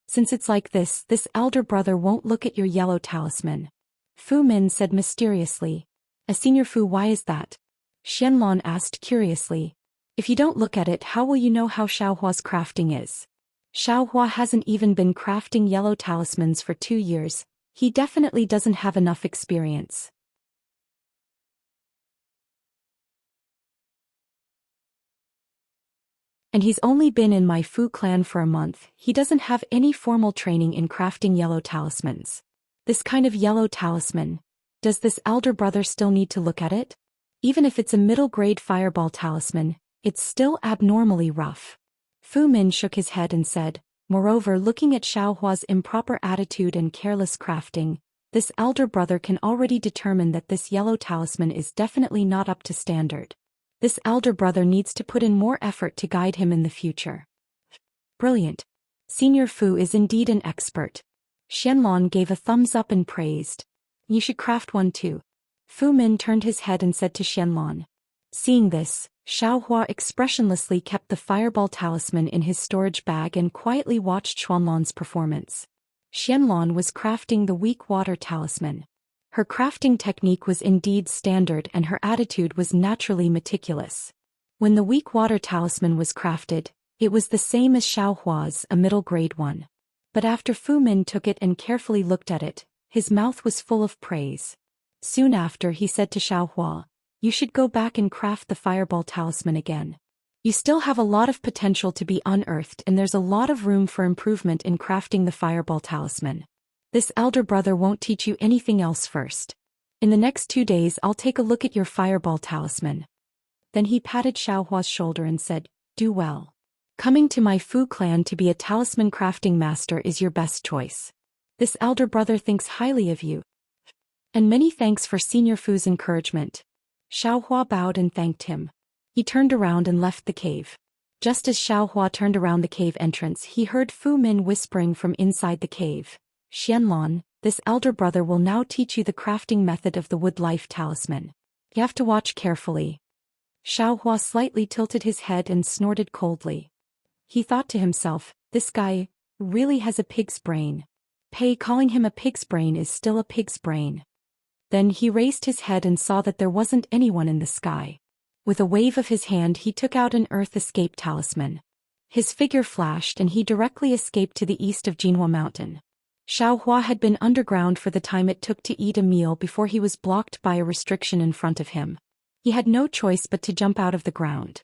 Since it's like this elder brother won't look at your yellow talisman. Fu Min said mysteriously. Senior Fu, why is that? Xianlong asked curiously. If you don't look at it, how will you know how Xiaohua's crafting is? Xiaohua hasn't even been crafting yellow talismans for 2 years. He definitely doesn't have enough experience. And he's only been in my Fu clan for a month. He doesn't have any formal training in crafting yellow talismans. This kind of yellow talisman, does this elder brother still need to look at it? Even if it's a middle-grade fireball talisman, it's still abnormally rough. Fu Min shook his head and said, moreover, looking at Xiaohua's improper attitude and careless crafting, this elder brother can already determine that this yellow talisman is definitely not up to standard. This elder brother needs to put in more effort to guide him in the future. Brilliant. Senior Fu is indeed an expert. Xianlong gave a thumbs up and praised. You should craft one too. Fu Min turned his head and said to Xianlong. Seeing this, Xiaohua expressionlessly kept the fireball talisman in his storage bag and quietly watched Xianlong's performance. Xianlong was crafting the weak water talisman. Her crafting technique was indeed standard and her attitude was naturally meticulous. When the weak water talisman was crafted, it was the same as Xiaohua's, a middle-grade one. But after Fu Min took it and carefully looked at it, his mouth was full of praise. Soon after, he said to Xiaohua, you should go back and craft the fireball talisman again. You still have a lot of potential to be unearthed and there's a lot of room for improvement in crafting the fireball talisman. This elder brother won't teach you anything else first. In the next 2 days I'll take a look at your fireball talisman. Then he patted Xiaohua's shoulder and said, do well. Coming to my Fu clan to be a talisman crafting master is your best choice. This elder brother thinks highly of you. And many thanks for Senior Fu's encouragement. Xiaohua bowed and thanked him. He turned around and left the cave. Just as Xiaohua turned around the cave entrance, he heard Fu Min whispering from inside the cave. Xianlong, this elder brother will now teach you the crafting method of the wood life talisman. You have to watch carefully. Xiaohua slightly tilted his head and snorted coldly. He thought to himself, this guy really has a pig's brain. Calling him a pig's brain is still a pig's brain. Then he raised his head and saw that there wasn't anyone in the sky. With a wave of his hand he took out an earth escape talisman. His figure flashed and he directly escaped to the east of Jinhua Mountain. Xiaohua had been underground for the time it took to eat a meal before he was blocked by a restriction in front of him. He had no choice but to jump out of the ground.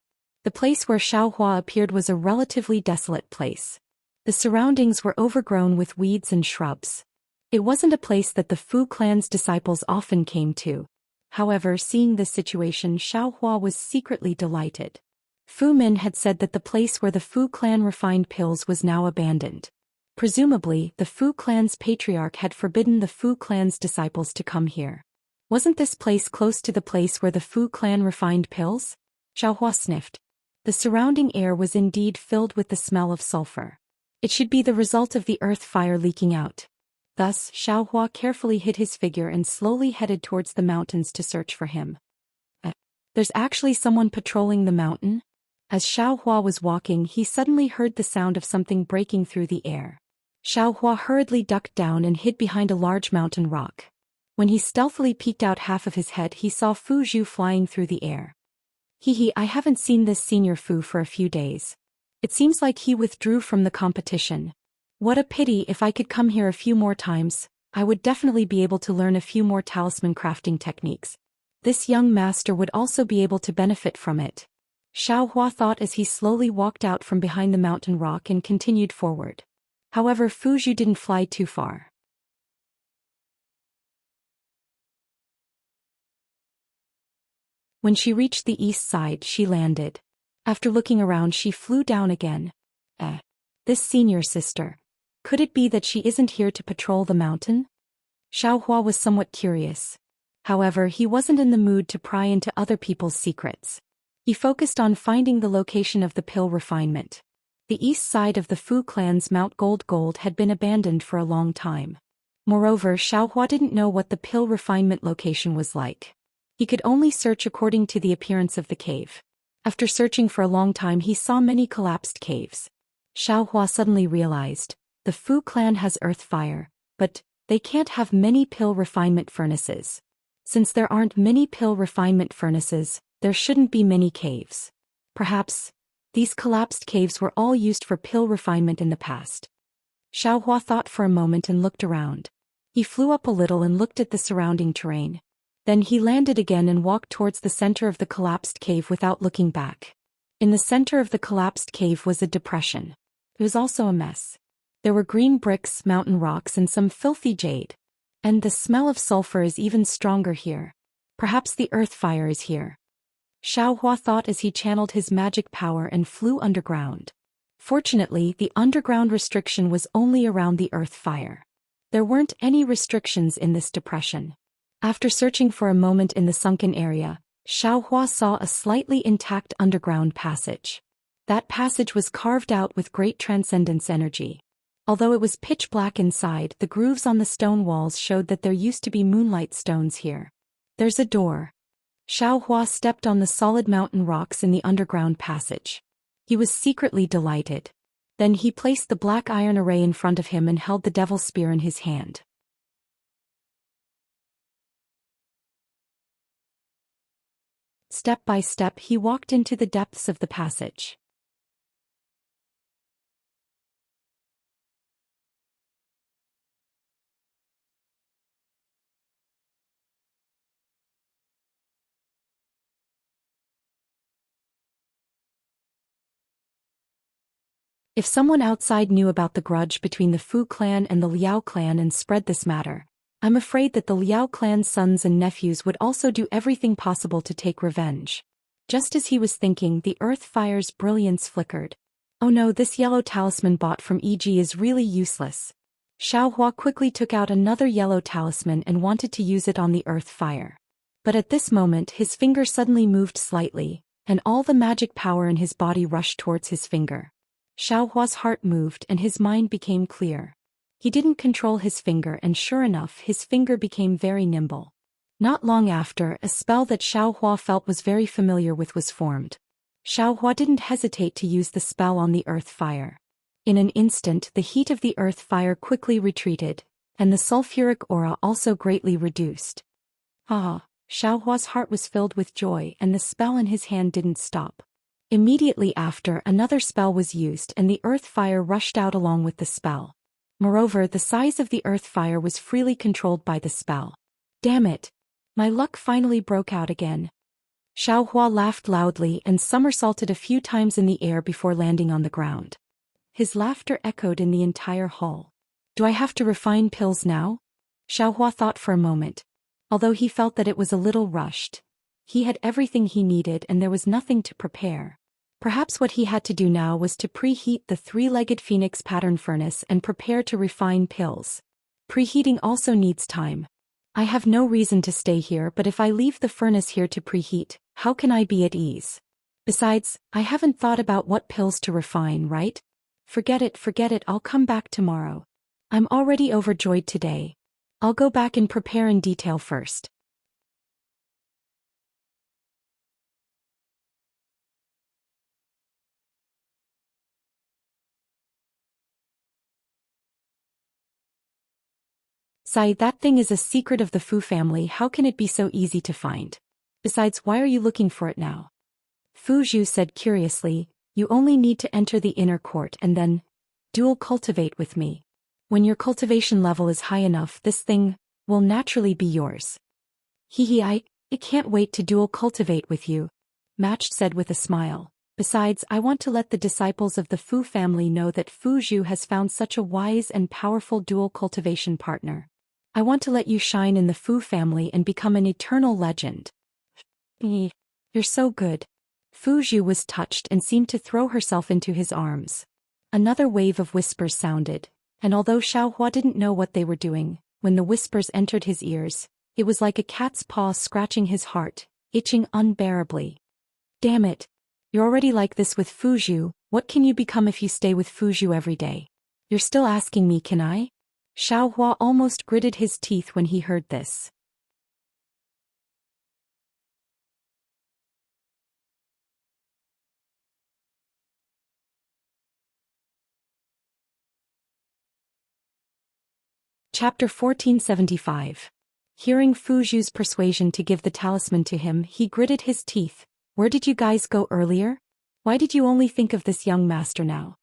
The place where Xiaohua appeared was a relatively desolate place. The surroundings were overgrown with weeds and shrubs. It wasn't a place that the Fu clan's disciples often came to. However, seeing this situation, Xiaohua was secretly delighted. Fu Min had said that the place where the Fu clan refined pills was now abandoned. Presumably, the Fu clan's patriarch had forbidden the Fu clan's disciples to come here. Wasn't this place close to the place where the Fu clan refined pills? Xiaohua sniffed. The surrounding air was indeed filled with the smell of sulfur. It should be the result of the earth fire leaking out. Thus, Xiaohua carefully hid his figure and slowly headed towards the mountains to search for him. There's actually someone patrolling the mountain? As Xiaohua was walking, he suddenly heard the sound of something breaking through the air. Xiaohua hurriedly ducked down and hid behind a large mountain rock. When he stealthily peeked out half of his head, he saw Fu Zhu flying through the air. I haven't seen this senior Fu for a few days. It seems like he withdrew from the competition. What a pity. If I could come here a few more times, I would definitely be able to learn a few more talisman crafting techniques. This young master would also be able to benefit from it. Xiaohua thought as he slowly walked out from behind the mountain rock and continued forward. However, Fu Zhu didn't fly too far. When she reached the east side, she landed. After looking around, she flew down again. This senior sister. Could it be that she isn't here to patrol the mountain? Xiaohua was somewhat curious. However, he wasn't in the mood to pry into other people's secrets. He focused on finding the location of the pill refinement. The east side of the Fu clan's Mount Gold had been abandoned for a long time. Moreover, Xiaohua didn't know what the pill refinement location was like. He could only search according to the appearance of the cave. After searching for a long time, he saw many collapsed caves. Xiaohua suddenly realized, the Fu clan has earth fire, but they can't have many pill refinement furnaces. Since there aren't many pill refinement furnaces, there shouldn't be many caves. Perhaps these collapsed caves were all used for pill refinement in the past. Xiaohua thought for a moment and looked around. He flew up a little and looked at the surrounding terrain. Then he landed again and walked towards the center of the collapsed cave without looking back. In the center of the collapsed cave was a depression. It was also a mess. There were green bricks, mountain rocks, and some filthy jade. And the smell of sulfur is even stronger here. Perhaps the earth fire is here. Xiaohua thought as he channeled his magic power and flew underground. Fortunately, the underground restriction was only around the earth fire. There weren't any restrictions in this depression. After searching for a moment in the sunken area, Xiaohua saw a slightly intact underground passage. That passage was carved out with great transcendence energy. Although it was pitch black inside, the grooves on the stone walls showed that there used to be moonlight stones here. There's a door. Xiaohua stepped on the solid mountain rocks in the underground passage. He was secretly delighted. Then he placed the black iron array in front of him and held the devil spear in his hand. Step by step, he walked into the depths of the passage. If someone outside knew about the grudge between the Fu clan and the Liao clan and spread this matter, I'm afraid that the Liao clan's sons and nephews would also do everything possible to take revenge. Just as he was thinking, the earth fire's brilliance flickered. Oh no, this yellow talisman bought from EG is really useless. Xiaohua quickly took out another yellow talisman and wanted to use it on the earth fire. But at this moment his finger suddenly moved slightly, and all the magic power in his body rushed towards his finger. Xiaohua's heart moved and his mind became clear. He didn't control his finger, and sure enough, his finger became very nimble. Not long after, a spell that Xiaohua felt was very familiar with was formed. Xiaohua didn't hesitate to use the spell on the earth fire. In an instant, the heat of the earth fire quickly retreated, and the sulfuric aura also greatly reduced. Xiaohua's heart was filled with joy, and the spell in his hand didn't stop. Immediately after, another spell was used and the earth fire rushed out along with the spell. Moreover, the size of the earth fire was freely controlled by the spell. Damn it! My luck finally broke out again. Xiaohua laughed loudly and somersaulted a few times in the air before landing on the ground. His laughter echoed in the entire hall. Do I have to refine pills now? Xiaohua thought for a moment. Although he felt that it was a little rushed, he had everything he needed and there was nothing to prepare. Perhaps what he had to do now was to preheat the three-legged phoenix pattern furnace and prepare to refine pills. Preheating also needs time. I have no reason to stay here, but if I leave the furnace here to preheat, how can I be at ease? Besides, I haven't thought about what pills to refine, right? Forget it, I'll come back tomorrow. I'm already overjoyed today. I'll go back and prepare in detail first. Sai, that thing is a secret of the Fu family. How can it be so easy to find? Besides, why are you looking for it now? Fu Zhu said curiously, you only need to enter the inner court and then dual cultivate with me. When your cultivation level is high enough, this thing will naturally be yours. I can't wait to dual cultivate with you, Match said with a smile. Besides, I want to let the disciples of the Fu family know that Fu Zhu has found such a wise and powerful dual cultivation partner. I want to let you shine in the Fu family and become an eternal legend. You're so good. Fu Zhu was touched and seemed to throw herself into his arms. Another wave of whispers sounded, and although Xiaohua didn't know what they were doing, when the whispers entered his ears, it was like a cat's paw scratching his heart, itching unbearably. Damn it. You're already like this with Fu Zhu. What can you become if you stay with Fu Zhu every day? You're still asking me, can I? Xiaohua almost gritted his teeth when he heard this. Chapter 1475. Hearing Fu Zhu's persuasion to give the talisman to him, he gritted his teeth. Where did you guys go earlier? Why did you only think of this young master now?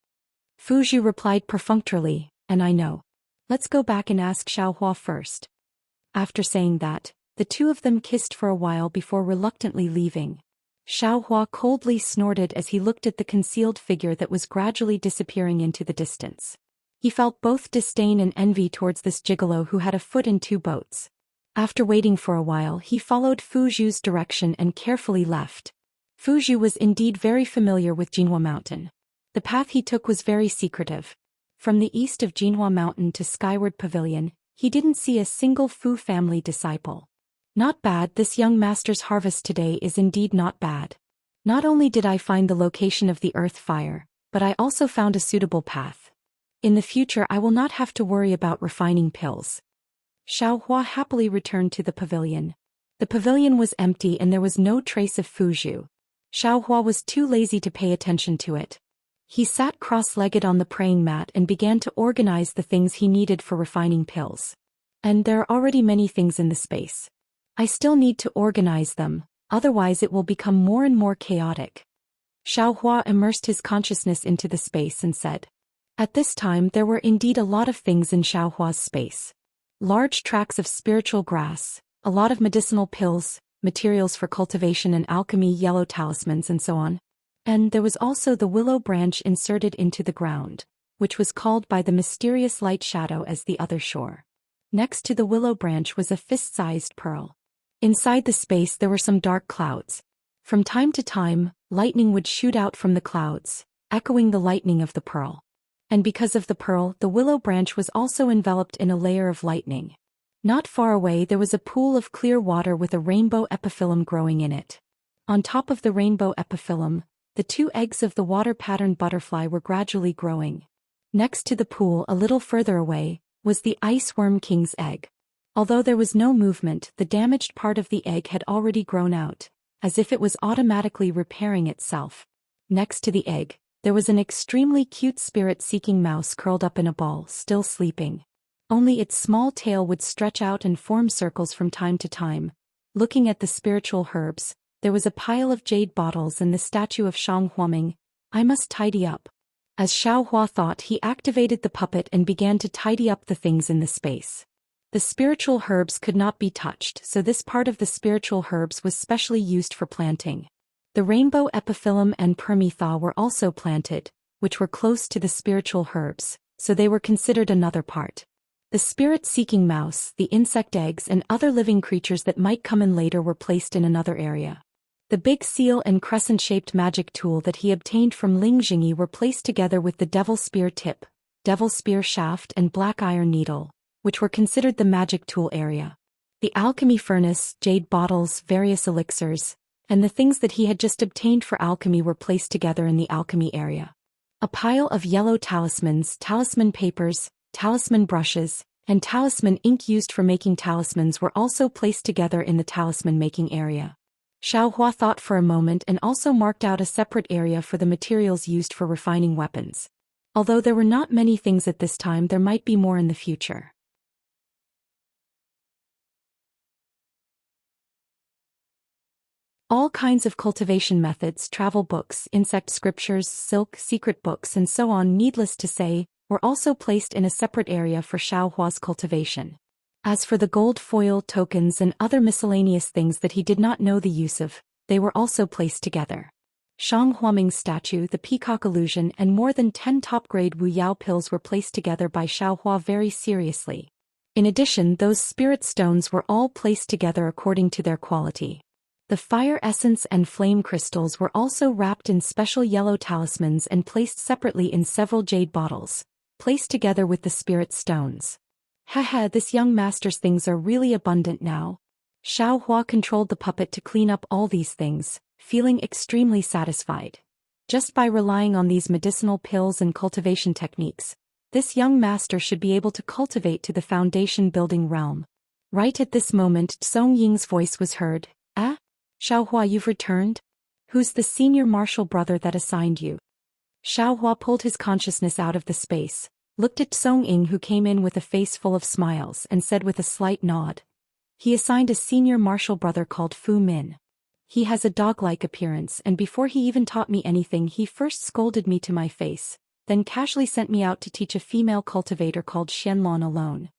Fu Zhu replied perfunctorily, and I know. Let's go back and ask Xiaohua first. After saying that, the two of them kissed for a while before reluctantly leaving. Xiaohua coldly snorted as he looked at the concealed figure that was gradually disappearing into the distance. He felt both disdain and envy towards this gigolo who had a foot in two boats. After waiting for a while, he followed Fu Zhu's direction and carefully left. Fu Zhu was indeed very familiar with Jinhua Mountain. The path he took was very secretive. From the east of Jinhua Mountain to Skyward Pavilion, he didn't see a single Fu family disciple. Not bad, this young master's harvest today is indeed not bad. Not only did I find the location of the earth fire, but I also found a suitable path. In the future I will not have to worry about refining pills. Xiaohua happily returned to the pavilion. The pavilion was empty and there was no trace of Fu Zhu. Xiaohua was too lazy to pay attention to it. He sat cross-legged on the praying mat and began to organize the things he needed for refining pills. And there are already many things in the space. I still need to organize them, otherwise it will become more and more chaotic. Xiaohua immersed his consciousness into the space and said. At this time there were indeed a lot of things in Xiaohua's space. Large tracts of spiritual grass, a lot of medicinal pills, materials for cultivation and alchemy, yellow talismans and so on. And there was also the willow branch inserted into the ground, which was called by the mysterious light shadow as the other shore. Next to the willow branch was a fist-sized pearl. Inside the space there were some dark clouds. From time to time, lightning would shoot out from the clouds, echoing the lightning of the pearl. And because of the pearl, the willow branch was also enveloped in a layer of lightning. Not far away there was a pool of clear water with a rainbow epiphyllum growing in it. On top of the rainbow epiphyllum, the two eggs of the water-patterned butterfly were gradually growing. Next to the pool, a little further away, was the ice worm king's egg. Although there was no movement, the damaged part of the egg had already grown out, as if it was automatically repairing itself. Next to the egg, there was an extremely cute spirit-seeking mouse curled up in a ball, still sleeping. Only its small tail would stretch out and form circles from time to time. Looking at the spiritual herbs, there was a pile of jade bottles and the statue of Shang Huaming. I must tidy up. As Xiaohua thought, he activated the puppet and began to tidy up the things in the space. The spiritual herbs could not be touched, so this part of the spiritual herbs was specially used for planting. The rainbow epiphyllum and permetha were also planted, which were close to the spiritual herbs, so they were considered another part. The spirit-seeking mouse, the insect eggs and other living creatures that might come in later were placed in another area. The big seal and crescent-shaped magic tool that he obtained from Ling Jingyi were placed together with the devil spear tip, devil spear shaft and black iron needle, which were considered the magic tool area. The alchemy furnace, jade bottles, various elixirs, and the things that he had just obtained for alchemy were placed together in the alchemy area. A pile of yellow talismans, talisman papers, talisman brushes, and talisman ink used for making talismans were also placed together in the talisman making area. Xiaohua thought for a moment and also marked out a separate area for the materials used for refining weapons. Although there were not many things at this time, there might be more in the future. All kinds of cultivation methods, travel books, insect scriptures, silk, secret books and so on, needless to say, were also placed in a separate area for Xiaohua's cultivation. As for the gold foil tokens and other miscellaneous things that he did not know the use of, they were also placed together. Shang Huaming's statue, the peacock illusion and more than 10 top-grade Wu Yao pills were placed together by Xiaohua very seriously. In addition, those spirit stones were all placed together according to their quality. The fire essence and flame crystals were also wrapped in special yellow talismans and placed separately in several jade bottles, placed together with the spirit stones. Haha, this young master's things are really abundant now. Xiaohua controlled the puppet to clean up all these things, feeling extremely satisfied. Just by relying on these medicinal pills and cultivation techniques, this young master should be able to cultivate to the foundation building realm. Right at this moment, Song Ying's voice was heard. Ah? Xiaohua, you've returned? Who's the senior martial brother that assigned you? Xiaohua pulled his consciousness out of the space, looked at Song Ying, who came in with a face full of smiles, and said with a slight nod. He assigned a senior martial brother called Fu Min. He has a dog-like appearance, and before he even taught me anything, he first scolded me to my face, then casually sent me out to teach a female cultivator called Xianlon alone.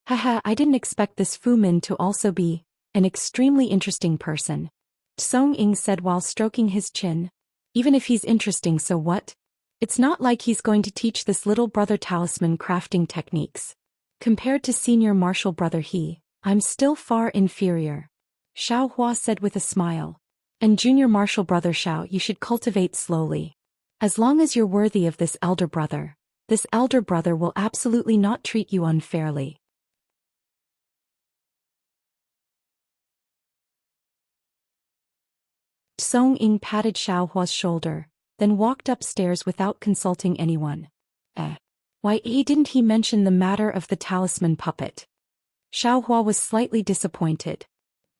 Haha, I didn't expect this Fu Min to also be an extremely interesting person. Song Ying said while stroking his chin. Even if he's interesting, so what? It's not like he's going to teach this little brother talisman crafting techniques. Compared to senior martial brother I'm still far inferior. Xiaohua said with a smile. And junior martial brother Xiao, you should cultivate slowly. As long as you're worthy of this elder brother will absolutely not treat you unfairly. Song Ying patted Xiaohua's shoulder, then walked upstairs without consulting anyone. Why didn't he mention the matter of the talisman puppet? Xiaohua was slightly disappointed.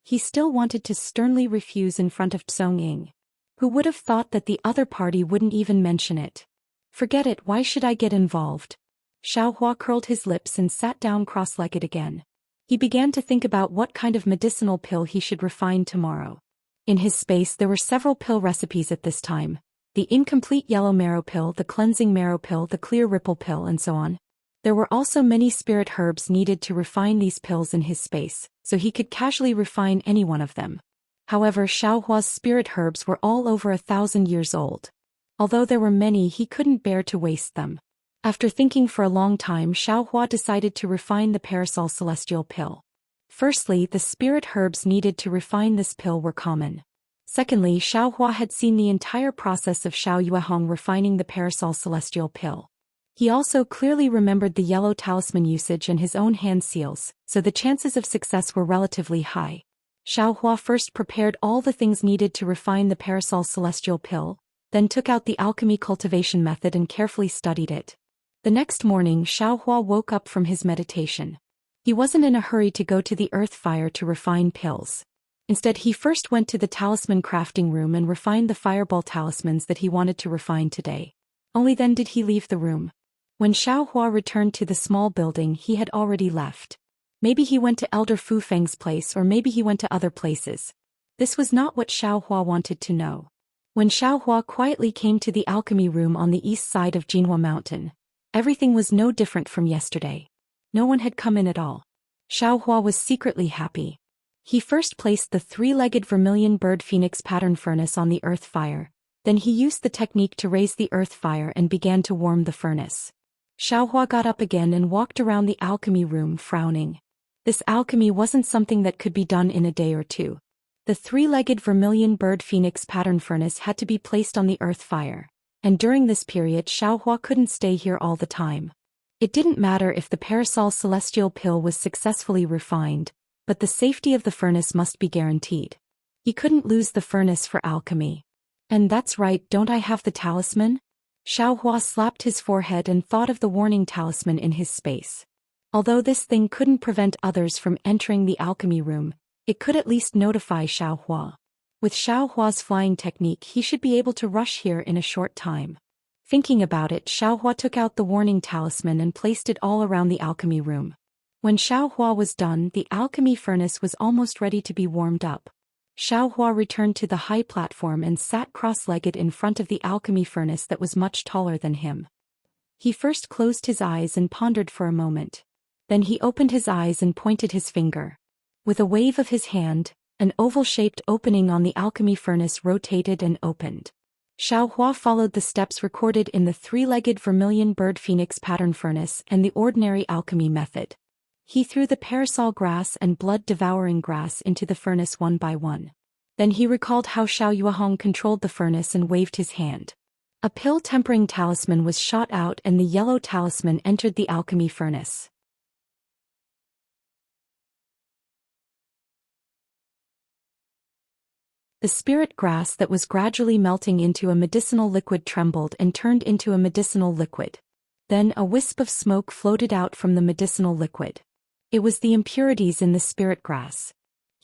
He still wanted to sternly refuse in front of Song Ying. Who would have thought that the other party wouldn't even mention it? Forget it, why should I get involved? Xiaohua curled his lips and sat down cross-legged again. He began to think about what kind of medicinal pill he should refine tomorrow. In his space there were several pill recipes at this time. The incomplete yellow marrow pill, the cleansing marrow pill, the clear ripple pill and so on. There were also many spirit herbs needed to refine these pills in his space, so he could casually refine any one of them. However, Xiaohua's spirit herbs were all over 1,000 years old. Although there were many, he couldn't bear to waste them. After thinking for a long time, Xiaohua decided to refine the parasol celestial pill. Firstly, the spirit herbs needed to refine this pill were common. Secondly, Xiaohua had seen the entire process of Xiao Yuehong refining the parasol celestial pill. He also clearly remembered the yellow talisman usage and his own hand seals, so the chances of success were relatively high. Xiaohua first prepared all the things needed to refine the parasol celestial pill, then took out the alchemy cultivation method and carefully studied it. The next morning, Xiaohua woke up from his meditation. He wasn't in a hurry to go to the earth fire to refine pills. Instead, he first went to the talisman crafting room and refined the fireball talismans that he wanted to refine today. Only then did he leave the room. When Xiaohua returned to the small building, he had already left. Maybe he went to Elder Fu Feng's place, or maybe he went to other places. This was not what Xiaohua wanted to know. When Xiaohua quietly came to the alchemy room on the east side of Jinhua Mountain, everything was no different from yesterday. No one had come in at all. Xiaohua was secretly happy. He first placed the three-legged vermilion bird phoenix pattern furnace on the earth fire, then he used the technique to raise the earth fire and began to warm the furnace. Xiaohua got up again and walked around the alchemy room frowning. This alchemy wasn't something that could be done in a day or two. The three-legged vermilion bird phoenix pattern furnace had to be placed on the earth fire, and during this period Xiaohua couldn't stay here all the time. It didn't matter if the Parasol celestial pill was successfully refined, but the safety of the furnace must be guaranteed. He couldn't lose the furnace for alchemy. And that's right, don't I have the talisman? Xiaohua slapped his forehead and thought of the warning talisman in his space. Although this thing couldn't prevent others from entering the alchemy room, it could at least notify Xiaohua. With Xiaohua's flying technique, he should be able to rush here in a short time. Thinking about it, Xiaohua took out the warning talisman and placed it all around the alchemy room. When Xiaohua was done, the alchemy furnace was almost ready to be warmed up. Xiaohua returned to the high platform and sat cross-legged in front of the alchemy furnace that was much taller than him. He first closed his eyes and pondered for a moment. Then he opened his eyes and pointed his finger. With a wave of his hand, an oval-shaped opening on the alchemy furnace rotated and opened. Xiaohua followed the steps recorded in the three-legged vermilion bird phoenix pattern furnace and the ordinary alchemy method. He threw the parasol grass and blood-devouring grass into the furnace one by one. Then he recalled how Xiao Yuehong controlled the furnace and waved his hand. A pill-tempering talisman was shot out and the yellow talisman entered the alchemy furnace. The spirit grass that was gradually melting into a medicinal liquid trembled and turned into a medicinal liquid. Then a wisp of smoke floated out from the medicinal liquid. It was the impurities in the spirit grass.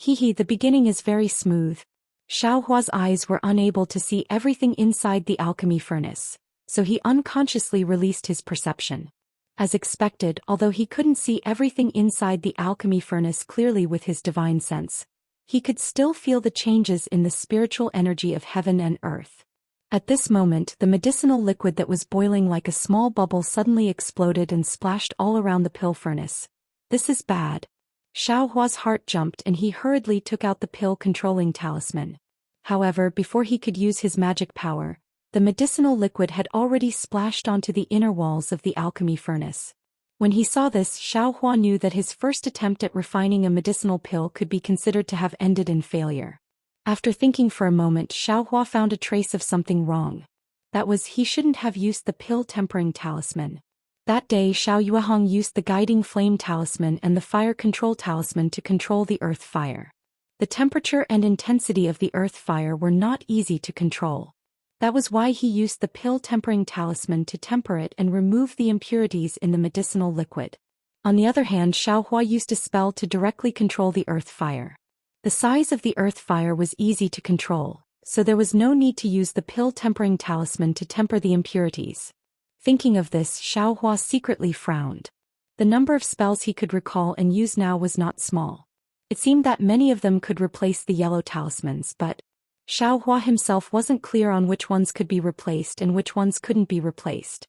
The beginning is very smooth. Xiaohua's eyes were unable to see everything inside the alchemy furnace, so he unconsciously released his perception. As expected, although he couldn't see everything inside the alchemy furnace clearly with his divine sense, he could still feel the changes in the spiritual energy of heaven and earth. At this moment, the medicinal liquid that was boiling like a small bubble suddenly exploded and splashed all around the pill furnace. This is bad. Xiaohua's heart jumped and he hurriedly took out the pill-controlling talisman. However, before he could use his magic power, the medicinal liquid had already splashed onto the inner walls of the alchemy furnace. When he saw this, Xiaohua knew that his first attempt at refining a medicinal pill could be considered to have ended in failure. After thinking for a moment, Xiaohua found a trace of something wrong. That was, he shouldn't have used the pill-tempering talisman. That day, Xiao Yuehong used the guiding flame talisman and the fire control talisman to control the earth fire. The temperature and intensity of the earth fire were not easy to control. That was why he used the pill-tempering talisman to temper it and remove the impurities in the medicinal liquid. On the other hand, Xiaohua used a spell to directly control the earth fire. The size of the earth fire was easy to control, so there was no need to use the pill-tempering talisman to temper the impurities. Thinking of this, Xiaohua secretly frowned. The number of spells he could recall and use now was not small. It seemed that many of them could replace the yellow talismans, but Xiaohua himself wasn't clear on which ones could be replaced and which ones couldn't be replaced.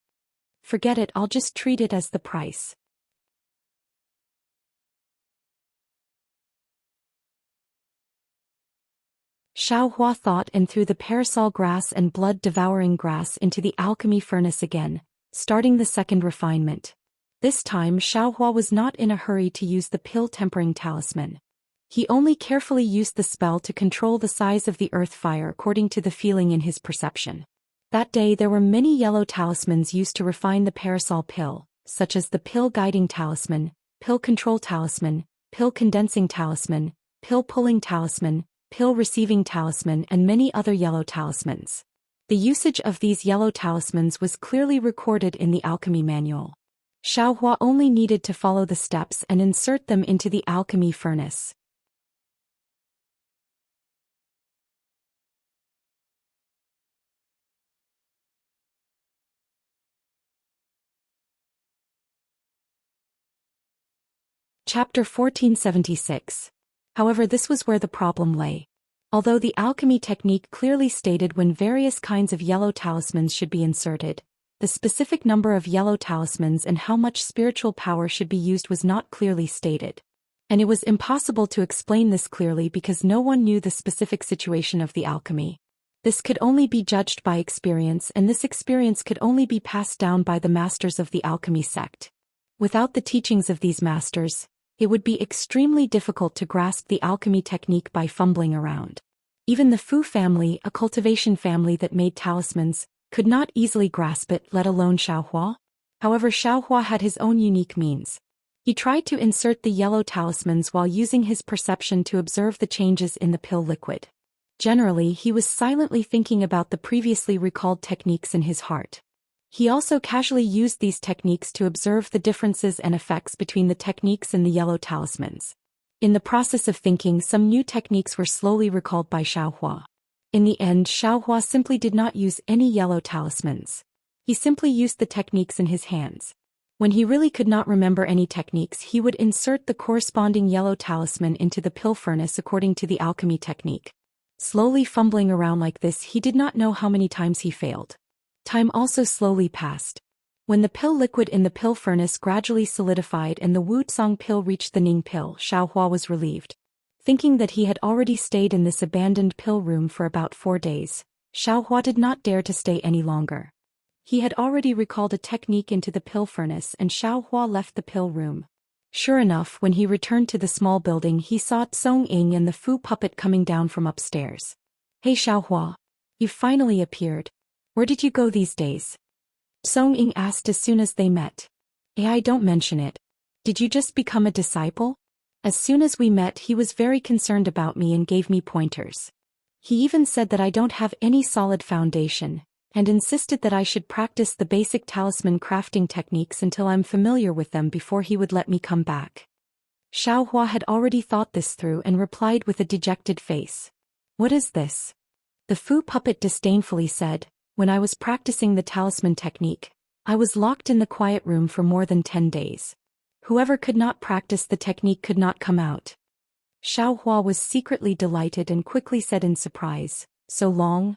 Forget it, I'll just treat it as the price. Xiaohua thought and threw the parasol grass and blood-devouring grass into the alchemy furnace again, starting the second refinement. This time Xiaohua was not in a hurry to use the pill-tempering talisman. He only carefully used the spell to control the size of the earth fire according to the feeling in his perception. That day there were many yellow talismans used to refine the parasol pill, such as the pill-guiding talisman, pill-control talisman, pill-condensing talisman, pill-pulling talisman, pill-receiving talisman and many other yellow talismans. The usage of these yellow talismans was clearly recorded in the alchemy manual. Xiaohua only needed to follow the steps and insert them into the alchemy furnace. Chapter 1476. However, this was where the problem lay. Although the alchemy technique clearly stated when various kinds of yellow talismans should be inserted, the specific number of yellow talismans and how much spiritual power should be used was not clearly stated. And it was impossible to explain this clearly because no one knew the specific situation of the alchemy. This could only be judged by experience, and this experience could only be passed down by the masters of the alchemy sect. Without the teachings of these masters, it would be extremely difficult to grasp the alchemy technique by fumbling around. Even the Fu family, a cultivation family that made talismans, could not easily grasp it, let alone Xiaohua. However, Xiaohua had his own unique means. He tried to insert the yellow talismans while using his perception to observe the changes in the pill liquid. Generally, he was silently thinking about the previously recalled techniques in his heart. He also casually used these techniques to observe the differences and effects between the techniques in the yellow talismans. In the process of thinking, some new techniques were slowly recalled by Xiaohua. In the end, Xiaohua simply did not use any yellow talismans. He simply used the techniques in his hands. When he really could not remember any techniques, he would insert the corresponding yellow talisman into the pill furnace according to the alchemy technique. Slowly fumbling around like this, he did not know how many times he failed. Time also slowly passed. When the pill liquid in the pill furnace gradually solidified and the Wu-Tsang pill reached the Ning pill, Xiaohua was relieved. Thinking that he had already stayed in this abandoned pill room for about 4 days, Xiaohua did not dare to stay any longer. He had already recalled a technique into the pill furnace, and Xiaohua left the pill room. Sure enough, when he returned to the small building, he saw Tsong Ying and the Fu puppet coming down from upstairs. "Hey Xiaohua. You finally appeared. Where did you go these days?" Tsong Ying asked as soon as they met. "I don't mention it. Did you just become a disciple?" As soon as we met, he was very concerned about me and gave me pointers. He even said that I don't have any solid foundation, and insisted that I should practice the basic talisman crafting techniques until I'm familiar with them before he would let me come back. Xiaohua had already thought this through and replied with a dejected face. "What is this?" The Fu puppet disdainfully said, "When I was practicing the talisman technique, I was locked in the quiet room for more than 10 days. Whoever could not practice the technique could not come out." Xiaohua was secretly delighted and quickly said in surprise, "So long?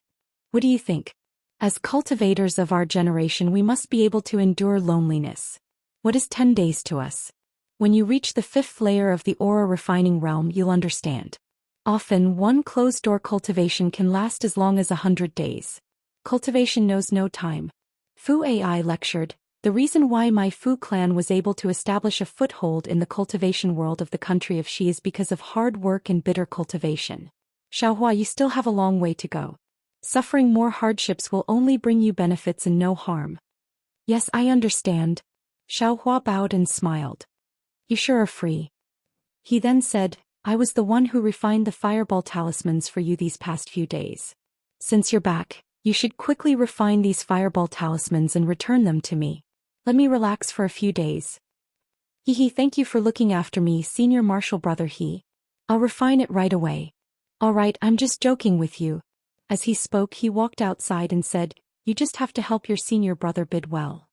What do you think? As cultivators of our generation, we must be able to endure loneliness. What is 10 days to us? When you reach the 5th layer of the aura refining realm, you'll understand. Often, one closed-door cultivation can last as long as 100 days. Cultivation knows no time." Fu AI lectured, "The reason why my Fu clan was able to establish a foothold in the cultivation world of the country of Xi is because of hard work and bitter cultivation. Xiaohua, you still have a long way to go. Suffering more hardships will only bring you benefits and no harm." "Yes, I understand." Xiaohua bowed and smiled. "You sure are free." He then said, "I was the one who refined the fireball talismans for you these past few days. Since you're back, you should quickly refine these fireball talismans and return them to me. Let me relax for a few days." "Hehe, thank you for looking after me, senior martial brother He. I'll refine it right away." "Alright, I'm just joking with you." As he spoke, he walked outside and said, "You just have to help your senior brother bid well."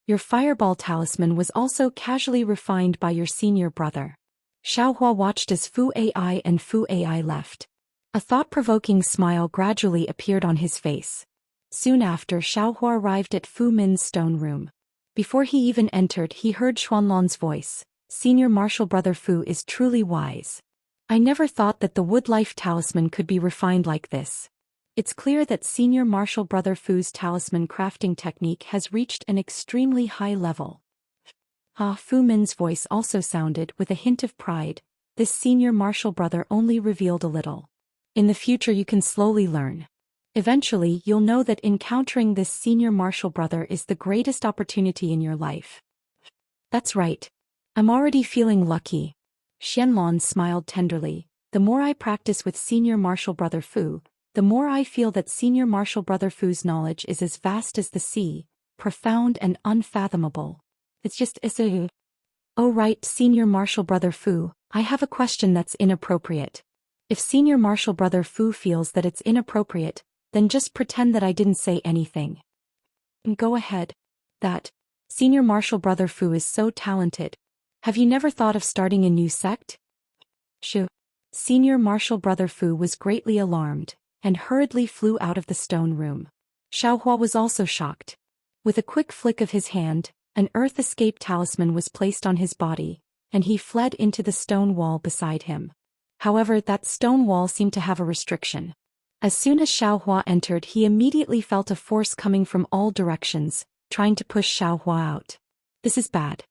Your fireball talisman was also casually refined by your senior brother. Xiaohua watched as Fu AI and Fu AI left. A thought-provoking smile gradually appeared on his face. Soon after, Xiaohua arrived at Fu Min's stone room. Before he even entered, he heard Xuanlan's voice. "Senior martial brother Fu is truly wise. I never thought that the wood life talisman could be refined like this. It's clear that senior martial brother Fu's talisman crafting technique has reached an extremely high level." Fu Min's voice also sounded with a hint of pride. This senior martial brother only revealed a little. In the future you can slowly learn. Eventually you'll know that encountering this senior martial brother is the greatest opportunity in your life. "That's right. I'm already feeling lucky." Xianlong smiled tenderly. "The more I practice with senior martial brother Fu, the more I feel that senior martial brother Fu's knowledge is as vast as the sea, profound and unfathomable. It's just Oh right, senior martial brother Fu, I have a question that's inappropriate. If senior martial brother Fu feels that it's inappropriate, then just pretend that I didn't say anything." "Go ahead. Senior martial brother Fu is so talented. Have you never thought of starting a new sect?" Senior martial brother Fu was greatly alarmed, and hurriedly flew out of the stone room. Xiaohua was also shocked. With a quick flick of his hand, an Earth Escape talisman was placed on his body, and he fled into the stone wall beside him. However, that stone wall seemed to have a restriction. As soon as Xiaohua entered, he immediately felt a force coming from all directions, trying to push Xiaohua out. This is bad.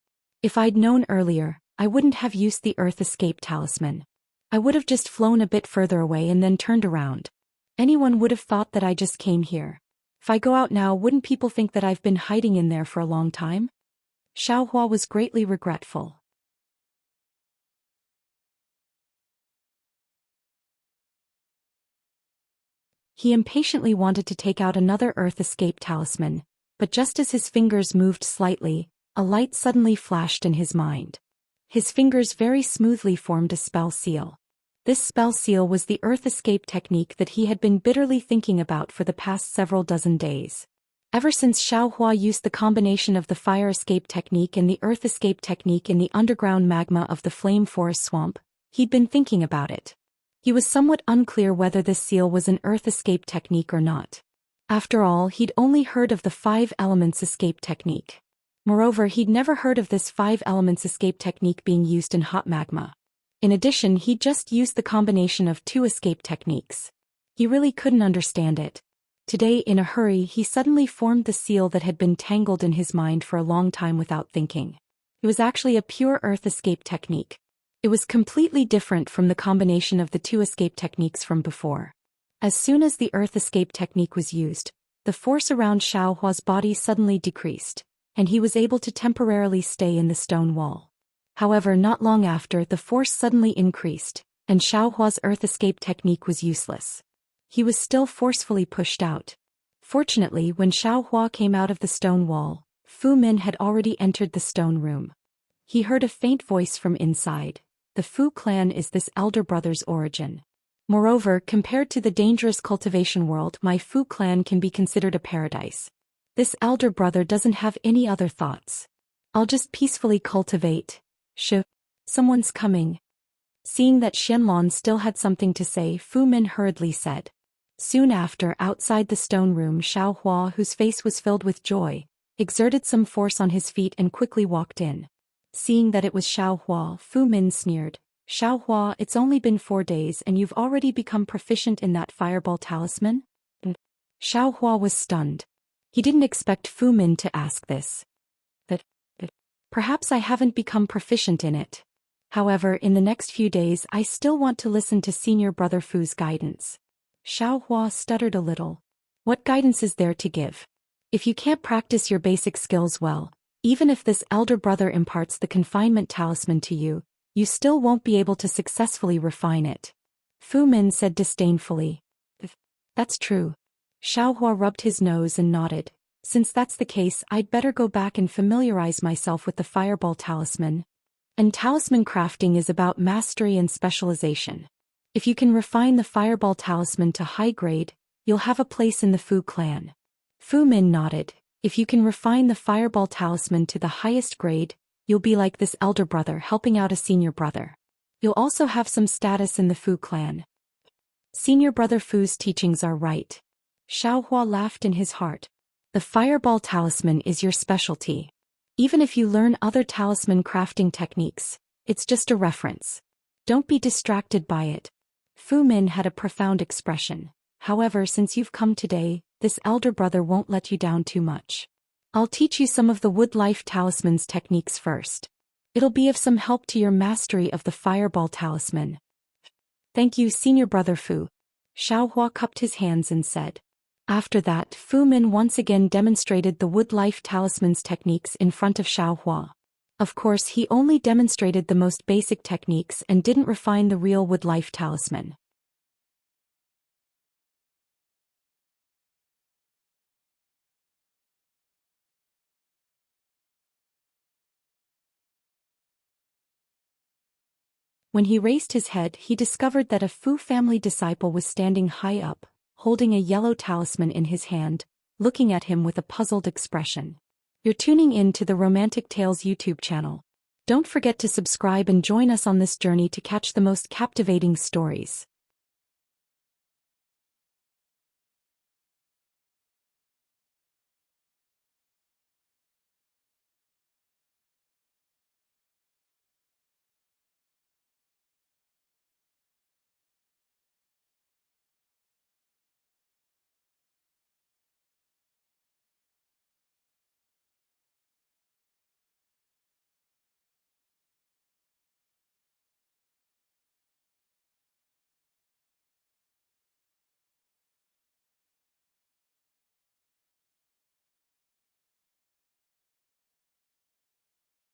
If I'd known earlier, I wouldn't have used the Earth Escape talisman. I would have just flown a bit further away and then turned around. Anyone would have thought that I just came here. If I go out now, wouldn't people think that I've been hiding in there for a long time? Xiaohua was greatly regretful. He impatiently wanted to take out another Earth Escape talisman, but just as his fingers moved slightly, a light suddenly flashed in his mind. His fingers very smoothly formed a spell seal. This spell seal was the Earth Escape technique that he had been bitterly thinking about for the past several dozen days. Ever since Xiaohua used the combination of the Fire Escape technique and the Earth Escape technique in the underground magma of the Flame Forest Swamp, he'd been thinking about it. He was somewhat unclear whether this seal was an Earth Escape technique or not. After all, he'd only heard of the 5 Elements Escape technique. Moreover, he'd never heard of this 5 Elements Escape technique being used in hot magma. In addition, he'd just used the combination of 2 escape techniques. He really couldn't understand it. Today, in a hurry, he suddenly formed the seal that had been tangled in his mind for a long time without thinking. It was actually a pure Earth Escape technique. It was completely different from the combination of the 2 escape techniques from before. As soon as the Earth Escape technique was used, the force around Xiaohua's body suddenly decreased, and he was able to temporarily stay in the stone wall. However, not long after, the force suddenly increased, and Xiaohua's Earth Escape technique was useless. He was still forcefully pushed out. Fortunately, when Xiaohua came out of the stone wall, Fu Min had already entered the stone room. He heard a faint voice from inside. The Fu clan is this elder brother's origin. Moreover, compared to the dangerous cultivation world, my Fu clan can be considered a paradise. This elder brother doesn't have any other thoughts. I'll just peacefully cultivate. Someone's coming. Seeing that Xianlong still had something to say, Fu Min hurriedly said. Soon after, outside the stone room, Xiaohua, whose face was filled with joy, exerted some force on his feet and quickly walked in. Seeing that it was Xiaohua, Fu Min sneered. Xiaohua, it's only been 4 days and you've already become proficient in that fireball talisman? Xiaohua was stunned. He didn't expect Fu Min to ask this. But perhaps I haven't become proficient in it. However, in the next few days I still want to listen to senior brother Fu's guidance. Xiaohua stuttered a little. What guidance is there to give? If you can't practice your basic skills well, even if this elder brother imparts the confinement talisman to you, you still won't be able to successfully refine it. Fu Min said disdainfully. That's true. Xiaohua rubbed his nose and nodded. Since that's the case, I'd better go back and familiarize myself with the fireball talisman. And talisman crafting is about mastery and specialization. If you can refine the fireball talisman to high grade, you'll have a place in the Fu clan. Fu Min nodded. If you can refine the fireball talisman to the highest grade, you'll be like this elder brother helping out a senior brother. You'll also have some status in the Fu clan. Senior brother Fu's teachings are right. Xiaohua laughed in his heart. The fireball talisman is your specialty. Even if you learn other talisman crafting techniques, it's just a reference. Don't be distracted by it. Fu Min had a profound expression. However, since you've come today, this elder brother won't let you down too much. I'll teach you some of the wood life talisman's techniques first. It'll be of some help to your mastery of the fireball talisman. Thank you, senior brother Fu. Xiaohua cupped his hands and said. After that, Fu Min once again demonstrated the wood life talisman's techniques in front of Xiaohua. Of course, he only demonstrated the most basic techniques and didn't refine the real wood life talisman. When he raised his head, he discovered that a Fu family disciple was standing high up, holding a yellow talisman in his hand, looking at him with a puzzled expression. You're tuning in to the Romantic Tales YouTube channel. Don't forget to subscribe and join us on this journey to catch the most captivating stories.